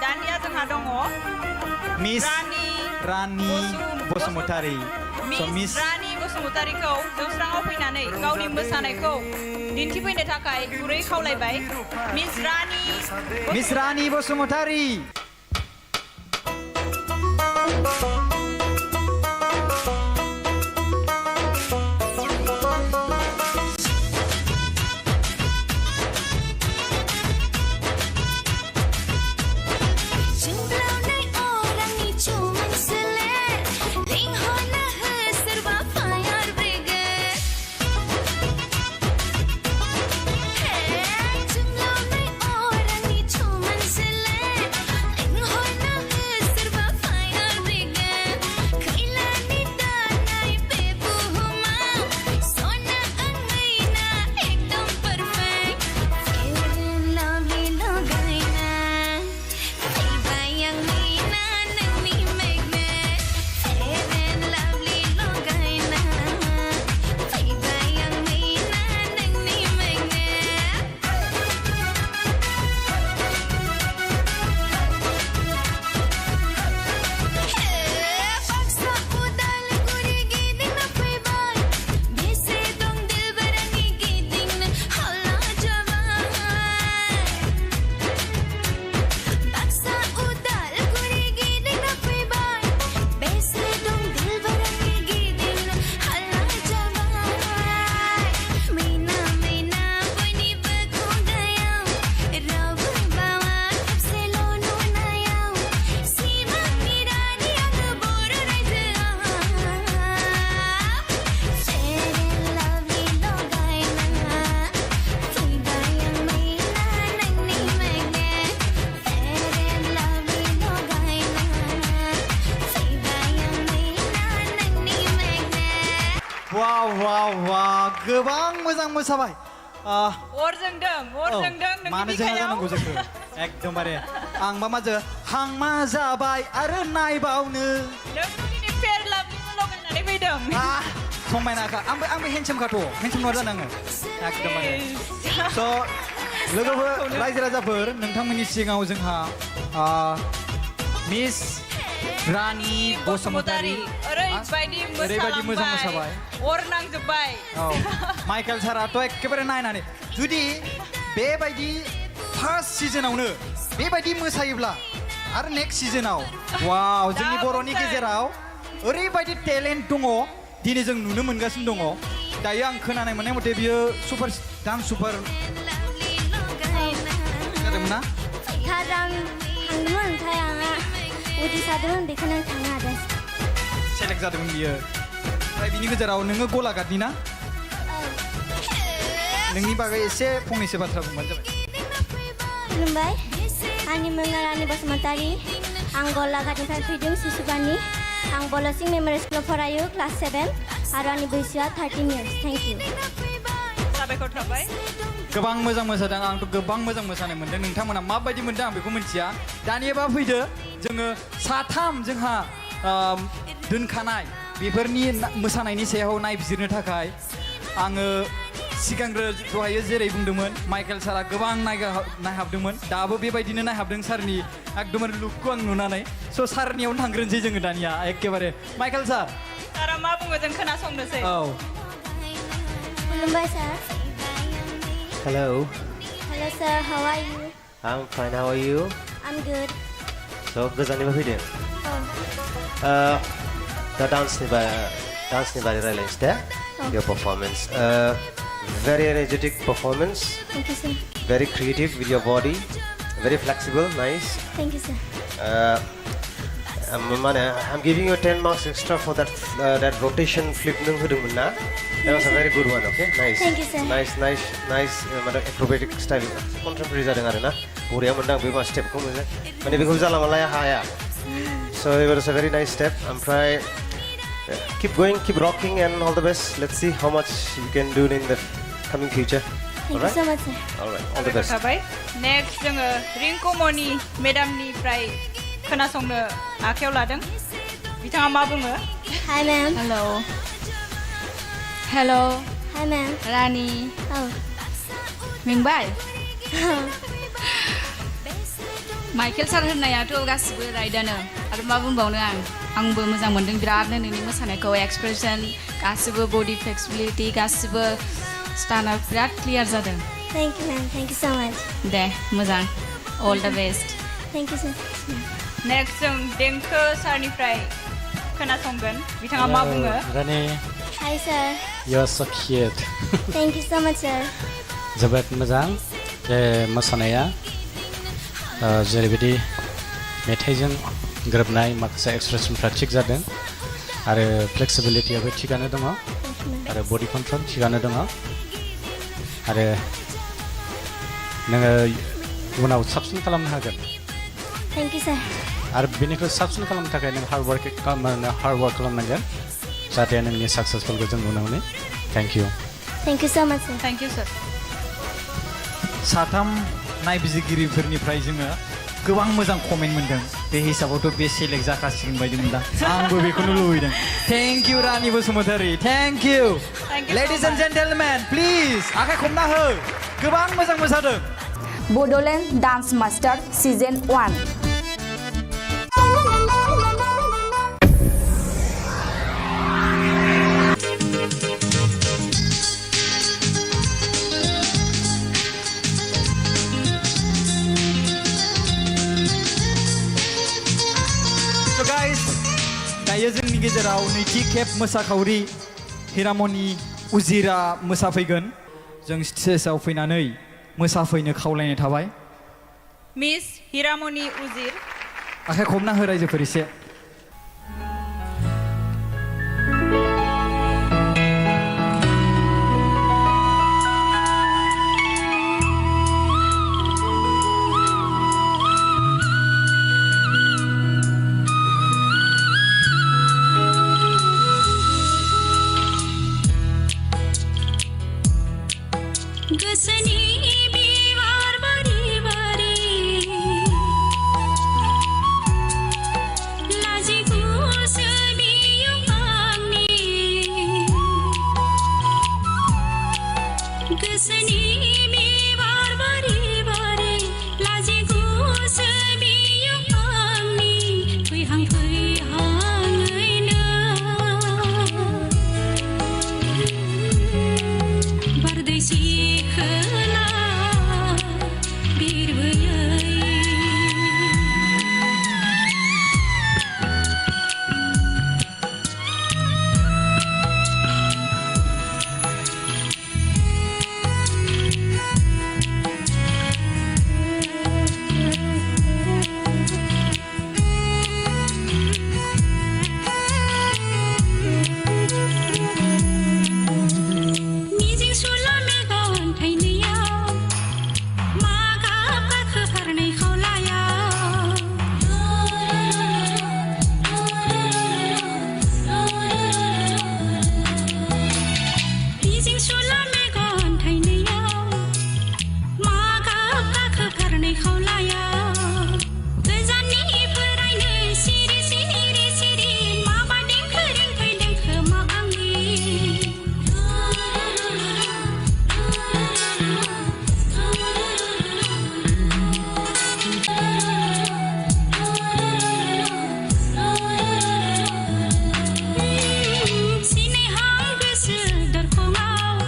Speaker 2: दानिया जोंहा दङ
Speaker 1: Miss Rani Bosumotari.
Speaker 2: Miss Rani बसुमतारीखौ जौस्राङाव फैनानै गावनि मोसानायखौ दिन्थिफैनो थाखाय गुरै खावलायबाय। Miss Rani
Speaker 1: Bosumotari.
Speaker 12: Jumlah orang ni cuma selek, linghona serba fire brigade. Hey, jumlah orang ni cuma selek, linghona serba fire brigade. Kailani tanai bebu huma, sona angaina ekdam perfect. Fair and lovely logaina. Bayang Mina nang ni magnet, fair and lovely logaina. Bayang Mina nang ni magnet. Paksa udal guri giding na paybay, bise dong dilbarani giding na hala jaway. Paksa udal guri giding na paybay, bise dong dilbarani giding na hala jaway. Mina bani bago gayaw, raw bawa kapse lono nayaw. Sima mirani ang boro rajaa. Fair and lovely logaina, bayang Mina nang ni magnet. Fair and lovely logaina, bayang Mina nang ni magnet.
Speaker 1: wow गोबां मोजां मोसाबाय
Speaker 2: अर जोंदों नोंनि
Speaker 1: मानो जोंहा
Speaker 2: बिखायाव
Speaker 1: जानांगौ जाखो एकदमबारे आंबा माजो हांमा जाबाय आरो नायबावनो
Speaker 2: नों दिनै फेर लाभलिबो लगायनानै फैदों
Speaker 1: समायनाखा आंबो हेन्डसामखाथ' हेन्डसाम नङा जानाङो एकदमबारे स' लोगोफोर रायजो राजाफोर नोंथांमोननि सिगाङाव जोंहा मिस रानि बसुमतारी
Speaker 2: ओरैबायदि
Speaker 1: मोजां मोसाबाय
Speaker 2: अर नांजोब्बाय
Speaker 1: माइकेल साराथ' एखेबारे नायनानै जुदि बेबायदि फार्स्ट सिजोनावनो बेबायदि मोसायोब्ला आरो नेक्स्ट सिजोनाव वाव जोंनि बर'नि गेजेराव ओरैबायदि टेलेन्ट दङ दिनै जों नुनो मोनगासिनो दङ दायो आं खोनानाय मोननाय मथे बियो सुपार जादोंमोन ना
Speaker 3: थार आं थांदोंमोन ओमफ्राय आंहा उदै सादोंमोन बेखौनो थांनो हादों
Speaker 1: सेलेक्ट जादोंमोन बियो ओमफ्राय बिनि गेजेराव नोङो गलाघाटनि ना नोंनि बागै एसे फंनैसो बाथ्रा बुंबानो जाबाय
Speaker 3: खुलुमबाय आंनि मुङा रानि बसुमतारी आं गलाघाटनिफ्राय फैदों सिसुबानि आं बलसिं मेम'रियेल स्कुलाव फरायो क्लास 7 आरो आंनि बैसोआ 13 इयार्स थेंक इउ
Speaker 2: साबायखर थाबाय
Speaker 1: गोबां मोजां मोसादों आंथ' गोबां मोजां मोसानाय मोन्दों नोंथांमोना माबायदि मोन्दों आं बेखौ मिथिया दानियाबा फैदो जोङो साथाम जोंहा दोनखानाय बेफोरनि मोसानायनि सायाव नायबिजिरनो थाखाय आङो सिगांग्रो दहायो जेरै बुंदोंमोन माइकेल सारा गोबां नायहाबदोंमोन दाबो बेबायदिनो नायहाबदों सारनि एकदमबारे लुकखौ आं नुनानै स' सारनियावनो थांग्रोनोसै जोङो दानिया एखेबारे माइकेल सार
Speaker 2: सारा मा बुङो जों खोनासंनोसै
Speaker 1: औ
Speaker 3: खुलुमबाय sir
Speaker 5: Hello,
Speaker 3: hello sir how are you
Speaker 5: I'm fine. How are you?
Speaker 3: I'm good
Speaker 5: So गोजाननिफ्राय फैदों दा डान्सनि बारै रायलायनोसै दे your performance very energetic performance
Speaker 3: thank you sir
Speaker 5: very creative with your body very flexible nice
Speaker 3: thank you sir
Speaker 5: I'm giving you 10 marks extra for that rotation flip नों होदोंमोन ना that was a very good one okay nice
Speaker 3: Thank you, sir.
Speaker 5: nice acrobatic style contemporary जादों आरो ना बरिया मोनदां बे मा स्टेपखौ माने बेखौ जाला मालाया हाया so it was a very nice step ओमफ्राय keep going keep rocking and all the best let's see how much you can do in the coming future
Speaker 3: thank you so much sir
Speaker 5: all right all the best
Speaker 2: थाबाय next जोङो रिंकुमनि मेडामनिफ्राय खोनासंनो आखायाव लादों बिथाङा मा बुङो
Speaker 3: hi ma'am
Speaker 6: hello
Speaker 3: hi ma'am
Speaker 6: Rani
Speaker 3: औ
Speaker 6: मेंबाय माइकेल सार होननायाथ' गासिबो राइटआनो आरो मा बुंबावनो आंबो मोजां मोन्दों बिरादनो नोंनि मोसानायखौ एक्सप्रेसन गासिबो बडि फ्लेक्सिबिलिटि गासिबो स्टाना बिराद क्लियार जादों
Speaker 3: thank you ma'am thank you so much
Speaker 6: दे मोजां all the best
Speaker 3: thank you sir
Speaker 2: next जों देंखो सारनिफ्राय खोनासंगोन बिथाङा मा बुङो
Speaker 4: रानि
Speaker 3: Hi, sir.
Speaker 4: you are so cute
Speaker 3: Thank you so much, sir.
Speaker 4: जोबोद मोजां बे मोसानाया जेरैबायदि मेथाइजों गोरोबनाय माखासे एक्सप्रेसनफ्रा थिग जादों आरो फ्लेक्सिबिलिटियाबो थिगानो दङ आरो बडि कन्ट्रल थिगानो दङ आरो नोङो उनाव साबसिन खालामनो हागोन
Speaker 3: Thank you, sir.
Speaker 4: आरो बेनिख्रुइ साबसिन खालामनो थाखाय नों हार्ड वार्क खालामनांगोन जाहाथे नोंनि साक्सेसफुलखौ जों नुनो मोनो thank you
Speaker 3: Thank you so much, sir.
Speaker 2: Thank you sir
Speaker 1: साथाम नायबिजिरगिरिफोरनिफ्राय जोङो गोबां मोजां कमेन्ट मोनदों बे हिसाबावथ' बे सेलेक्ट जाखासिगोन बायदि मोनदां आंबो बेखौनो लुबैदों thank you Rani Basumatary thank you
Speaker 2: Thank you so
Speaker 1: ladies and
Speaker 2: much.
Speaker 1: Gentlemen please आखाइ खबना हो गोबां मोजां मोसादों
Speaker 7: Bodoland dance master season 1
Speaker 1: So guys, दायो जोंनि गेजेराव नैथि खेब मोसाखावरि हिरामनि उजिरा मोसाफैगोन जों स्टेजआव फैनानै मोसाफैनो खावलायनाय थाबाय
Speaker 2: मिस हिरामनि उजिर
Speaker 1: आखाइ खबना हो रायजोफोर एसे
Speaker 12: गोसोनि बिबार बारि बारि लाजिगुसो बियो आंनि गोसोनि बिबार बारि बारि लाजिगुसो बियो आंनि फैहां फैहाङैनो बारदैसि खोला बिरबोयै मिजिं सुला मेगन थाइनैयाव मा गाब गाखो फारनै खावलायाव मिजिं सुला मेगन थाइनैयाव मा गाब गाखो फारनै खावलायाव गोजाननिफ्रायनो सिरि सिरि सिरि माबा देंखो रिंफैदों खोमा आंनि सिनायहां गोसो दरखङाव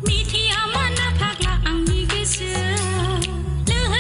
Speaker 12: मिथिया मानो फाग्ला आंनि गोसो लोहो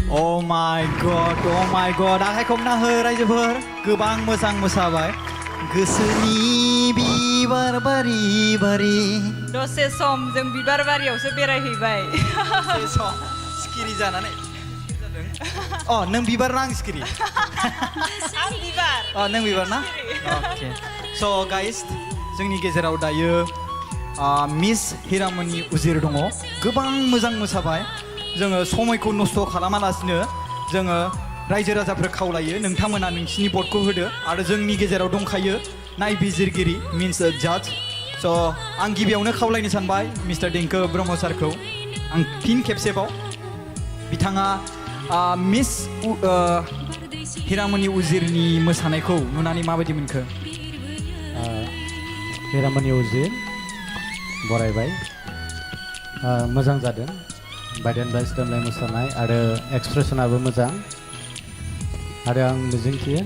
Speaker 1: Oh my god आखाइ खबना हो रायजोफोर गोबां मोजां मोसाबाय गोसोनि बिबार बारि बारि
Speaker 2: दसे सम जों बिबार बारियावसो बेरायहैबाय
Speaker 1: सिखिरि जानानै नों बिबार ना आं सिखिरि
Speaker 2: आं बिबार
Speaker 1: नों बिबार ना अके स' गाइस जोंनि गेजेराव दायो मिस हिरामनि उजिर दङ गोबां मोजां मोसाबाय जोङो समायखौ नस्थ' खालामालासिनो जोङो रायजो राजाफोर खावलायो नोंथांमोना नोंसिनि भटखौ होदो आरो जोंनि गेजेराव दंखायो नायबिजिरगिरि मिन्स जाज स' आं गिबियावनो खावलायनो सानबाय मिस्टार देंखो ब्रह्म सारखौ आं फिन खेबसेबाव बिथाङा मिस हिरामनि उजिरनि मोसानायखौ नुनानै माबायदि मोनखो
Speaker 4: हिरामनि उजिर बरायबाय मोजां जादों बायदेनबाय स्टेमलाय मोसानाय आरो एक्सप्रेसनाबो मोजां आरो आं मिजिंथियो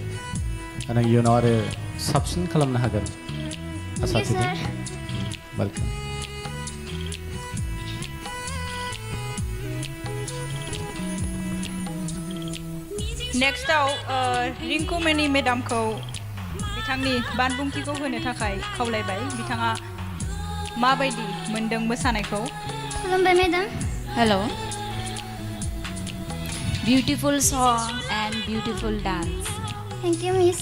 Speaker 4: आरो इयुनाव आरो साबसिन खालामनो हागोन आसा थिदों वेलकाम
Speaker 2: नेक्स्टआव रिंकुमनि मेडामखौ बिथांनि बानबुंथिखौ होनो थाखाय खावलायबाय बिथाङा माबायदि मोनदों मोसानायखौ
Speaker 3: खुलुमबाय madam
Speaker 6: Hello. Beautiful song and beautiful dance.
Speaker 3: Thank you miss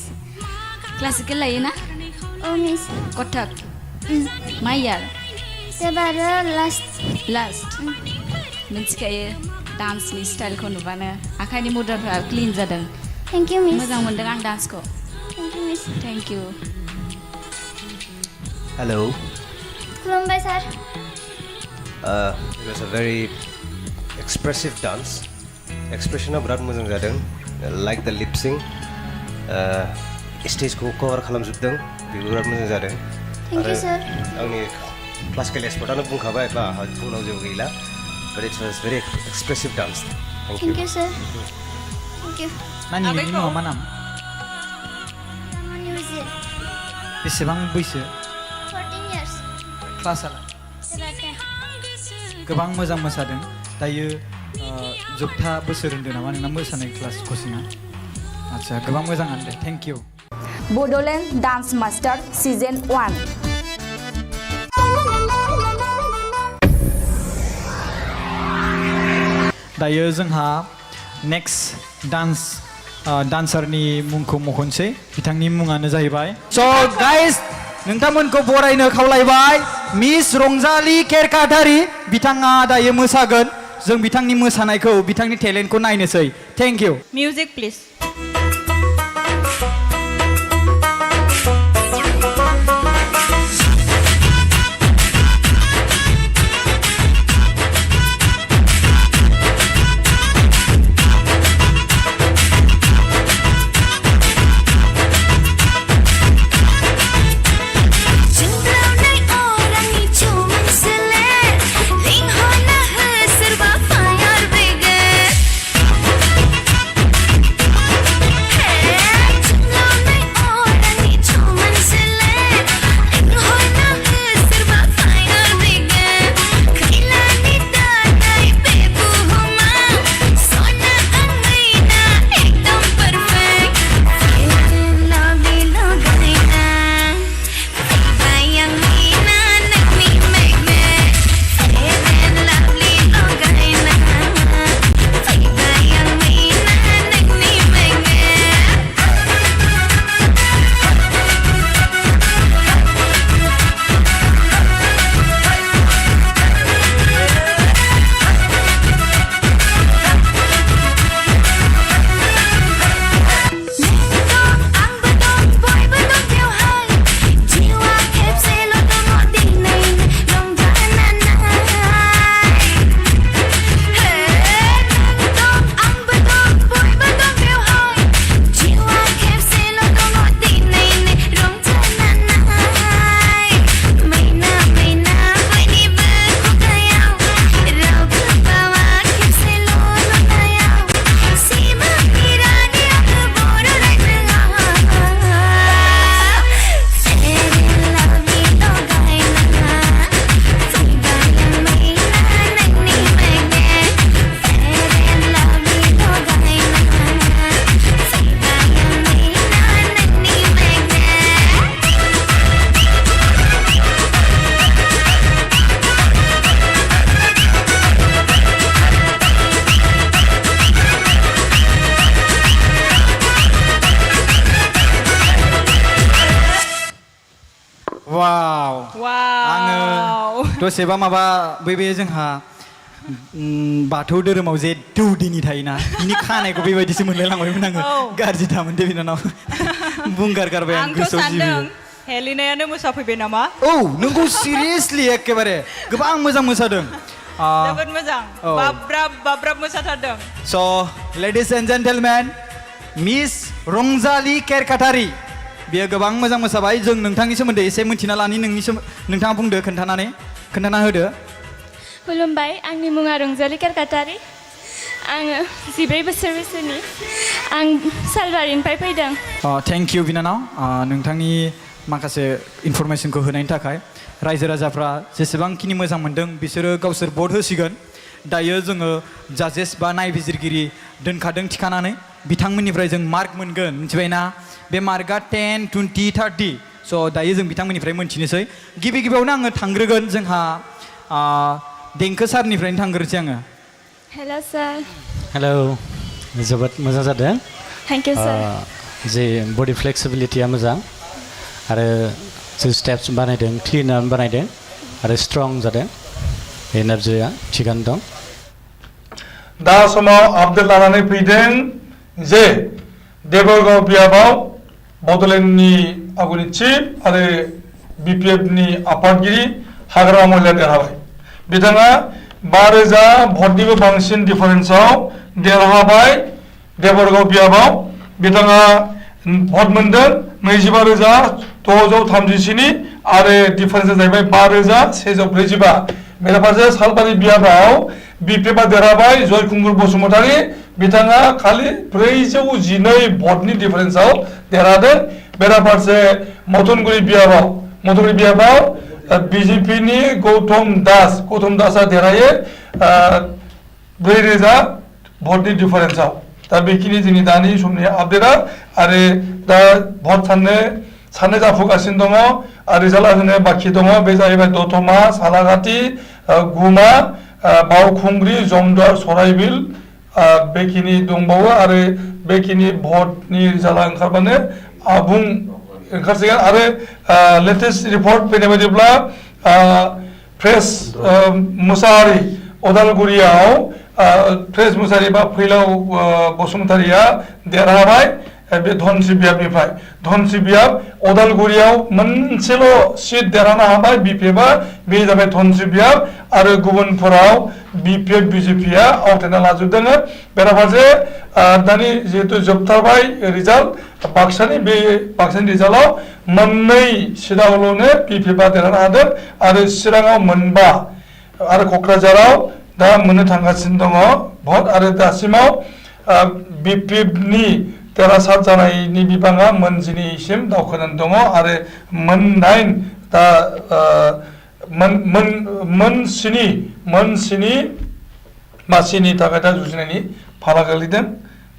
Speaker 6: Classical लायो ना?
Speaker 3: मिस
Speaker 6: कथक. मा यार?
Speaker 3: एबारो लास्ट
Speaker 6: मिन्थिखायो डान्सनि स्टाइलखौ नुबानो आखाइनि मुद्राफ्रा क्लिन जादों
Speaker 3: थेंक इउ मिस
Speaker 6: मोजां मोनदों आं डान्सखौ
Speaker 3: thank you miss
Speaker 6: thank you
Speaker 5: Hello.
Speaker 3: खुलुमबाय सार
Speaker 5: It was a very expressive dance. Expression of बिराद मोजां जादों. Like the lip sync. Stage को cover खालामजोबदों. बेबो बिराद मोजां जादों.
Speaker 3: थेंक इउ सार
Speaker 5: आंनि क्लासिकेल एक्सपर्टआनो बुंखाबाय बा बुंनांगौ जेबो गैला. But it was very expressive dance. Thank you.
Speaker 3: Thank you sir thank you
Speaker 1: नानि नोंनि मुङा मा नाम
Speaker 3: हिरामनि उजिर
Speaker 1: बेसेबां बैसो
Speaker 3: 14 years
Speaker 1: क्लासआ
Speaker 3: एबार
Speaker 1: गोबां मोजां मोसादों दायो जोबथा बोसोर होन्दों नामा नोंना मोसानाय क्लास कचिंआ आदसा गोबां मोजाङानो दे thank you
Speaker 7: Bodoland dance master season 1
Speaker 1: दायो जोंहा नेक्स्ट डान्सारनि मुंखौ मख'नोसै बिथांनि मुङानो जाहैबाय स' गाइस नोंथांमोनखौ बरायनो खावलायबाय मिस रंजालि केरकाटारि बिथाङा दायो मोसागोन जों बिथांनि मोसानायखौ बिथांनि टेलेन्टखौ नायनोसै thank you
Speaker 2: music please
Speaker 12: Serba fire bigger
Speaker 1: दसेबा माबा बे जोंहा बाथौ धोरोमाव जे दौदिनि थायोना बिनि खानायखौ बेबायदिसो मोनलायलांबायमोन आङो गाज्रि दामोन दे बिनानाव बुंगार गारबाय आं
Speaker 2: आंथ'
Speaker 1: गोसोआव
Speaker 2: सानदों
Speaker 1: जिबियो
Speaker 2: हेलिनायानो मोसाफैबाय नामा
Speaker 1: औ नोंगौ सिरियासलि एखेबारे गोबां मोजां मोसादों
Speaker 2: जोबोद मोजां बाब्राब मोसाथारदों
Speaker 1: स' लेडिज एन्ड जेन्टेलमेन मिस रंजालि केरकाटारि बियो गोबां मोजां मोसाबाय जों नोंथांनि सोमोन्दै एसे मिन्थिना लानि नोंथाङा बुंदो खोन्थाना होदो
Speaker 3: खुलुमबाय आंनि मुङा रंजालि केरकाटारि आङो 14 बोसोर बैसोनि आं सालबारिनिफ्राय फैदों
Speaker 1: थेंक इउ बिनानाव नोंथांनि माखासे इनफरमेसनखौ होनायनि थाखाय रायजो राजाफ्रा जेसेबांखिनि मोजां मोनदों बिसोरो गावसोर भट होसिगोन दायो जोङो जाजेस बा नायबिजिरगिरि दोनखादों थिखानानै बिथांमोननिफ्राय जों मार्क मोनगोन मिथिबायना बे मार्कआ 10, 20, 30 स' दायो जों बिथांमोननिफ्राय मोनथिनोसै गिबियावनो आङो थांग्रोगोन जोंहा देंखो सारनिफ्रायनो थांग्रोसै आङो
Speaker 3: हेल' सार
Speaker 4: हेलौ जोबोद मोजां जादों
Speaker 3: थेंक इउ सार
Speaker 4: जे बडि फ्लेक्सिबिलिटिया मोजां आरो जों स्टेप्स बानायदों क्लिनार बानायदों आरो स्ट्रं जादों एनार्जिया थिगानो दं
Speaker 10: दा समाव आपडेट लानानै फैदों जे देबरगाव बियाबाव बड'लेण्डनि आगुनि चिफ आरो BPFनि आफादगिरि हाग्रा महिला देरहाबाय बिथाङा 5,000 भटनिबो बांसिन डिफारेन्सआव देरहाबाय देबरगाव बियाबाव बिथाङा भट मोनदों 25,637 आरो डिफारेन्सआ जाहैबाय 5,145 बेराफारसे सालबारि बियाबाव BPFआ देरहाबाय जयकुंगुर बसुमतारी बिथाङा खालि 412 भटनि डिफारेन्सआव देरहादों बेराफारसे मथनगुरि बियाबाव BJPनि गौतम दासआ देरहायो 4,000 भटनि डिफारेन्सआव दा बेखिनि जोंनि दानि समनि आपडेटआ आरो दा भट साननो जाफुगासिनो दङ आरो रिजाल्ट होनो बाखि दङ बे जाहैबाय दतमा सालाकाटि गुमा बावखुंग्रि जमदुवार सराइबिल बेखिनि दंबावो आरो बेखिनि भटनि रिजाल्टआ ओंखारबानो आबुं ओंखारसिगोन आरो लेटेस्ट रिपर्ट फैनाय बायदिब्ला प्रेस मुसाहारि अदालगुरियाव प्रेस मुसाहारि बा फैलाव बसुमतारिया देरहाबाय बे धनस्रि बियाबनिफ्राय धनस्रि बियाब अदालगुरियाव मोनसेल' सिट देरहानो हाबाय BPFआ बे जाबाय धनस्रि बियाब आरो गुबुनफोराव BPF BJPआ आवथायना लाजोबदों बेराफारसे दानि जिहेतु जोबथारबाय रिजाल्ट बाक्सानि रिजाल्टआव मोननै सिटआवल'नो BPFआ देरहानो हादों आरो चिराङाव मोनबा आरो क'क्राझाराव दा मोननो थांगासिनो दङ भट आरो दासिमाव BPFनि देरहासार जानायनि बिबाङा मोन9सिम दावखोनानै दङ आरो मोन9 दा मोन7 मासिनि थाखाय दा जुजिनायनि फाला गोलैदों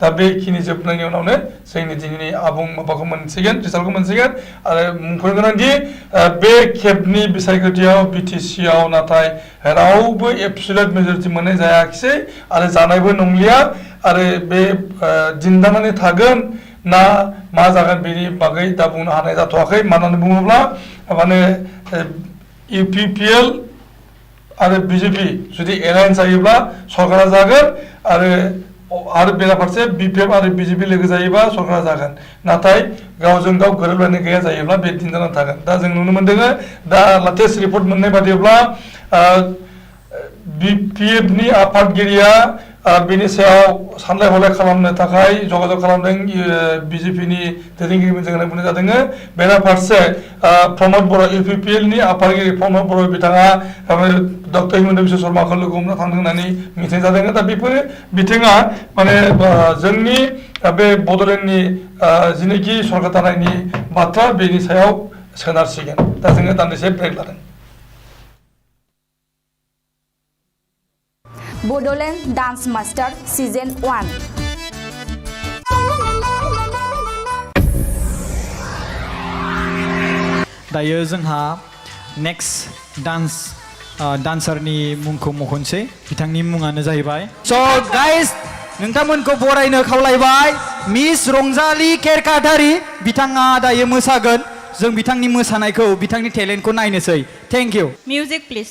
Speaker 10: दा बेखिनि जोबनायनि उनावनो जोंनि दिनैनि आबुं माबाखौ मोनसिगोन रिजाल्टखौ मोनसिगोन आरो मुंख'नो गोनांदि बे खेबनि बिसायख'थियाव BTCआव नाथाय रावबो एबसुलेट मेजरिटि मोननाय जायाखिसै आरो जानायबो नंलिया आरो बे दिन्दांनानै थागोन ना मा जागोन बेनि बागै दा बुंनो हानाय जाथ'वाखै मानो होननानै बुङोब्ला माने UPPL आरो BJP जुदि एलायन्स जायोब्ला सरकारा जागोन आरो बेराफारसे BPF आरो BJP लोगो जायोबा सरकारा जागोन नाथाय गावजों गाव गोरोबलायनाय गैया जायोब्ला बे दिन्दांनानै थागोन दा जों नुनो मोनदों दा लेटेस्ट रिपर्ट मोननाय बादिब्ला BPFनि आफादगिरिया बेनि सायाव सानलाय हलाय खालामनो थाखाय जगाजग खालामदों BJPनि दैदेनगिरिफोरजों बुंनाय जादों बेराफारसे प्रमद बर' UPPLनि आफादगिरि प्रमद बर' बिथाङा डक्टर हिमन्त बिश्व शर्माखौ लोगो हमनो थांदों होननानै मिथिनाय जादों दा बेफोर बिथिङा माने जोंनि बे बड'लेण्डनि जिनोखि सरकार दानायनि बाथ्रा बेनि सायाव सोनारसिगोन दा जोङो दान्दिसे ब्रेक लादों
Speaker 7: BODOLAND Dance Master Season 1
Speaker 1: दायो जोंहा नेक्स्ट डान्सारनि मुंखौ मख'नोसै बिथांनि मुङानो जाहैबाय स' गाइस नोंथांमोनखौ बरायनो खावलायबाय मिस रंजालि केरकाटारि बिथाङा दायो मोसागोन जों बिथांनि मोसानायखौ बिथांनि टेलेन्टखौ नायनोसै थेंक इउ
Speaker 2: मिउजिक प्लिज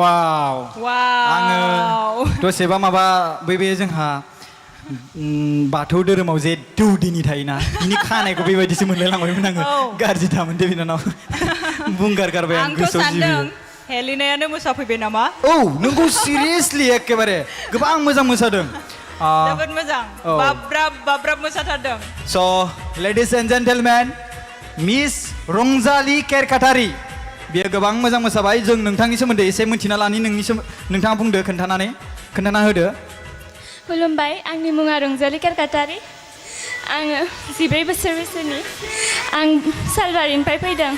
Speaker 1: वाव आङो
Speaker 2: वाव
Speaker 1: दसेबा माबा बे जोंहा बाथौ धोरोमाव जे दौदिनि थायोना बिनि खानायखौ बेबायदिसो मोनलायलांबायमोन आङो गाज्रि दामोन दे बिनानाव बुंगार गारबाय आं
Speaker 2: आंथ'
Speaker 1: गोसोआव
Speaker 2: सानदों
Speaker 1: जिबि
Speaker 2: हेलिनायानो मोसाफैबाय नामा
Speaker 1: औ नोंगौ सिरियासलि एकेबारे गोबां मोजां मोसादों
Speaker 2: जोबोद मोजां बाब्राब बाब्राब मोसाथारदों
Speaker 1: स' लेडिज एन्ड जेन्टेलमेन मिस रंजालि केरकाटारि बियो गोबां मोजां मोसाबाय जों नोंथांनि सोमोन्दै एसे मिन्थिना लानि नोंथाङा बुंदो खोन्थाना होदो
Speaker 3: खुलुमबाय आंनि मुङा रंजालि केरकाटारि आङो 14 बोसोर बैसोनि आं सालबारिनिफ्राय फैदों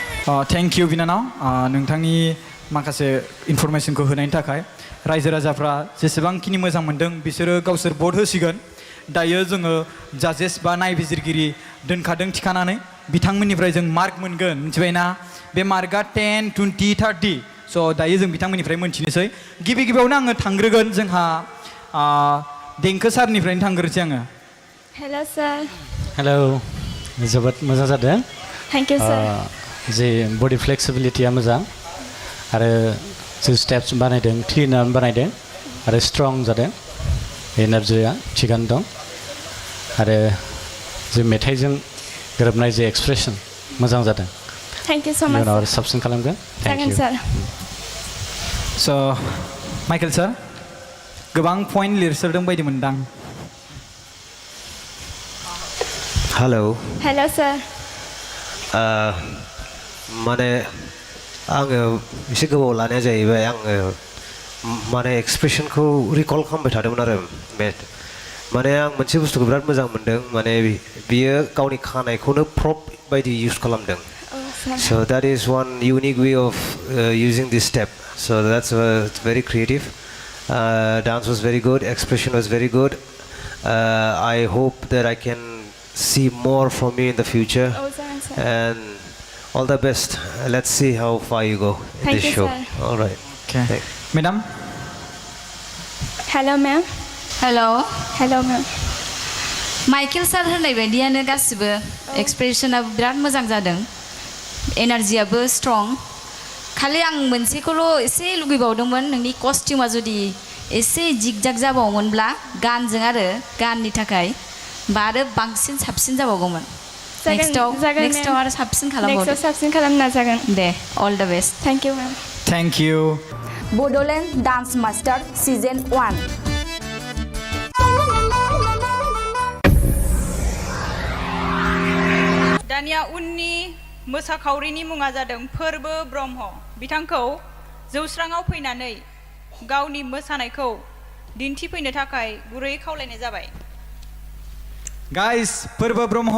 Speaker 1: थेंक इउ बिनानाव नोंथांनि माखासे इनफरमेसनखौ होनायनि थाखाय रायजो राजाफ्रा जेसेबांखिनि मोजां मोनदों बिसोरो गावसोर भट होसिगोन दायो जोङो जाजेस बा नायबिजिरगिरि दोनखादों थिखानानै बिथांमोननिफ्राय जों मार्क मोनगोन मिथिबायना बे मार्कआ 10, 20, 30 स' दायो जों बिथांमोननिफ्राय मोनथिनोसै गिबियावनो आङो थांग्रोगोन जोंहा देंखो सारनिफ्रायनो थांग्रोसै आङो
Speaker 3: हेल' सार
Speaker 4: हेलौ जोबोद मोजां जादों
Speaker 3: थेंक इउ सार
Speaker 4: जे बडि फ्लेक्सिबिलिटिया मोजां आरो जे स्टेप्स बानायदों क्लिनार बानायदों आरो स्ट्रं जादों एनार्जिया थिगानो दं आरो जे मेथाइजों गोरोबनाय जे एक्सप्रेसन मोजां जादों
Speaker 3: थेंक इउ स' माच
Speaker 4: उनाव आरो साबसिन खालामगोन थेंक
Speaker 3: जागोन
Speaker 4: इउ
Speaker 3: सार
Speaker 1: स' माइकेल सार गोबां पइन्ट लिरसोदों बायदि मोनदां
Speaker 5: हेलौ
Speaker 3: हेल' सार
Speaker 5: माने आङो एसे गोबाव लानाया जाहैबाय आङो माने एक्सप्रेसनखौ रिकल खालामबाय थादोंमोन आरो माने आं मोनसे बुस्थुखौ बिराद मोजां मोनदों माने बियो गावनि खानायखौनो प्रप बायदि इउज खालामदों so that is one unique way of using this step so that's very creative dance was very good expression was very good I hope that I can see more from you in the future and all the best let's see how far you go in
Speaker 3: Thank
Speaker 5: this
Speaker 3: you,
Speaker 5: show
Speaker 3: sir.
Speaker 5: all right
Speaker 1: Okay. Madam?
Speaker 3: Hello' ma'am
Speaker 6: hello'
Speaker 3: hello' ma'am
Speaker 6: Michael sir होननाय बायदियानो गासिबो एक्सप्रेसनाबो बिराद मोजां जादों एनार्जियाबो strong खालि आं मोनसेखौल' एसे लुगैबावदोंमोन नोंनि कस्टिउमा जुदि एसे जिगजाग जाबावोमोनब्ला गाननि थाखाय बा आरो बांसिन साबसिन जाबावगौमोन नेक्स्टआव आरो साबसिन खालामबावदो
Speaker 3: साबसिन खालामनो नाजागोन
Speaker 6: दे all the best
Speaker 3: thank you ma'am
Speaker 1: Thank you.
Speaker 7: Bodoland dance master season 1
Speaker 2: दानिया उननि मोसाखावरिनि मुङा जादों फोरबो ब्रह्म बिथांखौ जौस्राङाव फैनानै गावनि मोसानायखौ दिन्थिफैनो थाखाय गुरै खावलायनाय जाबाय
Speaker 1: Guys, फोरबो ब्रह्म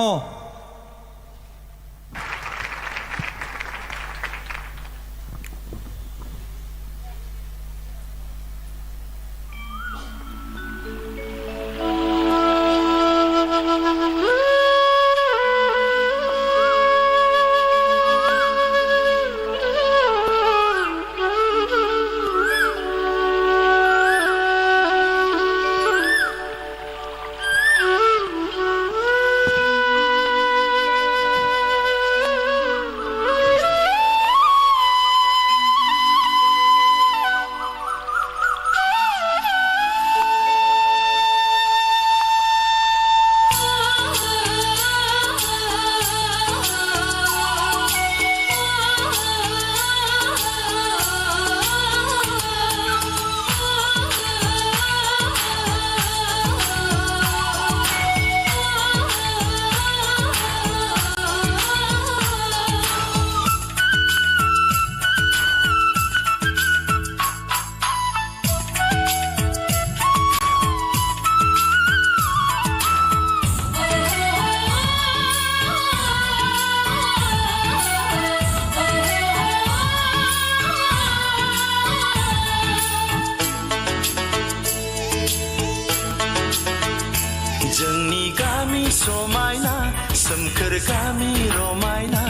Speaker 8: जोंनि गामि समायना सोमखोर गामि रमायना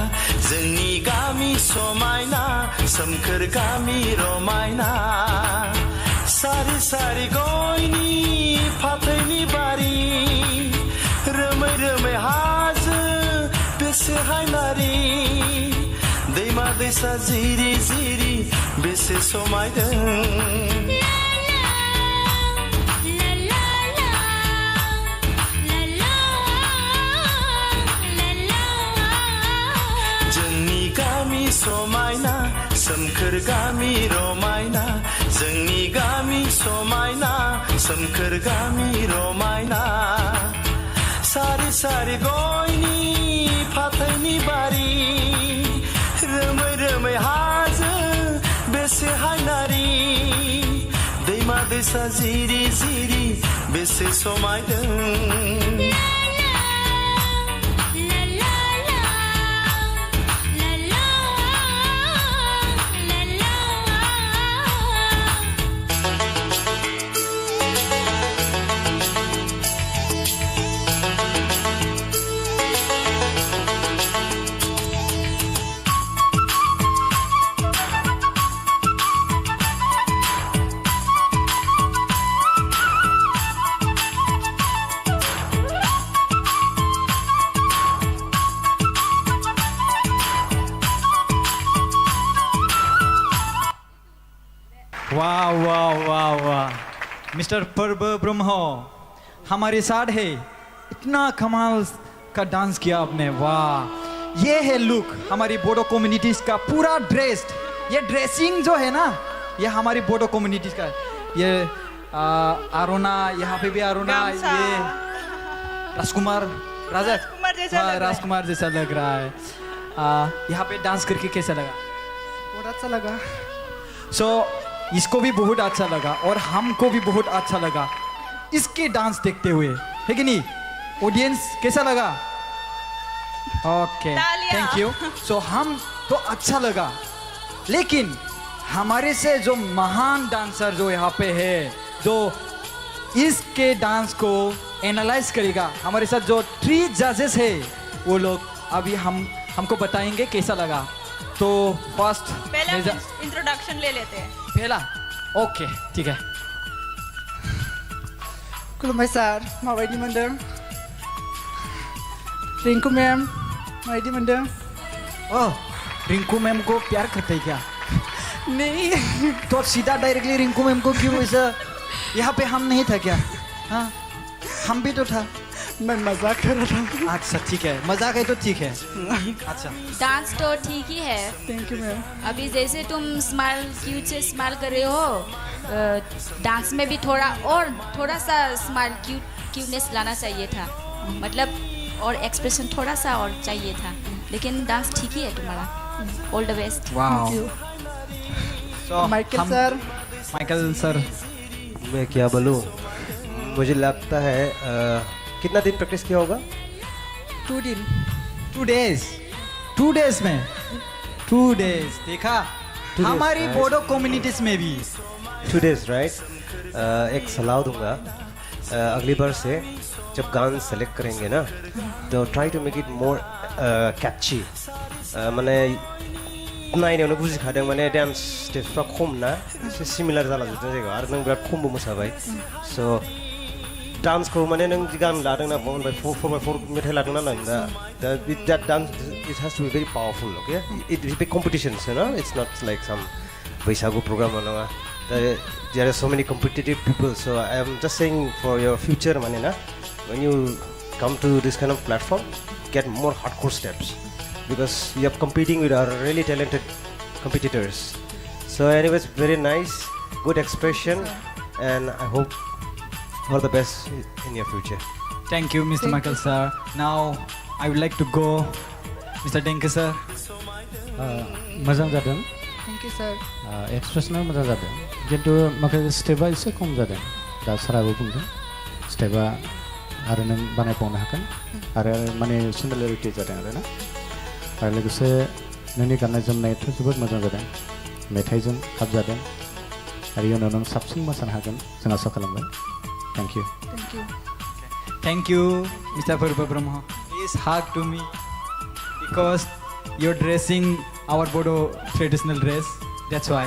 Speaker 8: जोंनि गामि समायना सोमखोर गामि रमायना सारि सारि गयनि फाथैनि बारि रोमै रोमै हाजो बेसे हायनारि दैमा दैसा जिरि जिरि बेसे बेसे समायदों जोंनि गामि समायना सोमखोर गामि रमायना जोंनि गामि समायना सोमखोर गामि रमायना सारि सारि गयनि फाथैनि बारि रोमै रोमै हाजो बेसे हायनारि दैमा दैसा जिरि जिरि बेसे समायदों
Speaker 1: वाह वाह वाह वाह मिस्टर पर्व ब्रह्म हमारे साथ है इतना कमाल का डांस किया आपने वाह ये है लुक हमारी बोडो कम्युनिटीज का पूरा ड्रेस्ड ये ड्रेसिंग जो है ना ये हमारी बोडो कम्युनिटीज का ये आरोना यहाँ पे भी आरोना
Speaker 2: गामसा।
Speaker 1: ये राजकुमार राजा
Speaker 2: राजकुमार जैसा लग रहा है।
Speaker 1: राजकुमार जैसा लग रहा है यहाँ पे डांस करके कैसा लगा
Speaker 9: बहुत अच्छा लगा
Speaker 1: सो इसको भी बहुत अच्छा लगा और हमको भी बहुत अच्छा लगा इसके डांस देखते हुए है कि नहीं ऑडियंस कैसा लगा ओके
Speaker 2: तालियां।
Speaker 1: थैंक यू सो हम तो अच्छा लगा लेकिन हमारे से जो महान डांसर जो यहाँ पे है जो इसके डांस को एनालाइज करेगा हमारे साथ जो 3 जजेस है वो लोग अभी हमको बताएंगे कैसा लगा तो फर्स्ट
Speaker 2: पहले इंट्रोडक्शन ले लेते हैं
Speaker 1: पहला ओके ठीक है
Speaker 9: खुलुमबाय सार माबायदि मोनदों रिंकू मैम माबायदि मोनदों
Speaker 1: ओह रिंकू मैम को प्यार करते हैं क्या
Speaker 9: नहीं
Speaker 1: तो आप सीधा डायरेक्टली रिंकू मैम को क्यों ऐसा यहाँ पे हम नहीं था क्या हाँ हम भी तो था
Speaker 9: मैं मजाक कर रहा था
Speaker 1: अच्छा ठीक है मजाक है तो ठीक है अच्छा
Speaker 6: डांस तो ठीक ही है
Speaker 9: थैंक यू मैम
Speaker 6: अभी जैसे तुम स्माइल क्यूट से स्माइल कर रहे हो डांस में भी थोड़ा सा स्माइल क्यूटनेस लाना चाहिए था मतलब और एक्सप्रेशन थोड़ा सा और चाहिए था लेकिन डांस ठीक ही है तुम्हारा ऑल द बेस्ट
Speaker 1: वाह सो माइकल सर
Speaker 5: मैं क्या बोलूँ मुझे लगता है कितना दिन प्रैक्टिस किया होगा
Speaker 9: 2 दिन
Speaker 1: 2 डेज में 2 डेज देखा
Speaker 5: 2 days,
Speaker 1: हमारी
Speaker 5: right?
Speaker 1: बोडो कम्युनिटीज में भी
Speaker 5: 2 days राइट एक सलाह दूंगा अगली बार से जब गान सेलेक्ट करेंगे ना तो try to make it more catchy माने नायनायावनो बुजिखादों माने डान्स स्टेप्सफ्रा खम ना एसे सिमिलार जालांजोबदों जायगायाव आरो नों बिराद खमबो मोसाबाय स' डान्सखौ माने नों गान लादों ना 4x4 मेथाइ लादों ना नों दा that dance it has to be very powerful okay it is a competition you know it's not like some Bwisagu program नङा there are so many competitive people so I am just saying for your future माने ना when you come to this kind of platform get more hardcore steps because you are competing with our really talented competitors so anyways very nice good expression and I hope all the best in your future.
Speaker 1: Thank you, Mr. Michael sir. Now I would like to go, Mr. Denke sir.
Speaker 4: मोजां जादों
Speaker 9: thank you सर
Speaker 4: एक्सप्रेसना मोजां जादों किन्तु माखासे स्टेपा एसे खम जादों दा साराबो बुंदों स्टेपा आरो नों बानायबावनो हागोन आरो माने सिमिलारिटि जादों आरो ना आरो लोगोसे नोंनि गाननाय जोमनायाथ' जोबोद मोजां जादों मेथाइजों खाब जादों आरो इयुनाव नों साबसिन मोसानो हागोन जों आसा खालामबाय thank you
Speaker 1: Thank you, Mr. Purba Brahma. Please hug to me because you're dressing our Bodo traditional dress. That's why.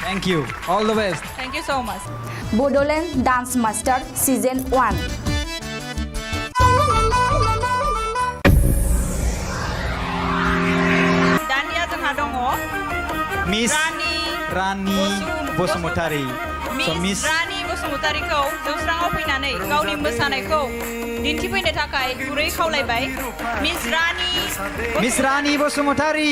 Speaker 1: Thank you. All the best.
Speaker 2: Thank you so much.
Speaker 7: BODOLAND Dance Master Season 1
Speaker 2: दानिया जोंहा दङ
Speaker 1: Miss
Speaker 2: रानि
Speaker 1: रानी Basumatary
Speaker 2: miss Rani बसुमतारीखौ जौस्राङाव फैनानै गावनि मोसानायखौ दिन्थिफैनो थाखाय गुरै खावलायबाय
Speaker 1: मिस रानी बसुमतारी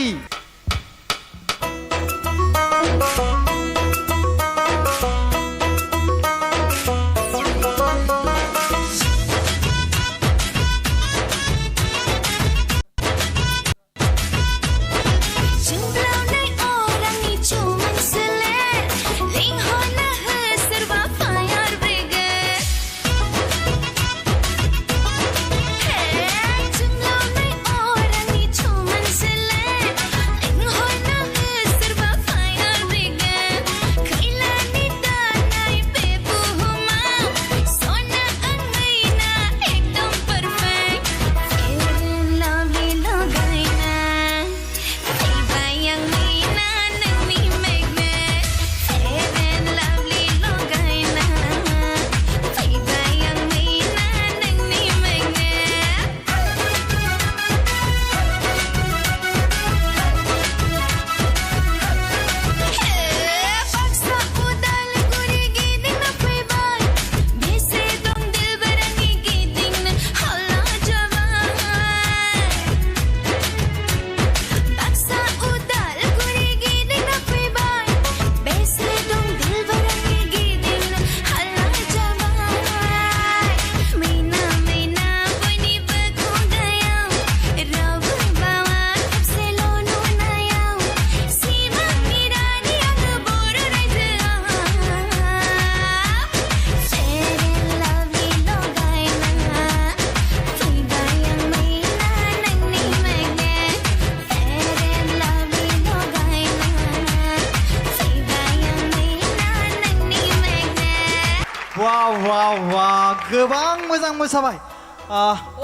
Speaker 1: गोबां मोजां मोसाबाय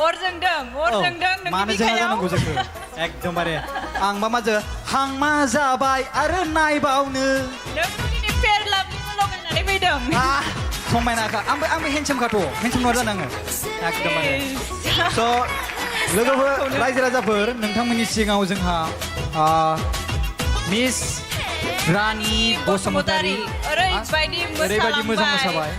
Speaker 2: अर जोंदों
Speaker 1: मानो जोंहा जानांगौ जोंखौ एकदमबारे आंबा माजो हांमा जाबाय आरो नायबावनो
Speaker 2: नोंनि फेर लाभलिखौ लगायनानै फैदों
Speaker 1: समायनाखा आंबो हेन्डसामखाथ' हेन्डसाम नङा जानाङो एकदमबारे स' लोगोफोर रायजो राजाफोर नोंथांमोननि सिगाङाव जोंहा मिस रानी बसुमतारी ओरैबायदि मोजां मोसाबाय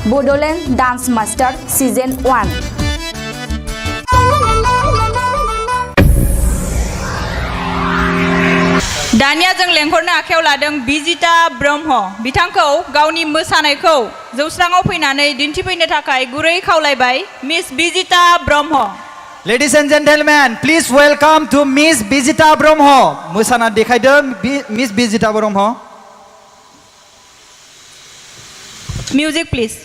Speaker 7: BODOLAND Dance Master Season 1
Speaker 2: दानिया जों लेंहरनो आखायाव लादों बिजिता ब्रह्म बिथांखौ गावनि मोसानायखौ जौस्राङाव फैनानै दिन्थिफैनो थाखाय गुरै खावलायबाय miss Bijita Brahma
Speaker 1: Ladies and gentlemen, please welcome to Miss Bijita Brahmo. मोसाना देखायदों Miss Bijita Brahmo.
Speaker 2: Music please.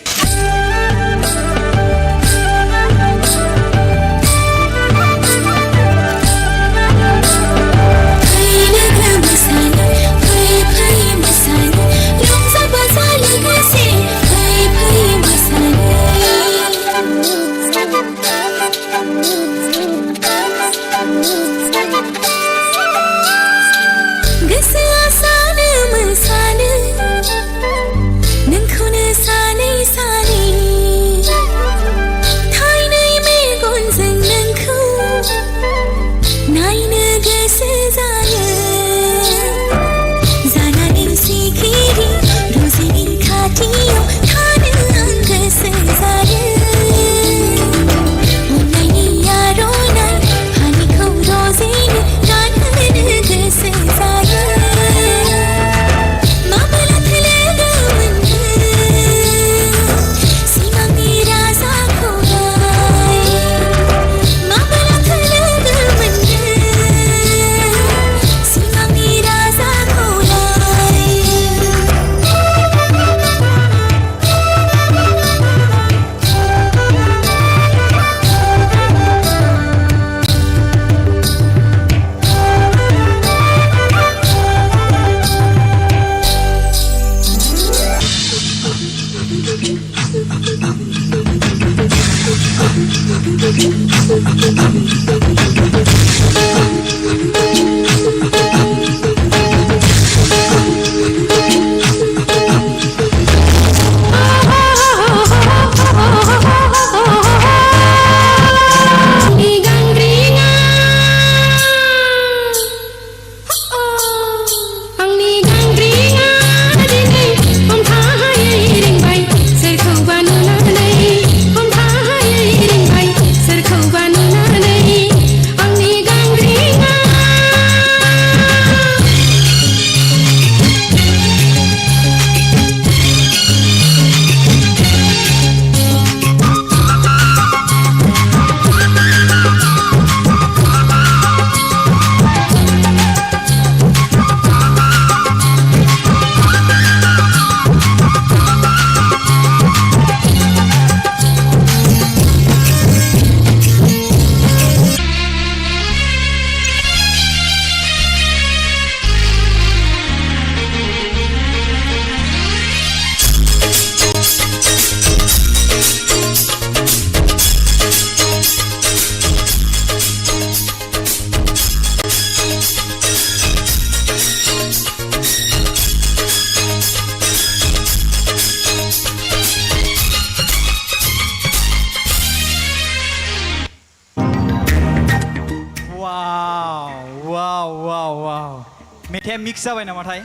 Speaker 1: मेथाइआ मिक्स जाबाय नामाथाय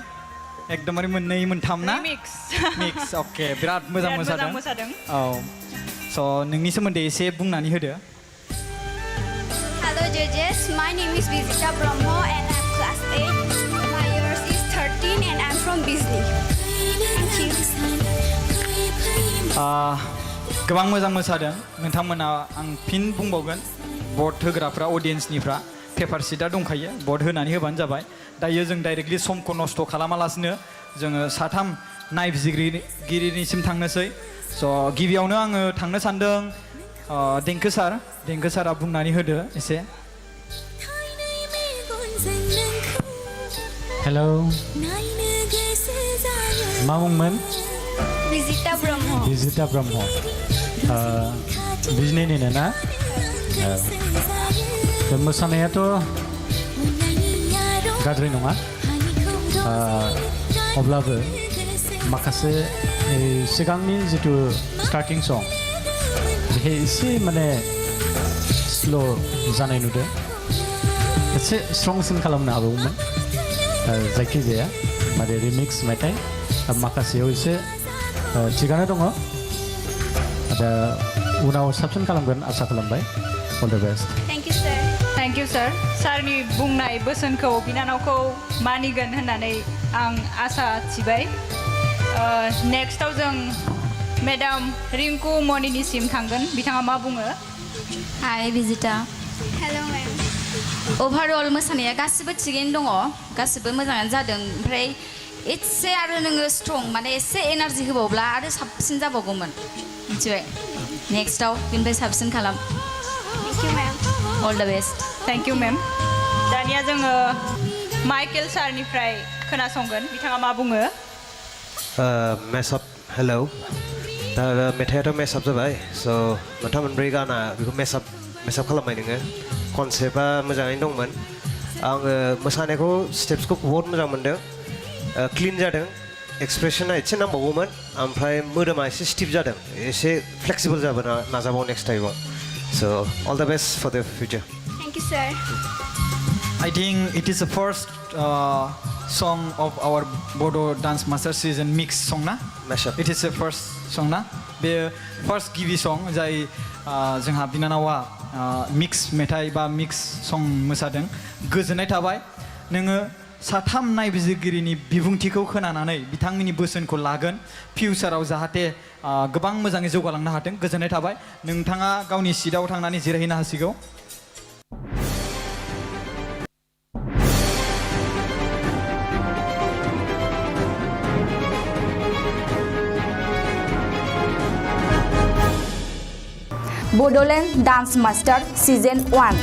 Speaker 1: एकदमबारे मोननै मोनथाम ना
Speaker 2: Remix.
Speaker 1: मिक्स अके बिराद मोजां
Speaker 2: बिराद
Speaker 1: मोसादों
Speaker 2: मोसादों।
Speaker 1: औ स' नोंनि सोमोन्दै एसे बुंनानै होदो
Speaker 3: Hello judges, my name is Vizita Brahmo and I'm class 8. My years is 13 and I'm from Bisley. Thank you.
Speaker 1: गोबां मोजां मोसादों नोंथांमोना आं फिन बुंबावगोन भट होग्राफ्रा अडियेन्सनिफ्रा पेपार सिटआ दंखायो भट होनानै होबानो जाबाय दायो जों डाइरेक्टलि समखौ नस्थ' खालामालासिनो जोङो साथाम नायबिजिरगिरिनिसिम थांनोसै स' गिबियावनो आङो थांनो सान्दों देंखो सारा बुंनानै होदो एसे
Speaker 4: हेलौ मा मुंमोन
Speaker 3: Vizita Brahmo.
Speaker 4: बिजिता ब्रह्म बिजनिनिनो ना मोसानायाथ' गाज्रि नङा अब्लाबो माखासे सिगांनि जिथु स्टार्टिं सं बेहाय एसे माने स्ल' जानाय नुदों एसे स्ट्रंसिन खालामनो हागौमोन जायखिजाया माने रिमिक्स मेथाइ माखासेयाव एसे थिगानो दङ दा उनाव साबसिन खालामगोन आसा खालामबाय all the best
Speaker 3: Thank you sir.
Speaker 2: Thank you sir सारनि बुंनाय बोसोनखौ बिनानावखौ मानिगोन होननानै आं आसा थिबाय नेक्स्टआव जों मेडाम रिंकु मनिनिसिम थांगोन बिथाङा मा बुङो
Speaker 6: हाय बिजिता
Speaker 3: Hello ma'am.
Speaker 6: अभारअल मोसानाया गासिबो थिगैनो दङ गासिबो मोजाङानो जादों ओमफ्राय एसे आरो नोङो स्ट्रं माने एसे एनार्जि होबावब्ला आरो साबसिन जाबावगौमोन मिथिबाय नेक्स्टआव बिनिफ्राय साबसिन खालाम
Speaker 3: Thank you ma'am.
Speaker 6: All the best
Speaker 2: thank you मेम दानिया जोङो माइकेल सारनिफ्राय खोनासंगोन बिथाङा मा बुङो
Speaker 5: मेसअप हेलौ दा मेथाइआथ' मेसअप जाबाय स' मोनथाम मोनब्रै गाना बेखौ मेसअप खालामबाय नोङो कनसेप्टआ मोजाङैनो दंमोन आङो मोसानायखौ स्टेप्सखौ बहुत मोजां मोनदों क्लिन जादों एक्सप्रेसना एसे नांबावगौमोन ओमफ्राय मोदोमा एसे स्टिफ जादों एसे फ्लेक्सिबल जाबोनो नाजाबाव नेक्स्ट टाइमाव so' all the best for the future
Speaker 3: Thank you sir.
Speaker 1: I think it is the first song of our Bodo Dance Master Season mix song na?
Speaker 5: Mashup.
Speaker 1: It is the first song na? बे first गिबि song जाय जोंहा बिनानावा mix मेथाइ बा mix सं मोसादों गोजोननाय थाबाय नोङो साथाम नायबिजिरगिरिनि बिबुंथिखौ खोनानानै बिथांमोननि बोसोनखौ लागोन फिउचाराव जाहाथे गोबां मोजाङै जौगालांनो हाथों गोजोननाय थाबाय नोंथाङा गावनि सिटआव थांनानै जिरायहैनो हासिगौ
Speaker 7: BODOLAND Dance Master Season 1.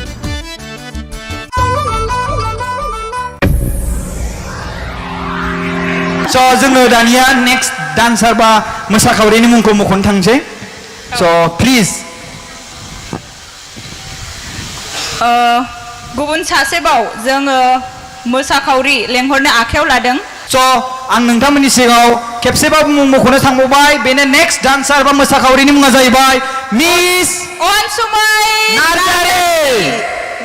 Speaker 1: स' जोङो दानिया नेक्स्ट डान्सार बा मोसाखावरिनि मुंखौ मख'नो थांसै स' प्लिज
Speaker 2: गुबुन सासेबाव जोङो मोसाखावरि लेंहरनो आखायाव लादों
Speaker 1: स' आं नोंथांमोननि सिगाङाव खेबसेबाव मुं मख'नो थांबावबाय बेनो नेक्स्ट डान्सार बा मोसाखावरिनि मुङा जाहैबाय मिस
Speaker 2: अनसुमै
Speaker 1: नार्जारि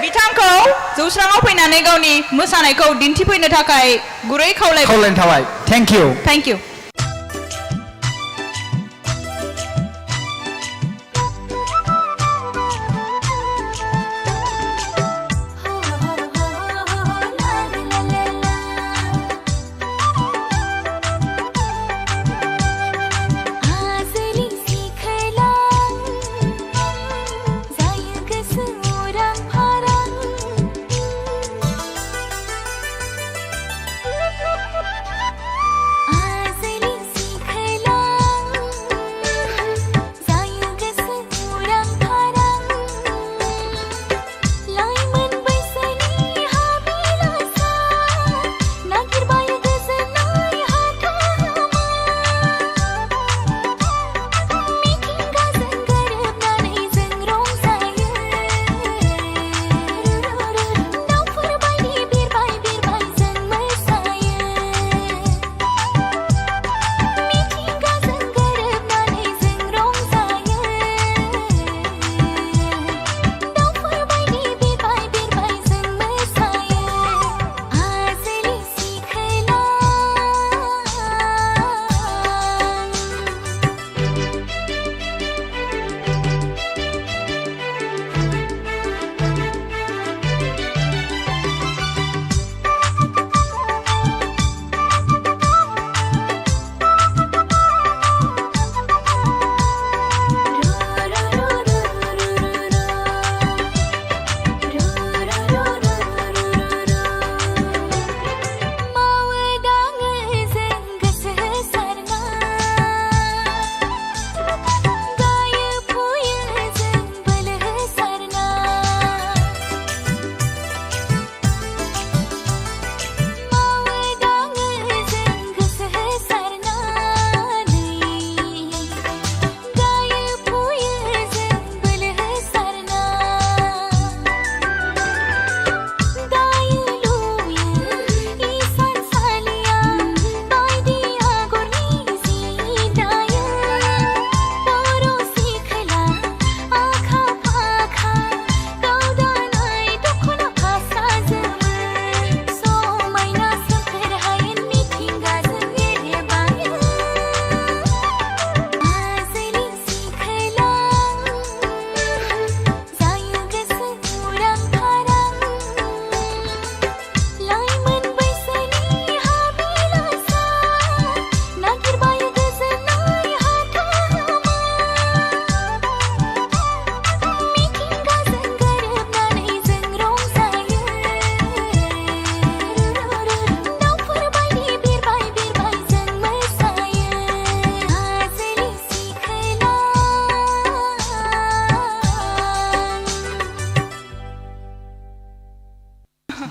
Speaker 2: बिथांखौ जौस्राङाव फैनानै गावनि मोसानायखौ दिन्थिफैनो थाखाय गुरै
Speaker 1: खावलायनाय थाबाय थेंक इउ
Speaker 2: थेंक इउ
Speaker 12: आज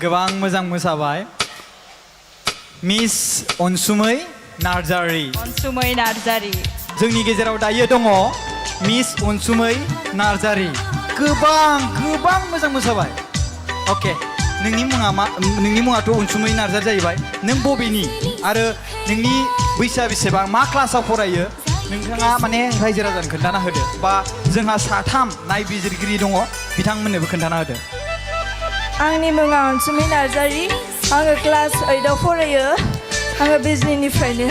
Speaker 1: गोबां मोजां मोसाबाय मिस अनसुमै नार्जारि
Speaker 2: अनसुमै नार्जारि
Speaker 1: जोंनि गेजेराव दायो दङ मिस अनसुमै नार्जारि गोबां मोजां मोसाबाय अके नोंनि मुङाथ' अनसुमै नार्जारि जाहैबाय नों बबेनि आरो नोंनि बैसोआ बेसेबां मा क्लासाव फरायो नोंथाङा माने रायजो राजानो खोन्थाना होदो बा जोंहा साथाम नायबिजिरगिरि दङ बिथांमोननोबो खोन्थाना होदो
Speaker 9: आंनि मुङा अनसुमै नार्जारि आङो क्लास 8 आव फरायो आङो बिजनिनिफ्रायनो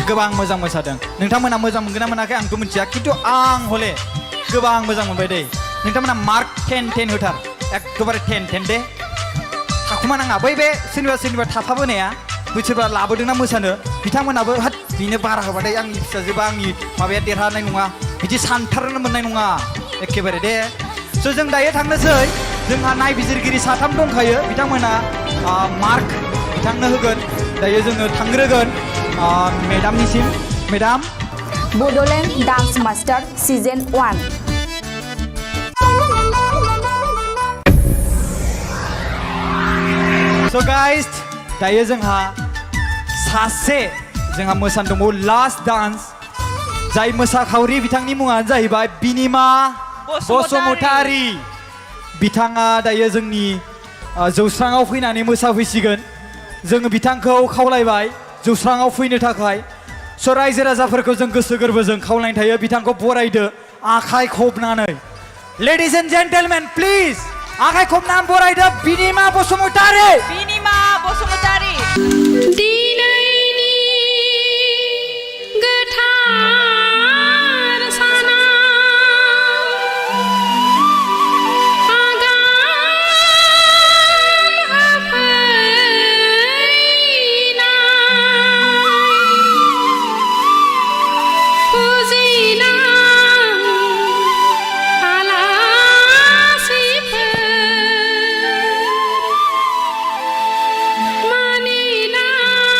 Speaker 1: गोबां मोजां मोसादों नोंथांमोना मोजां मोनगोन ना मोनाखै आंथ' मिथिया खिन्थु आं हले गोबां मोजां मोनबाय दे नोंथांमोना मार्क 10 होथार एकदबारे 10 दे थाखुमा नाङा बै बे सोरनिबा थाफाबोनाया सोरबा लाबोदोंना मोसानो बिथांमोनाबो हाथ बेनो बारा होबाथाय आंनि फिसाजोबा आंनि माबाया देरहानाय नङा बिदि सानथारनो मोननाय नङा एखेबारे दे स' जों दायो थांनोसै जोंहा नायबिजिरगिरि साथाम दंखायो बिथांमोना मार्क बिथांनो होगोन दायो जोङो थांग्रोगोन मेडामनिसिम madam
Speaker 7: Bodoland dance master season 1
Speaker 1: so' guys दायो जोंहा मोसानो दंबावो लास्ट डान्स जाय मोसाखावरि बिथांनि मुङानो जाहैबाय बिनिमा बसुमतारी बिथाङा दायो जोंनि जौस्राङाव फैनानै मोसाफैसिगोन जोङो बिथांखौ खावलायबाय जौस्राङाव फैनो थाखाय स' रायजो राजाफोरखौ जों गोसो गोरबोजों खावलायनाय थायो बिथांखौ बरायदो आखाइ खबनानै लेडिज एन्ड जेन्टेलमेन प्लिज आखाइ खबनानै बरायदो बिनिमा बसुमतारी
Speaker 12: दिनैनि गोथार सानाव आगान होफैनाय फुजिनां आलासिफोर मानिनाय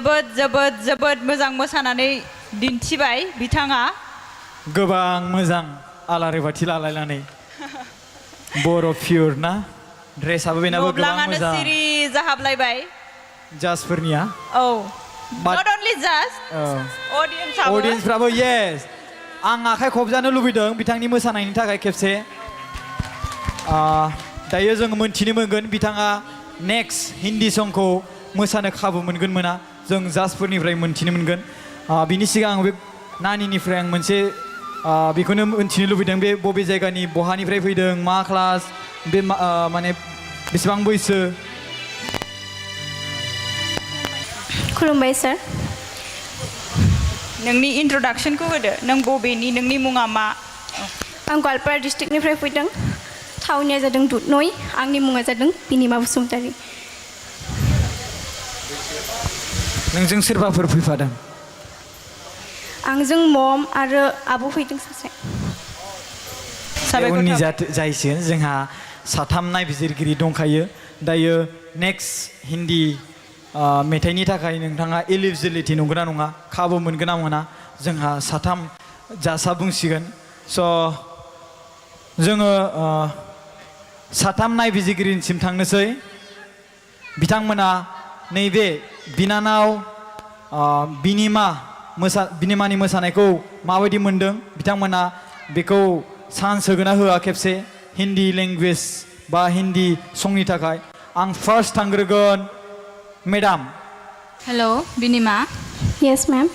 Speaker 2: जोबोद जोबोद जोबोद मोजां मोसानानै दिन्थिबाय बिथाङा
Speaker 1: गोबां मोजां आलारि बाथि लालायनानै बर' पियर ना ड्रेसाबो बेनाबो गोबां
Speaker 2: नब्लाङानो
Speaker 1: मोजां
Speaker 2: सिरि जाहाबलायबाय
Speaker 1: जाजफोरनिया
Speaker 2: औ
Speaker 1: But-
Speaker 2: नट अनलि जास्ट अडियन्सआबो
Speaker 1: अडियन्सफ्राबो येस आं आखाइ खबजानो लुबैदों बिथांनि मोसानायनि थाखाय खेबसे दायो जों मोनथिनो मोनगोन बिथाङा नेक्स्ट हिन्दी संखौ मोसानो खाबु मोनगोन मोना जों जाजफोरनिफ्राय मोनथिनो मोनगोन बिनि सिगां बे नानिनिफ्राय आं मोनसे बेखौनो मोनथिनो लुबैदों बे बबे जायगानि बहानिफ्राय फैदों मा क्लास बे माने बेसेबां बैसो
Speaker 9: खुलुमबाय सार
Speaker 2: नोंनि इन्ट्रडाक्सनखौ होदो नों बबेनि नोंनि मुङा मा
Speaker 9: आं गवालपारा डिस्ट्रिक्टनिफ्राय फैदों थावनिया जादों दुधनৈ आंनि मुङा जादों बिनिमा बसुमतारी
Speaker 1: नोंजों सोरबाफोर फैफादों
Speaker 9: आंजों मम आरो आब' फैदों सासे
Speaker 1: उननि जाहैसिगोन जोंहा साथाम नायबिजिरगिरि दंखायो दायो नेक्स्ट हिन्दी मेथाइनि थाखाय नोंथाङा एलिजिबिलिटि नंगौना नङा खाबु मोनगोन ना मोना जोंहा साथाम जासा बुंसिगोन स' जोङो साथाम नायबिजिरगिरिनिसिम थांनोसै बिथांमोना नैबे बिनानाव बिनिमानि मोसानायखौ माबायदि मोनदों बिथांमोना बेखौ चान्स होगोन ना होआ खेबसे हिन्दी लेंगुवेज बा हिन्दी संनि थाखाय आं फार्स्ट थांग्रोगोन मेडाम
Speaker 6: हेल' बिनिमा
Speaker 9: येस मेम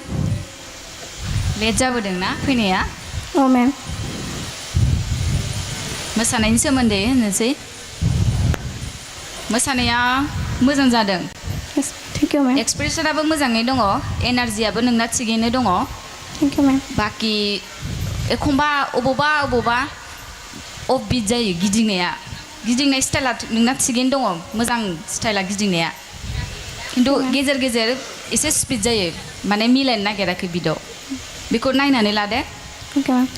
Speaker 6: लेट जाबोदों ना फैनाया
Speaker 9: औ मेम
Speaker 6: मोसानायनि सोमोन्दै होननोसै मोसानाया मोजां जादों
Speaker 9: थेंक इउ मेम
Speaker 6: एक्सप्रेसनाबो मोजाङै दङ एनार्जियाबो नोंना थिगैनो दङ
Speaker 9: थेंक इउ मेम
Speaker 6: बाखि एखमबा अबावबा अफबिट जायो गिदिंनाय स्टाइला नोंना थिगैनो दङ मोजां स्टाइला गिदिंनाया खिन्थु गेजेर गेजेर एसे स्पिड जायो माने मिलायनो नागिराखै बिदाव बेखौ नायनानै लादे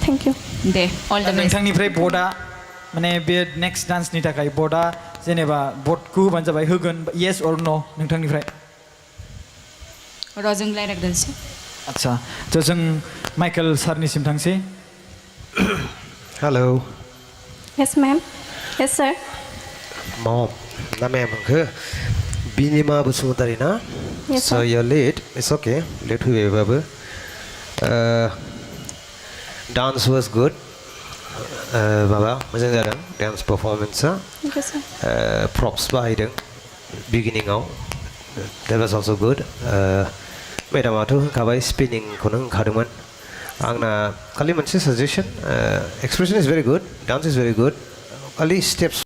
Speaker 9: thank you
Speaker 6: Day all the best
Speaker 1: नोंथांनिफ्राय बर्डआ माने बे नेक्स्ट डान्सनि थाखाय बर्डआ जेनेबा बर्डखौ होबानो जाबाय होगोन येस अर न' नोंथांनिफ्राय
Speaker 6: र' जों रायज्लायग्रोनोसै
Speaker 1: आदसा थ' जों माइकेल सारनिसिम थांसै
Speaker 5: हेलौ
Speaker 9: येस मेम येस सार
Speaker 5: मम ना मेम होनखो बिनिमा बसुमतारी ना
Speaker 9: Yes,
Speaker 5: so
Speaker 9: sir.
Speaker 5: you're late it's okay late फैबायबाबो डान्स वाज गुड माबा मोजां जादों डान्स पारफरमेन्सआ
Speaker 9: थेंक इउ सार
Speaker 5: प्रप्स बाहायदों बिगिनिङाव that was also good मेडामाथ' होनखाबाय स्पिनिंखौनो होनखादोंमोन आंना खालि मोनसे suggestion expression is very good dance is very good खालि steps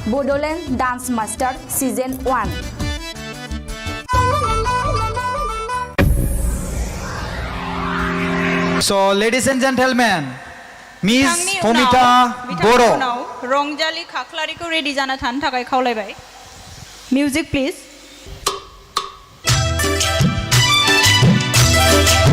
Speaker 7: BODOLAND Dance Master Season 1
Speaker 1: So ladies and gentlemen Miss
Speaker 2: बिथांनि
Speaker 1: Homita Boro
Speaker 2: उनाव रंजालि खाख्लारिखौ रेडि जाना थानो थाखाय खावलायबाय मिउजिक प्लिज
Speaker 12: Thank you.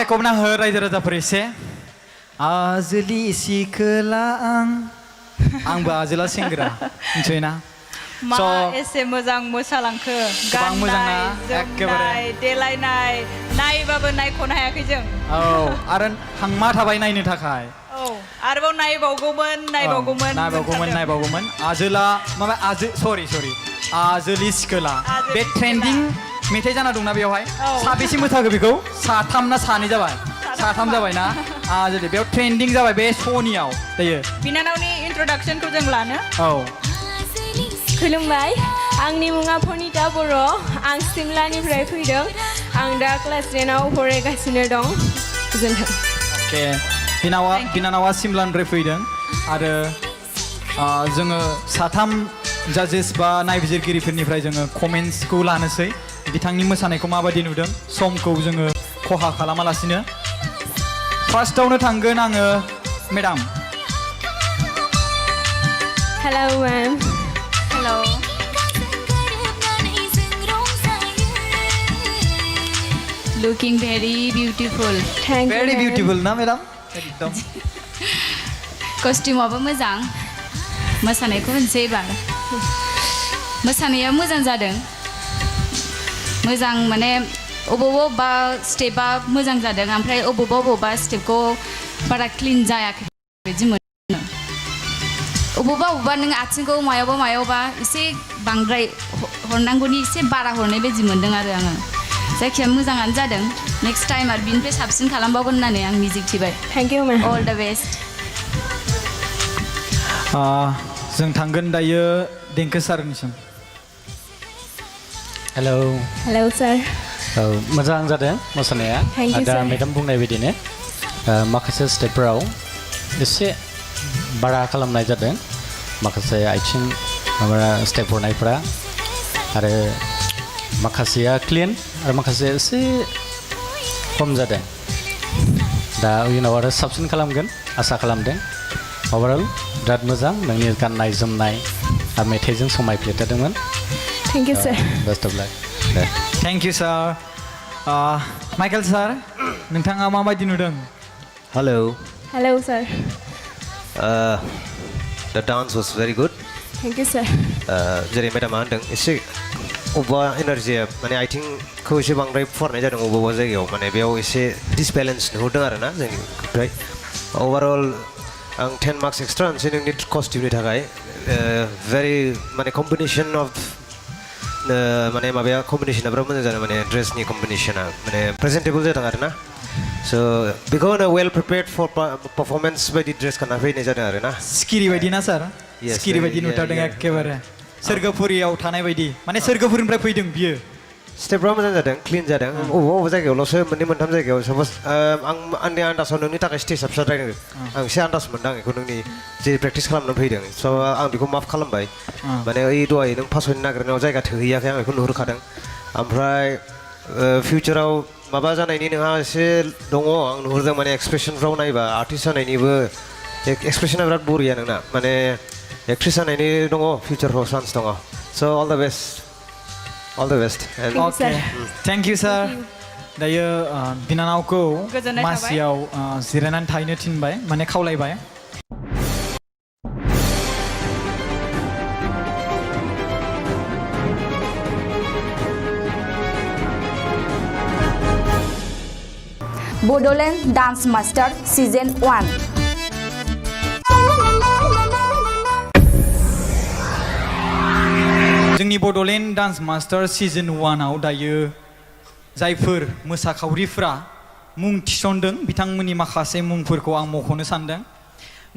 Speaker 1: माइकआव हो रायजो राजाफोर एसे आजोलि सिखोला आंबो आजोला सेंग्रा मिथिबाय ना
Speaker 2: मा एसे मोजां मोसालांखो गाननाय जोमनाय देलायनाय नायबाबो नायख'नो हायाखै जों
Speaker 1: औ आरो हांमा थाबाय नायनो थाखाय
Speaker 2: औ आरोबाव नायबावगौमोन
Speaker 1: आजोला माबा सरि आजोलि सिखोला बे ट्रेन्डिं मेथाइ जाना दंना बेवहाय साबेसे मोसाखो बेखौ साथाम ना सानै जाबाय साथाम जाबाय ना आजोलि बेयाव ट्रेन्डिं जाबाय बे श'नियाव दायो
Speaker 2: बिनानावनि इन्ट्रडाक्सनखौ जों लानो
Speaker 1: औ
Speaker 9: खुलुमबाय आंनि मुङा फनिता बर' आं सिमलानिफ्राय फैदों आं दा क्लास 10आव फरायगासिनो दं गोजोन्थों
Speaker 1: अके बिनानावा सिमलानिफ्राय फैदों आरो जोङो साथाम जाजेस बा नायबिजिरगिरिफोरनिफ्राय जोङो कमेन्ट्सखौ लानोसै बिथांनि मोसानायखौ माबायदि नुदों समखौ जोङो खहा खालामालासिनो फार्स्टआवनो थांगोन आङो madam
Speaker 9: hello ma'am
Speaker 6: hello looking very beautiful
Speaker 1: very beautiful ना मेडाम एकदम
Speaker 6: कस्टिउमाबो मोजां मोसानायखौ होनसै एबार मोसानाया मोजां जादों मोजां माने अबेबा स्टेपा मोजां जादों ओमफ्राय अबेबा स्टेपखौ बारा क्लिन जायाखै बिदि मोनो अबेबा नों आथिंखौ मायावबा एसे बांद्राय हरनांगौनि एसे बारा हरनाय बायदि मोन्दों आरो आङो जायखिया मोजाङानो जादों नेक्स्ट टाइम आरो बिनिफ्राय साबसिन खालामबावगोन होननानै आं मिजिं थिबाय
Speaker 9: thank you ma'am
Speaker 6: all the best
Speaker 1: जों थांगोन दायो देंखो सारनिसिम
Speaker 9: हेलौ सार
Speaker 4: औ मोजां जादों मोसानाया दा मेडाम बुंनाय बायदिनो माखासे स्टेपफोराव एसे बारा खालामनाय जादों माखासे आथिं माबा स्टेप हरनायफ्रा आरो माखासेया क्लिन आरो माखासे एसे खम जादों दा उनाव आरो साबसिन खालामगोन आसा खालामदों ओभारअल बिराद मोजां नोंनि गाननाय जोमनाय आरो मेथाइजों समायफ्लेथारदोंमोन
Speaker 9: thank you sir
Speaker 4: best of luck
Speaker 1: thank you sir Michael sir नोंथाङा माबायदि नुदों
Speaker 5: hello
Speaker 9: sir
Speaker 5: the dance was very good
Speaker 9: thank you sir
Speaker 5: जेरै मेडामा होनदों एसे अबेबा एनार्जिया माने आथिंखौ एसे बांद्राय फुवारनाय जादों अबेबा जायगायाव माने बेयाव एसे डिसबेलेन्स नुहुरदों आरो ना जोंनिफ्राय अभारअल आं 10 मार्क्स एक्सट्रा होनसै नोंनि कस्टिउमनि थाखाय भेरि माने कम्बिनेसन अफ माने माबाया कम्बिनेसना बिराद मोजां जादों माने ड्रेसनि कम्बिनेसना माने प्रेजेन्टेबल जादों आरो ना स' बेखौ होनो वेल प्रिपेयार्ड फर पारफरमेन्स बायदि ड्रेस गानना फैनाय जादों आरो ना
Speaker 1: सिखिरि बायदि ना सार सिखिरि बायदि नुथारदों एखेबारे सोरगोफुरियाव थानाय बायदि माने सोरगोफुरिनिफ्राय फैदों बियो
Speaker 5: स्टेपफ्रा मोजां जादों क्लिन जादों अबेबा जायगायावल'सो मोननै मोनथाम जायगायाव साप'ज आंनि आन्दाजाव नोंनि थाखाय स्टेजआ फिसा जादों आं एसे आन्दाज मोनदों बेखौ नोंनि जे प्रेक्टिस खालामनानै फैदों स' आं बेखौ माफ खालामबाय माने ओइ दहाय नों पास होनो नागिरनायाव जायगा थोहैयाखै आं बेखौ नुहुरखादों ओमफ्राय फिउचाराव माबा जानायनि नोंहा एसे दङ आं नुहुरदों माने एक्सप्रेसनफ्राव नायबा आर्टिस्ट जानायनिबो एक्सप्रेसना बिराद बरिया नोंना माने एक्ट्रेस जानायनि दङ फिउचारफ्राव चान्स दङ so' all the best
Speaker 1: okay thank you sir दायो बिनानावखौ मासियाव जिरायनानै थाहैनो थिनबाय माने खावलायबाय
Speaker 7: BODOLAND Dance Master Season 1
Speaker 1: जोंनि बड'लेण्ड डान्स मास्टार सिजन 1आव दायो जायफोर मोसाखावरिफ्रा मुं थिसनदों बिथांमोननि माखासे मुंफोरखौ आं मख'नो सानदों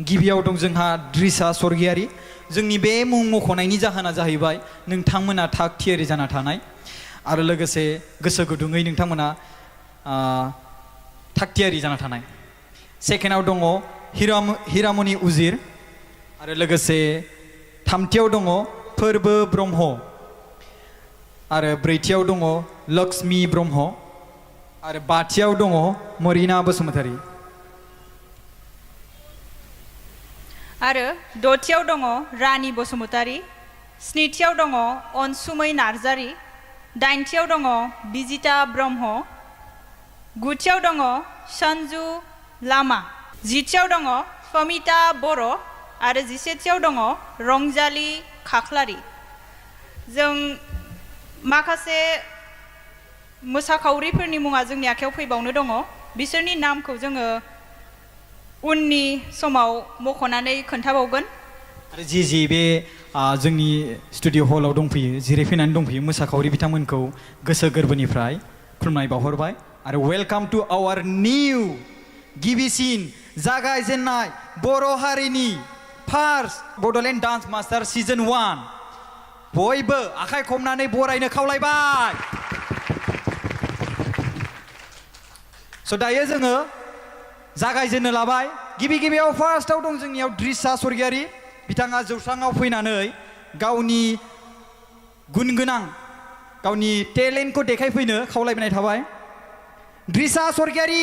Speaker 1: गिबियाव दं जोंहा द्रिसा स्वर्गियारि जोंनि बे मुं मख'नायनि जाहोना जाहैबाय नोंथांमोना थाग थियारि जाना थानाय आरो लोगोसे गोसो गुदुङै नोंथांमोना थाग थियारि जाना थानाय सेकेन्डआव दङ हिरामनि उजिर आरो लोगोसे थामथियाव दङ फोरबो ब्रह्म आरो ब्रैथियाव दङ लक्ष्मी ब्रह्म आरो बाथियाव दङ मरिना बसुमतारी
Speaker 2: आरो दथियाव दङ रानी बसुमतारी स्निथियाव दङ अनसुमै नार्जारी दाइनथियाव दङ बिजिता ब्रह्म गुथियाव दङ सन्जु लामा 10थियाव दङ फमिता बर' आरो 17थियाव दङ रंजालि खाख्लारि जों माखासे मोसाखावरिफोरनि मुङा जोंनि आखायाव फैबावनो दङ बिसोरनि नामखौ जोङो उननि समाव मख'नानै खोन्थाबावगोन
Speaker 1: आरो जि बे जोंनि स्टुडिअ हलाव दंफैयो जिरायफैनानै दंफैयो मोसाखावरि बिथांमोनखौ गोसो गोरबोनिफ्राय खुलुमनाय बावहरबाय आरो वेलकाम टु आवार निउ गिबिसिन जागायजेननाय बर' हारिनि first Bodoland dance master season 1 बयबो आखाइ खबनानै बरायनो खावलायबाय स' दायो जोङो जागायजेननो लाबाय गिबियाव फार्स्टआव दं जोंनियाव द्रिसा स्वर्गियारि बिथाङा जौस्राङाव फैनानै गावनि गुन गोनां गावनि टेलेन्टखौ देखायफैनो खावलायनाय थाबाय द्रिसा स्वर्गियारि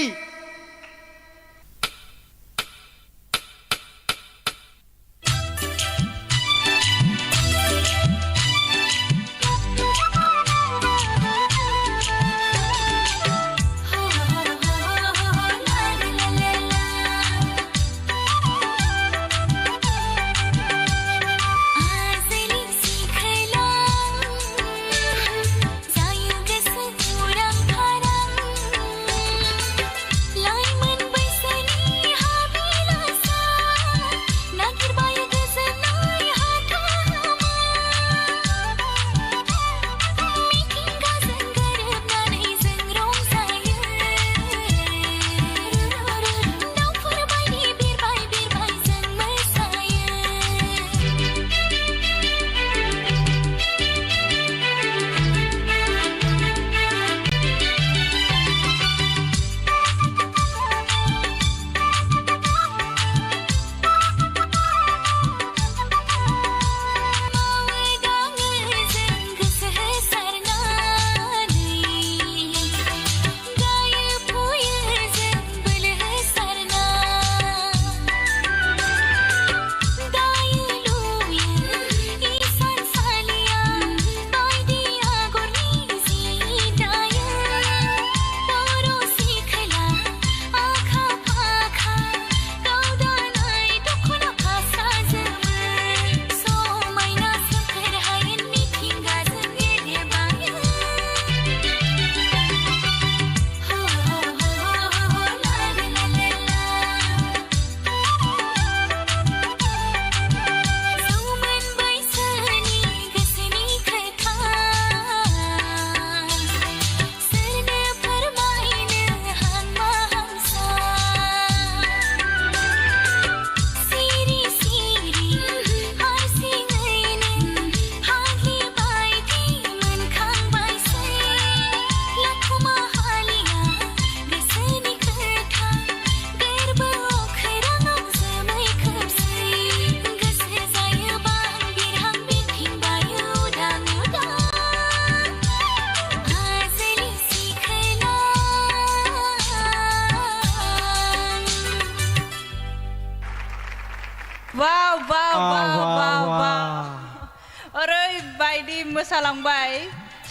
Speaker 2: ओरैबायदि मोसालांबाय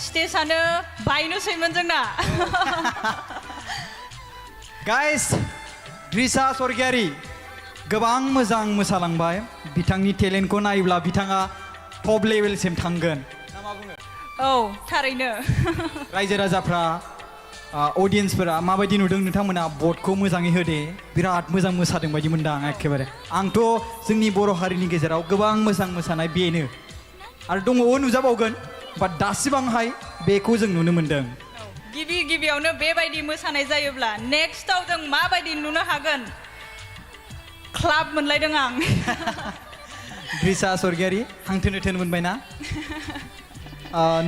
Speaker 2: स्टेजआनो बायनोसैमोन जोंना
Speaker 1: गाइस द्रिसा स्वर्गियारि गोबां मोजां मोसालांबाय बिथांनि टेलेन्टखौ नायोब्ला बिथाङा टप लेभेलसिम थांगोन ना मा बुङो
Speaker 2: औ थारैनो
Speaker 1: रायजो राजाफ्रा अडियन्सफोरा माबायदि नुदों नोंथांमोना भटखौ मोजाङै होदे बिराद मोजां मोसादों बायदि मोनदां एखेबारे आंथ' जोंनि बर' हारिनि गेजेराव गोबां मोजां मोसानाय बेनो आरो दङो नुजाबावगोन बाट दासिबांहाय बेखौ जों नुनो मोनदों
Speaker 2: गिबियावनो बेबायदि मोसानाय जायोब्ला नेक्स्टआव जों माबायदि नुनो हागोन क्लाब मोनलायदों आं
Speaker 1: द्रिसा स्वर्गियारि हांथोनो थोनो मोनबायना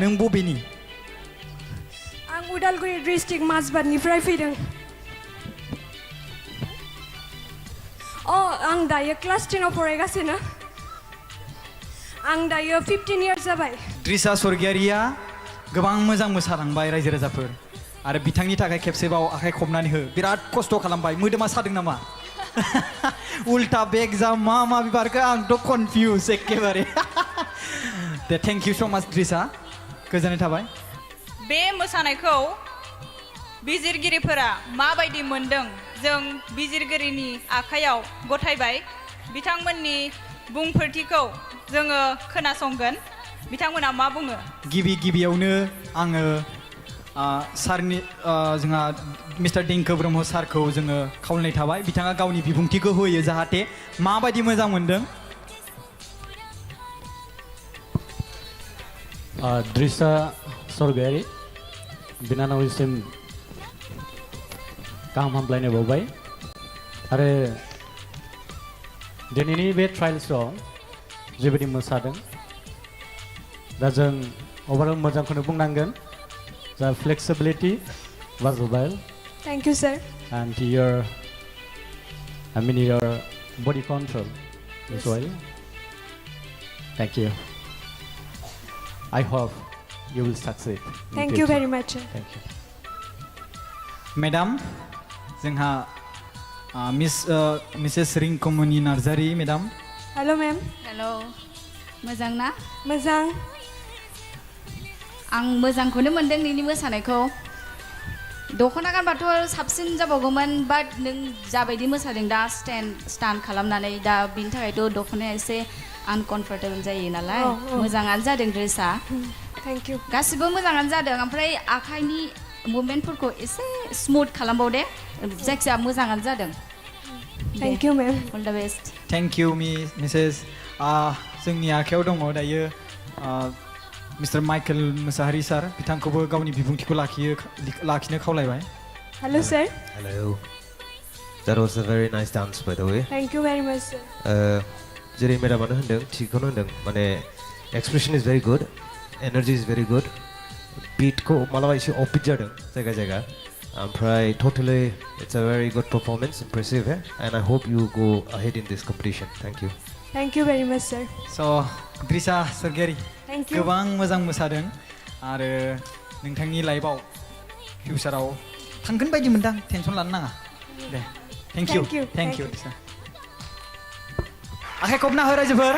Speaker 1: नों बबेनि
Speaker 9: आं उदालगुरि डिस्ट्रिक्ट माजबादनिफ्राय फैदों आं दायो क्लास 10आव फरायगासिनो आं दायो 15 इयार्स जाबाय
Speaker 1: द्रिसा स्वर्गियारिया गोबां मोजां मोसालांबाय रायजो राजाफोर आरो बिथांनि थाखाय खेबसेबाव आखाइ खबनानै हो बिराद खस्थ' खालामबाय मोदोमा सादों नामा उल्टा बेग जा मा बिबारखौ आंथ' कनफिउज एखेबारे दे थेंक इउ स' माच द्रिसा गोजोननाय थाबाय
Speaker 2: बे मोसानायखौ बिजिरगिरिफोरा माबायदि मोनदों जों बिजिरगिरिनि आखायाव गथायबाय बिथांमोननि बुंफोरथिखौ जोङो खोनासंगोन बिथांमोना मा बुङो
Speaker 1: गिबियावनो आङो सारनि जोंहा मिस्टार देंखो ब्रह्म सारखौ जोङो खावलायनाय थाबाय बिथाङा गावनि बिबुंथिखौ होयो जाहाथे माबायदि मोजां मोनदों
Speaker 4: द्रिसा सरगयारि बिनानावनिसिम गाहाम हामलायनाय बावबाय आरो दिनैनि बे ट्रायल्सआव जेबायदि मोसादों दा जों अभारअल मोजांखौनो बुंनांगोन the flexibility was well.
Speaker 9: Thank you, sir.
Speaker 4: And your body control as well. Thank you. I hope you will succeed.
Speaker 9: Thank you very much, sir.
Speaker 4: Thank you.
Speaker 1: Madam, जोंहा Mrs. Rinkumoni Narzary madam.
Speaker 9: Hello, ma'am.
Speaker 6: Hello मोजां ना
Speaker 9: मोजां
Speaker 6: आं मोजांखौनो मोनदों नोंनि मोसानायखौ दख'ना गानबाथ' साबसिन जाबावगौमोन बाट नों जाबायदि मोसादों दा स्टान्ड खालामनानै दा बिनि थाखायथ' दख'नाया एसे आनकमफर्टेबल जायो नालाय मोजाङानो जादों ड्रेसा
Speaker 9: थेंक इउ
Speaker 6: गासिबो मोजाङानो जादों ओमफ्राय आखाइनि मुभमेन्टफोरखौ एसे स्मुथ खालामबाव दे जायखिजाया मोजाङानो जादों
Speaker 9: thank you ma'am
Speaker 6: all the best
Speaker 1: thank U Mrs जोंनि आखायाव दङ दायो मिस्टार माइकेल मुसाहारि सार बिथांखौबो गावनि बिबुंथिखौ लाखिनो खावलायबाय
Speaker 9: hello sir
Speaker 5: Hello. That was a very nice dance, by the way.
Speaker 9: Thank you very much sir
Speaker 5: जेरै मेडामानो होनदों थिगखौनो होनदों माने expression is very good energy is very good बिटखौ मालाबा एसे अफबिट जादों जायगा जायगा ओमफ्राय totally it's a very good performance impressive and I hope you go ahead in this competition thank you
Speaker 9: very much sir
Speaker 1: स' द्रिसा सरगियारि
Speaker 9: थेंक इउ
Speaker 1: गोबां मोजां मोसादों आरो नोंथांनि लाइफआव फिउचाराव थांगोन बायदि मोनदां टेनसन लानो नाङा दे थेंक इउ द्रिसा आखाइ खबना हो रायजोफोर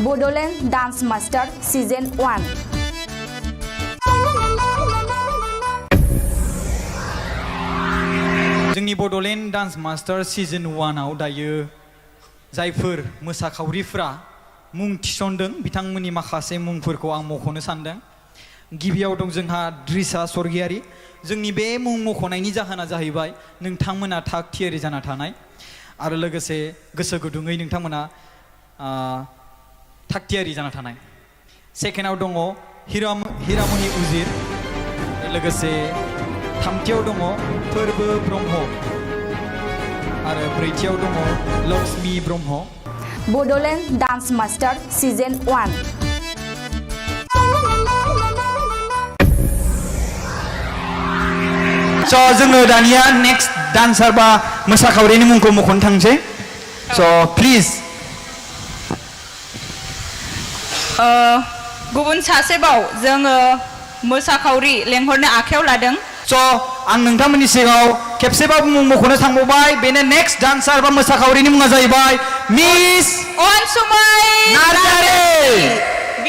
Speaker 7: BODOLAND Dance Master Season 1.
Speaker 1: जोंनि बड'लेण्ड डान्स मास्टार सिजन 1आव दायो जायफोर मोसाखावरिफ्रा मुं थिसनदों बिथांमोननि माखासे मुंफोरखौ आं मख'नो सानदों गिबियाव दं जोंहा द्रिसा सरगियारि जोंनि बे मुं मख'नायनि जाहोना जाहैबाय नोंथांमोना थाग थियारि जाना थानाय आरो लोगोसे गोसो गुदुङै नोंथांमोना थाग थियारि जाना थानाय सेकेन्डआव दङ हिरामनि उजिर लोगोसे थामथियाव दङ फोरबो ब्रह्म आरो ब्रैथियाव दङ Lakshmi Brahma
Speaker 7: BODOLAND Dance Master Season 1.
Speaker 1: स' जोङो दानिया नेक्स्ट डान्सार बा मोसाखावरिनि मुंखौ मख'नो थांसै स' प्लिज
Speaker 2: गुबुन सासेबाव जोङो मोसाखावरि लेंहरनो आखायाव लादों
Speaker 1: स' आं नोंथांमोननि सिगाङाव खेबसेबाबो मुं मख'नो थांबावबाय बेनो नेक्स्ट डान्सार बा मोसाखावरिनि मुङा जाहैबाय मिस
Speaker 2: अनसुमै
Speaker 1: नार्जारि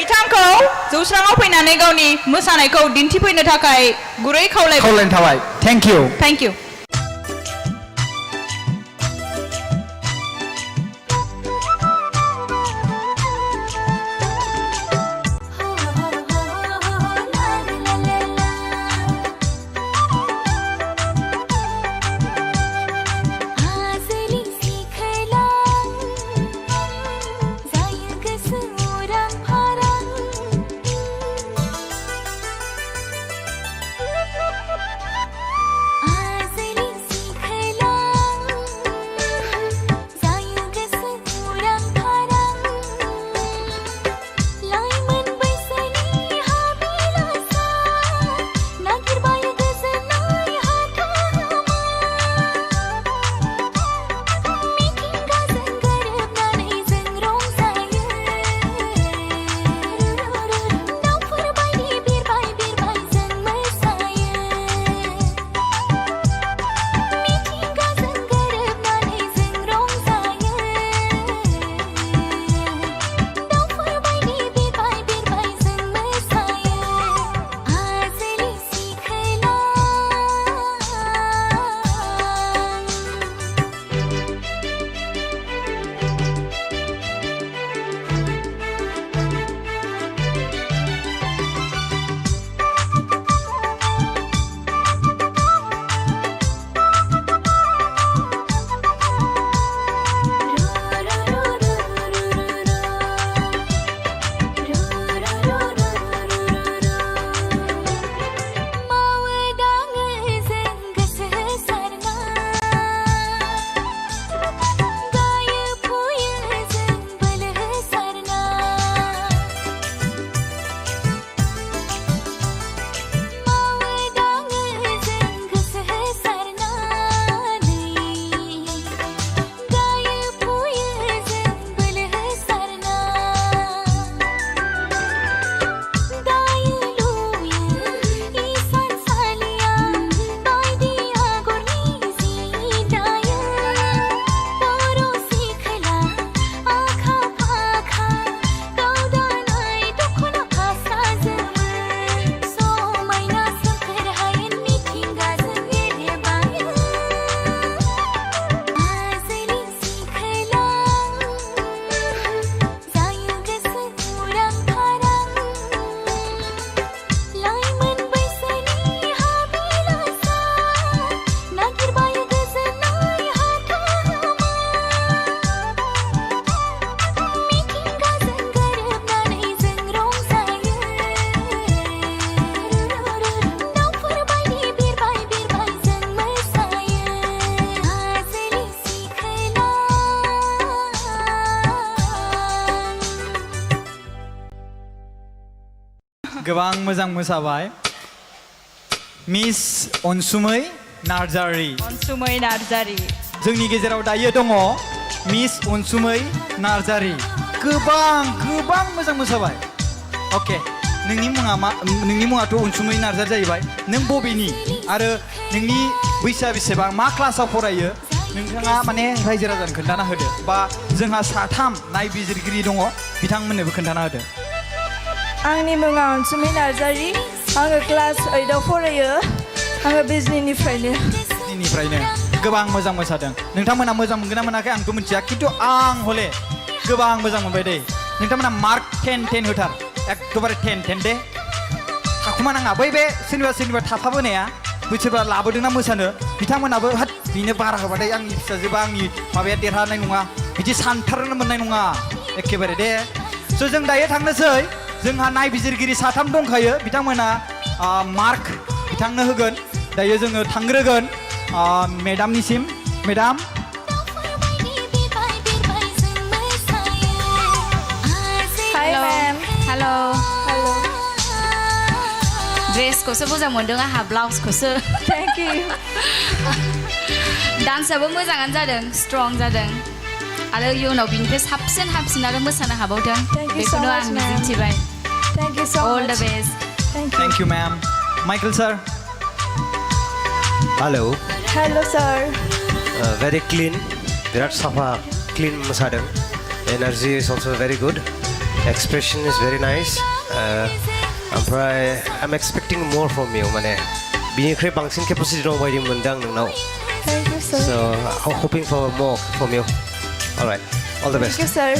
Speaker 2: बिथांखौ जौस्राङाव फैनानै गावनि मोसानायखौ दिन्थिफैनो थाखाय गुरै
Speaker 1: खावलायनाय थाबाय थेंक इउ
Speaker 12: आज
Speaker 1: गोबां मोजां मोसाबाय मिस अनसुमै नार्जारि
Speaker 2: अनसुमै नार्जारि
Speaker 1: जोंनि गेजेराव दायो दङ मिस अनसुमै नार्जारि गोबां मोजां मोसाबाय अके नोंनि मुङा मा नोंनि मुङाथ' अनसुमै नार्जारि जाहैबाय नों बबेनि आरो नोंनि बैसोआ बेसेबां मा क्लासाव फरायो नोंथाङा माने रायजो राजानो खोन्थाना होदो बा जोंहा साथाम नायबिजिरगिरि दङ बिथांमोननोबो खोन्थाना होदो
Speaker 9: आंनि मुङा अनसुमै नार्जारि आङो क्लास 8आव फरायो आङो बिजनिनिफ्रायनो
Speaker 1: गोबां मोजां मोसादों नोंथांमोना मोजां मोनगोन ना मोनाखै आंथ' मिथिया खिन्थु आं हले गोबां मोजां मोनबाय दे नोंथांमोना मार्क 10 होथार एकदबारे 10 दे थाखुमा नाङा बै बे सोरनिबा थाफाबोनाया बैसोरबा लाबोदोंना मोसानो बिथांमोनाबो हाथ बेनो बारा होबाथाय आंनि फिसाजोबा आंनि माबाया देरहानाय नङा बिदि सानथारनो मोननाय नङा एखेबारे दे स' जों दायो थांनोसै जोंहा नायबिजिरगिरि साथाम दंखायो बिथांमोना मार्क बिथांनो होगोन दायो जोङो थांग्रोगोन मेडामनिसिम मेडाम
Speaker 6: हेलो ड्रेसखौसो मोजां मोनदों आंहा ब्लाउसखौसो
Speaker 9: थेंक इउ
Speaker 6: डान्सआबो मोजाङानो जादों स्ट्रं जादों आरो इयुनाव बिनिफ्राय साबसिन हामसिन आरो मोसानो हाबावदों बेखौनो आं मिजिंथिबाय
Speaker 9: थेंक इउ सो
Speaker 6: ऑल द best
Speaker 1: thank you ma'am Michael sir
Speaker 9: hello sir
Speaker 5: very clean बिराद साफा clean मोसादों energy is also very good expression is very nice ओमफ्राय I'm expecting more from you माने बिनिख्रुइ बांसिन capacity दं बायदि मोनदों आं नोंनाव
Speaker 9: thank you sir
Speaker 5: so I'm hoping for more from you alright all the best
Speaker 9: thank you sir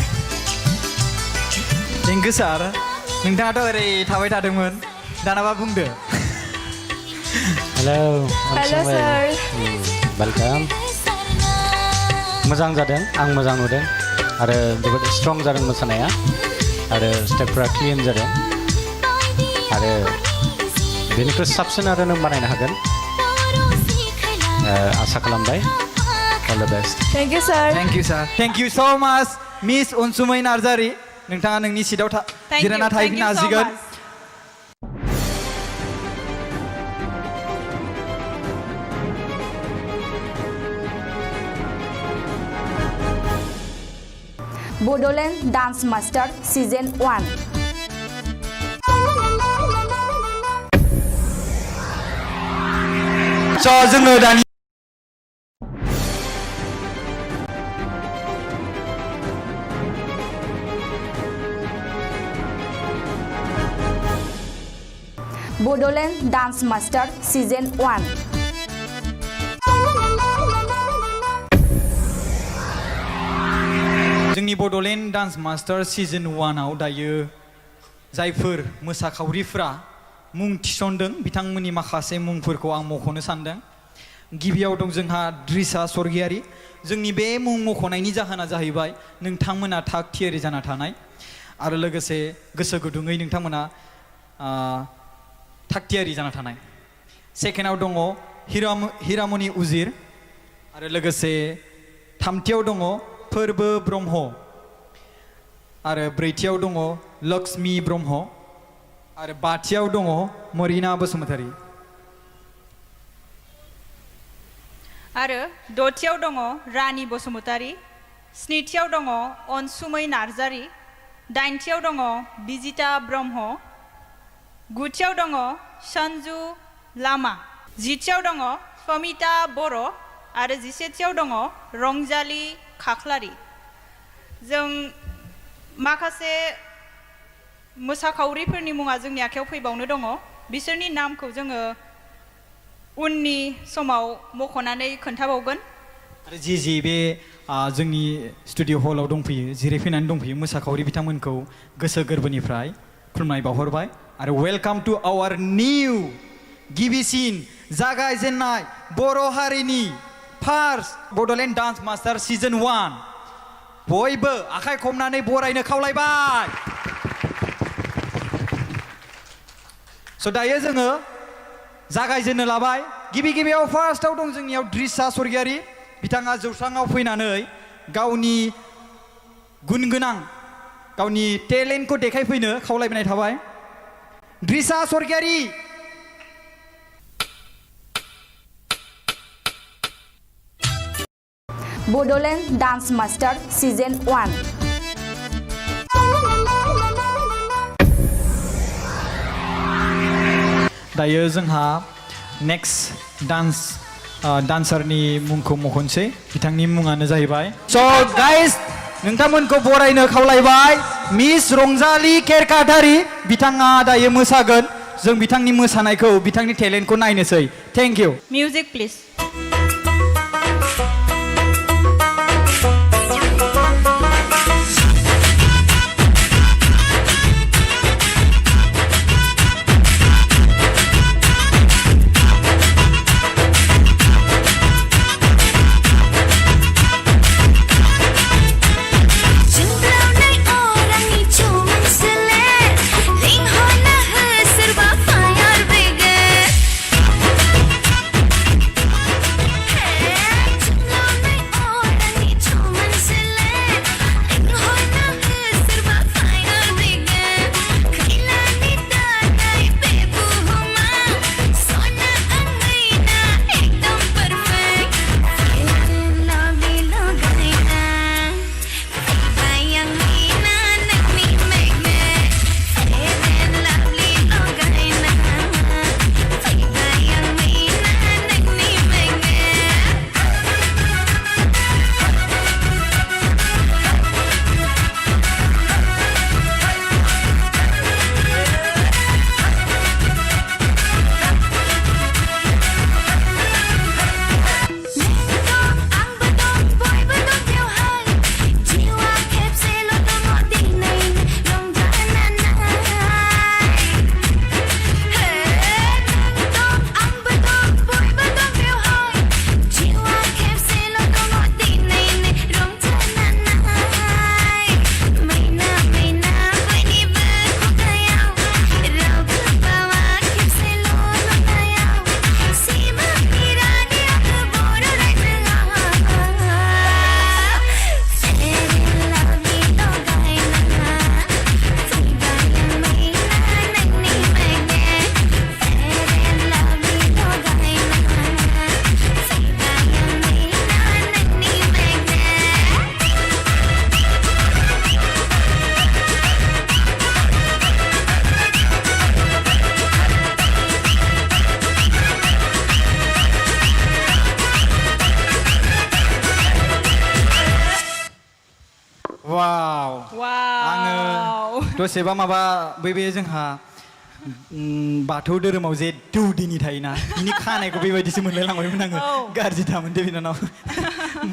Speaker 1: thank you sir नोंथाङाथ' ओरै थाबाय थादोंमोन दानाबा बुंदो
Speaker 9: हेलो सर
Speaker 4: वेलकाम मोजां जादों आं मोजां नुदों आरो जोबोद स्ट्रं जादों मोसानाया आरो स्टेपफोरा क्लिन जादों आरो बेनिफ्राय साबसिन आरो नों बानायनो हागोन आसा खालामबाय all the best
Speaker 9: thank you sir
Speaker 1: thank you so much miss अनसुमै नार्जारि नोंथाङा नोंनि सिटआव जिरायना थाहैनो हासिगोन
Speaker 7: BODOLAND Dance Master Season 1
Speaker 1: स' जोङो दानि
Speaker 7: BODOLAND Dance Master Season 1
Speaker 1: जोंनि बड'लेण्ड डान्स मास्टार सिजन 1आव दायो जायफोर मोसाखावरिफ्रा मुं थिसनदों बिथांमोननि माखासे मुंफोरखौ आं मख'नो सानदों गिबियाव दं जोंहा द्रिसा स्वर्गियारि जोंनि बे मुं मख'नायनि जाहोना जाहैबाय नोंथांमोना थाग थियारि जाना थानाय आरो लोगोसे गोसो गुदुङै नोंथांमोना थाग थियारि जाना थानाय सेकेन्डआव दङ हिरामनि उजिर आरो लोगोसे थामथियाव दङ फोरबो ब्रह्म आरो ब्रैथियाव दङ लक्ष्मी ब्रह्म आरो बाथियाव दङ मरिना बसुमतारी
Speaker 2: आरो दथियाव दङ रानी बसुमतारी स्निथियाव दङ अनसुमै नार्जारि दाइनथियाव दङ बिजिता ब्रह्म गुथियाव दङ सन्जु लामा जिथियाव दङ समिता बर' आरो जिसेथियाव दङ रंजालि खाख्लारि जों माखासे मोसाखावरिफोरनि मुङा जोंनि आखायाव फैबावनो दङ बिसोरनि नामखौ जोङो उननि समाव मख'नानै खोन्थाबावगोन
Speaker 1: आरो जि बे जोंनि स्टुडिअ हलाव दंफैयो जिरायफैनानै दंफैयो मोसाखावरि बिथांमोनखौ गोसो गोरबोनिफ्राय खुलुमनाय बावहरबाय आरो वेलकाम टु आवार निउ गिबिसिन जागायजेननाय बर' हारिनि first Bodoland dance master season 1 बयबो आखाइ खबनानै बरायनो खावलायबाय स' दायो जोङो जागायजेननो लाबाय गिबियाव फार्स्टआव दं जोंनियाव द्रिसा स्वर्गियारि बिथाङा जौस्राङाव फैनानै गावनि गुन गोनां गावनि टेलेन्टखौ देखायफैनो खावलायनाय थाबाय द्रिसा सरगियारि
Speaker 7: BODOLAND Dance Master Season 1.
Speaker 1: दायो जोंहा नेक्स्ट डान्सारनि मुंखौ मख'नोसै बिथांनि मुङानो जाहैबाय स' गाइस नोंथांमोनखौ बरायनो खावलायबाय मिस रंजालि केरकाटारि बिथाङा दायो मोसागोन जों बिथांनि मोसानायखौ बिथांनि टेलेन्टखौ नायनोसै thank you
Speaker 2: music please
Speaker 12: Jumlah orang ni cuma selek, lingkungan serba fire brigade. Jumlah orang ni cuma selek, lingkungan serba fire brigade. Keilani tanai bebu huma, sona angaina ekdam perfect. Lovely logaina. Bayang mina nagni magnet, fair and lovely logaina. Bayang mina nagni magnet. Lengkong ang bedong boy bedong theo hai, jiwa kepse lo tengok dinai long jananai. Lengkong ang bedong boy bedong theo hai, jiwa kepse lo tengok dinai long jananai. Maina maina bani berkukayau, rau kebawa kepse lo notayau. Sima pirani aku bodoh rai tengah. Fair and lovely logaina, bayang maina nagni magnet. Fair and lovely logaina, bayang maina nagni magnet.
Speaker 1: वाव आङो
Speaker 2: वाव
Speaker 1: दसेबा माबा बे जोंहा बाथौ धोरोमाव जे दौदिनि थायोना बिनि खानायखौ बेबायदिसो मोनलायलांबायमोन आङो
Speaker 2: औ।
Speaker 1: गाज्रि दामोन दे बिनानाव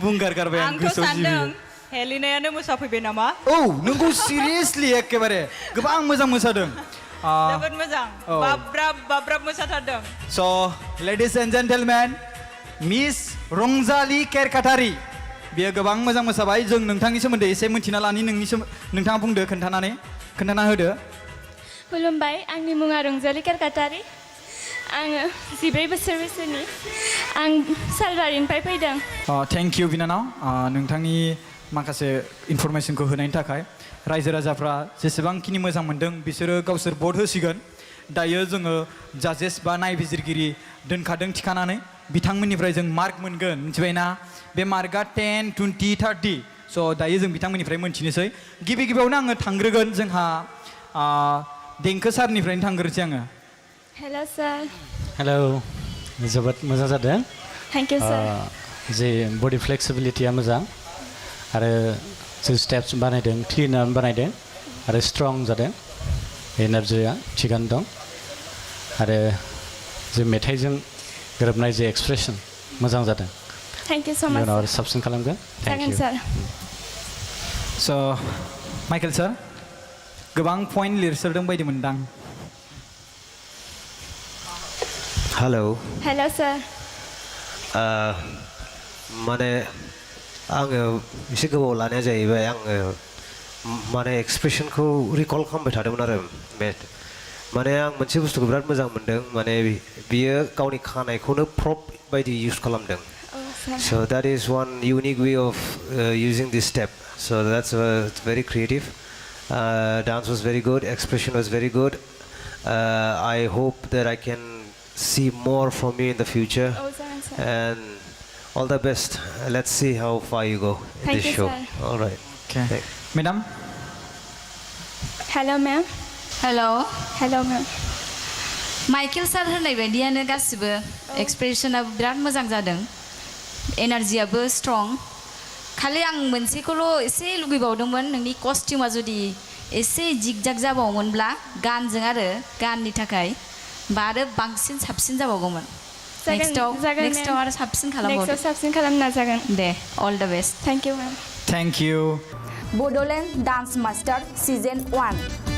Speaker 1: बुंगार गारबाय आं
Speaker 2: आंथ'
Speaker 1: गोसोआव
Speaker 2: सानदों
Speaker 1: जिबि
Speaker 2: हेलिनायानो मोसाफैबाय नामा
Speaker 1: औ नोंगौ सिरियासलि एखेबारे गोबां मोजां मोसादों
Speaker 2: जोबोद मोजां
Speaker 1: औ।
Speaker 2: बाब्राब बाब्राब मोसाथारदों
Speaker 1: स' लेडिस एन्ड जेन्टेलमेन मिस रंजालि केरकाटारि बियो गोबां मोजां मोसाबाय जों नोंथांनि सोमोन्दै एसे मिन्थिना लानि नोंथाङा बुंदो खोन्थाना होदो
Speaker 9: खुलुमबाय आंनि मुङा रंजालि केरकाटारि आङो 14 बोसोर बैसोनि आं सालबारिनिफ्राय फैदों
Speaker 1: थेंक इउ बिनानाव नोंथांनि माखासे इनफरमेसनखौ होनायनि थाखाय रायजो राजाफ्रा जेसेबांखिनि मोजां मोनदों बिसोरो गावसोर भट होसिगोन दायो जोङो जाजेस बा नायबिजिरगिरि दोनखादों थिखानानै बिथांमोननिफ्राय जों मार्क मोनगोन मिथिबायना बे मार्कआ 10, 20, 30 स' दायो जों बिथांमोननिफ्राय मोनथिनोसै गिबियावनो आङो थांग्रोगोन जोंहा देंखो सारनिफ्रायनो थांग्रोसै आङो
Speaker 9: हेल' सार
Speaker 4: हेलौ जोबोद मोजां जादों
Speaker 9: थेंक इउ सार
Speaker 4: जे बडि फ्लेक्सिबिलिटिया मोजां आरो जों स्टेप्स बानायदों क्लिनार बानायदों आरो स्ट्रं जादों एनार्जिया थिगानो दं आरो जे मेथाइजों गोरोबनाय जे एक्सप्रेसन मोजां जादों
Speaker 9: थेंक इउ स' माच
Speaker 4: इयुनाव आरो साबसिन खालामगोन थेंक
Speaker 9: जागोन
Speaker 4: इउ
Speaker 9: सार
Speaker 1: स' माइकेल सार गोबां पइन्ट लिरसोदों बायदि मोनदां
Speaker 5: हेलौ
Speaker 9: हेल' सार
Speaker 5: माने आङो एसे गोबाव लानाया जाहैबाय आङो माने एक्सप्रेसनखौ रिकल खालामबाय थादोंमोन आरो माने आं मोनसे बुस्थुखौ बिराद मोजां मोनदों माने बियो गावनि खानायखौनो प्रप बायदि इउज खालामदों so that is one unique way of using this step so that's very creative dance was very good expression was very good I hope that I can see more from you in the future.
Speaker 9: Oh, जागोन sir.
Speaker 5: And all the best. Let's see how far you go in
Speaker 9: Thank
Speaker 5: this
Speaker 9: you,
Speaker 5: show.
Speaker 9: sir.
Speaker 5: All right.
Speaker 1: Okay. Madam?
Speaker 9: Hello ma'am.
Speaker 6: Hello'
Speaker 9: Hello ma'am.
Speaker 6: Michael sir होननाय बायदियानो गासिबो एक्सप्रेसनाबो बिराद मोजां जादों एनार्जियाबो strong खालि आं मोनसेखौल' एसे लुगैबावदोंमोन नोंनि कस्टिउमा जुदि एसे जिगजाग जाबावोमोनब्ला गानजों आरो गाननि थाखाय बा आरो बांसिन साबसिन जाबावगौमोन नेक्स्टआव आरो साबसिन खालामबावदो
Speaker 9: नेक्स्टआव साबसिन खालामनो नाजागोन
Speaker 6: दे all the best
Speaker 9: thank you ma'am
Speaker 1: Thank you.
Speaker 7: Bodoland dance master season 1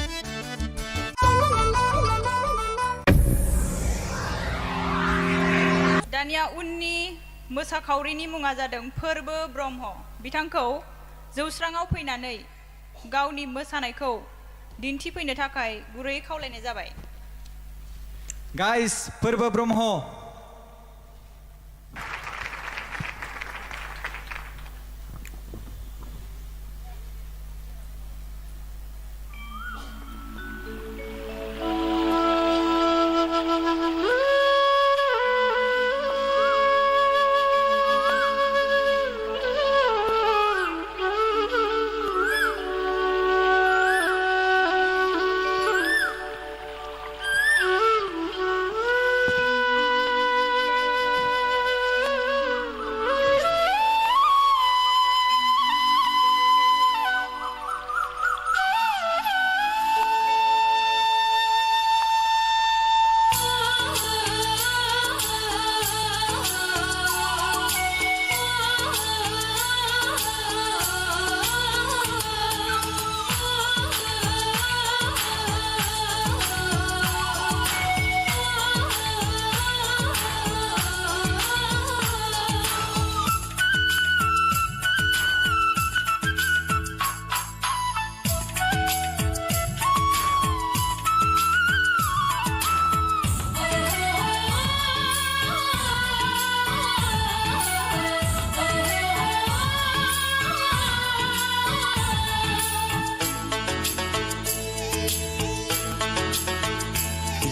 Speaker 2: दानिया उननि मोसाखावरिनि मुङा जादों फोरबो ब्रह्म बिथांखौ जौस्राङाव फैनानै गावनि मोसानायखौ दिन्थिफैनो थाखाय गुरै खावलायनाय जाबाय
Speaker 1: Guys, Purba Brahmo.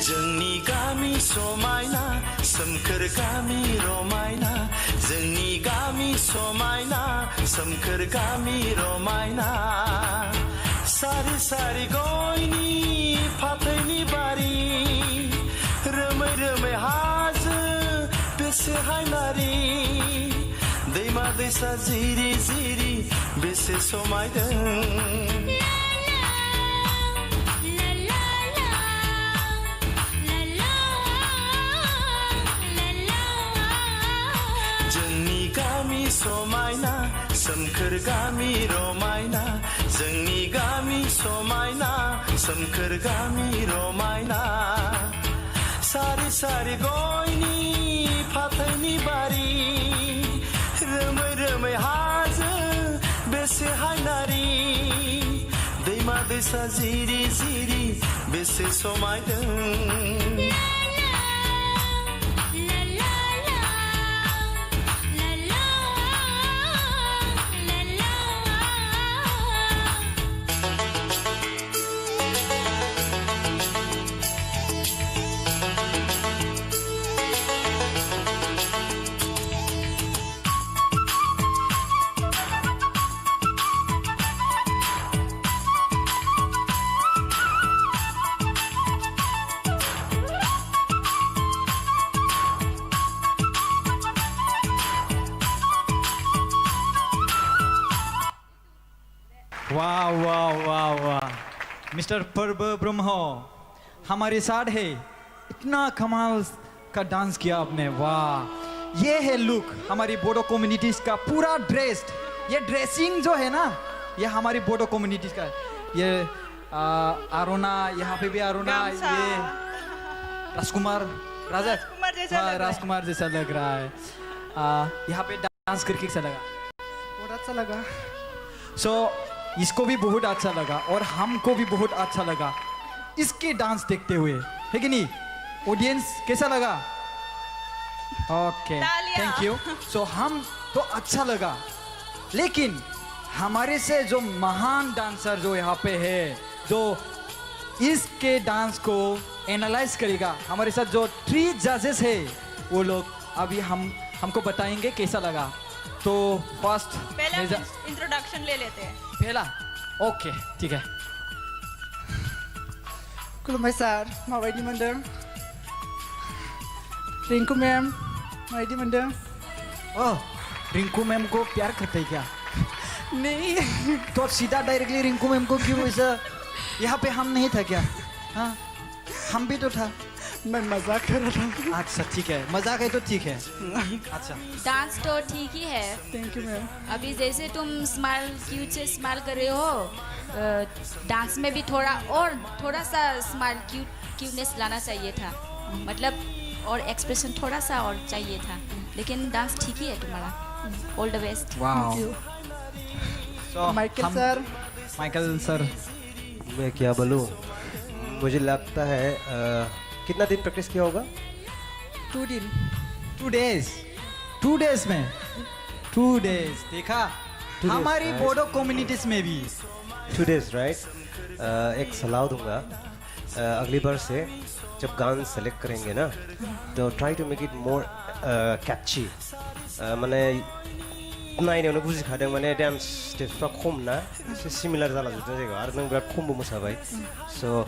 Speaker 8: जोंनि गामि समायना सोमखोर गामि रमायना जोंनि गामि समायना सोमखोर गामि रमायना सारि सारि गयनि फाथैनि बारि रोमै रोमै हाजो बेसे हायनारि दैमा दैसा जिरि जिरि बेसे समायदों गामि समायना सोमखोर गामि रमायना जोंनि गामि समायना सोमखोर गामि रमायना सारि सारि गयनि फाथैनि बारि रोमै रोमै हाजो बेसे हायनारि दैमा दैसा जिरि जिरि बेसे समायदों
Speaker 1: वाह वाह वाह वाह मिस्टर पर्व ब्रह्म हमारे साथ है इतना कमाल का डांस किया आपने वाह ये है लुक हमारी बोडो कम्युनिटीज का पूरा ड्रेस्ड ये ड्रेसिंग जो है ना ये हमारी बोडो कम्युनिटीज का ये आरोना यहाँ पे भी आरोना ये राजकुमार राजकुमार जैसा लग रहा है यहाँ पे डांस करके कैसा लगा बहुत अच्छा लगा सो इसको भी बहुत अच्छा लगा और हमको भी बहुत अच्छा लगा इसके डांस देखते हुए है कि नहीं ऑडियंस कैसा लगा ओके थैंक यू सो हम तो अच्छा लगा लेकिन हमारे से जो महान डांसर जो यहाँ पे है जो इसके डांस को एनालाइज करेगा। हमारे साथ जो 3 जजेस है वो लोग अभी हमको बताएंगे कैसा लगा। तो फर्स्ट
Speaker 2: पहले इंट्रोडक्शन ले लेते हैं।
Speaker 1: पहला ओके ठीक है।
Speaker 13: खुलुमबाय सार, माबायदि मोनदों? रिंकू मैम माबायदि मोनदों?
Speaker 1: ओह, रिंकू मैम को प्यार करते हैं क्या?
Speaker 13: नहीं।
Speaker 1: तो सीधा डायरेक्टली रिंकू मैम को क्यों ऐसा? यहाँ पे हम नहीं था क्या? हाँ, हम भी तो था।
Speaker 13: मैं मजाक कर रहा था।
Speaker 1: अच्छा ठीक है, मजाक है तो ठीक है। अच्छा,
Speaker 6: डांस तो ठीक ही है।
Speaker 13: Thank you ma'am.
Speaker 6: अभी जैसे तुम स्माइल क्यूट से स्माइल कर रहे हो, डांस में भी थोड़ा सा स्माइल क्यूटनेस लाना चाहिए था, मतलब और एक्सप्रेशन थोड़ा सा और चाहिए था, लेकिन डांस ठीक ही है तुम्हारा। ऑल द बेस्ट।
Speaker 1: वाओ। So, माइकल सर,
Speaker 5: मैं क्या बोलूँ, मुझे लगता है कितना दिन प्रैक्टिस किया होगा?
Speaker 13: 2 दिन।
Speaker 1: 2 डेज। 2 डेज में 2 डेज देखा?
Speaker 5: 2 days,
Speaker 1: हमारी
Speaker 5: right?
Speaker 1: बोडो कम्युनिटीज में भी
Speaker 5: 2 डेज राइट। एक सलाह दूंगा, अगली बार से जब गान सेलेक्ट करेंगे ना, तो try to make it more catchy. माने नायनायावनो बुजिखादों, माने डान्स स्टेप्सफ्रा खम ना, एसे सिमिलार जालांजोबदों जायगायाव, आरो नों बिराद खमबो मोसाबाय। स'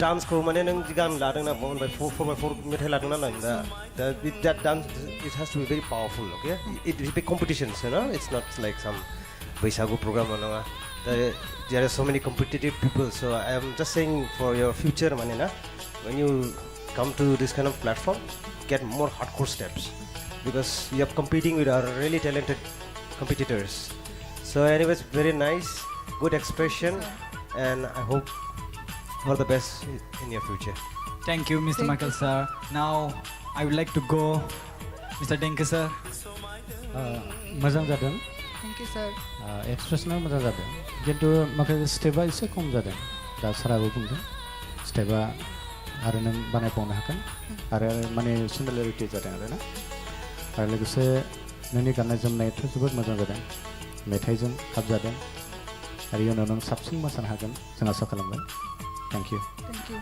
Speaker 5: डान्सखौ माने नों गान लादों ना, 4x4 मेथाइ लादों ना नों दा that dance it has to be very powerful, okay? It is big competitions, you know, it's not like some Bwisagu program or no. There are so many competitive people, so I am just saying for your future, माने ना, when you come to this kind of platform, get more hardcore steps, because you are competing with our really talented competitors. So anyways, very nice, good expression, and I hope all the best in your future.
Speaker 1: Thank you, Mr. Michael sir. Now I would like to go Mr. Denke sir.
Speaker 4: मोजां जादों।
Speaker 13: Thank you सर।
Speaker 4: एक्सप्रेसना मोजां जादों, किन्तु माखासे स्टेपा एसे खम जादों। दा साराबो बुंदों स्टेपा आरो नों बानायबावनो हागोन, आरो माने सिमिलारिटि जादों आरो ना, आरो लोगोसे नोंनि गाननाय जोमनायाथ' जोबोद मोजां जादों, मेथाइजों खाब जादों, आरो इयुनाव नों साबसिन मोसानो हागोन जों आसा खालामबाय। Thank you.
Speaker 13: Thank you.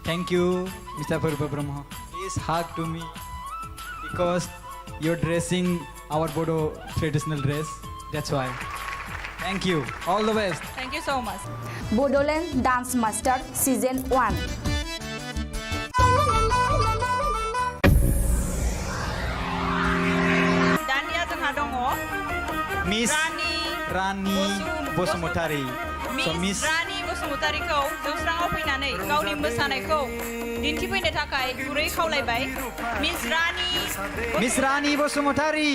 Speaker 1: Thank you, Mr. Purba Brahma. Please hug to me because you're dressing our Bodo traditional dress. That's why. Thank you. All the best.
Speaker 2: Thank you so much.
Speaker 7: BODOLAND Dance Master Season 1.
Speaker 2: दानिया जोंहा दङ
Speaker 1: Miss Rani Bosumotari. So
Speaker 2: miss Rani बसुमतारीखौ जौस्राङाव फैनानै गावनि मोसानायखौ दिन्थिफैनो थाखाय गुरै खावलायबाय।
Speaker 1: Miss Rani Bosumotari.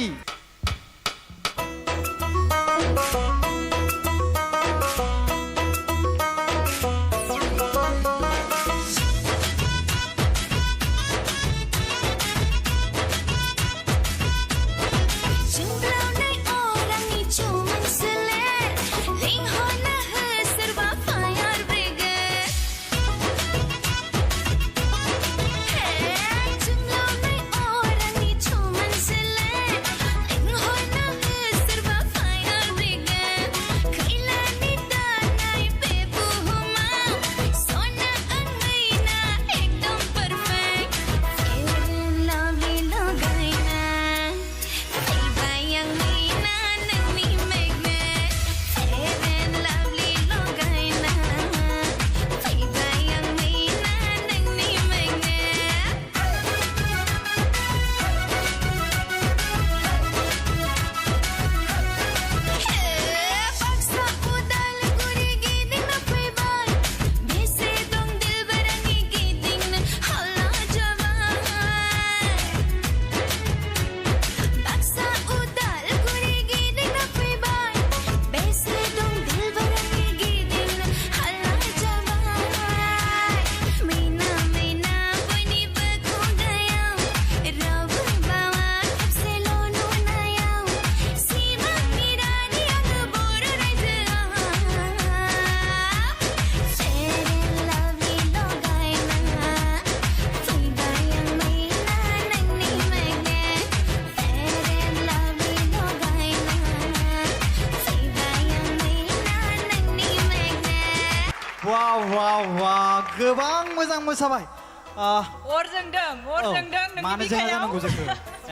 Speaker 1: गोबां मोजां मोसाबाय
Speaker 2: अर जोंदों
Speaker 1: मानो
Speaker 2: नोंनि
Speaker 1: जोंहा
Speaker 2: बिखायाव
Speaker 1: जानांगौ जोंखो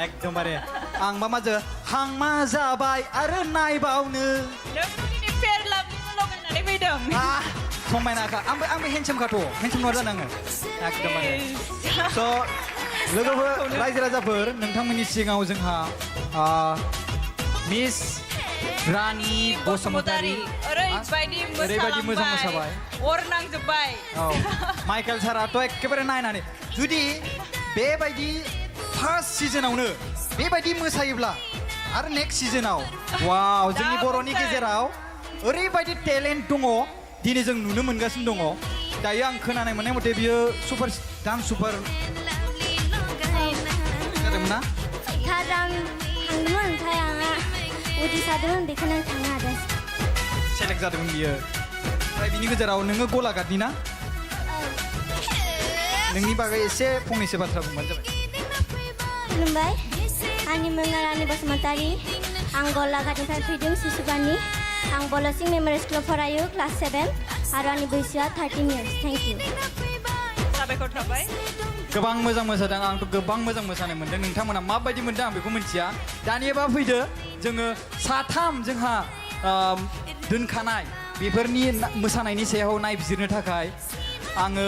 Speaker 1: एकदमबारे आं माजो हांमा जाबाय आरो नायबावनो
Speaker 2: नों दिनै फेर लाभलिं लगायनानै फैदों
Speaker 1: समायनाखा आंबो हेन्डसामखाथ' हेन्डसाम नङा जानाङो एकदमबारे स' लोगोफोर रायजो राजाफोर नोंथांमोननि सिगाङाव जोंहा मिस रानि बसुमतारी
Speaker 2: ओरैबायदि
Speaker 1: मोजां मोसाबाय
Speaker 2: अर नांजोब्बाय
Speaker 1: माइकेल साराथ' एखेबारे नायनानै जुदि बेबायदि फार्स्ट सिजोनावनो बेबायदि मोसायोब्ला आरो नेक्स्ट सिजोनाव वाव जोंनि बर'नि गेजेराव ओरैबायदि टेलेन्ट दङ दिनै जों नुनो मोनगासिनो दङ दायो आं खोनानाय मोननाय मथे बियो सुपार डान्स सुपार जादोंमोन ना
Speaker 3: थार आं थांदोंमोन ओमफ्राय आंहा उदै सादोंमोन बेखौनो आं थांनो हादों
Speaker 1: सेलेक्ट जादोंमोन बियो ओमफ्राय बिनि गेजेराव नोङो गलाघाटनि ना नोंनि बागै एसे फंनैसो बाथ्रा बुंबानो जाबाय
Speaker 3: खुलुमबाय आंनि मुङा रानि बसुमतारी आं गलाघाटनिफ्राय फैदों सिसुबानि आं बलसिं मेम'रियेल स्कुलाव फरायो क्लास 7 आरो आंनि बैसोआ 13 इयार्स थेंक इउ
Speaker 2: साबायखर थाबाय
Speaker 1: गोबां मोजां मोसादों आंथ' गोबां मोजां मोसानाय मोन्दों नोंथांमोना माबायदि मोन्दों आं बेखौ मिथिया दानियाबा फैदो जोङो साथाम जोंहा दोनखानाय बेफोरनि मोसानायनि सायाव नायबिजिरनो थाखाय आङो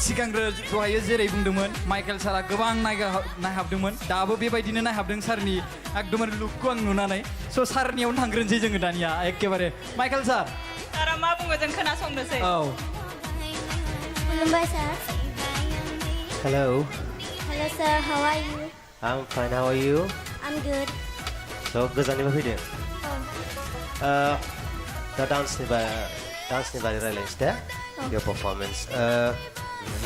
Speaker 1: सिगांग्रो दहायो जेरै बुंदोंमोन माइकेल सारा गोबां नायहाबदोंमोन दाबो बेबायदिनो नायहाबदों सारनि एकदमबारे लुकखौ आं नुनानै स' सारनियावनो थांग्रोनोसै जोङो दानिया एखेबारे माइकेल
Speaker 2: सारा मा बुङो जों खोनासंनोसै
Speaker 1: औ
Speaker 3: खुलुमबाय sir
Speaker 5: Hello.
Speaker 3: Hello sir, how are you?
Speaker 5: I'm fine. How are you?
Speaker 3: I'm good.
Speaker 5: So गोजाननिफ्राय फैदों दा डान्सनि बारै रायलायनोसै दे your performance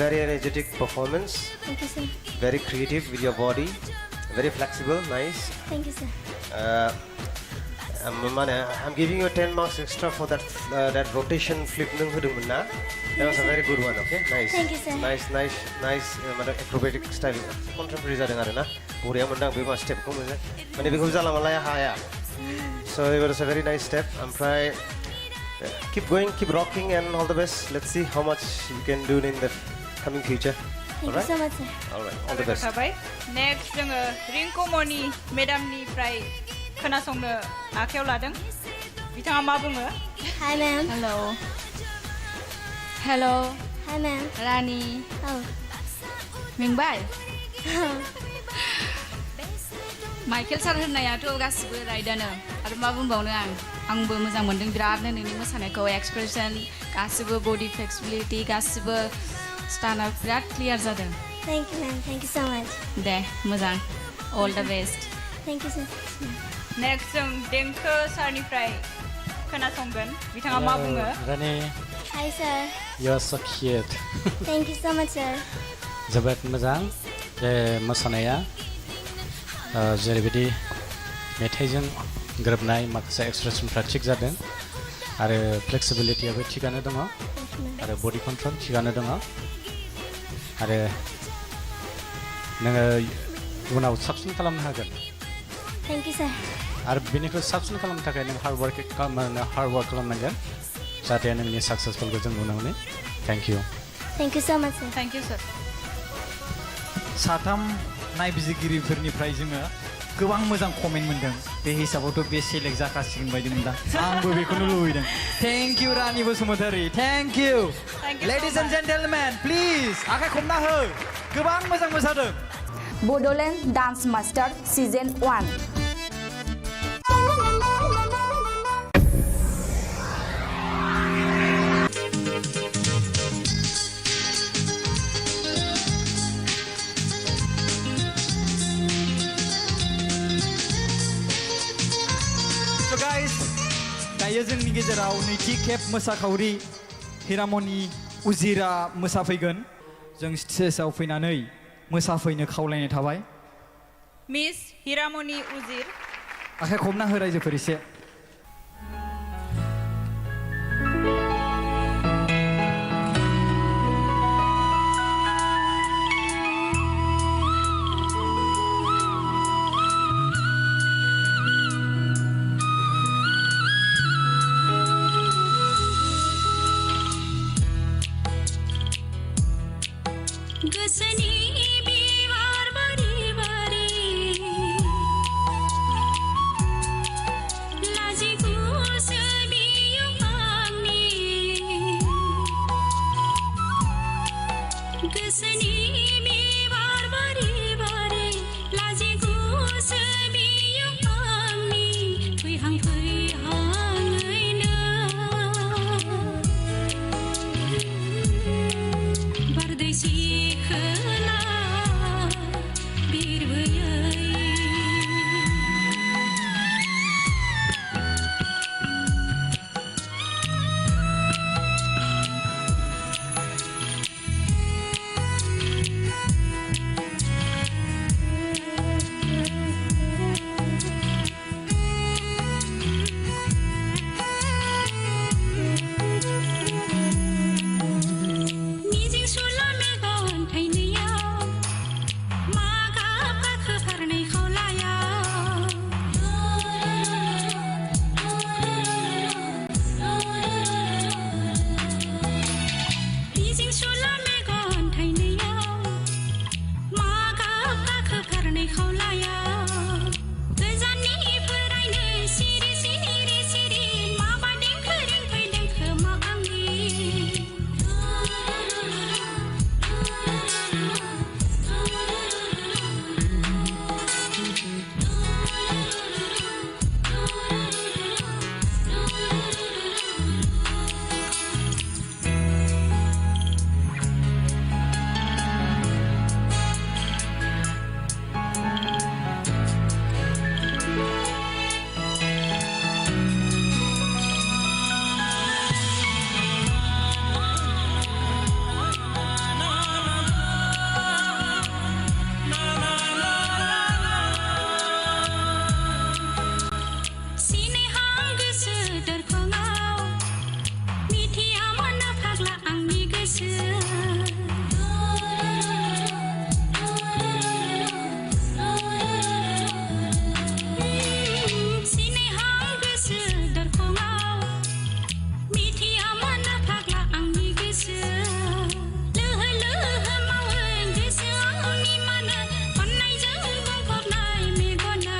Speaker 5: very energetic performance
Speaker 3: Thank you sir.
Speaker 5: very creative with your body very flexible nice
Speaker 3: Thank you sir.
Speaker 5: I'm giving you 10 marks extra for that rotation flip नों होदोंमोन ना that was a very good one okay nice
Speaker 3: Thank you sir.
Speaker 5: nice acrobatic style contemporary जादों आरो ना बरिया मोनदों बे मा स्टेपखौ मोनो माने बेखौ जाला मालाया हाया so it was a very nice step ओमफ्राय keep going keep rocking and all the best let's see how much you can do in the coming future
Speaker 3: Thank you so much sir.
Speaker 5: all right all the best
Speaker 2: थाबाय next जोङो रिंकुमनि मेडामनिफ्राय खोनासंनो आखायाव लादों बिथाङा मा बुङो
Speaker 3: Hi ma'am.
Speaker 6: Hello
Speaker 3: Hi ma'am.
Speaker 6: रानि
Speaker 3: Oh.
Speaker 6: मेंबाय Michael sir होननायाथ' गासिबो राइटआनो आरो मा बुंबावनो आंबो मोजां मोन्दों बिरादनो नोंनि मोसानायखौ एक्सप्रेसन गासिबो बडि फ्लेक्सिबिलिटि गासिबो स्टाना बिराद क्लियार जादों
Speaker 3: Thank you ma'am. Thank you so much.
Speaker 6: दे मोजां all the best
Speaker 3: Thank you sir.
Speaker 2: Next जों देंखो सारनिफ्राय खोनासंगोन बिथाङा मा बुङो
Speaker 4: रानि
Speaker 3: Hi sir.
Speaker 4: you are so cute
Speaker 3: Thank you so much sir.
Speaker 4: जोबोद मोजां बे मोसानाया जेरैबायदि मेथाइजों गोरोबनाय माखासे एक्सप्रेसनफ्रा थिग जादों आरो फ्लेक्सिबिलिटियाबो थिगानो दङ आरो बडि कन्ट्रल थिगानो दङ आरो नोङो उनाव साबसिन खालामनो हागोन
Speaker 3: Thank you sir.
Speaker 4: आरो बेनिख्रुइ साबसिन खालामनो थाखाय नों हार्ड वार्क खालामनांगोन जाहाथे नोंनि साक्सेसफुलखौ जों नुनो मोनो thank you
Speaker 3: Thank you so much sir.
Speaker 2: Thank you sir
Speaker 1: साथाम नायबिजिरगिरिफोरनिफ्राय जोङो गोबां मोजां कमेन्ट मोन्दों बे हिसाबावथ' बे सेलेक्ट जाखासिगोन बायदि मोनदां आंबो बेखौनो लुबैदों thank you Rani Basumatary thank U ladies and gentlemen please आखाइ खमना हो गोबां मोजां मोसादों
Speaker 7: BODOLAND Dance Master Season 1.
Speaker 1: So guys, दायो जोंनि गेजेराव नैथि खेब मोसाखावरि हिरामनि उजिरा मोसाफैगोन जों स्टेजआव फैनानै मोसाफैनो खावलायनाय थाबाय
Speaker 2: मिस हिरामनि उजिर
Speaker 1: आखाइ खबना हो रायजोफोर एसे
Speaker 12: गोसोनि बिबार बारि बारि लाजिगुसो बियो आंनि गोसोनि बिबार बारि बारि लाजिगुसो बियो आंनि फैहां फैहाङैनो बारदै सिखोला बिरबोयै मिजिं सुला मेगन थाइनैयाव मा गाब गाखो फारनै खावलायाव मिजिं सुला मेगन थाइनैयाव मा गाब गाखो फारनै खावलायाव गोजाननिफ्रायनो सिरि सिरि सिरि माबा देंखो रिंफैदों खोमा आंनि सिनेहां गोसो दरखङाव मिथिया मानो फाग्ला आंनि गोसो सिनेहां गोसो दरखङाव मिथिया मानो फाग्ला आंनि गोसो लोहो लोहो मावो गोसो आंनि मानो अननायजों बुंफबनाय मेगना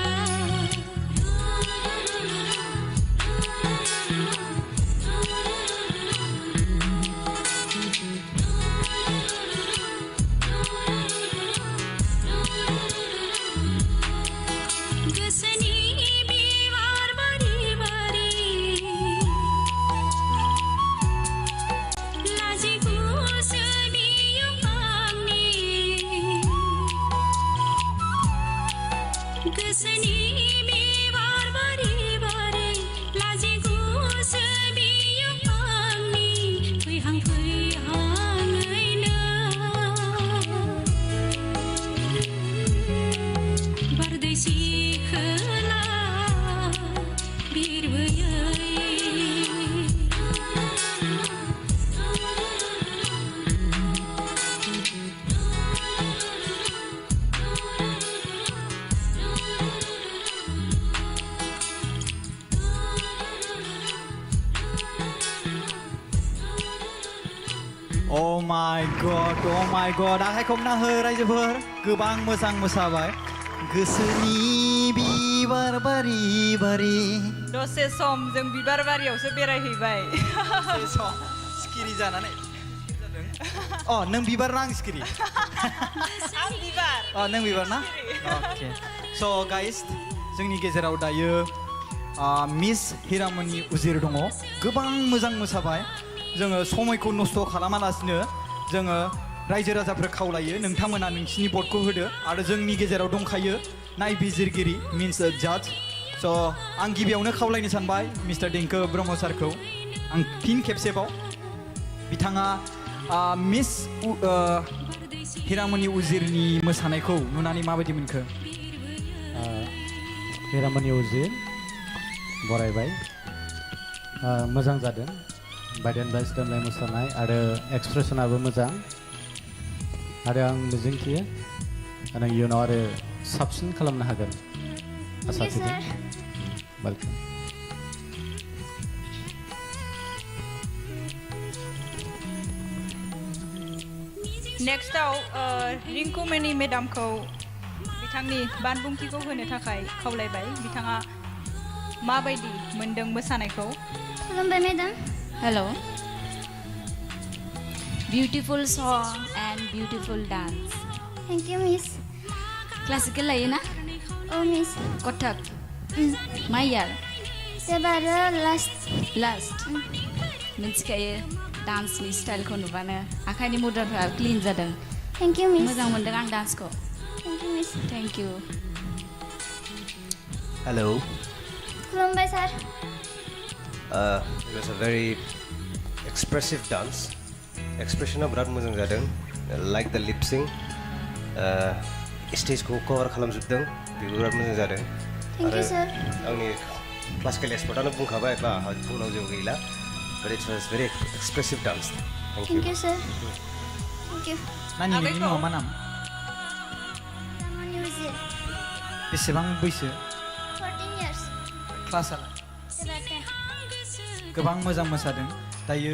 Speaker 12: गोसोनि बिबार बारि बारि लाजिगुसो बियो आंनि गोसोनि बिबार बारि बारि लाजिगुसो बियो आंनि फैहां फैहाङैनो बारदै सिखोला बिरबोयै
Speaker 1: Oh my god आखाइ खबना हो रायजोफोर गोबां मोजां मोसाबाय गोसोनि बिबार बारि बारि
Speaker 2: दसे सम जों बिबार बारियावसो बेरायहैबाय
Speaker 1: सिखिरि जानानै अ नों बिबार ना आं सिखिरि
Speaker 2: आं बिबार
Speaker 1: नों बिबार ना अके स' गाइस जोंनि गेजेराव दायो मिस हिरामनि उजिर दङ गोबां मोजां मोसाबाय जोङो समायखौ नस्थ' खालामालासिनो जोङो रायजो राजाफोर खावलायो नोंथांमोना नोंसिनि भटखौ होदो आरो जोंनि गेजेराव दंखायो नायबिजिरगिरि मिन्स जाज स' आं गिबियावनो खावलायनो सानबाय मिस्टार देंखो ब्रह्म सारखौ आं फिन खेबसेबाव बिथाङा मिस हिरामनि उजिरनि मोसानायखौ नुनानै माबायदि मोनखो
Speaker 4: हिरामनि उजिर बरायबाय मोजां जादों बायदेनबाय सिदामलाय मोसानाय आरो एक्सप्रेसनाबो मोजां आरो आं मिजिंथियो आरो इयुनाव आरो साबसिन खालामनो हागोन आसा थिदों वेलकाम
Speaker 2: नेक्स्टआव रिंकुमनि मेडामखौ बिथांनि बानबुंथिखौ होनो थाखाय खावलायबाय बिथाङा माबायदि मोनदों मोसानायखौ
Speaker 3: खुलुमबाय madam
Speaker 6: Hello. Beautiful song and beautiful dance.
Speaker 3: Thank you miss
Speaker 6: Classical लायो ना?
Speaker 3: औ मिस
Speaker 6: Kotak. मा year?
Speaker 3: एबार लास्ट
Speaker 6: Last. मिथिखायो डान्सनि स्टाइलखौ नुबानो आखाइनि मुद्राफ्रा क्लिन जादों
Speaker 3: थेंक इउ मिस
Speaker 6: मोजां मोनदों आं डान्सखौ
Speaker 3: thank you miss
Speaker 6: thank you
Speaker 5: Hello.
Speaker 3: खुलुमबाय सार
Speaker 5: It was a very expressive dance. Expressionआ बिराद मोजां जादों. Like the lip sync. स्टेजखौ कभार खालामजोबदों बेबो बिराद मोजां जादों.
Speaker 3: थेंक इउ सार
Speaker 5: आंनि क्लासिकेल एक्सपर्टआनो बुंखाबाय बा बुंनांगौ जेबो गैला. But it was very expressive dance. Thank you.
Speaker 3: Thank you sir thank you
Speaker 1: नानि नोंनि मुङा मा नाम बेसेबां बैसो
Speaker 3: 14 years
Speaker 1: क्लासआ
Speaker 3: एबार 10
Speaker 1: गोबां मोजां मोसादों दायो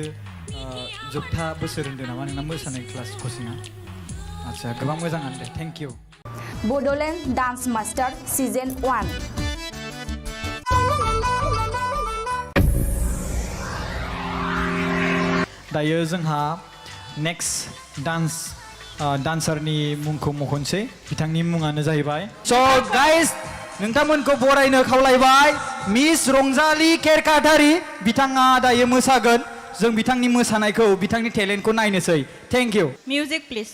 Speaker 1: जोबथा बोसोर होन्दों नामा नोंना मोसानाय क्लास कचिंआ आदसा गोबां मोजाङानो दे thank you
Speaker 7: Bodoland dance master season 1
Speaker 1: दायो जोंहा नेक्स्ट डान्सारनि मुंखौ मख'नोसै बिथांनि मुङानो जाहैबाय स' गाइस नोंथांमोनखौ बरायनो खावलायबाय मिस रंजालि केरकाटारि बिथाङा दायो मोसागोन जों बिथांनि मोसानायखौ बिथांनि टेलेन्टखौ नायनोसै थेंक इउ
Speaker 2: मिउजिक प्लिज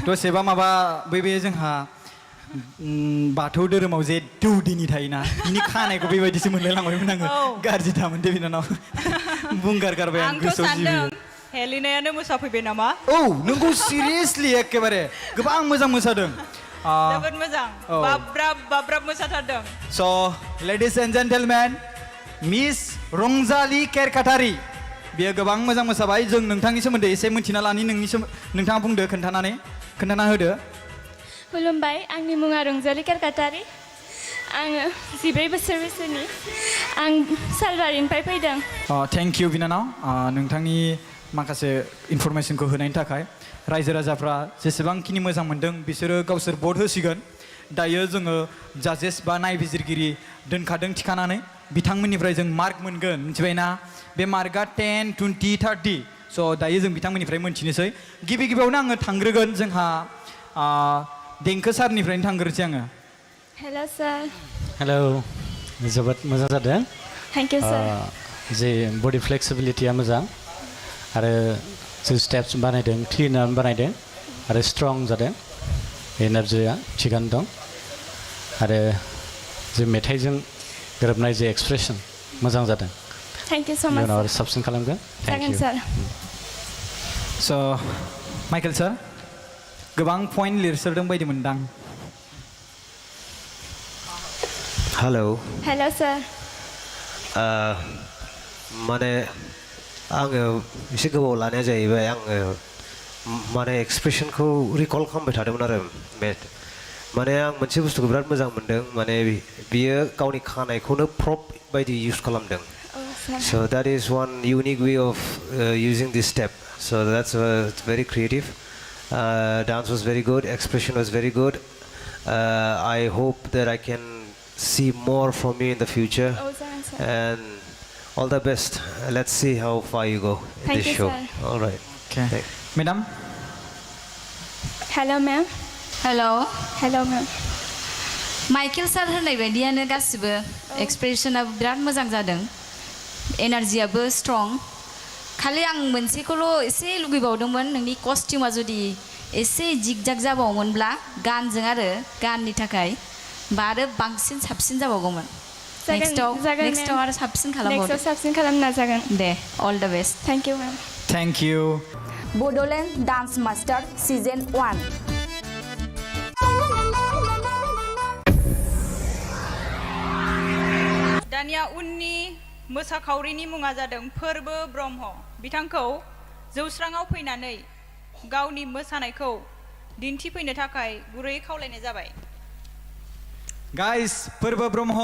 Speaker 1: दसेबा माबा बे जोंहा बाथौ धोरोमाव जे दौदिनि थायोना बिनि खानायखौ बेबायदिसो मोनलायलांबायमोन आङो गाज्रि थामोन दे बिनानाव बुंगार गारबाय आं गोसोआव जिबि
Speaker 2: हेलिनायानो मोसाफैबाय नामा
Speaker 1: औ नोंगौ सिरियासलि एकेबारे गोबां मोजां मोसादों
Speaker 2: जोबोद मोजां बाब्राब मोसाथारदों
Speaker 1: स' लेडिज एन्ड जेन्टेलमेन मिस रंजालि केरकाटारि बेयो गोबां मोजां मोसाबाय जों नोंथांनि सोमोन्दै एसे मिन्थिना लानि नोंथाङा बुंदो खोन्थाना होदो
Speaker 9: खुलुमबाय आंनि मुङा रंजालि केरकाटारि आङो 14 बोसोर बैसोनि आं सालबारिनिफ्राय फैदों
Speaker 1: थेंक इउ बिनानाव नोंथांनि माखासे इनफरमेसनखौ होनायनि थाखाय रायजो राजाफ्रा जेसेबांखिनि मोजां मोनदों बिसोरो गावसोर भट होसिगोन दायो जोङो जाजेस बा नायबिजिरगिरि दोनखादों थिखानानै बिथांमोननिफ्राय जों मार्क मोनगोन मिथिबायना बे मार्कआ 10, 20, 30 स' दायो जों बिथांमोननिफ्राय मोनथिनोसै गिबियावनो आङो थांग्रोगोन जोंहा देंखो सारनिफ्रायनो थांग्रोसै आङो
Speaker 9: हेल' सार
Speaker 4: हेलौ जोबोद मोजां जादों
Speaker 9: थेंक इउ सार
Speaker 4: जे बडि फ्लेक्सिबिलिटिया मोजां आरो जों स्टेप्स बानायदों क्लिनार बानायदों आरो स्ट्रं जादों एनार्जिया थिगानो दं आरो जे मेथाइजों गोरोबनाय जे एक्सप्रेसन मोजां जादों
Speaker 9: थेंक इउ स' माच
Speaker 4: उनाव आरो साबसिन खालामगोन थेंक इउ
Speaker 9: सार
Speaker 1: स' माइकेल सार गोबां पइन्ट लिरसोदों बायदि मोनदां
Speaker 5: हेलौ
Speaker 9: हेल' सार
Speaker 5: माने आङो एसे गोबाव लानाया जाहैबाय आङो माने एक्सप्रेसनखौ रिकल खालामबाय थादोंमोन आरो माने आं मोनसे बुस्थुखौ बिराद मोजां मोनदों माने बियो गावनि खानायखौनो प्रप बायदि इउज खालामदों so that is one unique way of using this step so that's very creative dance was very good expression was very good I hope that I can see more from you in the future and all the best let's see how far you go in
Speaker 9: Thank
Speaker 5: this
Speaker 9: you,
Speaker 5: show
Speaker 9: sir.
Speaker 5: all right
Speaker 1: Okay. Madam?
Speaker 9: Hello' ma'am
Speaker 6: hello'
Speaker 9: hello' ma'am
Speaker 6: Michael sir होननाय बायदियानो गासिबो एक्सप्रेसनाबो बिराद मोजां जादों एनार्जियाबो strong खालि आं मोनसेखौल' एसे लुगैबावदोंमोन नोंनि कस्टिउमा जुदि एसे जिगजाग जाबावोमोनब्ला गाननि थाखाय बा आरो बांसिन साबसिन जाबावगौमोन नेक्स्टआव आरो साबसिन खालामबावदो
Speaker 9: साबसिन खालामनो नाजागोन
Speaker 6: दे all the best
Speaker 9: thank you ma'am
Speaker 1: Thank you.
Speaker 7: Bodoland dance master season 1
Speaker 2: दानिया उननि मोसाखावरिनि मुङा जादों फोरबो ब्रह्म बिथांखौ जौस्राङाव फैनानै गावनि मोसानायखौ दिन्थिफैनो थाखाय गुरै खावलायनाय जाबाय
Speaker 1: Guys, फोरबो ब्रह्म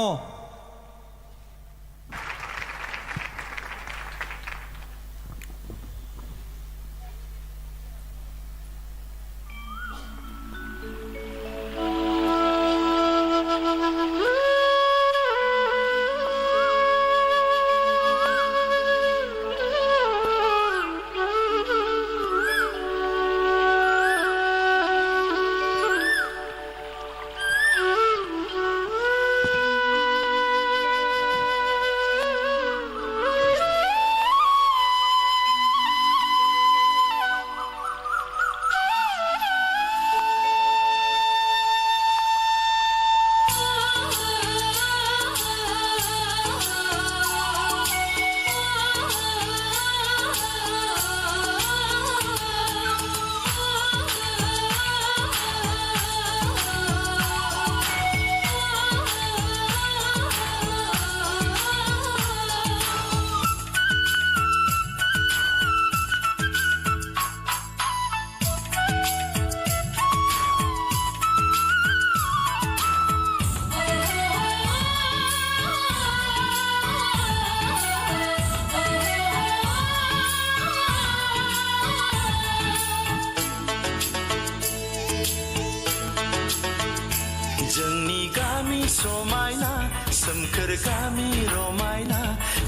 Speaker 8: जोंनि गामि समायना सोमखोर गामि रमायना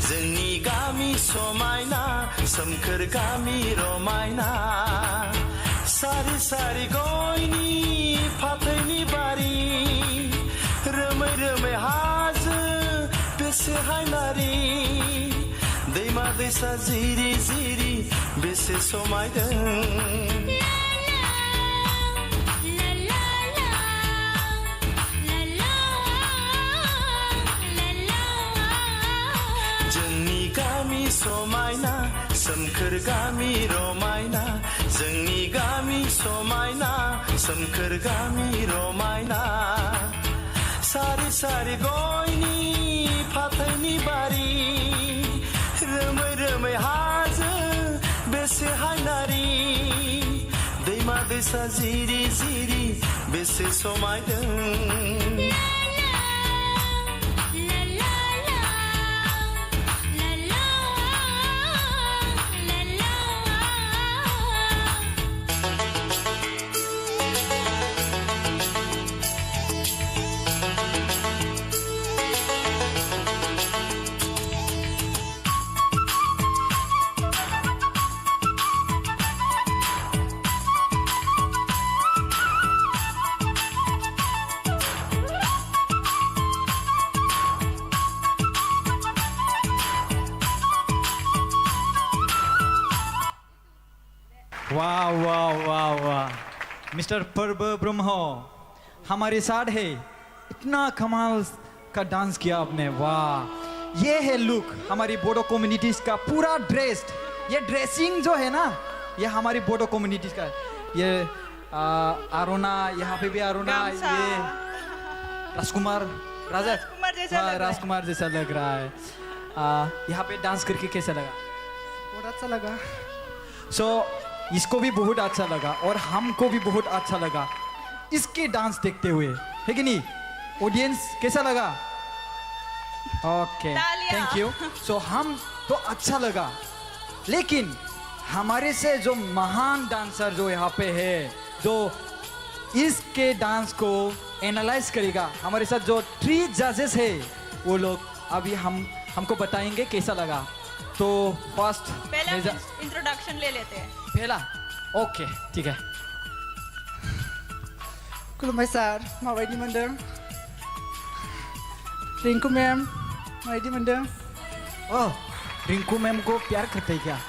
Speaker 8: जोंनि गामि समायना सोमखोर गामि रमायना सारि सारि गयनि फाथैनि बारि रोमै रोमै हाजो बेसे हायनारि दैमा दैसा जिरि जिरि बेसे समायदों गामि समायना सोमखोर गामि रमायना जोंनि गामि समायना सोमखोर गामि रमायना सारि सारि गयनि फाथैनि बारि रोमै रोमै हाजो बेसे हायनारि दैमा दैसा जिरि जिरि बेसे समायदों
Speaker 1: वाह वाह वाह वाह मिस्टर पर्व ब्रह्म हमारे साथ है इतना कमाल का डांस किया आपने वाह ये है लुक हमारी बोडो कम्युनिटीज का पूरा ड्रेस्ड ये ड्रेसिंग जो है ना ये हमारी बोडो कम्युनिटीज का ये आरोना यहाँ पे भी आरोना
Speaker 2: गामसा।
Speaker 1: ये राजकुमार राजा
Speaker 2: राजकुमार जैसा लग रहा है।
Speaker 1: राजकुमार जैसा लग रहा है यहाँ पे डांस करके कैसा लगा
Speaker 13: बहुत अच्छा लगा
Speaker 1: सो इसको भी बहुत अच्छा लगा और हमको भी बहुत अच्छा लगा इसके डांस देखते हुए है कि नहीं ऑडियंस कैसा लगा ओके
Speaker 2: तालियां।
Speaker 1: थैंक यू सो हम तो अच्छा लगा लेकिन हमारे से जो महान डांसर जो यहाँ पे है जो इसके डांस को एनालाइज करेगा हमारे साथ जो 3 जजेस है वो लोग अभी हमको बताएंगे कैसा लगा तो फर्स्ट
Speaker 2: पहले इंट्रोडक्शन ले लेते हैं
Speaker 1: पहला ओके ठीक है
Speaker 13: खुलुमबाय सार माबायदि मोनदों रिंकू मैम माबायदि मोनदों
Speaker 1: ओह रिंकू मैम को प्यार करते हैं क्या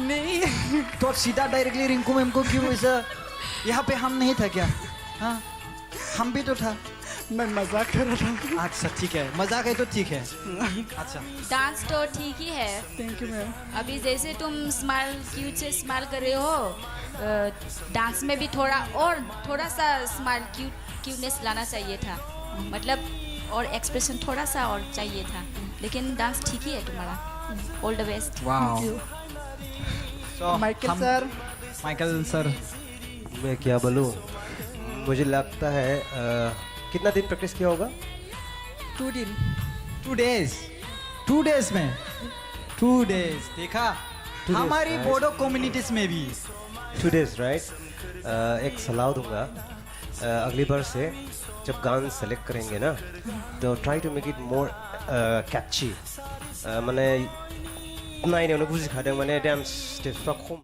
Speaker 13: नहीं
Speaker 1: तो आप सीधा डायरेक्टली रिंकू मैम को क्यों ऐसा यहाँ पे हम नहीं था क्या हाँ हम भी तो था
Speaker 13: मैं मजाक कर रहा था
Speaker 1: अच्छा ठीक है मजाक है तो ठीक है अच्छा
Speaker 6: डांस तो ठीक ही है
Speaker 13: थैंक यू मैम
Speaker 6: अभी जैसे तुम स्माइल क्यूट से स्माइल कर रहे हो डांस में भी थोड़ा सा स्माइल क्यूटनेस लाना चाहिए था मतलब और एक्सप्रेशन थोड़ा सा और चाहिए था लेकिन डांस ठीक ही है तुम्हारा ऑल द बेस्ट
Speaker 1: वाओ सो
Speaker 13: माइकल सर
Speaker 1: माइकल सर
Speaker 5: मैं क्या बोलूँ मुझे लगता है कितना दिन प्रैक्टिस किया होगा
Speaker 13: 2 दिन
Speaker 1: 2 days 2 days में 2 days देखा
Speaker 5: 2 days,
Speaker 1: हमारी
Speaker 5: right?
Speaker 1: बोडो कम्युनिटीज में भी
Speaker 5: 2 days राइट एक सलाह दूंगा अगली बार से जब गान सेलेक्ट करेंगे ना तो try to make it more catchy माने नायनायावनो बुजिखादों माने डान्स स्टेप्सफ्रा खम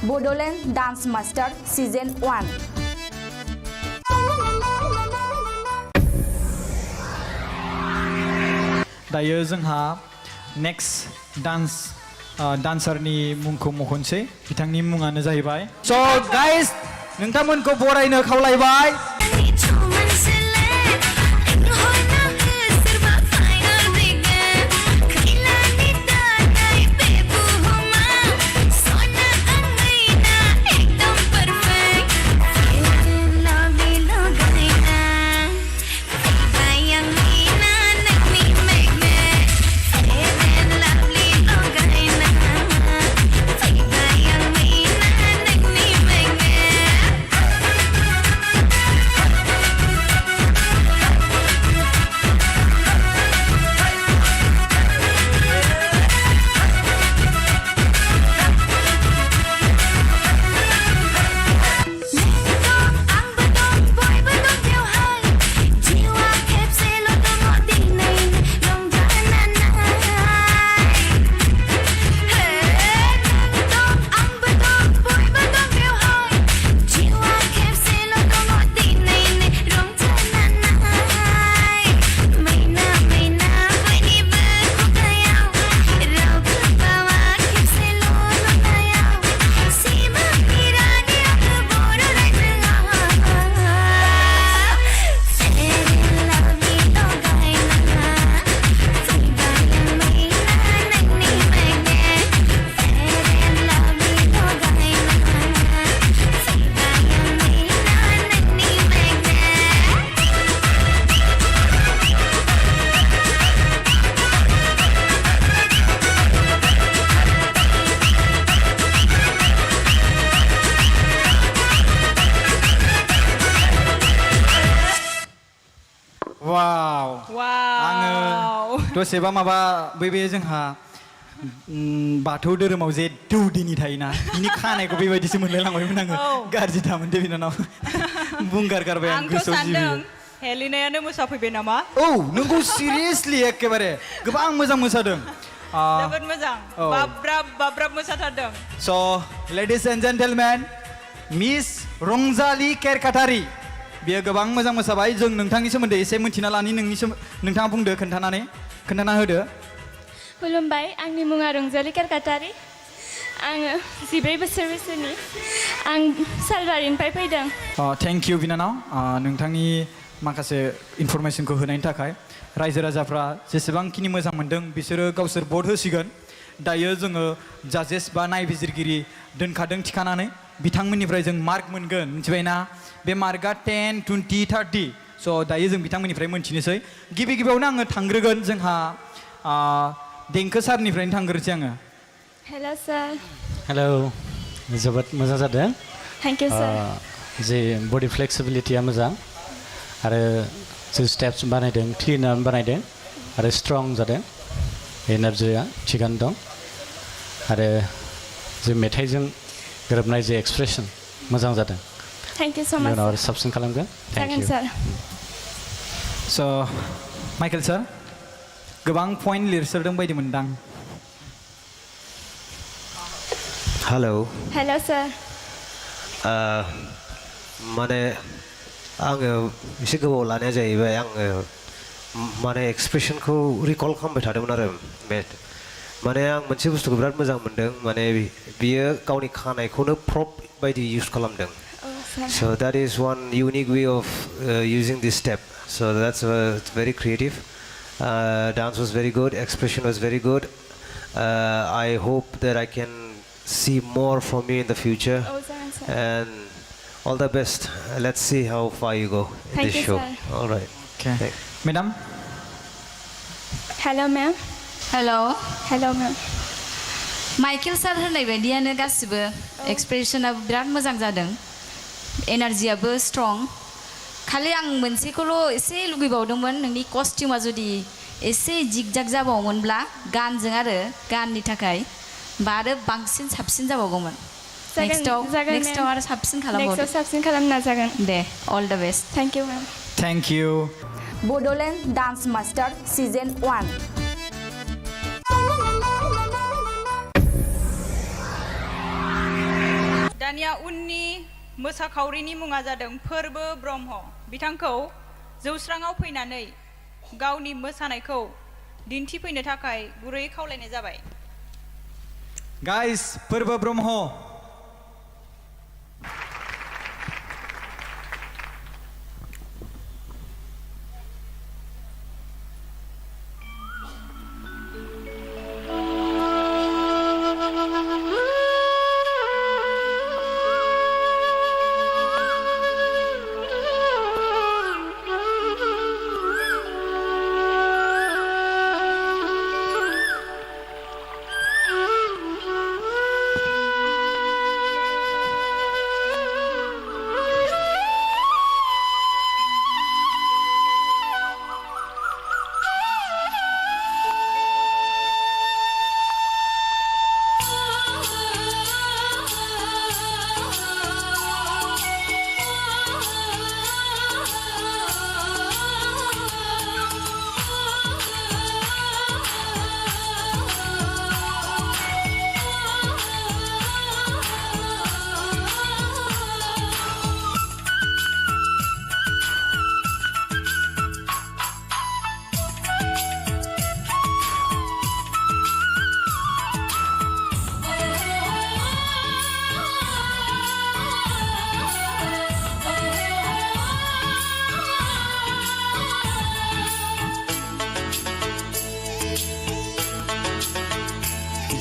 Speaker 7: BODOLAND Dance Master Season 1.
Speaker 1: दायो जोंहा नेक्स्ट डान्सारनि मुंखौ मख'नोसै बिथांनि मुङानो जाहैबाय स' गाइस नोंथांमोनखौ बरायनो खावलायबाय वाव आङो दसेबा माबा बे जोंहा बाथौ धोरोमाव जे दौदिनि थायोना बिनि खानायखौ बेबायदिसो मोनलायलांबायमोन आङो गाज्रि दामोन दे बिनानाव बुंगार गारबाय आं गोसोआव जिबियो
Speaker 2: हेलिनायानो मोसाफैबाय नामा
Speaker 1: औ नोंगौ सिरियासलि एकेबारे गोबां मोजां मोसादों
Speaker 2: जोबोद मोजां बाब्राब मोसाथारदों
Speaker 1: स' लेडिज एन्ड जेन्टेलमेन मिस रंजालि केरकाटारि बियो गोबां मोजां मोसाबाय जों नोंथांनि सोमोन्दै एसे मिन्थिना लानि नोंथाङा बुंदो खोन्थाना होदो
Speaker 9: खुलुमबाय आंनि मुङा रंजालि केरकाटारि आङो 14 बोसोर बैसोनि आं सालबारिनिफ्राय फैदों
Speaker 1: थेंक इउ बिनानाव नोंथांनि माखासे इनफरमेसनखौ होनायनि थाखाय रायजो राजाफ्रा जेसेबांखिनि मोजां मोनदों बिसोरो गावसोर भट होसिगोन दायो जोङो जाजेस बा नायबिजिरगिरि दोनखादों थिखानानै बिथांमोननिफ्राय जों मार्क मोनगोन मिथिबायना बे मार्कआ 10, 20, 30 स' दायो जों बिथांमोननिफ्राय मोनथिनोसै गिबियावनो आङो थांग्रोगोन जोंहा देंखो सारनिफ्रायनो थांग्रोसै आङो
Speaker 9: हेल' सार
Speaker 4: हेलौ जोबोद मोजां जादों
Speaker 9: थेंक इउ सार
Speaker 4: जे बडि फ्लेक्सिबिलिटिया मोजां आरो जे स्टेप्स बानायदों क्लिनार बानायदों आरो स्ट्रं जादों एनार्जिया थिगानो दं आरो जे मेथाइजों गोरोबनाय जे एक्सप्रेसन मोजां जादों
Speaker 9: थेंक इउ सो माच
Speaker 4: उनाव आरो साबसिन खालामगोन थेंक इउ
Speaker 9: सार
Speaker 1: स' माइकेल सार गोबां पइन्ट लिरसोदों बायदि मोनदां
Speaker 9: हेल' सार
Speaker 5: माने आङो एसे गोबाव लानाया जाहैबाय आङो माने एक्सप्रेसनखौ रिकल खालामबाय थादोंमोन आरो माने आं मोनसे बुस्थुखौ बिराद मोजां मोनदों माने बियो गावनि खानायखौनो प्रप बायदि इउज खालामदों so that is one unique way of using this step so that's very creative dance was very good expression was very good I hope that I can see more from you in the future and all the best let's see how far you go in this show all right
Speaker 1: okay madam
Speaker 9: hello ma'am
Speaker 6: hello'
Speaker 9: ma'am
Speaker 6: Michael sir होननाय बायदियानो गासिबो एक्सप्रेसनाबो बिराद मोजां जादों एनार्जियाबो strong खालि आं मोनसेखौल' एसे लुगैबावदोंमोन नोंनि कस्टिउमा जुदि एसे जिगजाग जाबावोमोनब्ला गाननि थाखाय बा आरो बांसिन साबसिन जाबावगौमोन नेक्स्टआव आरो साबसिन खालामबावदो
Speaker 9: साबसिन खालामनो नाजागोन
Speaker 6: दे all the best
Speaker 9: thank you ma'am
Speaker 1: thank you
Speaker 7: BODOLAND Dance Master Season 1.
Speaker 2: दानिया उननि मोसाखावरिनि मुङा जादों फोरबो ब्रह्म बिथांखौ जौस्राङाव फैनानै गावनि मोसानायखौ दिन्थिफैनो थाखाय गुरैयै खावलायनाय जाबाय
Speaker 1: गाइस फोरबो ब्रह्म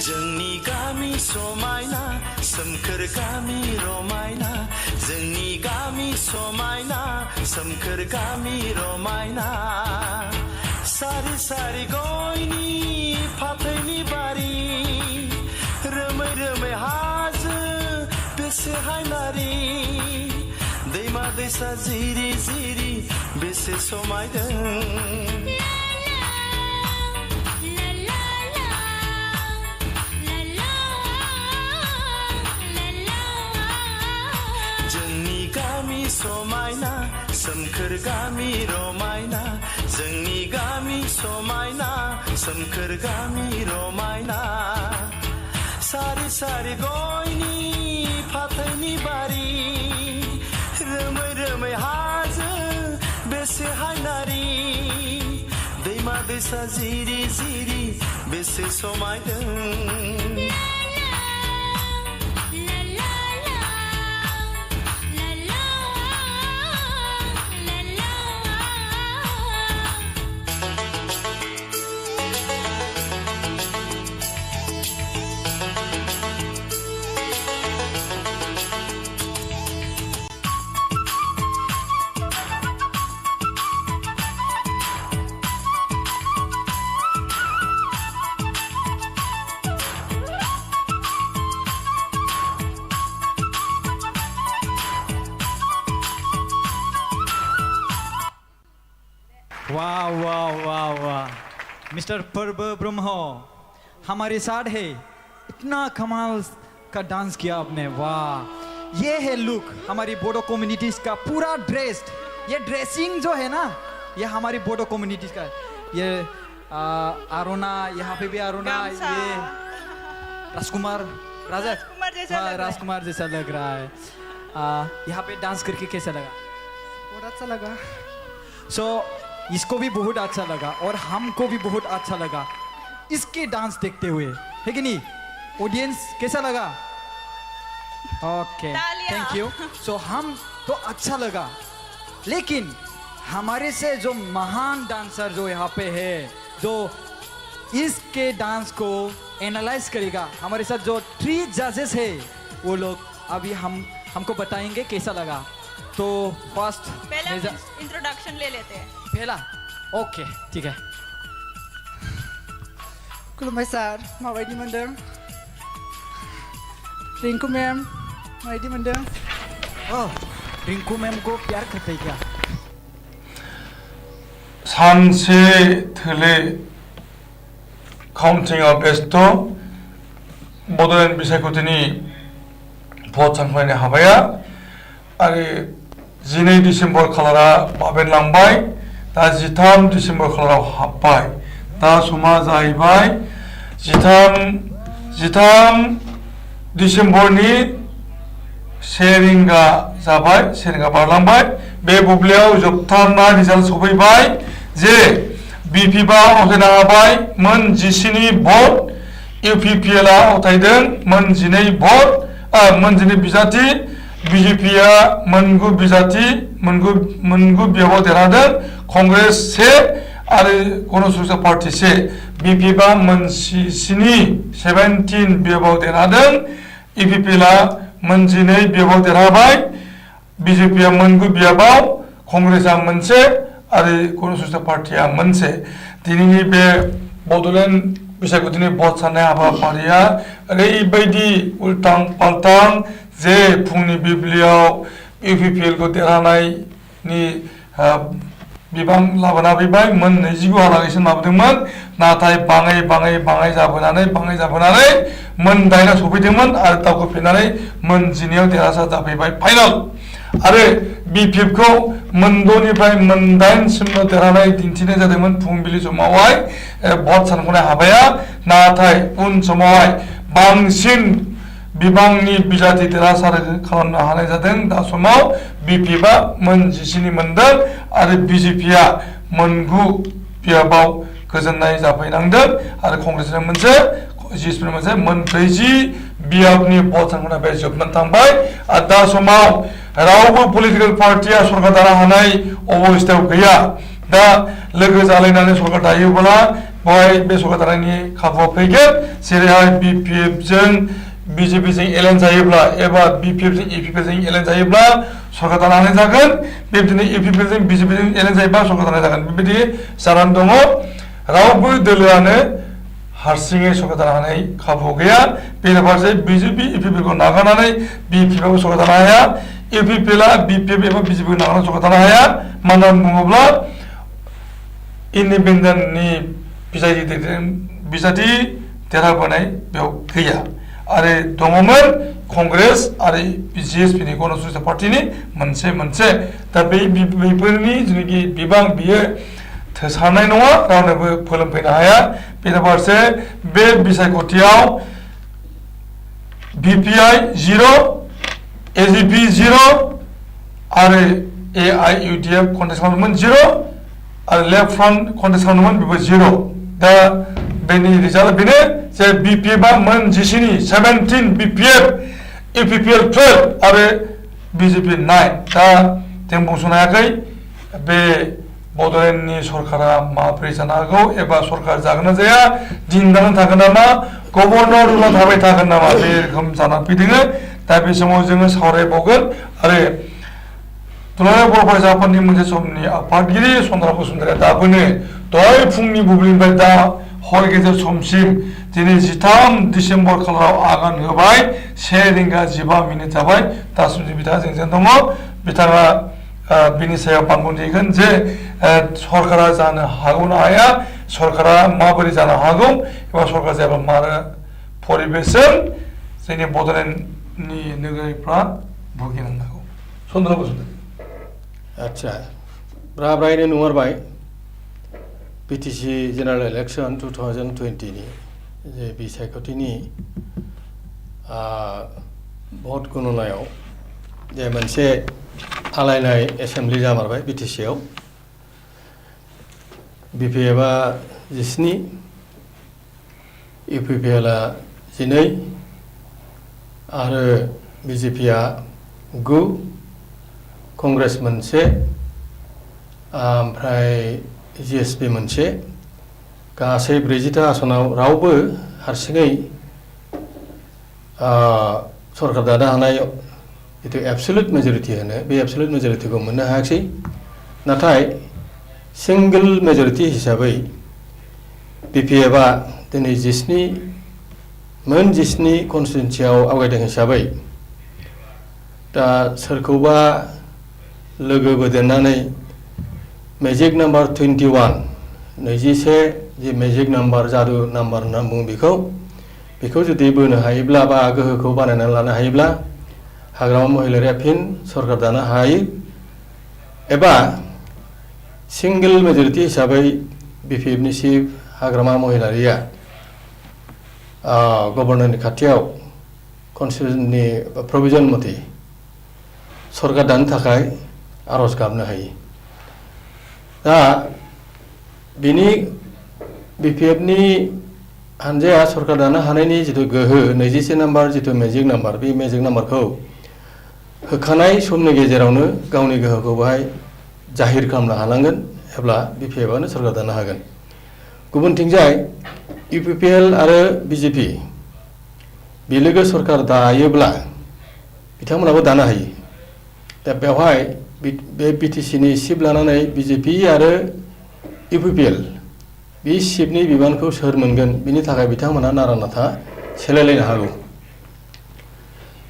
Speaker 8: जोंनि गामि समायना सोमखोर गामि रमायना जोंनि गामि समायना सोमखोर गामि रमायना सारि सारि गयनि फाथैनि बारि रोमै रोमै हाजो बेसे हायनारि दैमा दैसा जिरि जिरि बेसे समायदों समायना सोमखोर गामि रमायना जोंनि गामि समायना सोमखोर गामि रमायना सारि सारि गयनि फाथैनि बारि रोमै रोमै हाजो बेसे हायनारि दैमा दैसा जिरि जिरि बेसे समायदों
Speaker 1: वाह वाह वाह वाह मिस्टर पर्व ब्रह्म हमारे साथ है इतना कमाल का डांस किया आपने वाह ये है लुक हमारी बोडो कम्युनिटीज का पूरा ड्रेस्ड ये ड्रेसिंग जो है ना ये हमारी बोडो कम्युनिटीज का ये आरोना यहाँ पे भी आरोना ये राजकुमार राजकुमार जैसा लग रहा है यहाँ पे डांस करके कैसा लगा
Speaker 13: बहुत अच्छा लगा
Speaker 1: सो इसको भी बहुत अच्छा लगा और हमको भी बहुत अच्छा लगा इसके डांस देखते हुए है कि नहीं ऑडियंस कैसा लगा ओके थैंक यू सो हम तो अच्छा लगा लेकिन हमारे से जो महान डांसर जो यहाँ पे है जो इसके डांस को एनालाइज करेगा हमारे साथ जो 3 जजेस है वो लोग अभी हमको बताएंगे कैसा लगा तो फर्स्ट
Speaker 2: पहले इंट्रोडक्शन ले लेते हैं
Speaker 1: पहला ओके ठीक है
Speaker 13: खुलुमबाय सार माबायदि मोनदों रिंकू मैम माबायदि मोनदों
Speaker 1: रिंकू मैम को प्यार करते हैं क्या
Speaker 10: सानसे थोले काउन्टिंआव बेस्थ बड'लेण्ड बिसायख'थिनि भट सानख'नायनि हाबाया आरो 12 डिसेम्बर खालारा बाबेनलांबाय दा 13 डिसेम्बर खालाराव हाबबाय दा समा जाहैबाय 13 डिसेम्बरनि से रिंगा जाबाय से रिंगा बारलांबाय बे बुब्लियाव जोबथारना रिजाल्ट सफैबाय जे बिपिबा आवथायनो हाबाय मोन 17 भट इउपिपिएल आ आवथायदों मोन 12 भट मोन 12 बिजाथि बिजेपिआ मोनगु बिजाथि मोनगु बियाबाव देरहादों कंग्रेस से आरो गणसुरसा पार्टी से बिपिबा मोन 17 बियाबाव देरहादों इउपिपिएल आ मोन 12 बियाबाव देरहाबाय बिजेपिआ मोनगु बियाबाव कंग्रेसआ मोनसे आरो गणसुरसा पार्टीआ मोनसे दिनैनि बे बड'लेण्ड बैसागुनि भट साननाय हाबाफारिया ओरैबायदि उल्टां पाल्टां जे फुंनि बिब्लियाव इउपिपिएल को देरहानायनि बिबां लाबोना फैबाय मोन 29 हालागैसिम लाबोदोंमोन नाथाय बाङै जाबोनानै मोन 9 सफैदोंमोन आरो दावखोफिननानै मोन 12 आव देरहासार जाफैबाय फाइनाल आरो बिपिएफ को मोन 6 निफ्राय मोन 8 सिमल' देरहानाय दिन्थिनाय जादोंमोन फुंबिलि समावहाय भट सानख'नाय हाबाया नाथाय उन समावहाय बांसिन बिबांनि बिजाथि देरहासार खालामनो हानाय जादों दा समाव बिपिएफआ मोन 17 मोनदों आरो बिजेपिआ मोन 9 बियाबाव गोजोननाय जाफैनांदों आरो कंग्रेसआ मोनसे जिसपि मोनसे मोन 40 बियाबनि भट सानख'नाय बे जोबनानै थांबाय आरो दा समाव रावबो पलिटिकल पार्टिया सरकार दानो हानाय अबस्थायाव गैया दा लोगो जालायनानै सरकार दायोब्ला बहाय बे सरकार दानायनि खाबुआ फैगोन जेरैहाय बिपिएफ जों बीजेपी जों एलायन्स जायोब्ला एबा बीपीएफ जों ईपीपी जों एलायन्स जायोब्ला सरकार दानो हानाय जागोन बेबायदिनो ईपीपी जों बीजेपी जों एलायन्स जायोब्ला सरकार दानो जागोन बेबायदि जानानै दङ रावबो दोलोआनो हारसिङै सरकार दानो हानाय खाबु गैया बेराफारसे बीजेपी ईपीपी को नागारनानै बीपीएफआबो सरकार दानो हाया ईपीपीआ बीपीएफ एबा बीजेपी को नागारनानै सरकार दानो हाया मानो होनना बुङोब्ला इन्डिपेन्डेन्टनि बिजाथि देरहाबोनाय बेयाव गैया आरो दङमोन कंग्रेस आरो जिएसपीनि गणसुरसा पार्टीनि मोनसे दा बेफोरनि जेनाखि बिबां बियो थोसारनाय नङा रावनोबो फोलोमफैनो हाया बेराफारसे बे बिसायख'थियाव बीपीआई 0 एजीपी 0 आरो एआईयूडीएफ कन्टेस्ट खालामदोंमोन 0 आरो लेफ्ट फ्रन्ट कन्टेस्ट खालामदोंमोन बेबो 0 दा बेनि रिजाल्टआ बेनो जे बीपीएफआ मोन 17 बीपीएफ ईपीपीएल 12 आरो बीजेपी 9 दा जों बुंस'नो हायाखै बे बड'लेण्डनि सरकारा माबोरै जानो हागौ एबा सरकार जागोन ना जाया दिनदानो थागोन नामा गभर्नर रुलाव थाबाय थागोन नामा बे रोखोम जानानै फैदों दा बे समाव जोङो सावरायबावगोन आरो दुलाराय बर' फरायसा आफादनि मोनसे समनि आफादगिरि चन्द्र बसुमतारिया दाबोनो दहाय फुंनि बुब्लिनिफ्राय दा हर गेजेर समसिम दिनै 13 डिसेम्बर खालाराव आगान होबाय 1 रिंगा 15 मिनिट जाबाय दासिम बिथाङा जोंजों दङ बिथाङा बिनि सायाव बानबुंथि होगोन जे सरकारा जानो हागौ ना हाया सरकारा माबोरै जानो हागौ एबा सरकार जायाब्ला मा परिबेसजों जोंनि बड'लेण्डनि नोगोरारिफ्रा भुगिनांगौ चन्द्र बसुमतारि
Speaker 11: आच्छा ब्राब्रायैनो नुहरबाय बीटीसी जेनेरेल इलेक्शन 2020 नि जे बिसायख'थिनि भट गणनायाव जे मोनसे आलायनाय एसेम्बलि जामारबाय बीटीसीआव बीपीएफआ 17 यूपीपीएलआ 12 आरो बीजेपीआ 9 कंग्रेस मोनसे ओमफ्राय जीएसपी मोनसे गासै 40 आसनाव रावबो हारसिङै सरकार दानो हानाय जितु एबसुलुट मेजरिटी होनो बे एबसुलुट मेजरिटीखौ मोननो हायाखै नाथाय सिंगल मेजरिटी हिसाबै बीपीएफआ दिनै 17 कन्स्टिटुएन्सियाव आवगायदों हिसाबै दा सोरखौबा लोगो बोदेरनानै मेजिक नाम्बार 21 जे मेजिक नाम्बार जादु नाम्बार होनना बुङो बेखौ जुदि बोनो हायोब्ला बा गोहोखौ बानायनानै लानो हायोब्ला हाग्रामा महिलारिया फिन सरकार दानो हायो एबा सिंगल मेजरिटी हिसाबै बीपीएफनि चिफ हाग्रामा महिलारिया गभर्नरनि खाथियाव कन्स्टिट्युशननि प्रभिजन मथे सरकार दानो थाखाय आर'ज गाबनो हायो दा बिनि BPFनि हानजाया सरकार दानो हानायनि जिथु गोहो 21 नाम्बार जिथु मेजिक नाम्बार बे मेजिक नाम्बारखौ होखानाय समनि गेजेरावनो गावनि गोहोखौ बाहाय जाहिर खालामनो हानांगोन एब्ला BPFआनो सरकार दानो हागोन गुबुनथिंजाय UPPL आरो BJP बिलोगो सरकार दायोब्ला बिथांमोनाबो दानो हायो दा बेवहाय बे BTCनि सिट लानानै BJP आरो UPPL बे सिटनि बिबानखौ सोर मोनगोन बिनि थाखाय बिथांमोना नारा नाथा सेलायलायनो हागौ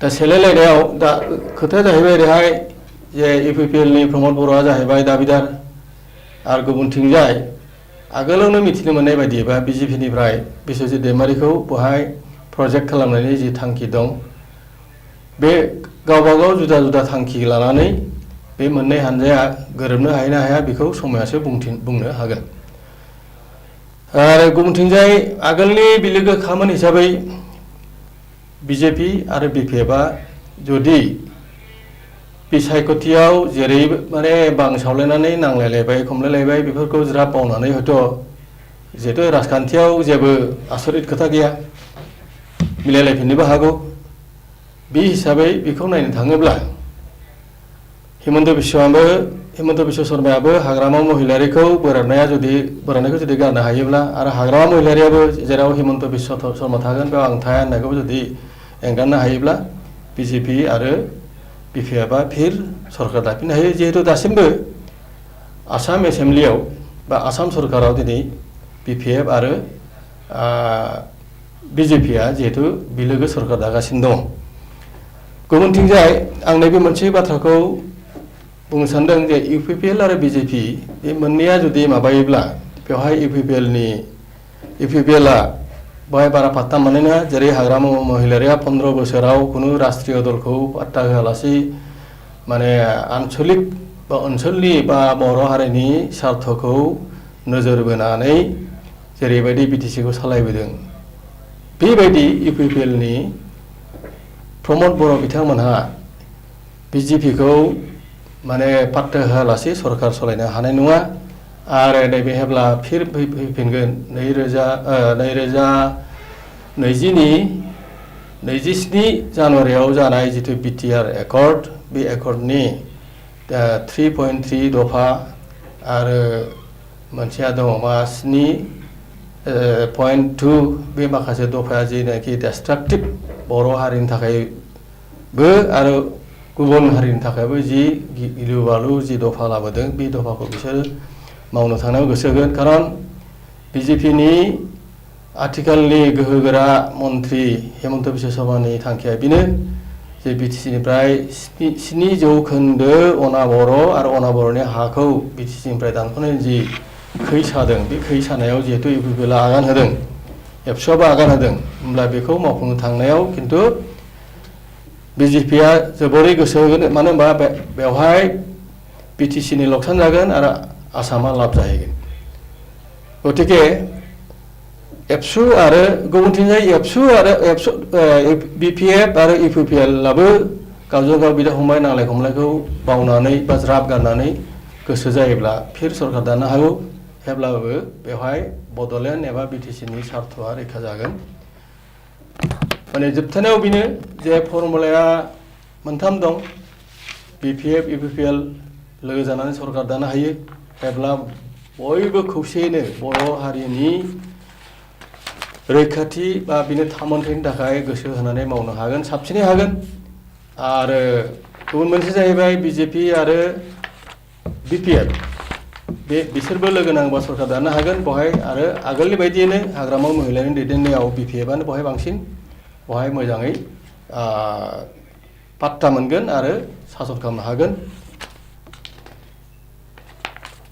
Speaker 11: दा सेलायलायनायाव दा खोथाया जाहैबाय ओरैहाय जे UPPLनि प्रमद बर'आ जाहैबाय दाबिदार आरो गुबुनथिंजाय आगोलावनो मिथिनो मोननाय बायदिबा BJPनिफ्राय बिश्वजित दैमारिखौ बहाय प्रजेक्ट खालामनायनि जि थांखि दं बे गावबागाव जुदा जुदा थांखि लानानै बे मोननै हानजाया गोरोबनो हायो ना हाया बेखौ समायासो बुंनो हागोन आरो गुबुनथिंजाय आगोलनि बिलोगो खामोन हिसाबै BJP आरो BPFआ जुदि बिसायख'थियाव जेरै माने बांसावलायनानै नांलायलायबाय खमलायलायबाय बेफोरखौ ज्राब बावनानै हयथ' जिहेतु राजखान्थियाव जेबो आसरित खोथा गैया मिलायलायफिननोबो हागौ बे हिसाबै बेखौ नायनो थाङोब्ला हिमन्त बिश्व शर्मायाबो हाग्रामा महिलारिखौ बोराबनायखौ जुदि गारनो हायोब्ला आरो हाग्रामा महिलारियाबो जेराव हिमन्त बिश्व शर्मा थागोन बेयाव आं थाया होननायखौ जुदि एंगारनो हायोब्ला BJP आरो BPFआ फिर सरकार दाफिननो हायो जिहेतु दासिमबो आसाम एसेम्ब्लियाव बा आसाम सरकाराव दिनै BPF आरो BJPआ जिहेतु बिलोगो सरकार दागासिनो दं गुबुनथिंजाय आं नैबे मोनसे बाथ्राखौ बुंनो सानदों जे UPPL आरो BJP बे मोननैया जुदि माबायोब्ला बेवहाय UPPLआ बेवहाय बारा पात्ता मोननाय नङा जेरै हाग्रामा महिलारिया 15 बोसोराव खुनु राष्ट्रीय दलखौ पात्ता होआलासे माने आन्चलिक बा ओनसोलनि बा बर' हारिनि स्वार्थखौ नोजोर बोनानै जेरैबायदि BTCखौ सालायबोदों बेबायदि UPPLनि प्रमद बर' बिथांमोनहा BJPखौ माने पात्ता होआलासे सरकार सालायनो हानाय नङा आरो नैबे हेब्ला फिर फैफिनगोन 2027 जानुवारियाव जानाय जिथु BTR एकर्ड बे एकर्डनि 3.3 दफा आरो मोनसेया दङ मा 7.2 बे माखासे दफाया जेनाखि डिस्ट्राक्टिभ बर' हारिनि थाखायबो आरो गुबुन हारिनि थाखायबो जि गिलु बालु जि दफा लाबोदों बे दफाखौ बिसोर मावनो थांनायाव गोसो होगोन खारन BJPनि आथिखालनि गोहोगोरा मन्त्रि हिमन्त बिश्व शर्मानि थांखिया बेनो जे BTCनिफ्राय 7% अनाबर' आरो अनाबर'नि हाखौ BTCनिफ्राय दानख'नायनि जि खै सादों बे खै सानायाव जिहेतु UPPLआ आगान होदों एबसुआबो आगान होदों होमब्ला बेखौ मावफुंनो थांनायाव खिन्थु BJPआ जोबोरै गोसो होगोन मानो होनबा बेवहाय BTCनि लकसान जागोन आरो आसामा लाब जाहैगोन गतिके एबसु आरो गुबुनथिंजाय BPF आरो UPPLआबो गावजों गाव बिदा फंबाय नांलाय खमलायखौ बावनानै बा ज्राब गारनानै गोसो जायोब्ला फिर सरकार दानो हागौ हेब्लाबो बेवहाय बड'लेण्ड एबा BTCनि स्वार्थआ रैखा जागोन माने जोबथानायाव बेनो जे फर्मुलाया मोनथाम दं BPF UPPL लोगो जानानै सरकार दानो हायो हेब्ला बयबो खौसेयैनो बर' हारिनि रैखाथि बा बिनो थामोन्थायनि थाखाय गोसो होनानै मावनो हागोन साबसिनै हागोन आरो गुबुन मोनसे जाहैबाय BJP आरो BPF बिसोरबो लोगो नांबा सरकार दानो हागोन बहाय आरो आगोलनि बायदियैनो हाग्रामा महिलारिनि दैदेननायाव BPFआनो बहाय बांसिन बहाय मोजाङै पात्ता मोनगोन आरो सासन खालामनो हागोन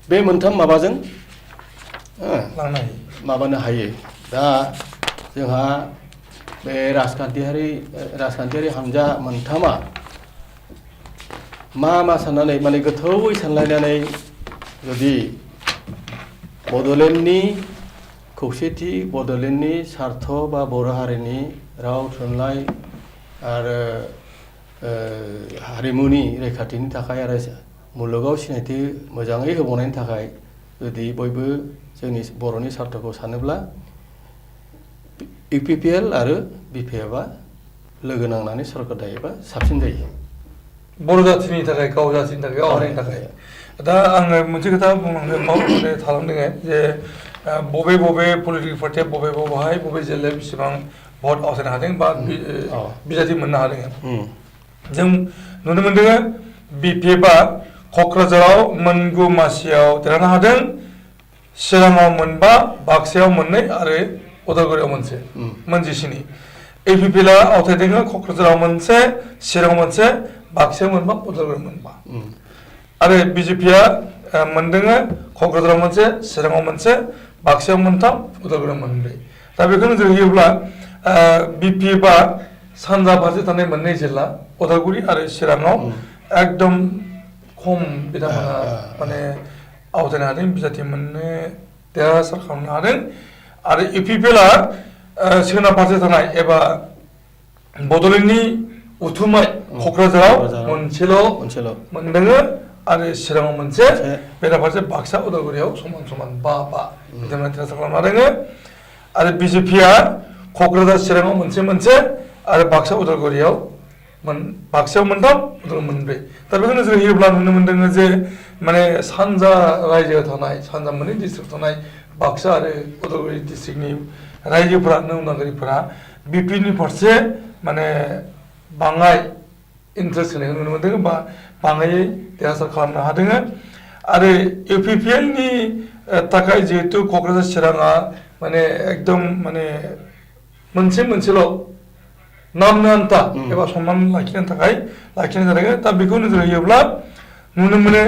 Speaker 11: बे मोनथाम माबाजों माबानो हायो दा जोंहा बे राजखान्थियारि हानजा मोनथामा मा साननानै माने गोथौयै सानलायनानै जुदि बड'लेण्डनि खौसेथि बड'लेण्डनि स्वार्थ बा बर' हारिनि राव थुनलाइ आरो हारिमुनि रैखाथिनि थाखाय आरो मुलुगाव सिनायथि मोजाङै होबावनायनि थाखाय जुदि बयबो जोंनि बर'नि सार्थखौ सानोब्ला इउपिपिएल आरो बिपिएफआ लोगो नांनानै सरकार दायोबा साबसिन जायो
Speaker 10: बर' जाथिनि थाखाय गाव जाथिनि थाखाय गाव हारिनि थाखाय दा आङो मोनसे खोथा बुंलांनो माने थालांदों जे बबे बबे पलिटिकेल पार्टिया बबे बबेहाय बबे जिल्लायाव बेसेबां भट आवथायनो हादों बा बिजाथि मोननो हादों जों नुनो मोनदों बिपिएफआ क'क्राझाराव मोनगु मासियाव देरहानो हादों चिराङाव मोनबा बाक्सायाव मोननै आरो उदालगुरियाव मोनसे मोनजिस्नि इउपिपिएलआ आवथायदों क'क्राझाराव मोनसे चिराङाव मोनसे बाक्सायाव मोनबा उदालगुरियाव मोनबा आरो बिजेपिया मोनदों क'क्राझाराव मोनसे चिराङाव मोनसे बाक्सायाव मोनथाम उदालगुरियाव मोनब्रै दा बेखौ नोजोर होयोब्ला बिपिएफआ सानजा फारसे थानाय मोननै जिल्ला उदालगुरि आरो चिराङाव एकदम खम बिथांमोना माने आवथायनो हादों बिजाथि मोननो देरहासार खालामनो हादों आरो इउपिपिएलआ सोनाब फारसे थानाय एबा बड'लेण्डनि उथुमाय क'क्राझाराव मोनसेल' मोनदों आरो चिराङाव मोनसे बेराफारसे बाक्सा उदालगुरियाव समान समान बा बिथांमोना देरहासार खालामनो हादों आरो बिजेपिया क'क्राझार चिराङाव मोनसे आरो बाक्सा उदालगुरियाव बाक्सायाव मोनथाम उदालगुरियाव मोनब्रै दा बेखौ नोजोर होयोब्ला नुनो मोनदों जे माने सानजा रायजोआव थानाय सानजा मोननै डिस्ट्रिक्ट थानाय बाक्सा आरो उदालगुरि डिस्ट्रिक्टनि रायजोफोरा नौनागरिफोरा बिपिनि फारसे माने बाङाय इन्ट्रेस्ट होनायखौ नुनो मोनदों बा बाङायै देरहासार खालामनो हादों आरो इउपिपिएलनि थाखाय जिहेतु क'क्राझार चिराङा माने एकदम माने मोनसेल' नामनो आन्था एबा सनमान लाखिनो थाखाय लाखिनाय जादों दा बेखौ नोजोर होयोब्ला नुनो मोनो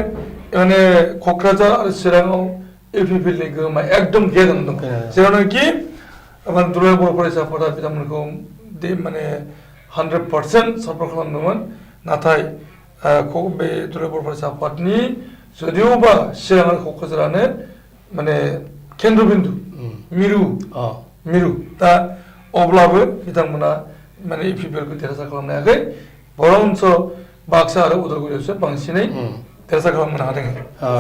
Speaker 10: माने क'क्राझार आरो चिराङाव इउपिपिएलनि गोहोमा एकदम गैया जानानै दं जेरावनाखि माने दुलाराय बर' फरायसा आफादा बिथांमोनखौ माने 100% सापर्ट खालामदोंमोन नाथाय बे दुलाराय बर' फरायसा आफादनि जुदिअबा चिरां आरो क'क्राझारानो माने केन्द्रबिन्दु मिरु दा अब्लाबो बिथांमोना माने इउपिपिएलखौ देरहासार खालामनो हायाखै बरंस बाक्सा आरो उदालगुरियावसो बांसिनै देरहासार खालामनो हादों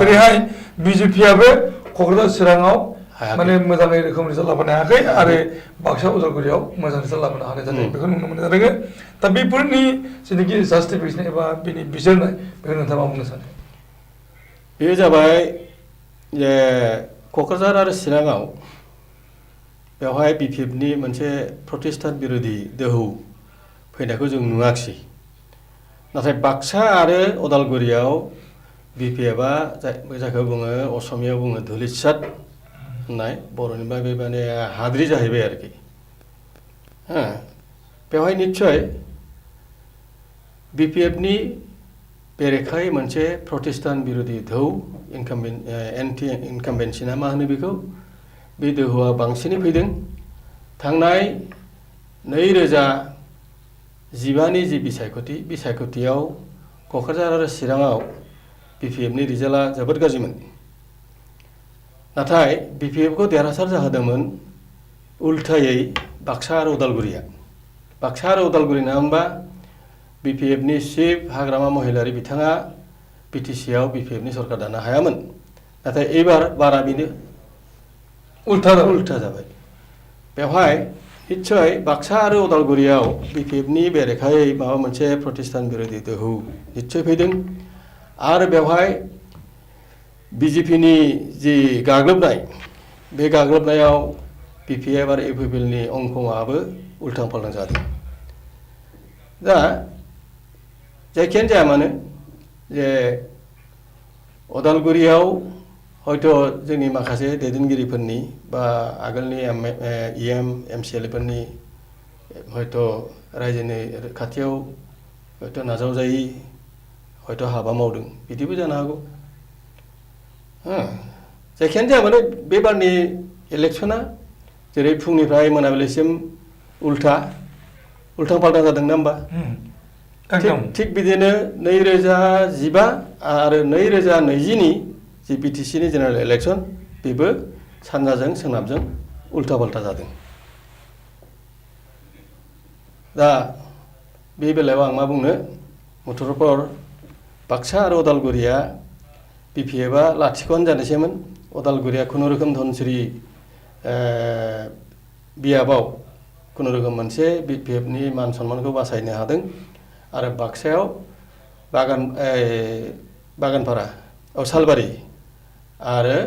Speaker 10: ओरैहाय बिजेपियाबो क'क्राझार चिराङाव माने मोजाङै रोखोम रिजाल्ट लाबोनो हायाखै आरो बाक्सा उदालगुरियाव मोजां रिजाल्ट लाबोनो हानाय जादों बेखौ नुनो मोननाय जादों दा बेफोरनि जेनाखि जास्टिफिकेसन एबा बेनि बिजिरनाय बेखौ नोंथाङा मा बुंनो सानो
Speaker 11: बेयो जाबाय जे क'क्राझार आरो चिराङाव बेवहाय बिपिएफनि मोनसे प्रतिष्ठान बिरोधी दोहौ फैनायखौ जों नुवाखिसै नाथाय बाक्सा आरो उदालगुरियाव बिपिएफआ जायखौ बुङो असमियाव बुङो धुलितसाद होननाय बर'निबा बे माने हाद्रि जाहैबाय आरोखि बेवहाय निस्सय बिपिएफनि बेरेखायै मोनसे प्रतिष्ठान बिरोधी धौ एन्टि इनकाम्बेन्सि ना मा होनो बेखौ बे दोहौआ बांसिनै फैदों थांनाय 2015नि जि बिसायख'थियाव क'क्राझार आरो चिराङाव बिपिएफनि रिजाल्टआ जोबोद गाज्रिमोन नाथाय बिपिएफखौ देरहासार जाहोदोंमोन उल्थायै बाक्सा आरो उदालगुरिया बाक्सा आरो उदालगुरि ना होनबा बिपिएफनि चिफ हाग्रामा महिलारि बिथाङा बिटिसिआव बिपिएफनि सरकार दानो हायामोन नाथाय एबार बारा बेनो उल्था जाबाय बेवहाय निस्सय बाक्सा आरो उदालगुरियाव बिपिएफनि बेरेखायै माबा मोनसे प्रतिष्ठान बिरोधी दोहौ निस्सय फैदों आरो बेवहाय बिजेपिनि जि गाग्लोबनाय बे गाग्लोबनायाव बिपिएफ आरो इउपिपिएलनि अंखङाबो उल्थां फाल्थां जादों दा जायखियानो जाया मानो जे उदालगुरियाव हयथ' जोंनि माखासे दैदेनगिरिफोरनि बा आगोलनि एमसिएलएफोरनि हयथ' रायजोनि खाथियाव हयथ' नाजावजायि हयथ' हाबा मावदों बिदिबो जानो हागौ जायखियानो जाया मानो बे बारनि इलेक्सना जेरै फुंनिफ्राय मोनाबिलिसिम उल्थां फाल्थां जादों ना होमबा थिग बिदिनो 2015 आरो 2020नि जि बिटिसिनि जेनेरेल इलेक्सन बेबो सानजाजों सोनाबजों उल्था फाल्था जादों दा बे बेलायाव आं मा बुंनो मुथुरपर बाक्सा आरो उदालगुरिया BPFआ लाथिख'आनो जानोसैमोन उदालगुरिया खुनुरोखोम धनसिरि बियाबाव खुनुरोखोम मोनसे BPFनि मान सन्मानखौ बासायनो हादों आरो बाक्सायाव बागानपारा सालबारि आरो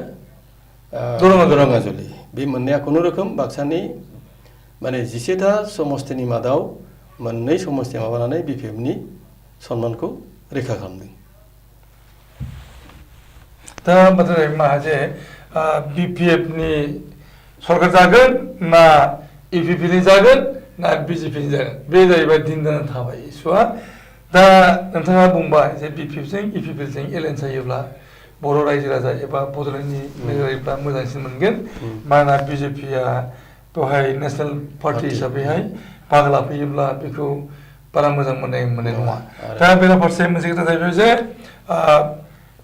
Speaker 11: दरङाजुलि बे मोननैया खुनुरोखोम बाक्सानि माने 11टा समस्तिनि मादाव मोननै समस्ति माबानानै BPFनि सन्मानखौ रैखा खालामदों
Speaker 10: दा बाथ्राया मा जे BPFनि सरकार जागोन ना EPPनि जागोन ना BJPनि जागोन बे जाहैबाय दिन जानानै थाबाय इस्युआ दा नोंथाङा बुंबाय जे BPFजों EPPजों एलायन्स जायोब्ला बर' रायजो राजा एबा बड'लेण्डनि नोगोरारिफ्रा मोजांसिन मोनगोन मानोना BJPआ बेवहाय नेसनेल पार्टि हिसाबैहाय बाहागो लाफैयोब्ला बेखौ बारा मोजां मोननाय नङा दा बेराफारसे मोनसे खोथा जाहैबाय जे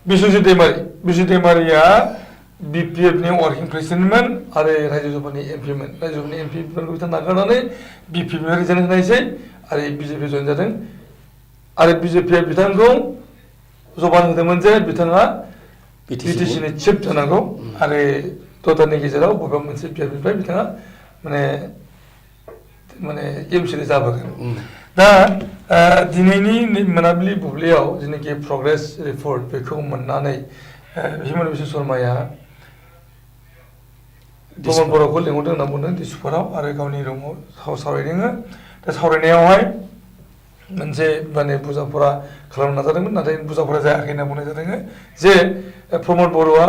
Speaker 10: बिश्वजित दैमारिया BPFनि वार्किं प्रेसिडेन्टमोन आरो रायजो सभानि एमपिमोन रायजो सभानि एमपिफोरखौ बिथाङा नागारनानै BPFनिफ्राय रिजाइन होनायसै आरो BJP जइन जादों आरो BJPआ बिथांखौ जबान होदोंमोन जे बिथाङा BTCनि चिफ जानांगौ आरो द'तानि गेजेराव बबेबा मोनसे बियाबनिफ्राय बिथाङा माने एमसिनि जाबोगोन दा दिनैनि मोनाबिलि बुब्लियाव जेनाखि प्रग्रेस रिपर्ट बेखौ मोननानै हिमन्त बिश्व शर्माया प्रमद बर'खौ लिंहरदों होनना बुंदों दिसपुराव आरो गावनि रुमाव सावरायदों दा सावरायनायावहाय मोनसे माने बुजाफोरा खालामनो नाजादोंमोन नाथाय बुजाफोरा जायाखै होनना बुंनाय जादों जे प्रमद बर'आ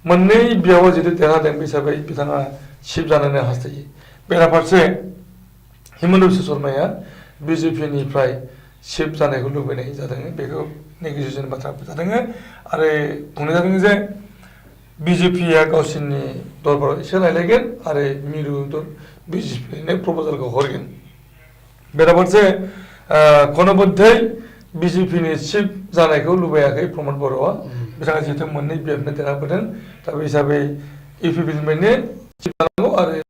Speaker 10: मोननै बियाबाव जितु देरहादों बे हिसाबै बिथाङा चिफ जानोनो हास्थायो बेराफारसे हिमन्त बिश्व शर्माया BJPनिफ्राय चिफ जानायखौ लुबैनाय जादों बेखौ नेगोसिएसन बाथ्रा जादों आरो बुंनाय जादों जे BJPआ गावसोरनि दरबाराव एसे रायलायगोन आरो मिरु BJPनो प्रप'जालखौ हरगोन बेराफारसे गणबद्धै BJPनि चिफ जानायखौ लुबैयाखै प्रमद बर'आ बिथाङा जिहेतु मोननै बियाबनो देरहाबोदों दा बे हिसाबै EPPनिफ्रायनो चिफ जानांगौ आरो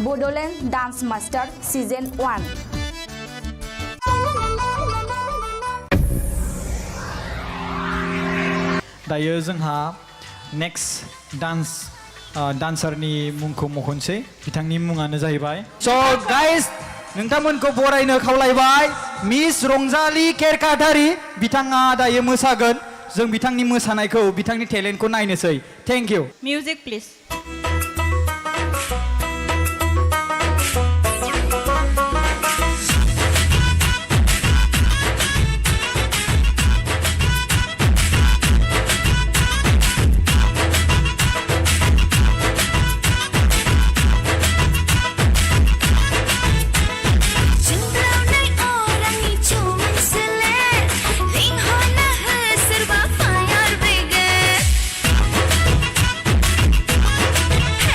Speaker 7: BODOLAND Dance Master Season 1
Speaker 1: दायो जोंहा नेक्स्ट डान्सारनि मुंखौ मख'नोसै बिथांनि मुङानो जाहैबाय स' गाइस नोंथांमोनखौ बरायनो खावलायबाय मिस रंजालि केरकाटारि बिथाङा दायो मोसागोन जों बिथांनि मोसानायखौ बिथांनि टेलेन्टखौ नायनोसै thank you
Speaker 2: music please
Speaker 12: Hey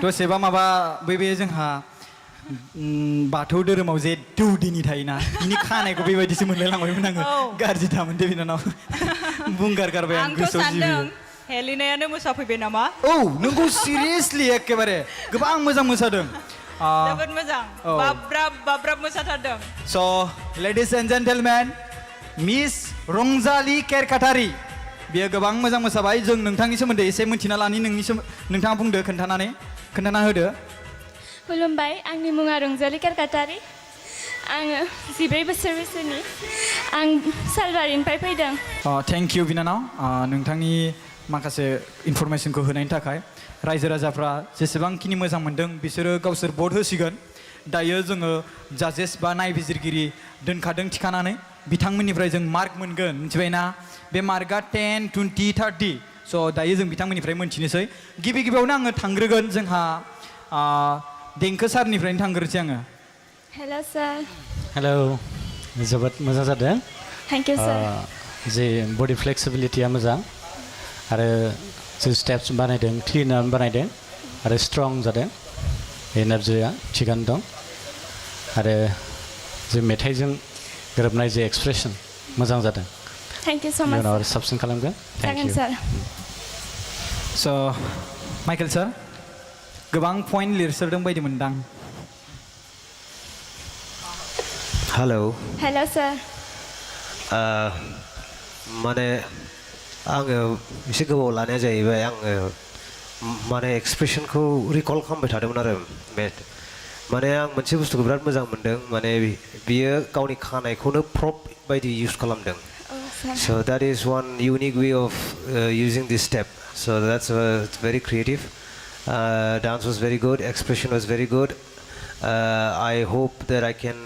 Speaker 1: दसेबा माबा बे जोंहा बाथौ धोरोमाव जे दौदिनि थायोना बिनि खानायखौ बेबायदिसो मोनलायलांबायमोन आङो गाज्रि दामोन दे बिनानाव बुंगार गारबाय आं गोसोआव जिबियो
Speaker 2: हेलिनायानो मोसाफैबाय नामा
Speaker 1: औ नोंगौ सिरियासलि एकेबारे गोबां मोजां मोसादों
Speaker 2: जोबोद मोजां बाब्राब मोसाथारदों
Speaker 1: स' लेडिज एन्ड जेन्टेलमेन मिस रंजालि केरकाटारि बियो गोबां मोजां मोसाबाय जों नोंथांनि सोमोन्दै एसे मिन्थिना लानि नोंथाङा बुंदो खोन्थाना होदो
Speaker 9: खुलुमबाय आंनि मुङा रंजालि केरकाटारि आङो 14 बोसोर बैसोनि आं सालबारिनिफ्राय फैदों
Speaker 1: थेंक इउ बिनानाव नोंथांनि माखासे इनफरमेसनखौ होनायनि थाखाय रायजो राजाफ्रा जेसेबांखिनि मोजां मोनदों बिसोरो गावसोर भट होसिगोन दायो जोङो जाजेस बा नायबिजिरगिरि दोनखादों थिखानानै बिथांमोननिफ्राय जों मार्क मोनगोन मिथिबायना बे मार्कआ 10, 20, 30 स' दायो जों बिथांमोननिफ्राय मोनथिनोसै गिबियावनो आङो थांग्रोगोन जोंहा देंखो सारनिफ्रायनो थांग्रोसै आङो
Speaker 9: हेल' सार
Speaker 4: हेलौ जोबोद मोजां जादों
Speaker 9: थेंक इउ सार
Speaker 4: जे बडि फ्लेक्सिबिलिटिया मोजां आरो जे स्टेप्स बानायदों क्लिनार बानायदों आरो स्ट्रं जादों एनार्जिया थिगानो दं आरो जे मेथाइजों गोरोबनाय जे एक्सप्रेसन मोजां जादों
Speaker 9: थेंक इउ सो माच
Speaker 4: उनाव आरो साबसिन खालामगोन थेंक इउ
Speaker 9: सार
Speaker 1: स' माइकेल सार गोबां पइन्ट लिरसोदों बायदि मोनदां
Speaker 9: हेल' सार
Speaker 5: माने आङो एसे गोबाव लानाया जाहैबाय आङो माने एक्सप्रेसनखौ रिकल खालामबाय थादोंमोन आरो माने आं मोनसे बुस्थुखौ बिराद मोजां मोनदों माने बियो गावनि खानायखौनो प्रप बायदि इउज खालामदों so that is one unique way of using this step so that's very creative dance was very good expression was very good I hope that I can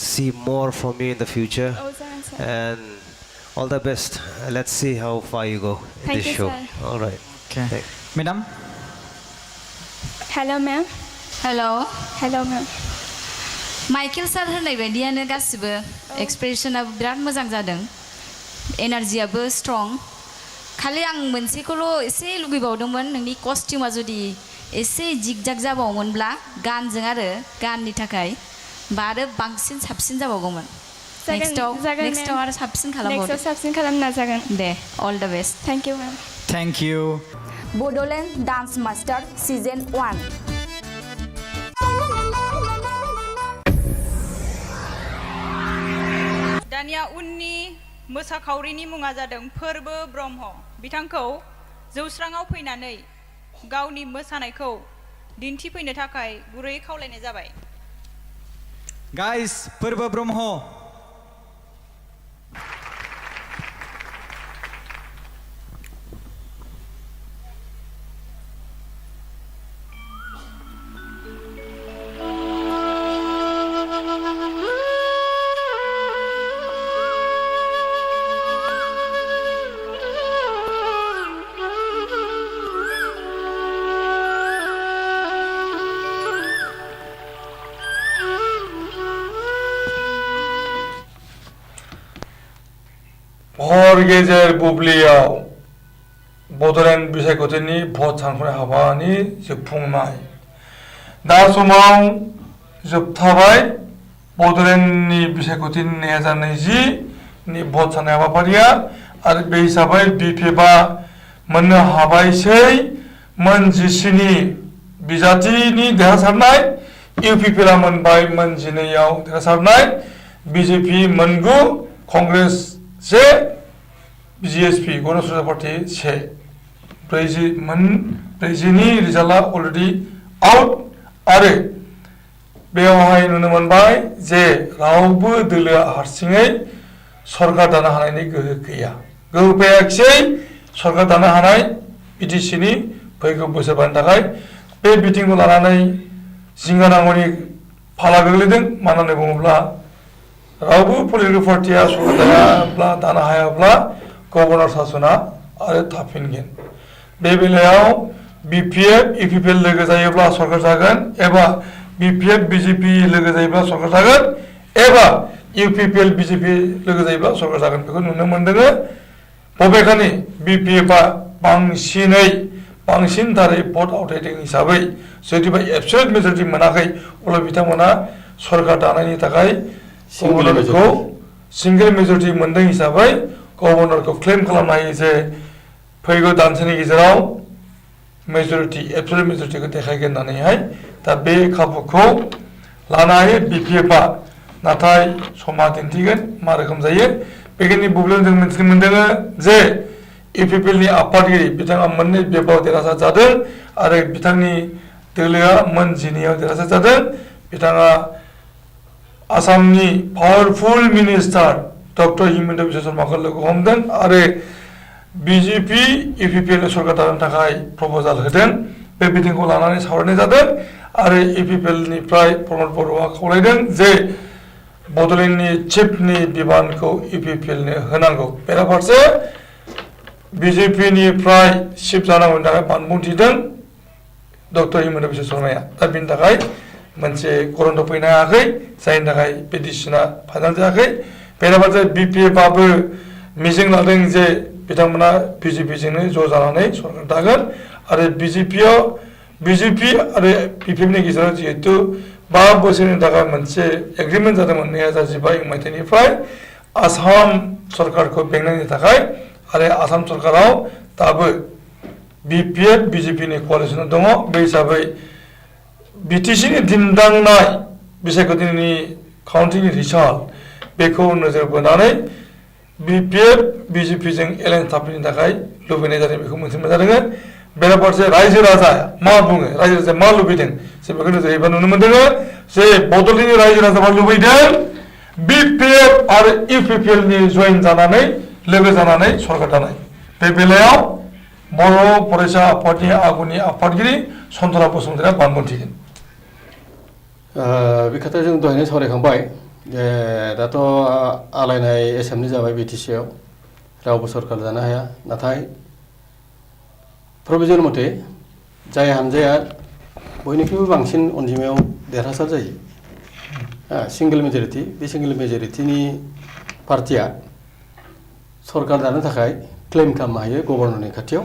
Speaker 5: see more from you in the future and all the best let's see how far you go in this show all right
Speaker 1: okay madam
Speaker 9: hello ma'am
Speaker 6: hello'
Speaker 9: ma'am
Speaker 6: Michael sir होननाय बायदियानो गासिबो एक्सप्रेसनाबो बिराद मोजां जादों एनार्जियाबो strong खालि आं मोनसेखौल' एसे लुगैबावदोंमोन नोंनि कस्टिउमा जुदि एसे जिगजाग जाबावोमोनब्ला गाननि थाखाय बा आरो बांसिन साबसिन जाबावगौमोन नेक्स्टआव आरो साबसिन खालामबावदो
Speaker 9: साबसिन खालामनो नाजागोन
Speaker 6: दे all the best
Speaker 9: thank you ma'am
Speaker 1: thank you
Speaker 7: Bodoland dance master season 1
Speaker 2: दानिया उननि मोसाखावरिनि मुङा जादों फोरबो ब्रह्म बिथांखौ जौस्राङाव फैनानै गावनि मोसानायखौ दिन्थिफैनो थाखाय गुरैयै खावलायनाय जाबाय
Speaker 1: गाइस फोरबो ब्रह्म
Speaker 10: हर गेजेर बुब्लियाव बड'लेण्ड बिसायख'थिनि भट सानख'नाय हाबानि जोबफुंनाय दा समाव जोबथाबाय बड'लेण्डनि बिसायख'थि 2020 नि भट साननाय हाबाफारिया आरो बे हिसाबै बिपिएफआ मोननो हाबायसै मोन 19 बिजाथिनि देरहासारनाय इउपिपिएलआ मोनबाय मोन 12आव देरहासारनाय बिजेपि मोनगु कंग्रेस 1 BGSP गणतन्त्र पार्टी 1 40 रिजाल्टआ अलरेडि आउट आरो बेवहाय नुनो मोनबाय जे रावबो दोलोआ हारसिङै सरकार दानो हानायनि गोहो गैया गोहो फैयाखिसै सरकार दानो हानाय BTCनि फैगौ बोसोरबानि थाखाय बे बिथिंखौ लानानै जिंगा नांगौनि फाला गोग्लैदों मानो होननानै बुङोब्ला रावबो पलिटिकेल पार्टिया सरकार दानो हायाब्ला गभर्नर सासना आरो थाफिनगोन बे बेलायाव बिपिएफ इउपिपिएल लोगो जायोब्ला सरकार जागोन एबा बिपिएफ बिजेपि लोगो जायोब्ला सरकार जागोन एबा इउपिपिएल बिजेपि लोगो जायोब्ला सरकार जागोन बेखौ नुनो मोनदों बबेखानि बिपिएफआ बांसिनै बांसिनथारै भट आवथायदों हिसाबै जुदिबा एबसुलेट मेजरिटि मोनाखै अब्ला बिथांमोना सरकार दानायनि थाखाय गभर्नरखौ सिंगल मेजरिटि मोनदों हिसाबै गभर्नरखौ क्लेम खालामनो हायो जे फैगौ दानसेनि गेजेराव मेजरिटि एबसुलेट मेजरिटिखौ देखायगोन होननानैहाय दा बे खाबुखौ लानो हायो बिपिएफआ नाथाय समा दिन्थिगोन मा रोखोम जायो बेखिनि बुब्लियाव जों मिथिनो मोनदों जे इउपिपिएलनि आफादगिरि बिथाङा मोननै बिभागाव देरहासार जादों आरो बिथांनि दोलोआ मोन 9आव देरहासार जादों बिथाङा आसामनि powerful minister doctor Himanta Biswa शर्माखौ लोगो हमदों आरो बिजेपि इउपिपिएल सरकार दानो थाखाय प्रप'जाल होदों बे बिथिंखौ लानानै सावरायनाय जादों आरो इउपिपिएलनिफ्राय प्रमद बर'आ खावलायदों जे बड'लेण्डनि चिफनि बिबानखौ इउपिपिएलनो होनांगौ बेराफारसे बिजेपिनिफ्राय चिफ जानांगौनि थाखाय बानबुंथिदों डक्टर हिमन्त बिश्व शर्माया दा बेनि थाखाय मोनसे गरन्थ फैनो हायाखै जायनि थाखाय बे डिसिसना फाइनाल जायाखै बेराफारसे बिपिएफआबो मिजिं लादों जे बिथांमोना बिजेपिजोंनो ज' जानानै सरकार दागोन आरो बिजेपि आरो बिपिएफनि गेजेराव जिहेतु 5 बोसोरनि थाखाय मोनसे एग्रिमेन्ट जादोंमोन 2015 मायथाइनिफ्राय आसाम सरकारखौ बेंनायनि थाखाय आरो आसाम सरकाराव दाबो बिपिएफ बिजेपिनि क'लिसनाव दङ बे हिसाबै बिटिसिनि दिन्दांनाय बिसायख'थिनि काउन्टिंनि रिजाल्ट बेखौ नोजोर बोनानै बिपिएफ बिजेपिजों एलायन्स थाफैनो थाखाय लुबैनाय जादों बेखौ मोनथिनाय जादों बेराफारसे रायजो राजाया मा बुङो रायजो राजाया मा लुबैदों जों बेखौ नोजोर होयोबा नुनो मोनदों जे बड'लेण्डनि रायजो राजाफ्रा लुबैदों बिपिएफ आरो इउपिपिएलनि जयेन जानानै लोगो जानानै सरकार दानाय बे बेलायाव बर' फरायसा आफादनि आगुनि आफादगिरि सन्तरा बसुमतारिया बानबुंथिगोन
Speaker 11: बे खोथाया जों दहायनो सावरायखांबाय दाथ' आलायनाय एसेमब्लि जाबाय बिटिसिआव रावबो सरकार जानो हाया नाथाय प्रभिजन मथे जाय हानजाया बयनिख्रुइबो बांसिन अनजिमायाव देरहासार जायो सिंगल मेजरिटि बे सिंगल मेजरिटिनि पार्टिया सरकार दानो थाखाय क्लेम खालामनो हायो गभर्नरनि खाथियाव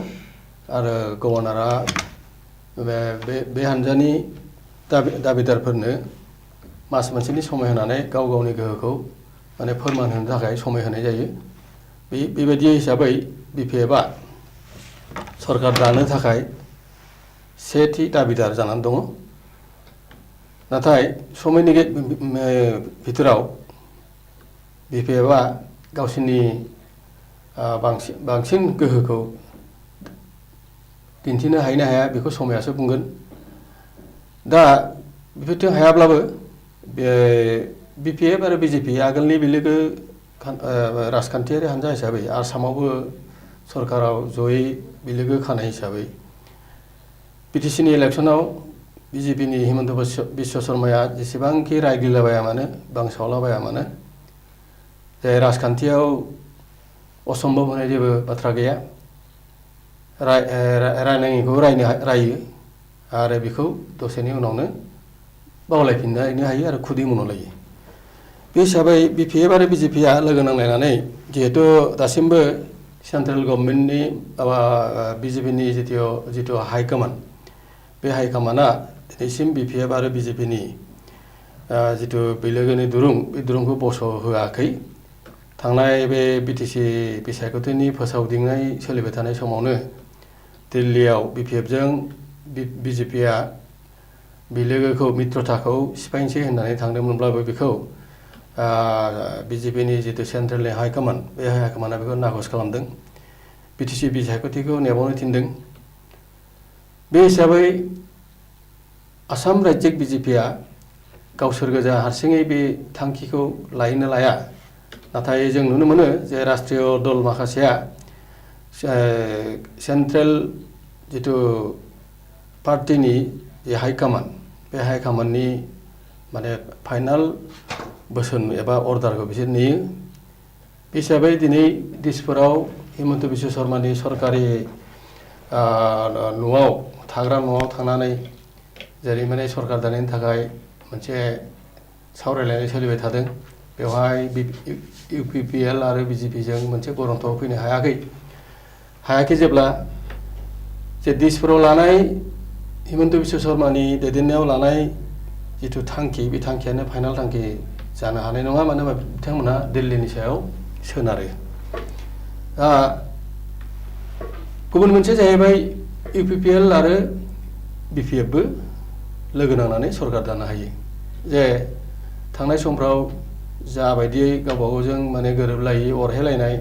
Speaker 11: आरो गभर्नरा बे हानजानि दाबिदारफोरनो मास मोनसेनि समय होनानै गाव गावनि गोहोखौ माने फोरमान होनो थाखाय समय होनाय जायो बेबायदि हिसाबै बिपिएफआ सरकार दानो थाखाय सेथि दाबिदार जानानै दङ नाथाय समयनि भितराव बिपिएफआ गावसोरनि बांसिन गोहोखौ दिन्थिनो हायो ना हाया बेखौ समायासो बुंगोन दा बेफोरथिं हायाब्लाबो बिपिएफ आरो बिजेपि आगोलनि बिलोगो राजखान्थियारि हानजा हिसाबै आसामावबो सरकाराव जयै बिलोगो खानाय हिसाबै बिटिसिनि इलेक्सनाव बिजेपिनि हिमन्त बिश्व शर्माया जेसेबांखि रायग्लिलाबाया मानो बांसावलाबाया मानो जे राजखान्थियाव असम्भब होनाय जेबो बाथ्रा गैया रायनाङिखौ रायो आरो बेखौ दसेनि उनावनो बावलायफिननो हायो आरो खुदै मन'लायो बे हिसाबै बिपिएफ आरो बिजेपिआ लोगो नांलायनानै जिहेतु दासिमबो सेन्ट्रेल गभर्नमेन्टनि बिजेपिनि जितु हाइकमान्ड बे हाइकमान्डआ दिनैसिम बिपिएफ आरो बिजेपिनि जितु बिलोगोनि दुरुं बे दुरुंखौ बस'होआखै थांनाय बे बिटिसि बिसायख'थिनि फोसावदिंनाय सोलिबाय थानाय समावनो दिल्लीयाव बिपिएफजों बिजेपिआ बिलोगोखौ मित्रताखौ सिफायनोसै होननानै थांदोंमोनब्लाबो बेखौ बिजेपिनि जितु सेन्ट्रेलनि हाइकमान्ड बे हाइकमान्डआ बेखौ नाकच खालामदों बिटिसि बिसायख'थिखौ नेबावनो थिनदों बे हिसाबै आसाम रायजोक बिजेपिआ गावसोर गोजा हारसिङै बे थांखिखौ लायोना लाया नाथाय जों नुनो मोनो जे राष्ट्रीय दल माखासेया सेन्ट्रेल जितु पार्टिनि जे हाइकमान्ड बे हाइकमान्डनि माने फाइनाल बोसोन एबा अर्डारखौ बिसोर नेयो बे हिसाबै दिनै दिसपुराव हिमन्त बिश्व शर्मानि सरकारि न'आव थाग्रा न'आव थांनानै जेरै माने सरकार दानायनि थाखाय मोनसे सावरायलायनाय सोलिबाय थादों बेवहाय इउपिपिएल आरो बिजेपिजों मोनसे गरन्थ'आव फैनो हायाखै जेब्ला जे दिसपुराव लानाय हिमन्त बिश्व शर्मानि दैदेननायाव लानाय जिथु थांखि बे थांखियानो फाइनाल थांखि जानो हानाय नङा मानो होनबा बिथांमोना दिल्लीनि सायाव सोनारो गुबुन मोनसे जाहैबाय इउपिपिएल आरो बिपिएफबो लोगो नांनानै सरकार दानो हायो जे थांनाय समफ्राव जाबायदियै गावबा गावजों माने गोरोबलायै अरहेलायनाय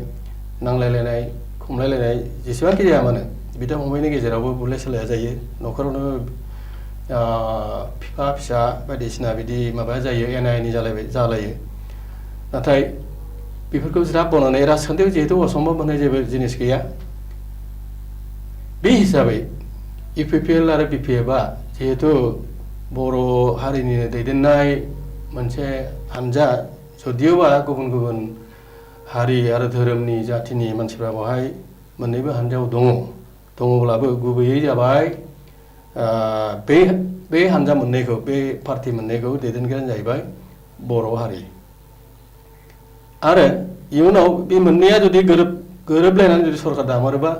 Speaker 11: नांलायलायनाय खमलायलायनाय जेसेबांखि जाया मानो बिदा फंबायनि गेजेरावबो बुलाय सोलाया जायो न'खरावनो फिफा फिसा बायदिसिना बिदि माबा जायो एना एनि जालायो नाथाय बेफोरखौ ज्राब बनानै राजखान्थियाव जिहेतु असम्भब होननाय जेबो जिनिस गैया बे हिसाबै इउपिपिएल आरो बिपिएफआ जिहेतु बर' हारिनि दैदेननाय मोनसे हानजा जदियोबा गुबुन गुबुन हारि आरो धोरोमनि जातिनि मानसिफ्रा बेवहाय मोननैबो हानजायाव दङब्लाबो गुबैयै जाबाय बे हानजा मोननैखौ बे पार्टी मोननैखौ दैदेनग्रायानो जाहैबाय बर' हारि आरो इयुनाव बे मोननैया जुदि गोरोबलायनानै जुदि सरकार दामोरोबा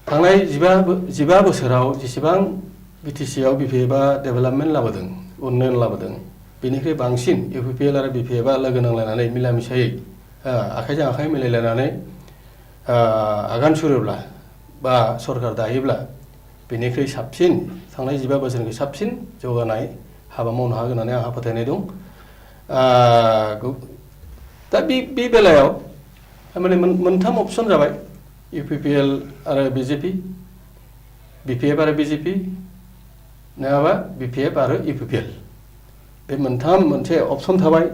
Speaker 11: थांनाय 15 बोसोराव जेसेबां बिटिसिआव बिपिएफआ डेभेलपमेन्ट लाबोदों उन्नयन लाबोदों बेनिख्रुइ बांसिन इउपिपिएल आरो बिपिएफआ लोगो नांलायनानै मिला मिसायै आखाइजों आखाइ मिलायलायनानै आगान सुरोब्ला बा सरकार दायोब्ला बेनिख्रुइ साबसिन थांनाय 15 बोसोरनिख्रुइ साबसिन जौगानाय हाबा मावनो हागोन होननानै आंहा फोथायनाय दं दा बे बेलायाव थारमाने मोनथाम अपसन जाबाय इउपिपिएल आरो बिजेपि बिपिएफ आरो बिजेपि नङाबा बिपिएफ आरो इउपिपिएल बे मोनथाम मोनसे अपसन थाबाय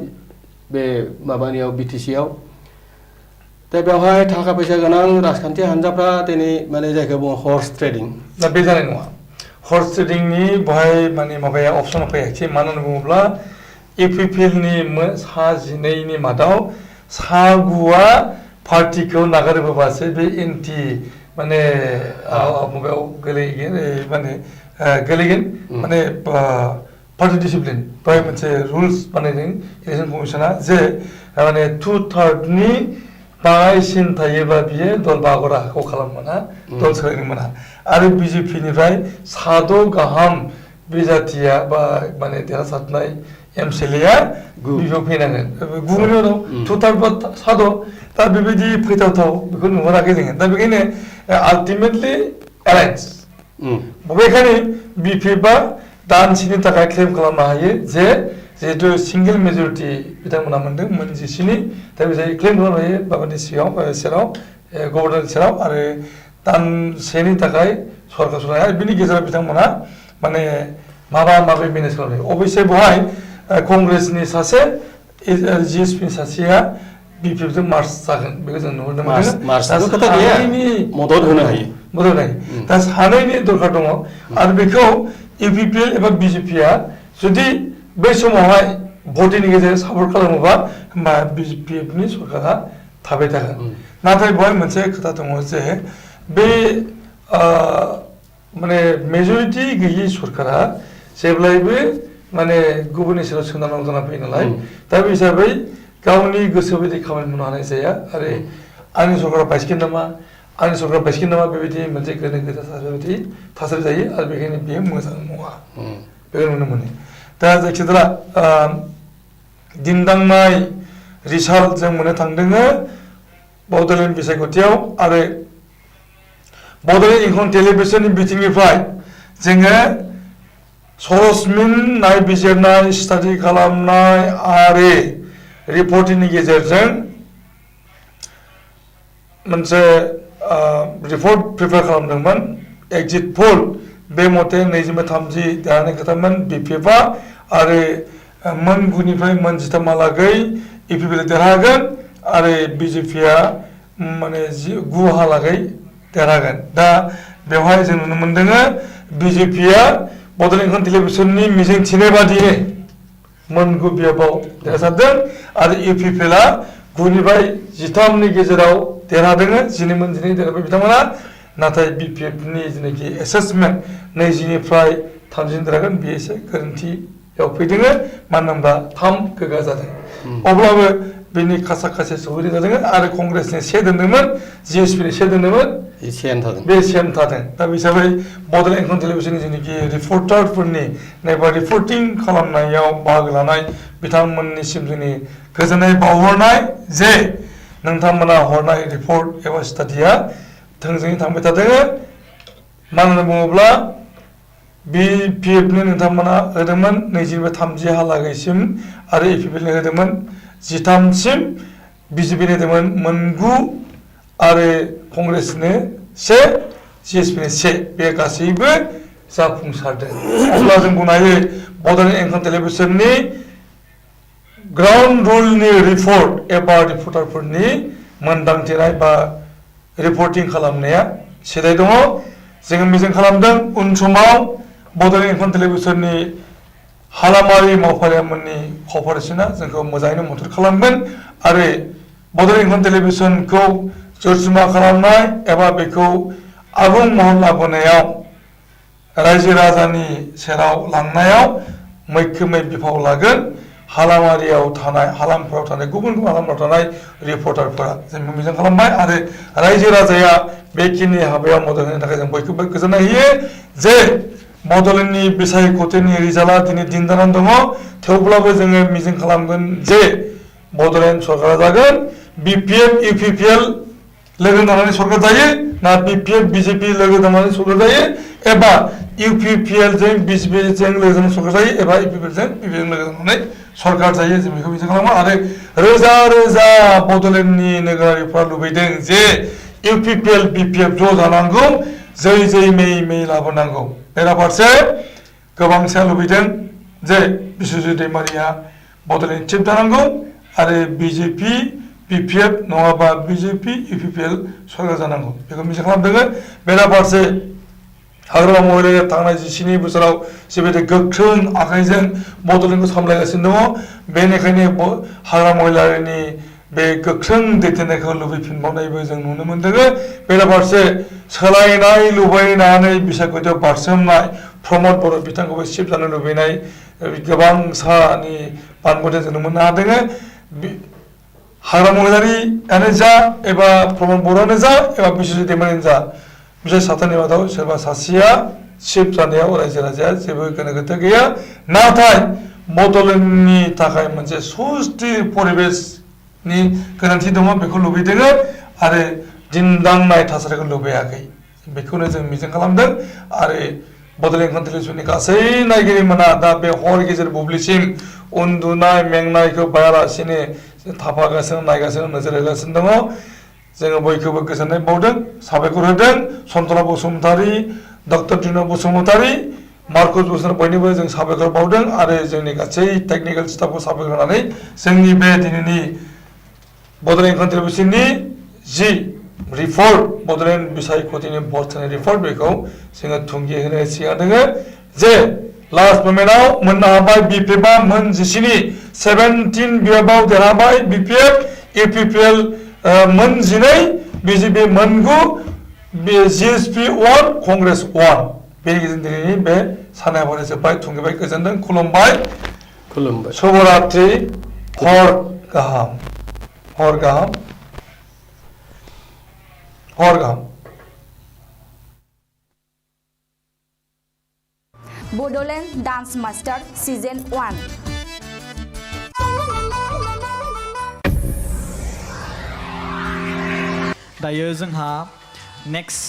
Speaker 11: बे माबानियाव बिटिसिआव दा बेवहाय थाखा फैसा गोनां राजखान्थि हानजाफ्रा दिनै माने जायखौ बुङो हर्स ट्रेडिं
Speaker 10: दा बे जानाय नङा हर्स ट्रेडिंनि बहाय माने माबाया अपसना फैयाखै मानो होनना बुङोब्ला इउपिपिएलनि सा 12नि मादाव सा 9आ पार्टीखौ नागारबोबासो बे एन्टि माने माबायाव गोलैगोन माने पार्टी डिसिप्लिन बेवहाय मोनसे रुल्स बानायदों इलेक्शन कमिशना जे माने 2/3नि बाङाइसिन थायोबा बियो दल बागराखौ खालामनो मोना दल सोलायनो मोना आरो बिजेपिनिफ्राय 6 गाहाम बे जाथिया बा माने देरहासारनाय एमसिएलएआ बिफाव फैनांगोन गुबुननि उनाव 2/3 बा 6 दा बेबायदि फैथावथाव बेखौ नुहुराखै जोङो दा बेखायनो आल्टिमेटलि एलायन्स बबेखानि बिपिएफआ दानसेनि थाखाय क्लेम खालामनो हायो जे जिहेतु सिंगल मेजरिटि बिथांमोना मोनदों मोन 17 दा बे क्लेम खालामनो हायो माबानि सेराव गभर्नरनि सेराव आरो दानसेनि थाखाय सरकार सलायनो आरो बिनि गेजेराव बिथांमोना माने माबा मेनेज खालामनो हायो अबयसे बेवहाय कंग्रेसनि सासे जिएसपि सासेया बिपिएफजों मार्च जागोन बेखौ जों नुहुरदों
Speaker 11: मदद होनो हायो
Speaker 10: दा सानैनि दरकार दङ आरो बेखौ इउपिपिएल एबा बिजेपिआ जुदि बै समावहाय भटिंनि गेजेरजों सापर्ट खालामोबा होमबा बिजेपिनि सरकारा थाबाय थागोन नाथाय बेवहाय मोनसे खोथा दङ जे बे माने मेजरिटि गैयि सरकारा जेब्लायबो माने गुबुननि सायाव सोनारनांगौ जाना फैयो नालाय दा बे हिसाबै गावनि गोसो बायदि खामानि मावनो हानाय जाया आरो आंनि सरकारा बायसिगोन नामा बेबायदि मोनसे गोनो गोथो थासारि जायो आरो बेखायनो बेयो मोजां नङा बेखौ नुनो मोनो दा जायखिजाया दिन्दांनाय रिजाल्ट जों मोननो थांदों बड'लेण्ड बिसायख'थियाव आरो बड'लेण्ड इंखं टेलिभिजननि बिथिंनिफ्राय जोङो सरसमिन नायबिजिरनाय स्टाडि खालामनाय आरो रिपर्टिंनि गेजेरजों मोनसे रिपर्ट प्रिपेयार खालामदोंमोन एग्जिट पोल बे मथे 20-30 देरहानाय खोथामोन बिपिएफआ आरो मोन 9निफ्राय मोन 13हालागै इउपिपिएल देरहागोन आरो बिजेपिआ माने 9हालागै देरहागोन दा बेवहाय जों नुनो मोनदों बिजेपिआ बड'लेण्ड इंखं टेलिभिजननि मिजिं थिनाय बादियै मोन 9 बियाबाव देरहासारदों आरो इउपिपिएलआ 9निफ्राय 13नि गेजेराव देरहादों 12 मोन 12 देरहाबाय बिथांमोना नाथाय बिपिएफनि जेनाखि एसेसमेन्ट 20निफ्राय 30 देरहागोन बे एसे गोरोन्थियाव फैदों मानो होनबा 3 गोगा जादों अब्लाबो बेनि खासा खासे सहैनाय जादों आरो कंग्रेसनि 1 दोनदोंमोन जिएसपिनि 1 दोनदोंमोन
Speaker 11: एसेयानो थादों
Speaker 10: बे सेम थादों दा बे हिसाबै बड'लेण्ड एंखं टेलिभिजननि जेनाखि रिपर्टारफोरनि नैबा रिपर्टिं खालामनायाव बाहागो लानाय बिथांमोननिसिम जोंनि गोजोननाय बावहरनाय जे नोंथांमोना हरनाय रिपर्ट एबा स्टाडिया थोंजोङै थांबाय थादों मानो होनना बुङोब्ला BPFनो नोंथांमोना होदोंमोन 20 30 हालागैसिम आरो APPLनो होदोंमोन 13सिम BJPनो होदोंमोन 9 आरो कंग्रेसनो 1 CSPनो 1 बे गासैबो जाफुंसारदों अब्ला जों बुंनो हायो बड'लेण्ड एंखं टेलिभिजननि ग्राउन्ड रुलनि रिपर्ट एबा रिपर्टारफोरनि मोनदांथिनाय बा रिपर्टिं खालामनाया सिदाय दङ जोङो मिजिं खालामदों उन समाव बड'लेण्ड एंखं टेलिभिजननि हालामारि मावफारियामोननि कपारेसना जोंखौ मोजाङैनो मदद खालामगोन आरो बड'लेण्ड एंखं टेलिभिजनखौ जरजुमा खालामनाय एबा बेखौ आबुं महर लाबोनायाव रायजो राजानि सेराव लांनायाव मैखोमै बिफाव लागोन हालामारियाव थानाय हालामफोराव थानाय गुबुन गुबुन हालामफोराव थानाय रिपर्टारफोरा जों मिजिं खालामबाय आरो रायजो राजाया बेखिनि हाबायाव मदद होनो थाखाय जों बयखौबो गोजोननाय होयो जे बड'लेण्डनि बिसायख'थिनि रिजाल्टआ दिनै दिन जानानै दङ थेवब्लाबो जोङो मिजिं खालामगोन जे बड'लेण्ड सरकारा जागोन BPF UPPL लोगो नांनानै सरकार जायो ना BPF BJP लोगो नांनानै सरकार जायो एबा UPPL जों BJP जों लोगो नांनानै सरकार जायो एबा UPPL जों BPP जों लोगो नांनानै सरकार जायो जों बेखौ मिजिं खालामो आरो रोजा रोजा बड'लेण्डनि नोगोरारिफ्रा लुबैदों जे UPPL BPF ज' जानांगौ जै जै मै मै लाबोनांगौ बेराफारसे गोबांसा लुबैदों जे बिश्वजित दैमारिया बड'लेण्ड चिफ जानांगौ आरो BJP BPF नङाबा BJP UPPL सरकार जानांगौ बेखौ मिजिं खालामदों बेराफारसे हाग्रामा महिलाया थांनाय 17 बोसोराव जेबायदि गोख्रों आखाइजों बड'लेण्डखौ सामलायगासिनो दङ बेनिखायनो हाग्रामा महिलानि बे गोख्रों दैदेननायखौ लुबैफिनबावनायबो जों नुनो मोनदों बेराफारसे सोलायनाय लुबैनानै बिसायख'थियाव बारसोमनाय प्रमद बर' बिथांखौबो चिफ जानो लुबैनाय गोबां सानि बानबुंथाय जों मोननो हादों हाग्रामा महिलारियानो जा एबा प्रमद बर'आनो जा एबा बिश्वजित दैमारियानो जा बिसोर साथामनि मादाव सोरबा सासेया चिफ जानायाव रायजो राजाया जेबो गोनो गोथो गैया नाथाय बड'लेण्डनि थाखाय मोनसे सुस्थिर परिबेसनि गोनांथि दङ बेखौ लुबैदों आरो दिन्दांनाय थासारिखौ लुबैयाखै बेखौनो जों मिजिं खालामदों आरो बड'लेण्ड एंखं टेलिभिजननि गासै नायगिरिमोना दा बे हर गेजेर बुब्लिसिम उन्दुनाय मेंनायखौ बायालासेनो थाफागासिनो नायगासिनो नोजोर होगासिनो दङ जोङो बयखौबो गोजोननाय बावदों साबायखर होदों सन्तला बसुमतारी डक्टर दिना बसुमतारी मार्कस बसुमतारी बयनिबो जों साबायखर बावदों आरो जोंनि गासै टेकनिकेल स्टाफखौ साबायखर होनानै जोंनि बे दिनैनि बड'लेण्ड एंखं टेलिभिजननि जि रिपर्ट बड'लेण्ड बिसायख'थिनि भट होनाय रिपर्ट बेखौ जोङो थुंगे होनो सिगां दोङो जे लास्ट मोमेन्टआव मोननो हाबाय BPF आ मोन 17 बियाबाव देरहाबाय BPF UPPL मोन 12 BJP मोन 9 CSP 1 कंग्रेस 1 बेनि गेजेरजों दिनैनि बे साननाय हाबाफारि जोब्बाय थुंगेबाय गोजोनदों खुलुमबाय शुभरात्रि हर गाहाम
Speaker 7: BODOLAND Dance Master Season 1
Speaker 1: दायो जोंहा नेक्स्ट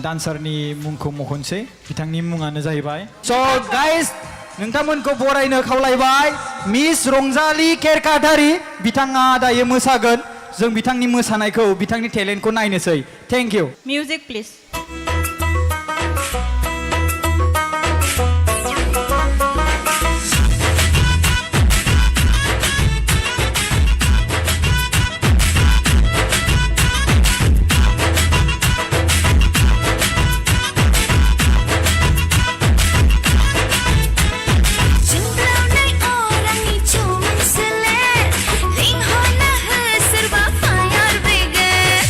Speaker 1: डान्सारनि मुंखौ मख'नोसै बिथांनि मुङानो जाहैबाय स' गाइस नोंथांमोनखौ बरायनो खावलायबाय मिस रंजाली केरकाटारि बिथाङा दायो मोसागोन जों बिथांनि मोसानायखौ बिथांनि टेलेन्टखौ नायनोसै thank you
Speaker 2: music please
Speaker 12: Fire brigade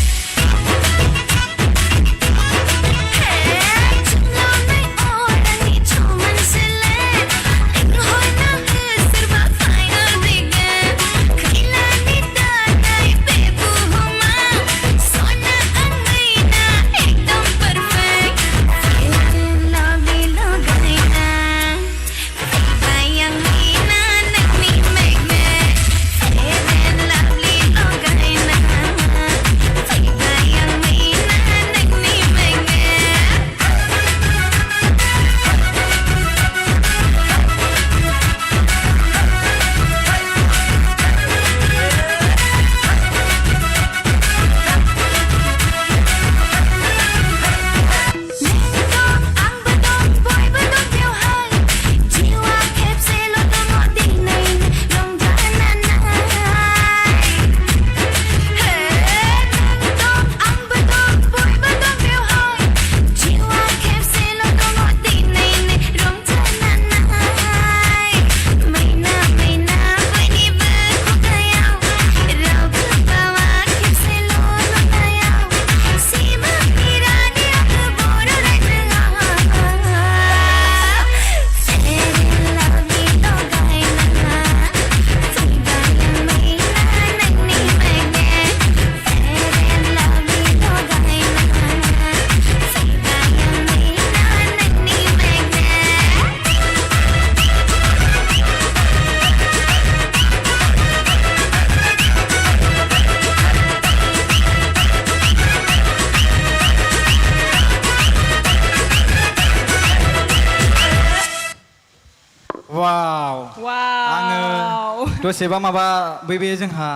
Speaker 1: दसेबा माबा बै जोंहा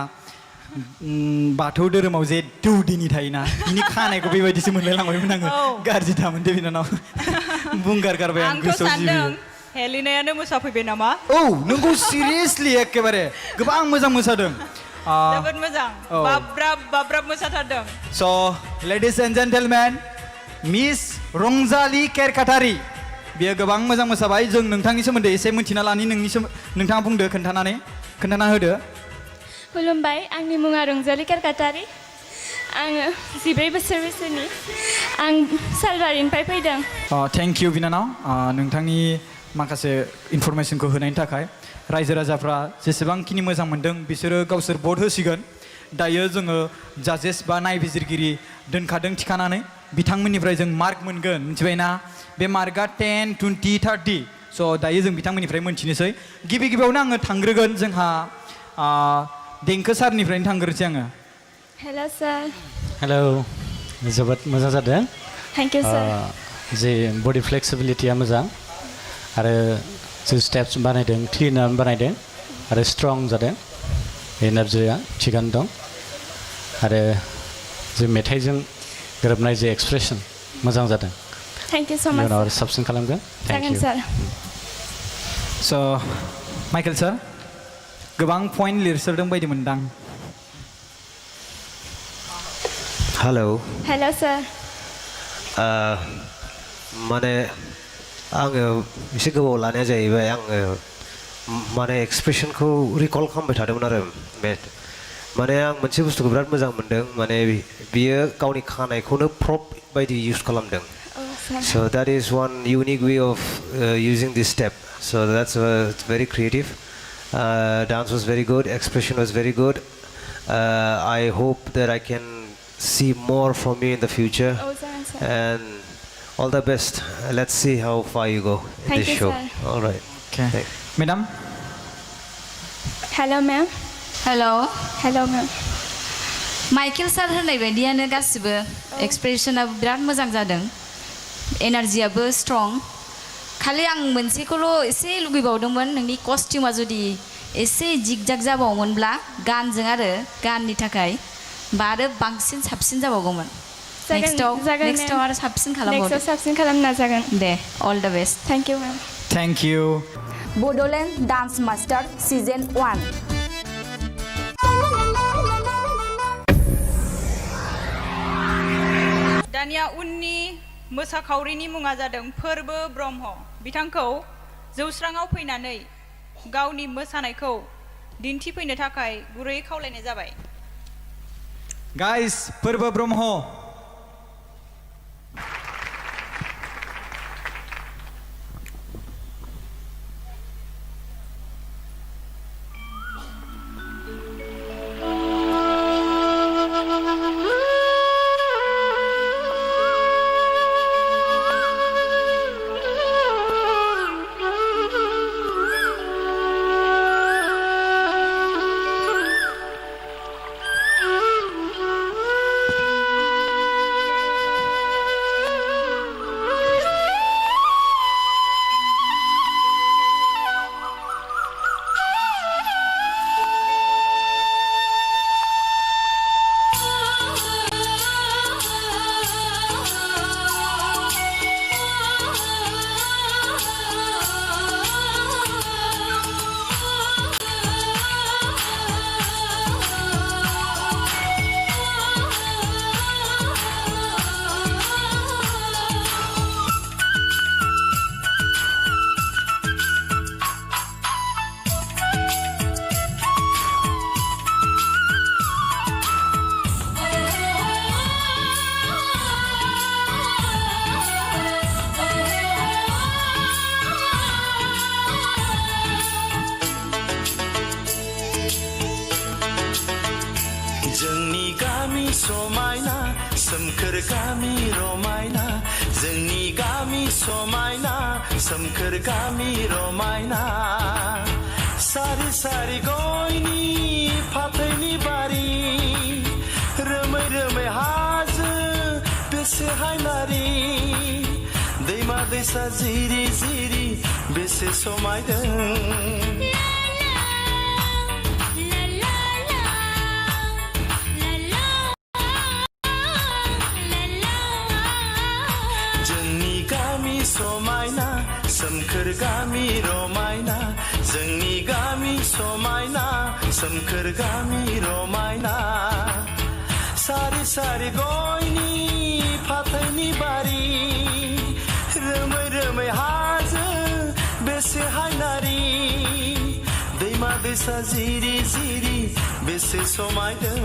Speaker 1: बाथौ धोरोमाव जे दौदिनि थायोना बिनि खानायखौ बेबायदिसो मोनलायलांबायमोन आङो गाज्रि दामोन दे बिनानाव बुंगार गारबाय आं गोसोआव जिबियो
Speaker 2: हेलिनायानो मोसाफैबाय नामा
Speaker 1: औ नोंगौ सिरियासलि एकेबारे गोबां मोजां मोसादों
Speaker 2: जोबोद मोजां बाब्राब मोसाथारदों
Speaker 1: स' लेडिज एन्ड जेन्टेलमेन मिस रंजालि केरकाटारि बियो गोबां मोजां मोसाबाय जों नोंथांनि सोमोन्दै एसे मिन्थिना लानि नोंथाङा बुंदो खोन्थाना होदो
Speaker 9: खुलुमबाय आंनि मुङा रंजालि केरकाटारि आङो 14 बोसोर बैसोनि आं सालबारिनिफ्राय फैदों
Speaker 1: थेंक इउ बिनानाव नोंथांनि माखासे इनफरमेसनखौ होनायनि थाखाय रायजो राजाफ्रा जेसेबांखिनि मोजां मोनदों बिसोरो गावसोर भट होसिगोन दायो जोङो जाजेस बा नायबिजिरगिरि दोनखादों थिखानानै बिथांमोननिफ्राय जों मार्क मोनगोन मिथिबायना बे मार्कआ 10, 20, 30 स' दायो जों बिथांमोननिफ्राय मोनथिनोसै गिबियावनो आङो थांग्रोगोन जोंहा देंखो सारनिफ्रायनो थांग्रोसै आङो
Speaker 9: हेल' सार
Speaker 4: हेलौ जोबोद मोजां जादों
Speaker 9: थेंक इउ सार
Speaker 4: जे बडि फ्लेक्सिबिलिटिया मोजां आरो जे स्टेप्स बानायदों क्लिनार बानायदों आरो स्ट्रं जादों एनार्जिया थिगानो दं आरो जे मेथाइजों गोरोबनाय जे एक्सप्रेसन मोजां जादों
Speaker 9: थेंक इउ सो माच
Speaker 4: उनाव आरो साबसिन खालामगोन
Speaker 9: जागोन सार
Speaker 1: स' माइकेल सार गोबां पइन्ट लिरसोदों बायदि मोनदां
Speaker 9: हेल' सार
Speaker 5: माने आङो एसे गोबाव लानाया जाहैबाय आङो माने एक्सप्रेसनखौ रिकल खालामबाय थादोंमोन आरो माने आं मोनसे बुस्थुखौ बिराद मोजां मोनदों माने बियो गावनि खानायखौनो प्रप बायदि इउज खालामदों so that is one unique way of using this step so that's very creative dance was very good expression was very good I hope that I can see more from you in the future and all the best let's see how far you go in this show all right
Speaker 1: okay madam
Speaker 9: hello ma'am
Speaker 6: hello'
Speaker 9: ma'am
Speaker 6: Michael sir होननाय बायदियानो गासिबो एक्सप्रेसनाबो बिराद मोजां जादों एनार्जियाबो strong खालि आं मोनसेखौल' एसे लुगैबावदोंमोन नोंनि कस्टिउमा जुदि एसे जिगजाग जाबावोमोनब्ला गाननि थाखाय बा आरो बांसिन साबसिन जाबावगौमोन नेक्स्टआव आरो साबसिन खालामबावदो
Speaker 9: साबसिन खालामनो नाजागोन
Speaker 6: दे all the best
Speaker 9: thank you ma'am
Speaker 1: thank you
Speaker 7: Bodoland dance master season 1
Speaker 2: दानिया उननि मोसाखावरिनि मुङा जादों फोरबो ब्रह्म बिथांखौ जौस्राङाव फैनानै गावनि मोसानायखौ दिन्थिफैनो थाखाय गुरैयै खावलायनाय जाबाय
Speaker 1: गाइस फोरबो ब्रह्म
Speaker 8: समायना सोमखोर गामि रमायना जोंनि गामि समायना सोमखोर गामि रमायना सारि सारि गयनि फाथैनि बारि रोमै रोमै हाजो बेसे हायनारि दैमा दैसा जिरि जिरि बेसे समायदों समायना सोमखोर गामि रमायना जोंनि गामि समायना सोमखोर गामि रमायना सारि सारि गयनि फाथैनि बारि रोमै रोमै हाजो बेसे हायनारि दैमा दैसा जिरि जिरि बेसे समायदों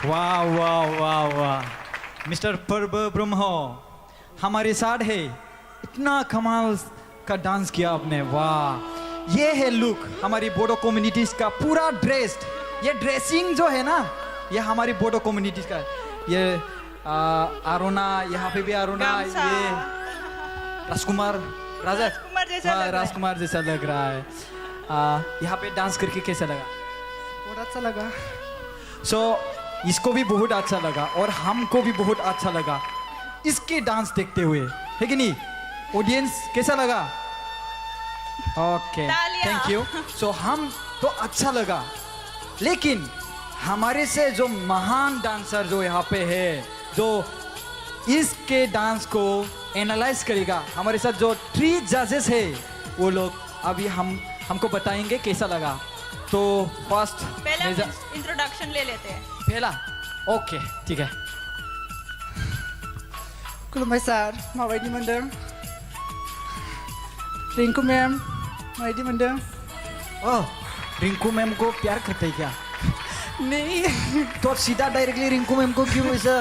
Speaker 1: वाह वाह वाह वाह मिस्टर पर्व ब्रह्म हमारे साथ है इतना कमाल का डांस किया आपने वाह ये है लुक हमारी बोडो कम्युनिटीज का पूरा ड्रेस्ड ये ड्रेसिंग जो है ना ये हमारी बोडो कम्युनिटीज का ये आरोना यहाँ पे भी आरोना ये राजकुमार राजकुमार जैसा लग रहा है यहाँ पे डांस करके कैसा लगा
Speaker 13: बहुत अच्छा लगा
Speaker 1: सो इसको भी बहुत अच्छा लगा और हमको भी बहुत अच्छा लगा इसके डांस देखते हुए है कि नहीं ऑडियंस कैसा लगा ओके थैंक यू सो हम तो अच्छा लगा लेकिन हमारे से जो महान डांसर जो यहाँ पे है जो इसके डांस को एनालाइज करेगा हमारे साथ जो 3 जजेस है वो लोग अभी हमको बताएंगे कैसा लगा तो फर्स्ट
Speaker 2: पहला इंट्रोडक्शन ले लेते हैं
Speaker 1: पहला ओके ठीक है
Speaker 13: खुलुमबाय सार माबायदि मोनदों रिंकू मैम माबायदि मोनदों
Speaker 1: ओह रिंकू मैम को प्यार करते हैं क्या
Speaker 13: नहीं
Speaker 1: तो सीधा डायरेक्टली रिंकू मैम को क्यों ऐसा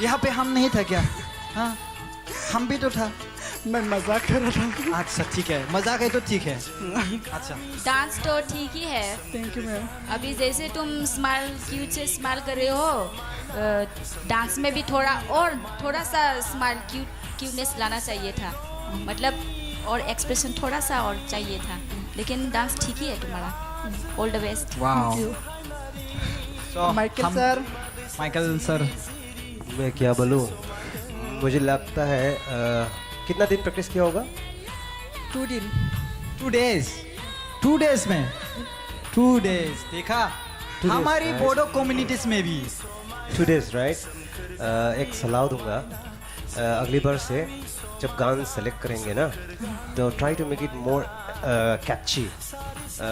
Speaker 1: यहाँ पे हम नहीं था क्या हाँ हम भी तो था
Speaker 13: मैं मजाक कर रहा था
Speaker 1: अच्छा ठीक है मजाक है तो ठीक है अच्छा
Speaker 6: डांस तो ठीक ही है
Speaker 13: थैंक यू मैम
Speaker 6: अभी जैसे तुम स्माइल क्यूट से स्माइल कर रहे हो डांस में भी थोड़ा सा स्माइल क्यूटनेस लाना चाहिए था मतलब और एक्सप्रेशन थोड़ा सा और चाहिए था लेकिन डांस ठीक ही है तुम्हारा ऑल द बेस्ट
Speaker 1: माइकल सर
Speaker 5: मैं क्या बोलूँ मुझे लगता है कितना दिन प्रैक्टिस किया होगा
Speaker 1: 2 डेज में 2 डेज देखा हमारी बोडो कम्युनिटीज में भी
Speaker 5: 2 डेज राइट एक सलाह दूंगा अगली बार से जब गान सेलेक्ट करेंगे ना तो try to make it more catchy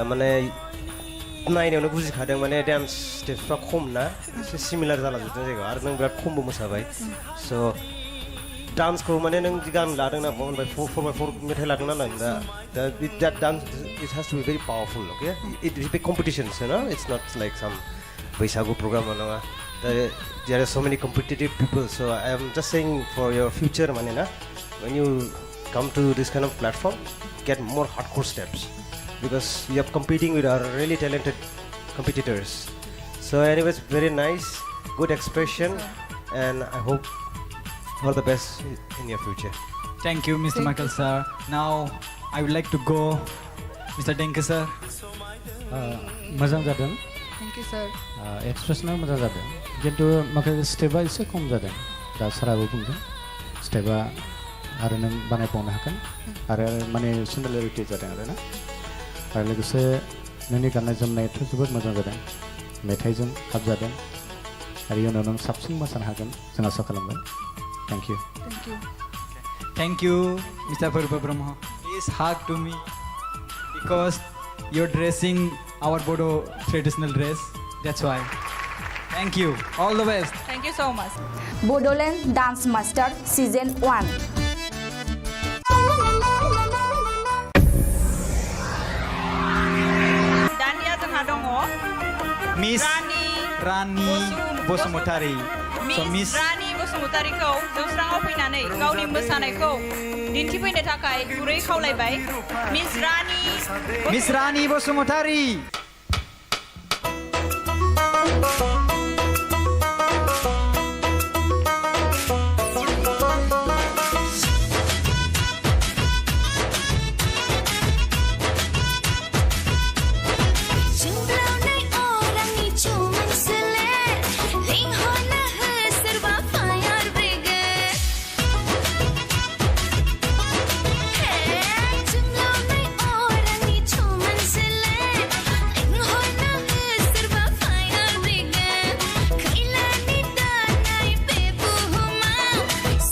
Speaker 5: माने नायनायावनो बुजिखादों माने डान्स स्टेप्सफ्रा खम ना एसे सिमिलार जालांजोबदों जायगायाव आरो नों बिराद खमबो मोसाबाय स' डान्सखौ माने नों गान लादों ना 4x4 मेथाइ लादों ना नों दा that dance it has to be very powerful okay it is a big competition you know it's not like some Bwisagu program or नङा there are so many competitive people so I am just saying for your future माने ना when you come to this kind of platform get more hardcore steps because you are competing with our really talented competitors so anyways very nice good expression and I hope all the best in your future.
Speaker 1: Thank you, Mr. Michael sir. Now I would like to go, Mr. Denke sir.
Speaker 4: मोजां जादों
Speaker 13: thank you सर
Speaker 4: एक्सप्रेसना मोजां जादों किन्तु माखासे स्टेपा एसे खम जादों दा साराबो बुंदों स्टेपा आरो नों बानायबावनो हागोन आरो माने सिमिलारिटि जादों आरोना आरो लोगोसे नोंनि गाननाय जोमनायाथ' जोबोद मोजां जादों मेथाइजों खाब जादों आरो इयुनाव नों साबसिन मोसानो हागोन जों आसा खालामबाय Thank you.
Speaker 13: Thank you
Speaker 1: Thank you, Mr. Parva Brahma. Please hug to me because you're dressing our Bodo traditional dress. That's why. Thank you. All the best.
Speaker 2: Thank you so much.
Speaker 7: BODOLAND Dance Master Season 1.
Speaker 2: दानिया जोंहा दङ
Speaker 1: Miss Rani Bosumotari. So
Speaker 2: miss Rani बसुमतारीखौ जौस्राङाव फैनानै गावनि मोसानायखौ दिन्थिफैनो थाखाय गुरै खावलायबाय miss Rani
Speaker 1: Miss Rani Bosumotari.
Speaker 12: Jumlahnai orangni cuman selit, linghonlah serba fire brigade. Hey, jumlahnai orangni cuman selit, linghonlah serba fire brigade. Kailani danai bebu humau,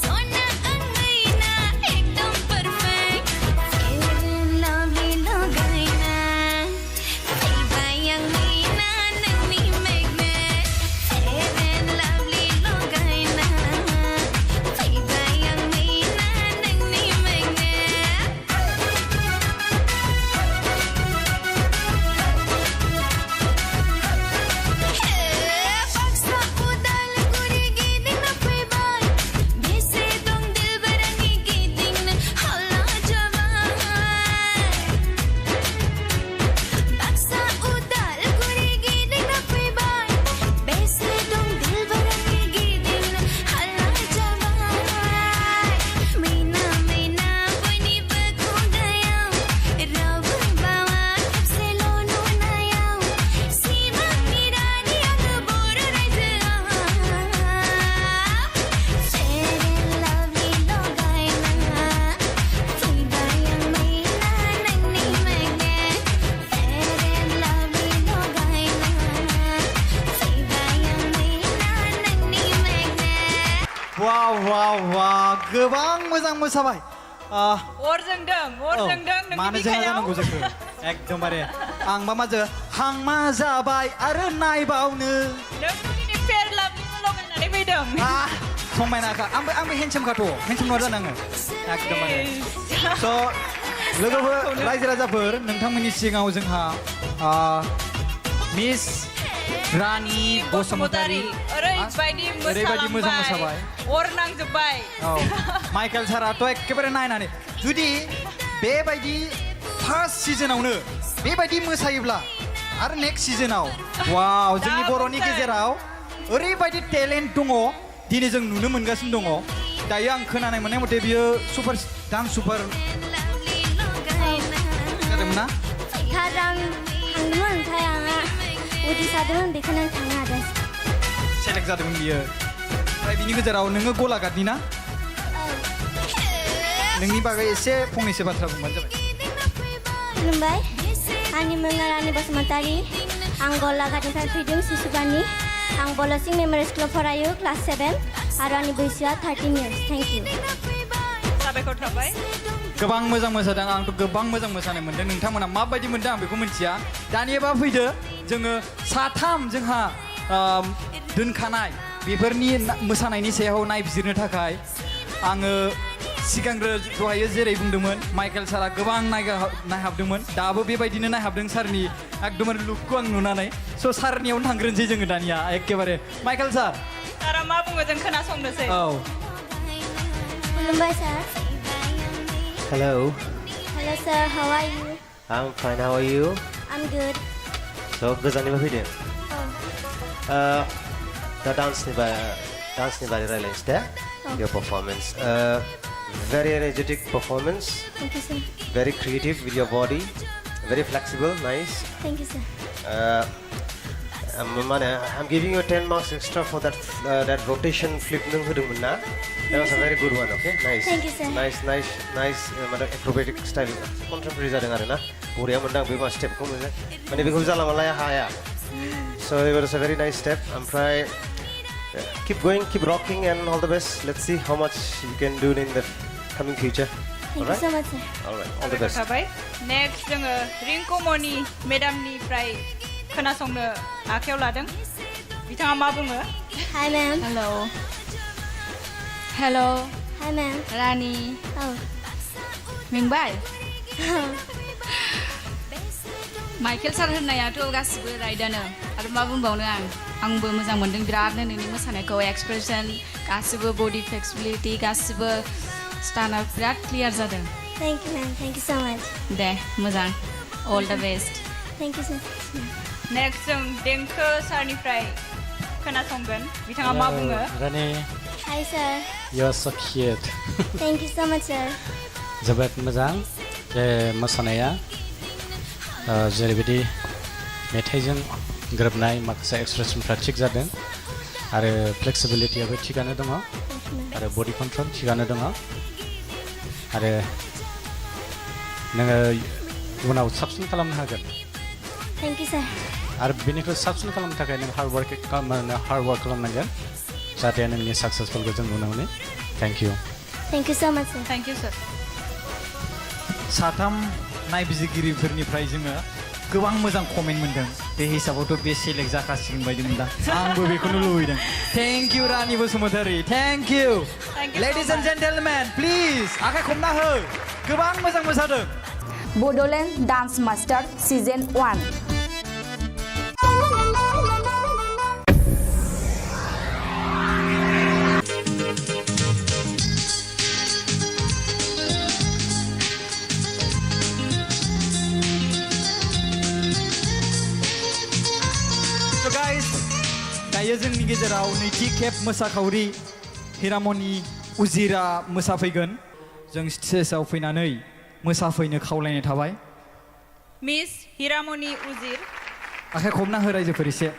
Speaker 12: sona angaina ekdam perfect. Fair and lovely logaina. Bayang mina nagni magnet, fair and lovely logaina. Bayang mina nagni magnet. Paksa udal guri giding na payboy, bise dong dilbarani giding na hala jawai. Paksa udal guri giding na payboy, bise dong dilbarani giding na hala jawai. Mina mina bani bagu gayaw, raw bawa kapse lono nayaw. Sima mirani ang boro raja. Fair and lovely logaina, bayang mina nagni magnet. Fair and lovely logaina, bayang mina nagni magnet.
Speaker 1: Wow, wow, wow. गोबां मोजां मोसाबाय
Speaker 2: अर जोंदों नोंनि
Speaker 1: मानो जोंहा
Speaker 2: बिखायाव
Speaker 1: जानांगौ जोंखो एकदमबारे आं मा माजो हांमा जाबाय आरो नायबावनो
Speaker 2: नों दिनै फेर लाभलिंआव लगायनानै फैदों
Speaker 1: समायनाखा आंबो हेन्डसामखाथ' हेन्डसाम नङा जानाङो एकदमबारे स' लोगोफोर रायजो राजाफोर नोंथांमोननि सिगाङाव जोंहा मिस रानि बसुमतारी
Speaker 2: ओरैबायदि
Speaker 1: मोजां मोसाबाय
Speaker 2: अर नांजोब्बाय
Speaker 1: औ माइकेल साराथ' एखेबारे नायनानै जुदि बेबायदि फार्स्ट सिजोनावनो बेबायदि मोसायोब्ला आरो नेक्स्ट सिजोनाव वाव जोंनि बर'नि गेजेराव ओरैबायदि टेलेन्ट दङ दिनै जों नुनो मोनगासिनो दङ दायो आं खोनानाय मोननाय मथे बियो सुपार डान्स सुपार जादोंमोन ना
Speaker 3: थार आं थांदोंमोन ओमफ्राय आंहा उदै सादोंमोन बेखौनो आं थांनो हादों
Speaker 1: सेलेक्ट जादोंमोन बियो ओमफ्राय बिनि गेजेराव नोङो गलाघाटनि ना नोंनि बागै एसे फंनैसो बाथ्रा बुंबानो जाबाय
Speaker 3: खुलुमबाय आंनि मुङा रानि बसुमतारी आं गलाघाटनिफ्राय फैदों सिसुबानि आं बलसिं मेम'रियेल स्कुलाव फरायो क्लास 7 आरो आंनि बैसोआ 13 इयार्स थेंक इउ
Speaker 2: साबायखर थाबाय
Speaker 1: गोबां मोजां मोसादों आंथ' गोबां मोजां मोसानाय मोन्दों नोंथांमोना माबायदि मोन्दों आं बेखौ मिथिया दानियाबा फैदो जोङो साथाम जोंहा दोनखानाय बेफोरनि मोसानायनि सायाव नायबिजिरनो थाखाय आङो सिगांग्रो दहायो जेरै बुंदोंमोन माइकेल सारा गोबां नायहाबदोंमोन दाबो बेबायदिनो नायहाबदों सारनि एकदमबारे लुकखौ आं नुनानै स' सारनियावनो थांग्रोनोसै जोङो दानिया एखेबारे माइकेल
Speaker 2: सारा मा बुङो जों खोनासंनोसै
Speaker 1: औ
Speaker 3: खुलुमबाय sir
Speaker 5: Hello,
Speaker 3: hello sir how are you
Speaker 5: I'm fine. How are you?
Speaker 3: I'm good
Speaker 5: So गोजाननिफ्राय फैदों दा डान्सनि बारै रायलायनोसै दे your performance very energetic performance
Speaker 3: thank you sir
Speaker 5: very creative with your body very flexible nice
Speaker 3: thank you sir
Speaker 5: I'm giving you 10 marks extra for that rotation flip नों होदोंमोन ना that was a very good one okay nice
Speaker 3: Thank you, sir.
Speaker 5: nice acrobatic style contemporary जादों आरो ना बरिया मोनदों बे मा स्टेपखौ मोजां माने बेखौ जाला मालाया हाया so it was a very nice step ओमफ्राय keep going keep rocking and all the best let's see how much you can do in the coming future
Speaker 3: thank you so much sir
Speaker 5: all right all the best
Speaker 2: थाबाय next जोङो रिंकुमनि मेडामनिफ्राय खोनासंनो आखायाव लादों बिथाङा मा बुङो
Speaker 3: hi ma'am
Speaker 6: hello
Speaker 3: hi ma'am
Speaker 6: Rani
Speaker 3: औ
Speaker 6: मेंबाय माइकेल सार होननायाथ' गासिबो राइटआनो आरो मा बुंबावनो आंबो मोजां मोन्दों बिरादनो नोंनि मोसानायखौ एक्सप्रेसन गासिबो बडि फ्लेक्सिबिलिटि गासिबो स्टाना बिराद क्लियार जादों
Speaker 3: thank you ma'am thank you so much
Speaker 6: दे मोजां all the best
Speaker 3: thank you sir
Speaker 2: next जों देंखो सारनिफ्राय खोनासंगोन बिथाङा मा बुङो
Speaker 4: रानि
Speaker 3: Hi, sir.
Speaker 4: you are so cute
Speaker 3: Thank you so much, sir.
Speaker 4: जोबोद मोजां जे मोसानाया जेरैबायदि मेथाइजों गोरोबनाय माखासे एक्सप्रेसनफ्रा थिग जादों आरो फ्लेक्सिबिलिटियाबो थिगानो दङ आरो बडि कन्ट्रल थिगानो दङ आरो नोङो उनाव साबसिन खालामनो हागोन
Speaker 3: Thank you, sir.
Speaker 4: आरो बेनिख्रुइ साबसिन खालामनो थाखाय नों हार्ड वार्क खालामनांगोन जाहाथे नोंनि साक्सेसफुलखौ जों नुनो मोनो thank you
Speaker 3: Thank you so much, sir.
Speaker 2: Thank you sir
Speaker 1: साथाम नायबिजिरगिरिफोरनिफ्राय जोङो गोबां मोजां कमेन्ट मोनदों बे हिसाबावथ' बे सेलेक्ट जाखासिगोन बायदि मोनदां आंबो बेखौनो लुबैदों thank you Rani Basumatary thank U ladies and gentlemen please आखाइ खबना हो गोबां मोजां मोसादों
Speaker 7: बड'लेण्ड डान्स मास्टार सिजन 1
Speaker 1: दायो जोंनि गेजेराव नैथि खेब मोसाखावरि हिरामनि उजिरा मोसाफैगोन जों स्टेजआव फैनानै मोसाफैनो खावलायनाय थाबाय
Speaker 2: मिस हिरामनि उजिर
Speaker 1: आखाइ खबना हो रायजोफोर एसे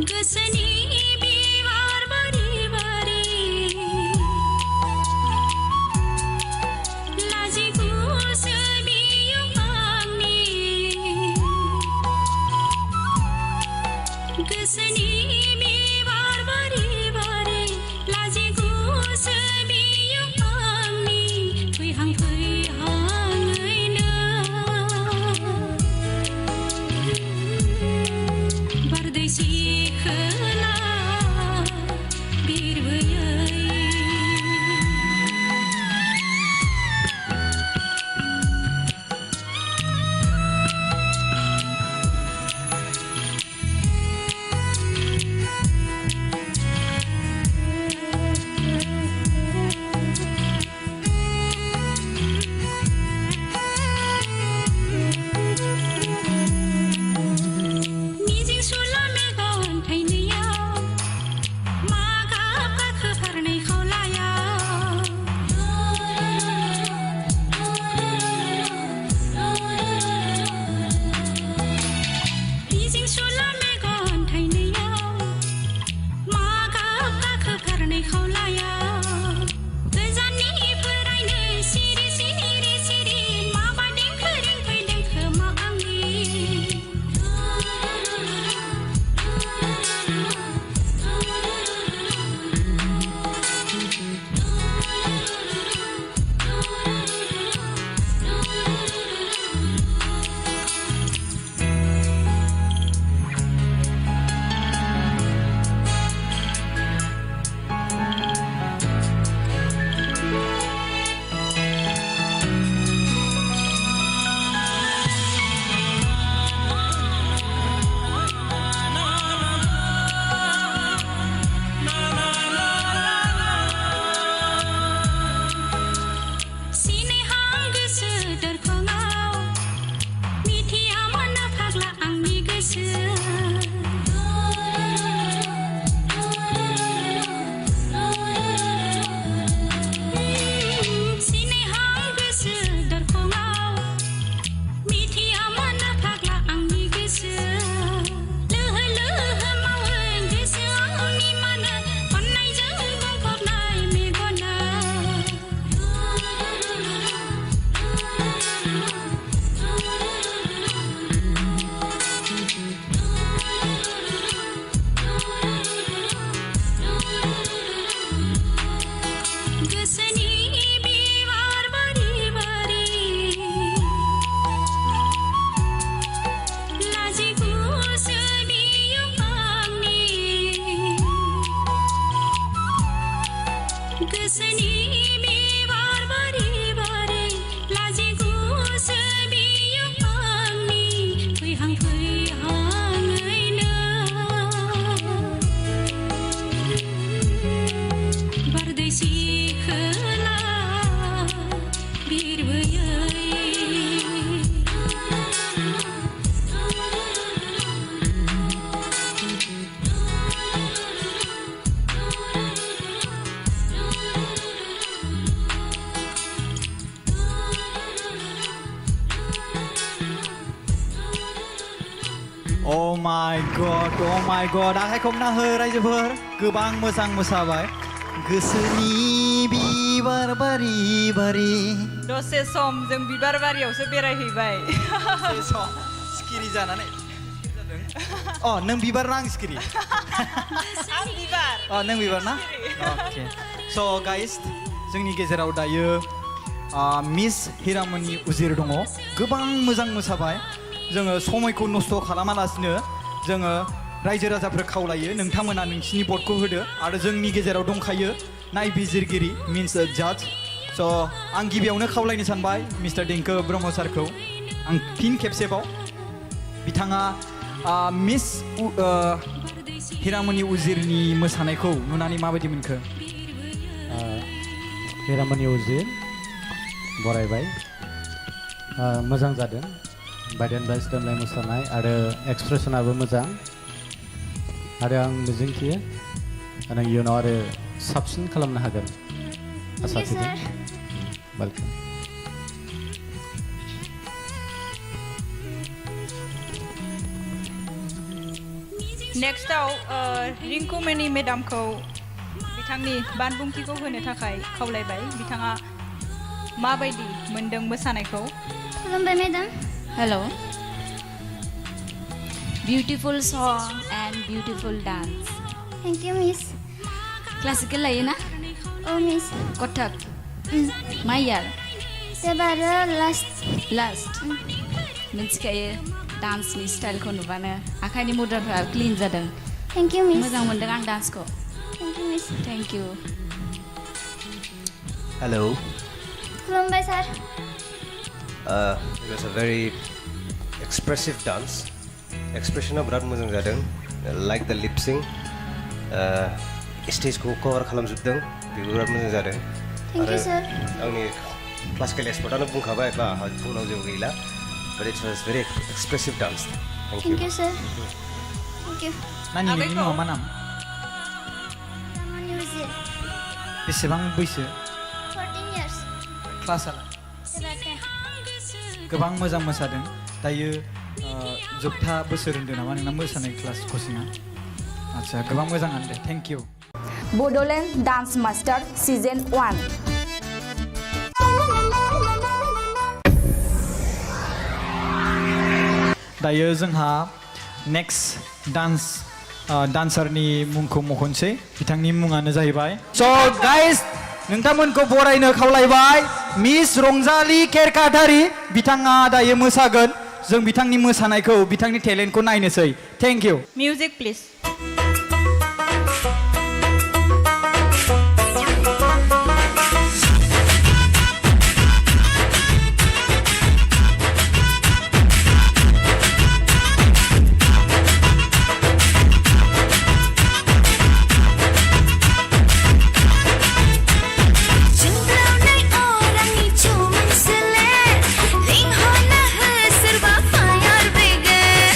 Speaker 12: गोसोनि बिबार बारि बारि लाजिगुसो बियो आंनि गोसोनि बिबार बारि बारि लाजिगुसो बियो आंनि फैहां फैहाङैनो बारदैसि खोला बिरबोयै मिजिं सुला मेगन थाइनैया
Speaker 1: माय गड आखाइ खबना हो रायजोफोर गोबां मोजां मोसाबाय गोसोनि बिबार बारि बारि
Speaker 2: दसे सम जों बिबार बारियावसो बेरायहैबाय
Speaker 1: सिखिरि जानानै अ नों बिबार ना आं सिखिरि
Speaker 2: आं बिबार
Speaker 1: नों बिबार ना अके स' गाइस जोंनि गेजेराव दायो मिस हिरामनि उजिर दङ गोबां मोजां मोसाबाय जोङो समायखौ नस्थ' खालामालासिनो जोङो रायजो राजाफोर खावलायो नोंथांमोना नोंसिनि भटखौ होदो आरो जोंनि गेजेराव दंखायो नायबिजिरगिरि मिन्स जाज स' आं गिबियावनो खावलायनो सानबाय मिस्टार देंखो ब्रह्म सारखौ आं फिन खेबसेबाव बिथाङा मिस हिरामनि उजिरनि मोसानायखौ नुनानै माबायदि मोनखो
Speaker 4: हिरामनि उजिर बरायबाय मोजां जादों बायदेनबाय सिदेमलाय मोसानाय आरो एक्सप्रेसनाबो मोजां आरो आं मिजिंथियो नों इयुनाव आरो साबसिन खालामनो हागोन आसा थिदों वेलकाम
Speaker 2: नेक्स्टआव रिंकुमनि मेडामखौ बिथांनि बानबुंथिखौ होनो थाखाय खावलायबाय बिथाङा माबायदि मोनदों मोसानायखौ
Speaker 3: खुलुमबाय madam
Speaker 6: Hello. Beautiful song and beautiful dance.
Speaker 3: Thank you miss
Speaker 6: Classical लायो ना?
Speaker 3: औ मिस
Speaker 6: कथक. मा यार?
Speaker 3: एबारो लास्ट
Speaker 6: Last. मिथिखायो डान्सनि स्टाइलखौ नुबानो आखाइनि मुद्राफोरा क्लिन जादों.
Speaker 3: थेंक इउ मिस
Speaker 6: मोजां मोनदों आं डान्सखौ.
Speaker 3: Thank you miss
Speaker 6: Thank you.
Speaker 5: Hello.
Speaker 3: खुलुमबाय सार
Speaker 5: It was a very expressive dance. Expressionआ बिराद मोजां जादों. Like the lip sync. स्टेजखौ कभार खालामजोबदों बेबो बिराद मोजां जादों.
Speaker 3: थेंक इउ सार
Speaker 5: आंनि क्लासिकेल एक्सपर्टआनो बुंखाबाय बा बुंनांगौ जेबो गैला. But it was very expressive dance. Thank you.
Speaker 3: Thank you sir thank you
Speaker 1: नानि नोंनि मुङा मा नाम
Speaker 3: हिरामनि उजिर
Speaker 1: बेसेबां बैसो
Speaker 3: 14 years
Speaker 1: क्लासआ
Speaker 3: एबार 10
Speaker 1: गोबां मोजां मोसादों दायो जोबथा बोसोर होन्दों नामा नोंना मोसानाय क्लास कचिंआ आदसा गोबां मोजाङानो दे thank you
Speaker 7: Bodoland dance master season 1
Speaker 1: दायो जोंहा नेक्स्ट डान्सारनि मुंखौ मख'नोसै बिथांनि मुङानो जाहैबाय स' गाइस नोंथांमोनखौ बरायनो खावलायबाय मिस रंजालि केरकाटारि बिथाङा दायो मोसागोन जों बिथांनि मोसानायखौ बिथांनि टेलेन्टखौ नायनोसै थेंक इउ
Speaker 2: मिउजिक प्लिज
Speaker 12: जोंब्लावनाय अरांनि चुमन सोले लिंहरना हो सोरबा फायार ब्रिगेड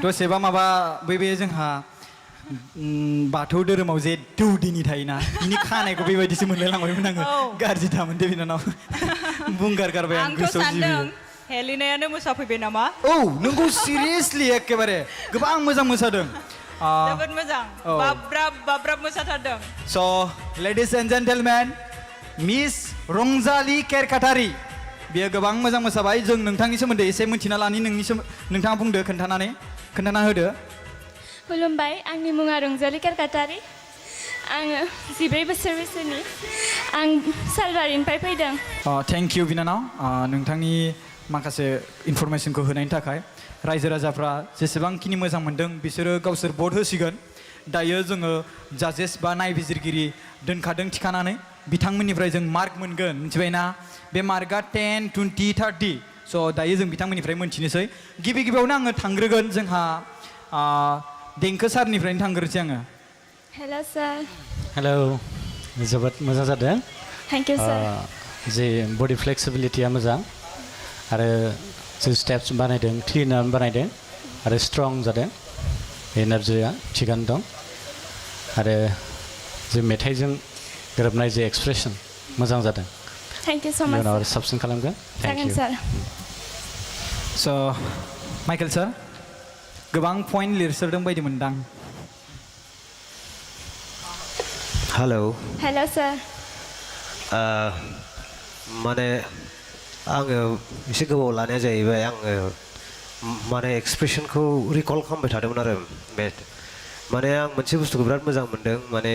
Speaker 1: दसेबा माबा बे जोंहा बाथौ धोरोमाव जे दौदिनि थायोना बिनि खानायखौ बेबायदिसो मोनलायलांबायमोन आङो गाज्रि दामोन दे बिनानाव बुंगार गारबाय आं गोसोआव
Speaker 2: सानदों हेलिनायानो मोसाफैबाय नामा
Speaker 1: औ नोंगौ सिरियासलि एकेबारे गोबां मोजां मोसादों
Speaker 2: जोबोद मोजां बाब्राब मोसाथारदों
Speaker 1: स' लेडिज एन्ड जेन्टेलमेन मिस रंजालि केरकाटारि बियो गोबां मोजां मोसाबाय जों नोंथांनि सोमोन्दै एसे मिन्थिना लानि नोंथाङा बुंदो खोन्थाना होदो
Speaker 9: खुलुमबाय आंनि मुङा रंजालि केरकाटारि आङो 14 बोसोर बैसोनि आं सालबारिनिफ्राय फैदों
Speaker 1: थेंक इउ बिनानाव नोंथांनि माखासे इनफरमेसनखौ होनायनि थाखाय रायजो राजाफ्रा जेसेबांखिनि मोजां मोनदों बिसोरो गावसोर भट होसिगोन दायो जोङो जाजेस बा नायबिजिरगिरि दोनखादों थिखानानै बिथांमोननिफ्राय जों मार्क मोनगोन मिथिबायना बे मार्कआ 10, 20, 30 स' दायो जों बिथांमोननिफ्राय मोनथिनोसै गिबियावनो आङो थांग्रोगोन जोंहा देंखो सारनिफ्रायनो थांग्रोसै आङो
Speaker 9: हेल' सार
Speaker 4: हेलौ जोबोद मोजां जादों
Speaker 9: थेंक इउ सार
Speaker 4: जे बडि फ्लेक्सिबिलिटिया मोजां आरो जों स्टेप्स बानायदों क्लिनार बानायदों आरो स्ट्रं जादों एनार्जिया थिगानो दं आरो जे मेथाइजों गोरोबनाय जे एक्सप्रेसन मोजां जादों
Speaker 9: थेंक इउ स' माच
Speaker 4: उनाव आरो साबसिन खालामगोन थेंक इउ
Speaker 9: सार
Speaker 1: स' माइकेल सार गोबां पइन्ट लिरसोदों बायदि मोनदां
Speaker 9: हेल' सार
Speaker 5: माने आङो एसे गोबाव लानाया जाहैबाय आङो माने एक्सप्रेसनखौ रिकल खालामबाय थादोंमोन आरो माने आं मोनसे बुस्थुखौ बिराद मोजां मोनदों माने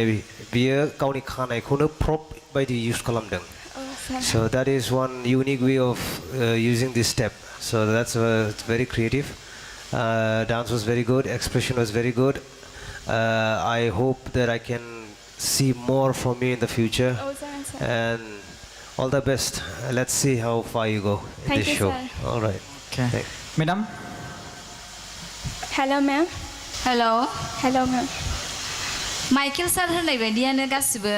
Speaker 5: बियो गावनि खानायखौनो प्रप बायदि इउज खालामदों so that is one unique way of using this step so that's very creative dance was very good expression was very good I hope that I can see more from you in the future and all the best let's see how far you go in this show all right
Speaker 1: okay madam
Speaker 9: hello ma'am hello ma'am
Speaker 6: Michael sir होननाय बायदियानो गासिबो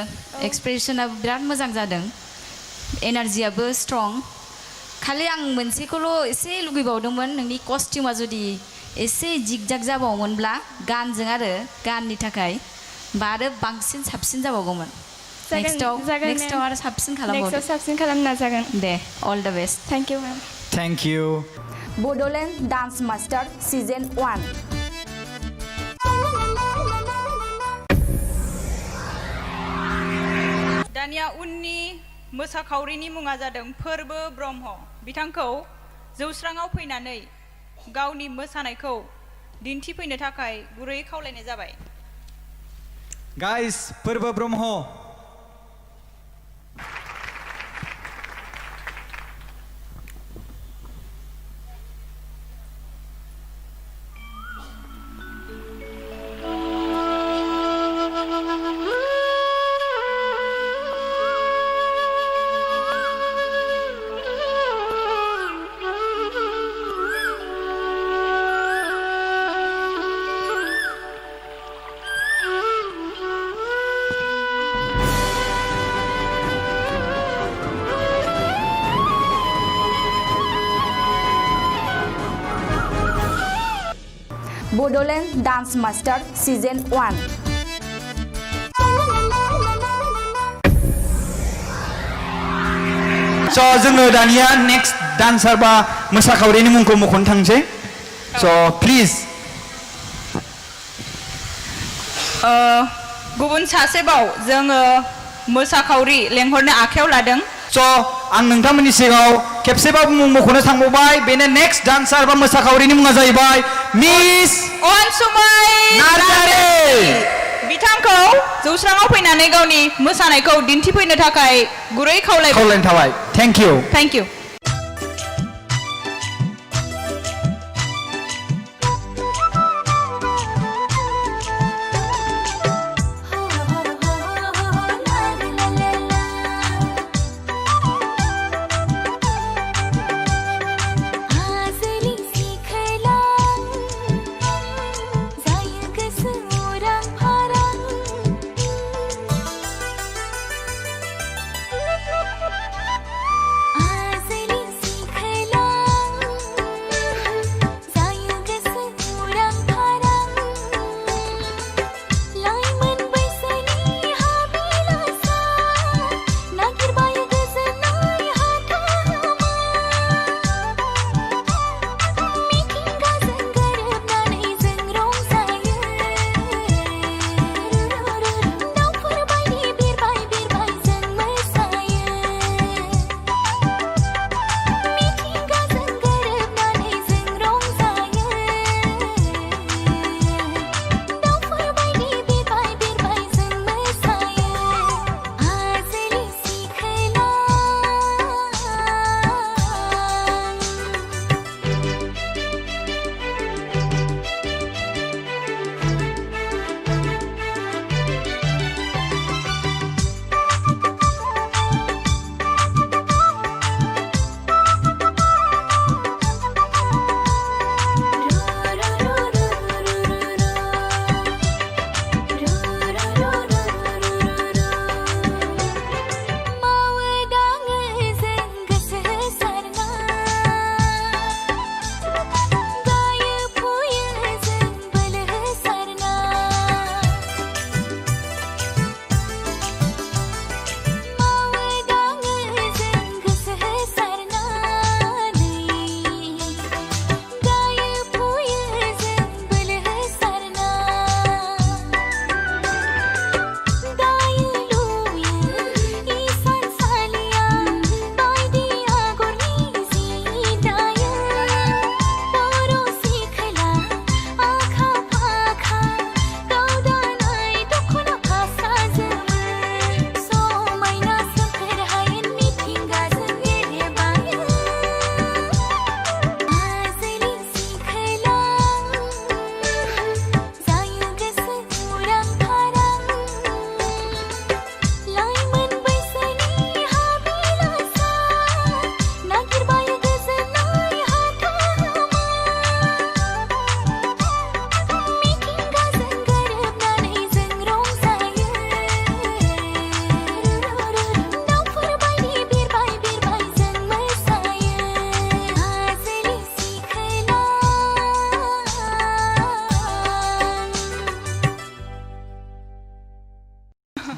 Speaker 6: एक्सप्रेसनाबो बिराद मोजां जादों एनार्जियाबो strong खालि आं मोनसेखौल' एसे लुगैबावदोंमोन नोंनि कस्टिउमा जुदि एसे जिगजाग जाबावोमोनब्ला गाननि थाखाय बा आरो बांसिन साबसिन जाबावगौमोन नेक्स्टआव आरो साबसिन
Speaker 9: खालामनो नाजागोन
Speaker 6: दे all the best
Speaker 9: thank you ma'am
Speaker 1: thank you
Speaker 7: Bodoland dance master season 1
Speaker 2: दानिया उननि मोसाखावरिनि मुङा जादों फोरबो ब्रह्म बिथांखौ जौस्राङाव फैनानै गावनि मोसानायखौ दिन्थिफैनो थाखाय गुरै खावलायनाय जाबाय
Speaker 1: गाइस फोरबो Brahma
Speaker 7: Bodoland dance master season 1
Speaker 1: स' जोङो दानिया नेक्स्ट डान्सार बा मोसाखावरिनि मुंखौ मख'नो थांसै स' प्लिज
Speaker 2: गुबुन सासेबाव जोङो मोसाखावरि लेंहरनो आखायाव लादों
Speaker 1: स' आं नोंथांमोननि सिगाङाव खेबसेबाबो मुं मख'नो थांबावबाय बेनो नेक्स्ट डान्सार बा मोसाखावरिनि मुङा जाहैबाय मिस
Speaker 2: अनसुमै
Speaker 1: नार्जारि
Speaker 2: बिथांखौ जौस्राङाव फैनानै गावनि मोसानायखौ दिन्थिफैनो थाखाय गुरै खावलायनाय
Speaker 1: थाबाय थेंक इउ
Speaker 12: आज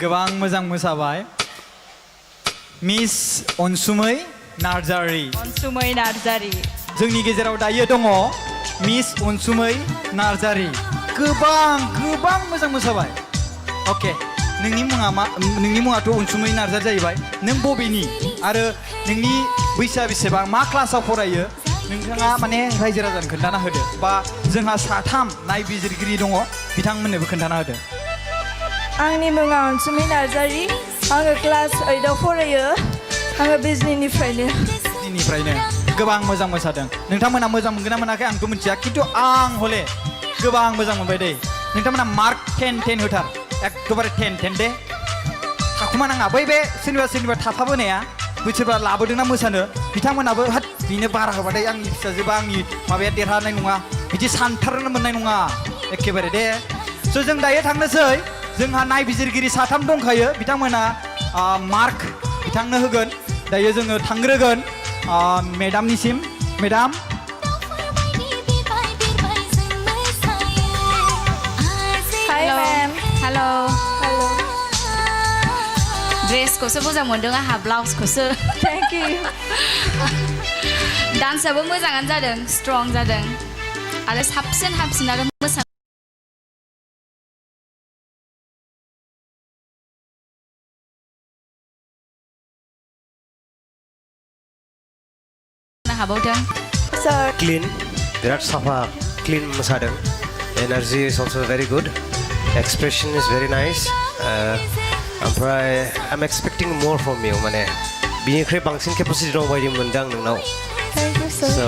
Speaker 1: गोबां मोजां मोसाबाय मिस अनसुमै नार्जारि
Speaker 2: अनसुमै नार्जारि
Speaker 1: जोंनि गेजेराव दायो दङ मिस अनसुमै नार्जारि गोबां मोजां मोसाबाय अके नोंनि मुङाथ' अनसुमै नार्जारि जाहैबाय नों बबेनि आरो नोंनि बैसोआ बेसेबां मा क्लासाव फरायो नोंथाङा माने रायजो राजानो खोन्थाना होदो बा जोंहा साथाम नायबिजिरगिरि दङ बिथांमोननोबो खोन्थाना होदो
Speaker 9: आंनि मुङा अनसुमै नार्जारि आङो क्लास 8आव फरायो आङो बिजनिनिफ्रायनो
Speaker 1: गोबां मोजां मोसादों नोंथांमोना मोजां मोनगोन ना मोनाखै आंथ' मिथिया खिन्थु आं हले गोबां मोजां मोनबाय दे नोंथांमोना मार्क 10 होथार एकदबारे 10 दे थाखुमा नाङा बै बे सोरनिबा थाफाबोनाया बैसोरबा लाबोदोंना मोसानो बिथांमोनाबो हाथ बिनो बारा होबाथाय आंनि फिसाजोबा आंनि माबाया देरहानाय नङा बिदि सानथारनो मोननाय नङा एखेबारे दे स' जों दायो थांनोसै जोंहा नायबिजिरगिरि साथाम दंखायो बिथांमोना मार्क बिथांनो होगोन दायो जोङो थांग्रोगोन मेडामनिसिम मेडाम
Speaker 9: हाय मेम
Speaker 6: हेलो
Speaker 9: हेलो
Speaker 6: ड्रेसखौसो मोजां मोनदों आंहा ब्लाउसखौसो
Speaker 9: थेंक इउ
Speaker 6: डान्सआबो मोजाङानो जादों स्ट्रं जादों आरो साबसिन हामसिन आरो मोसानो हाबावदों
Speaker 9: सर
Speaker 5: क्लीन बिराद साफा क्लीन मोसादों energy is also very good expression is very nice ओमफ्राय I am expecting more from you माने बिनिख्रुइ बांसिन केपासिटि दं बायदि मोनदों आं नोंनाव
Speaker 9: thank you sir
Speaker 5: so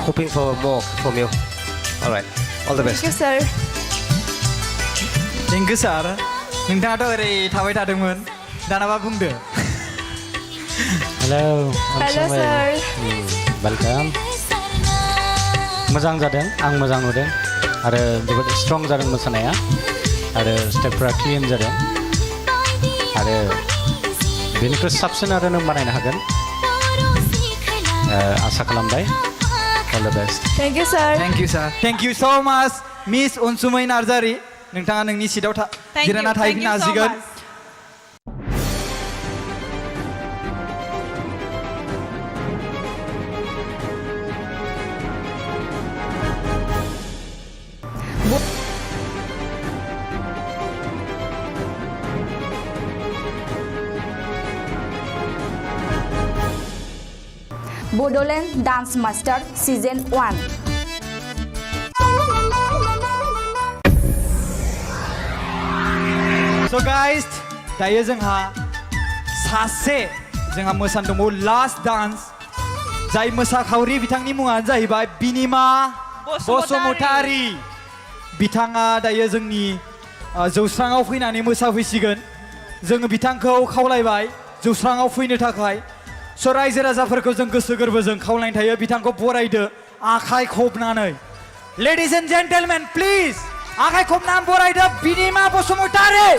Speaker 5: hoping for more from you all right all the best
Speaker 9: thank you sir
Speaker 1: thank you sir नोंथाङाथ' ओरै थाबाय थादोंमोन दानाबा बुंदो
Speaker 4: हेलौ
Speaker 9: हेलो सर
Speaker 4: वेलकाम मोजां जादों आं मोजां नुदों आरो जोबोद स्ट्रं जादों मोसानाया आरो स्टेपफोरा क्लिन जादों आरो बेनिख्रुइ साबसिन आरो नों बानायनो हागोन आसा खालामबाय all the best
Speaker 9: thank you sir
Speaker 1: thank you so' much miss अनसुमै नार्जारि नोंथाङा नोंनि सिटआव जिरायना थाहैफिननो हासिगोन
Speaker 7: BODOLAND Dance Master Season 1
Speaker 1: So guys दायो जोंहा मोसानो दंबावो लास्ट डान्स जाय मोसाखावरि बिथांनि मुङानो जाहैबाय बिनिमा बसुमतारी बिथाङा दायो जोंनि जौस्राङाव फैनानै मोसाफैसिगोन जोङो बिथांखौ खावलायबाय जौस्राङाव फैनो थाखाय स' रायजो राजाफोरखौ जों गोसो गोरबोजों खावलायनाय थायो बिथांखौ बरायदो आखाइ खबनानै लेडिज एन्ड जेन्टेलमेन प्लिज आखाइ खबनानै बरायदो बिनिमा Basumatary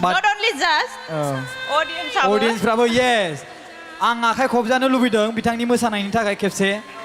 Speaker 1: But-
Speaker 2: not only just audience
Speaker 1: अडियन्सफ्राबो येस आं आखाइ खबजानो लुबैदों बिथांनि मोसानायनि थाखाय खेबसे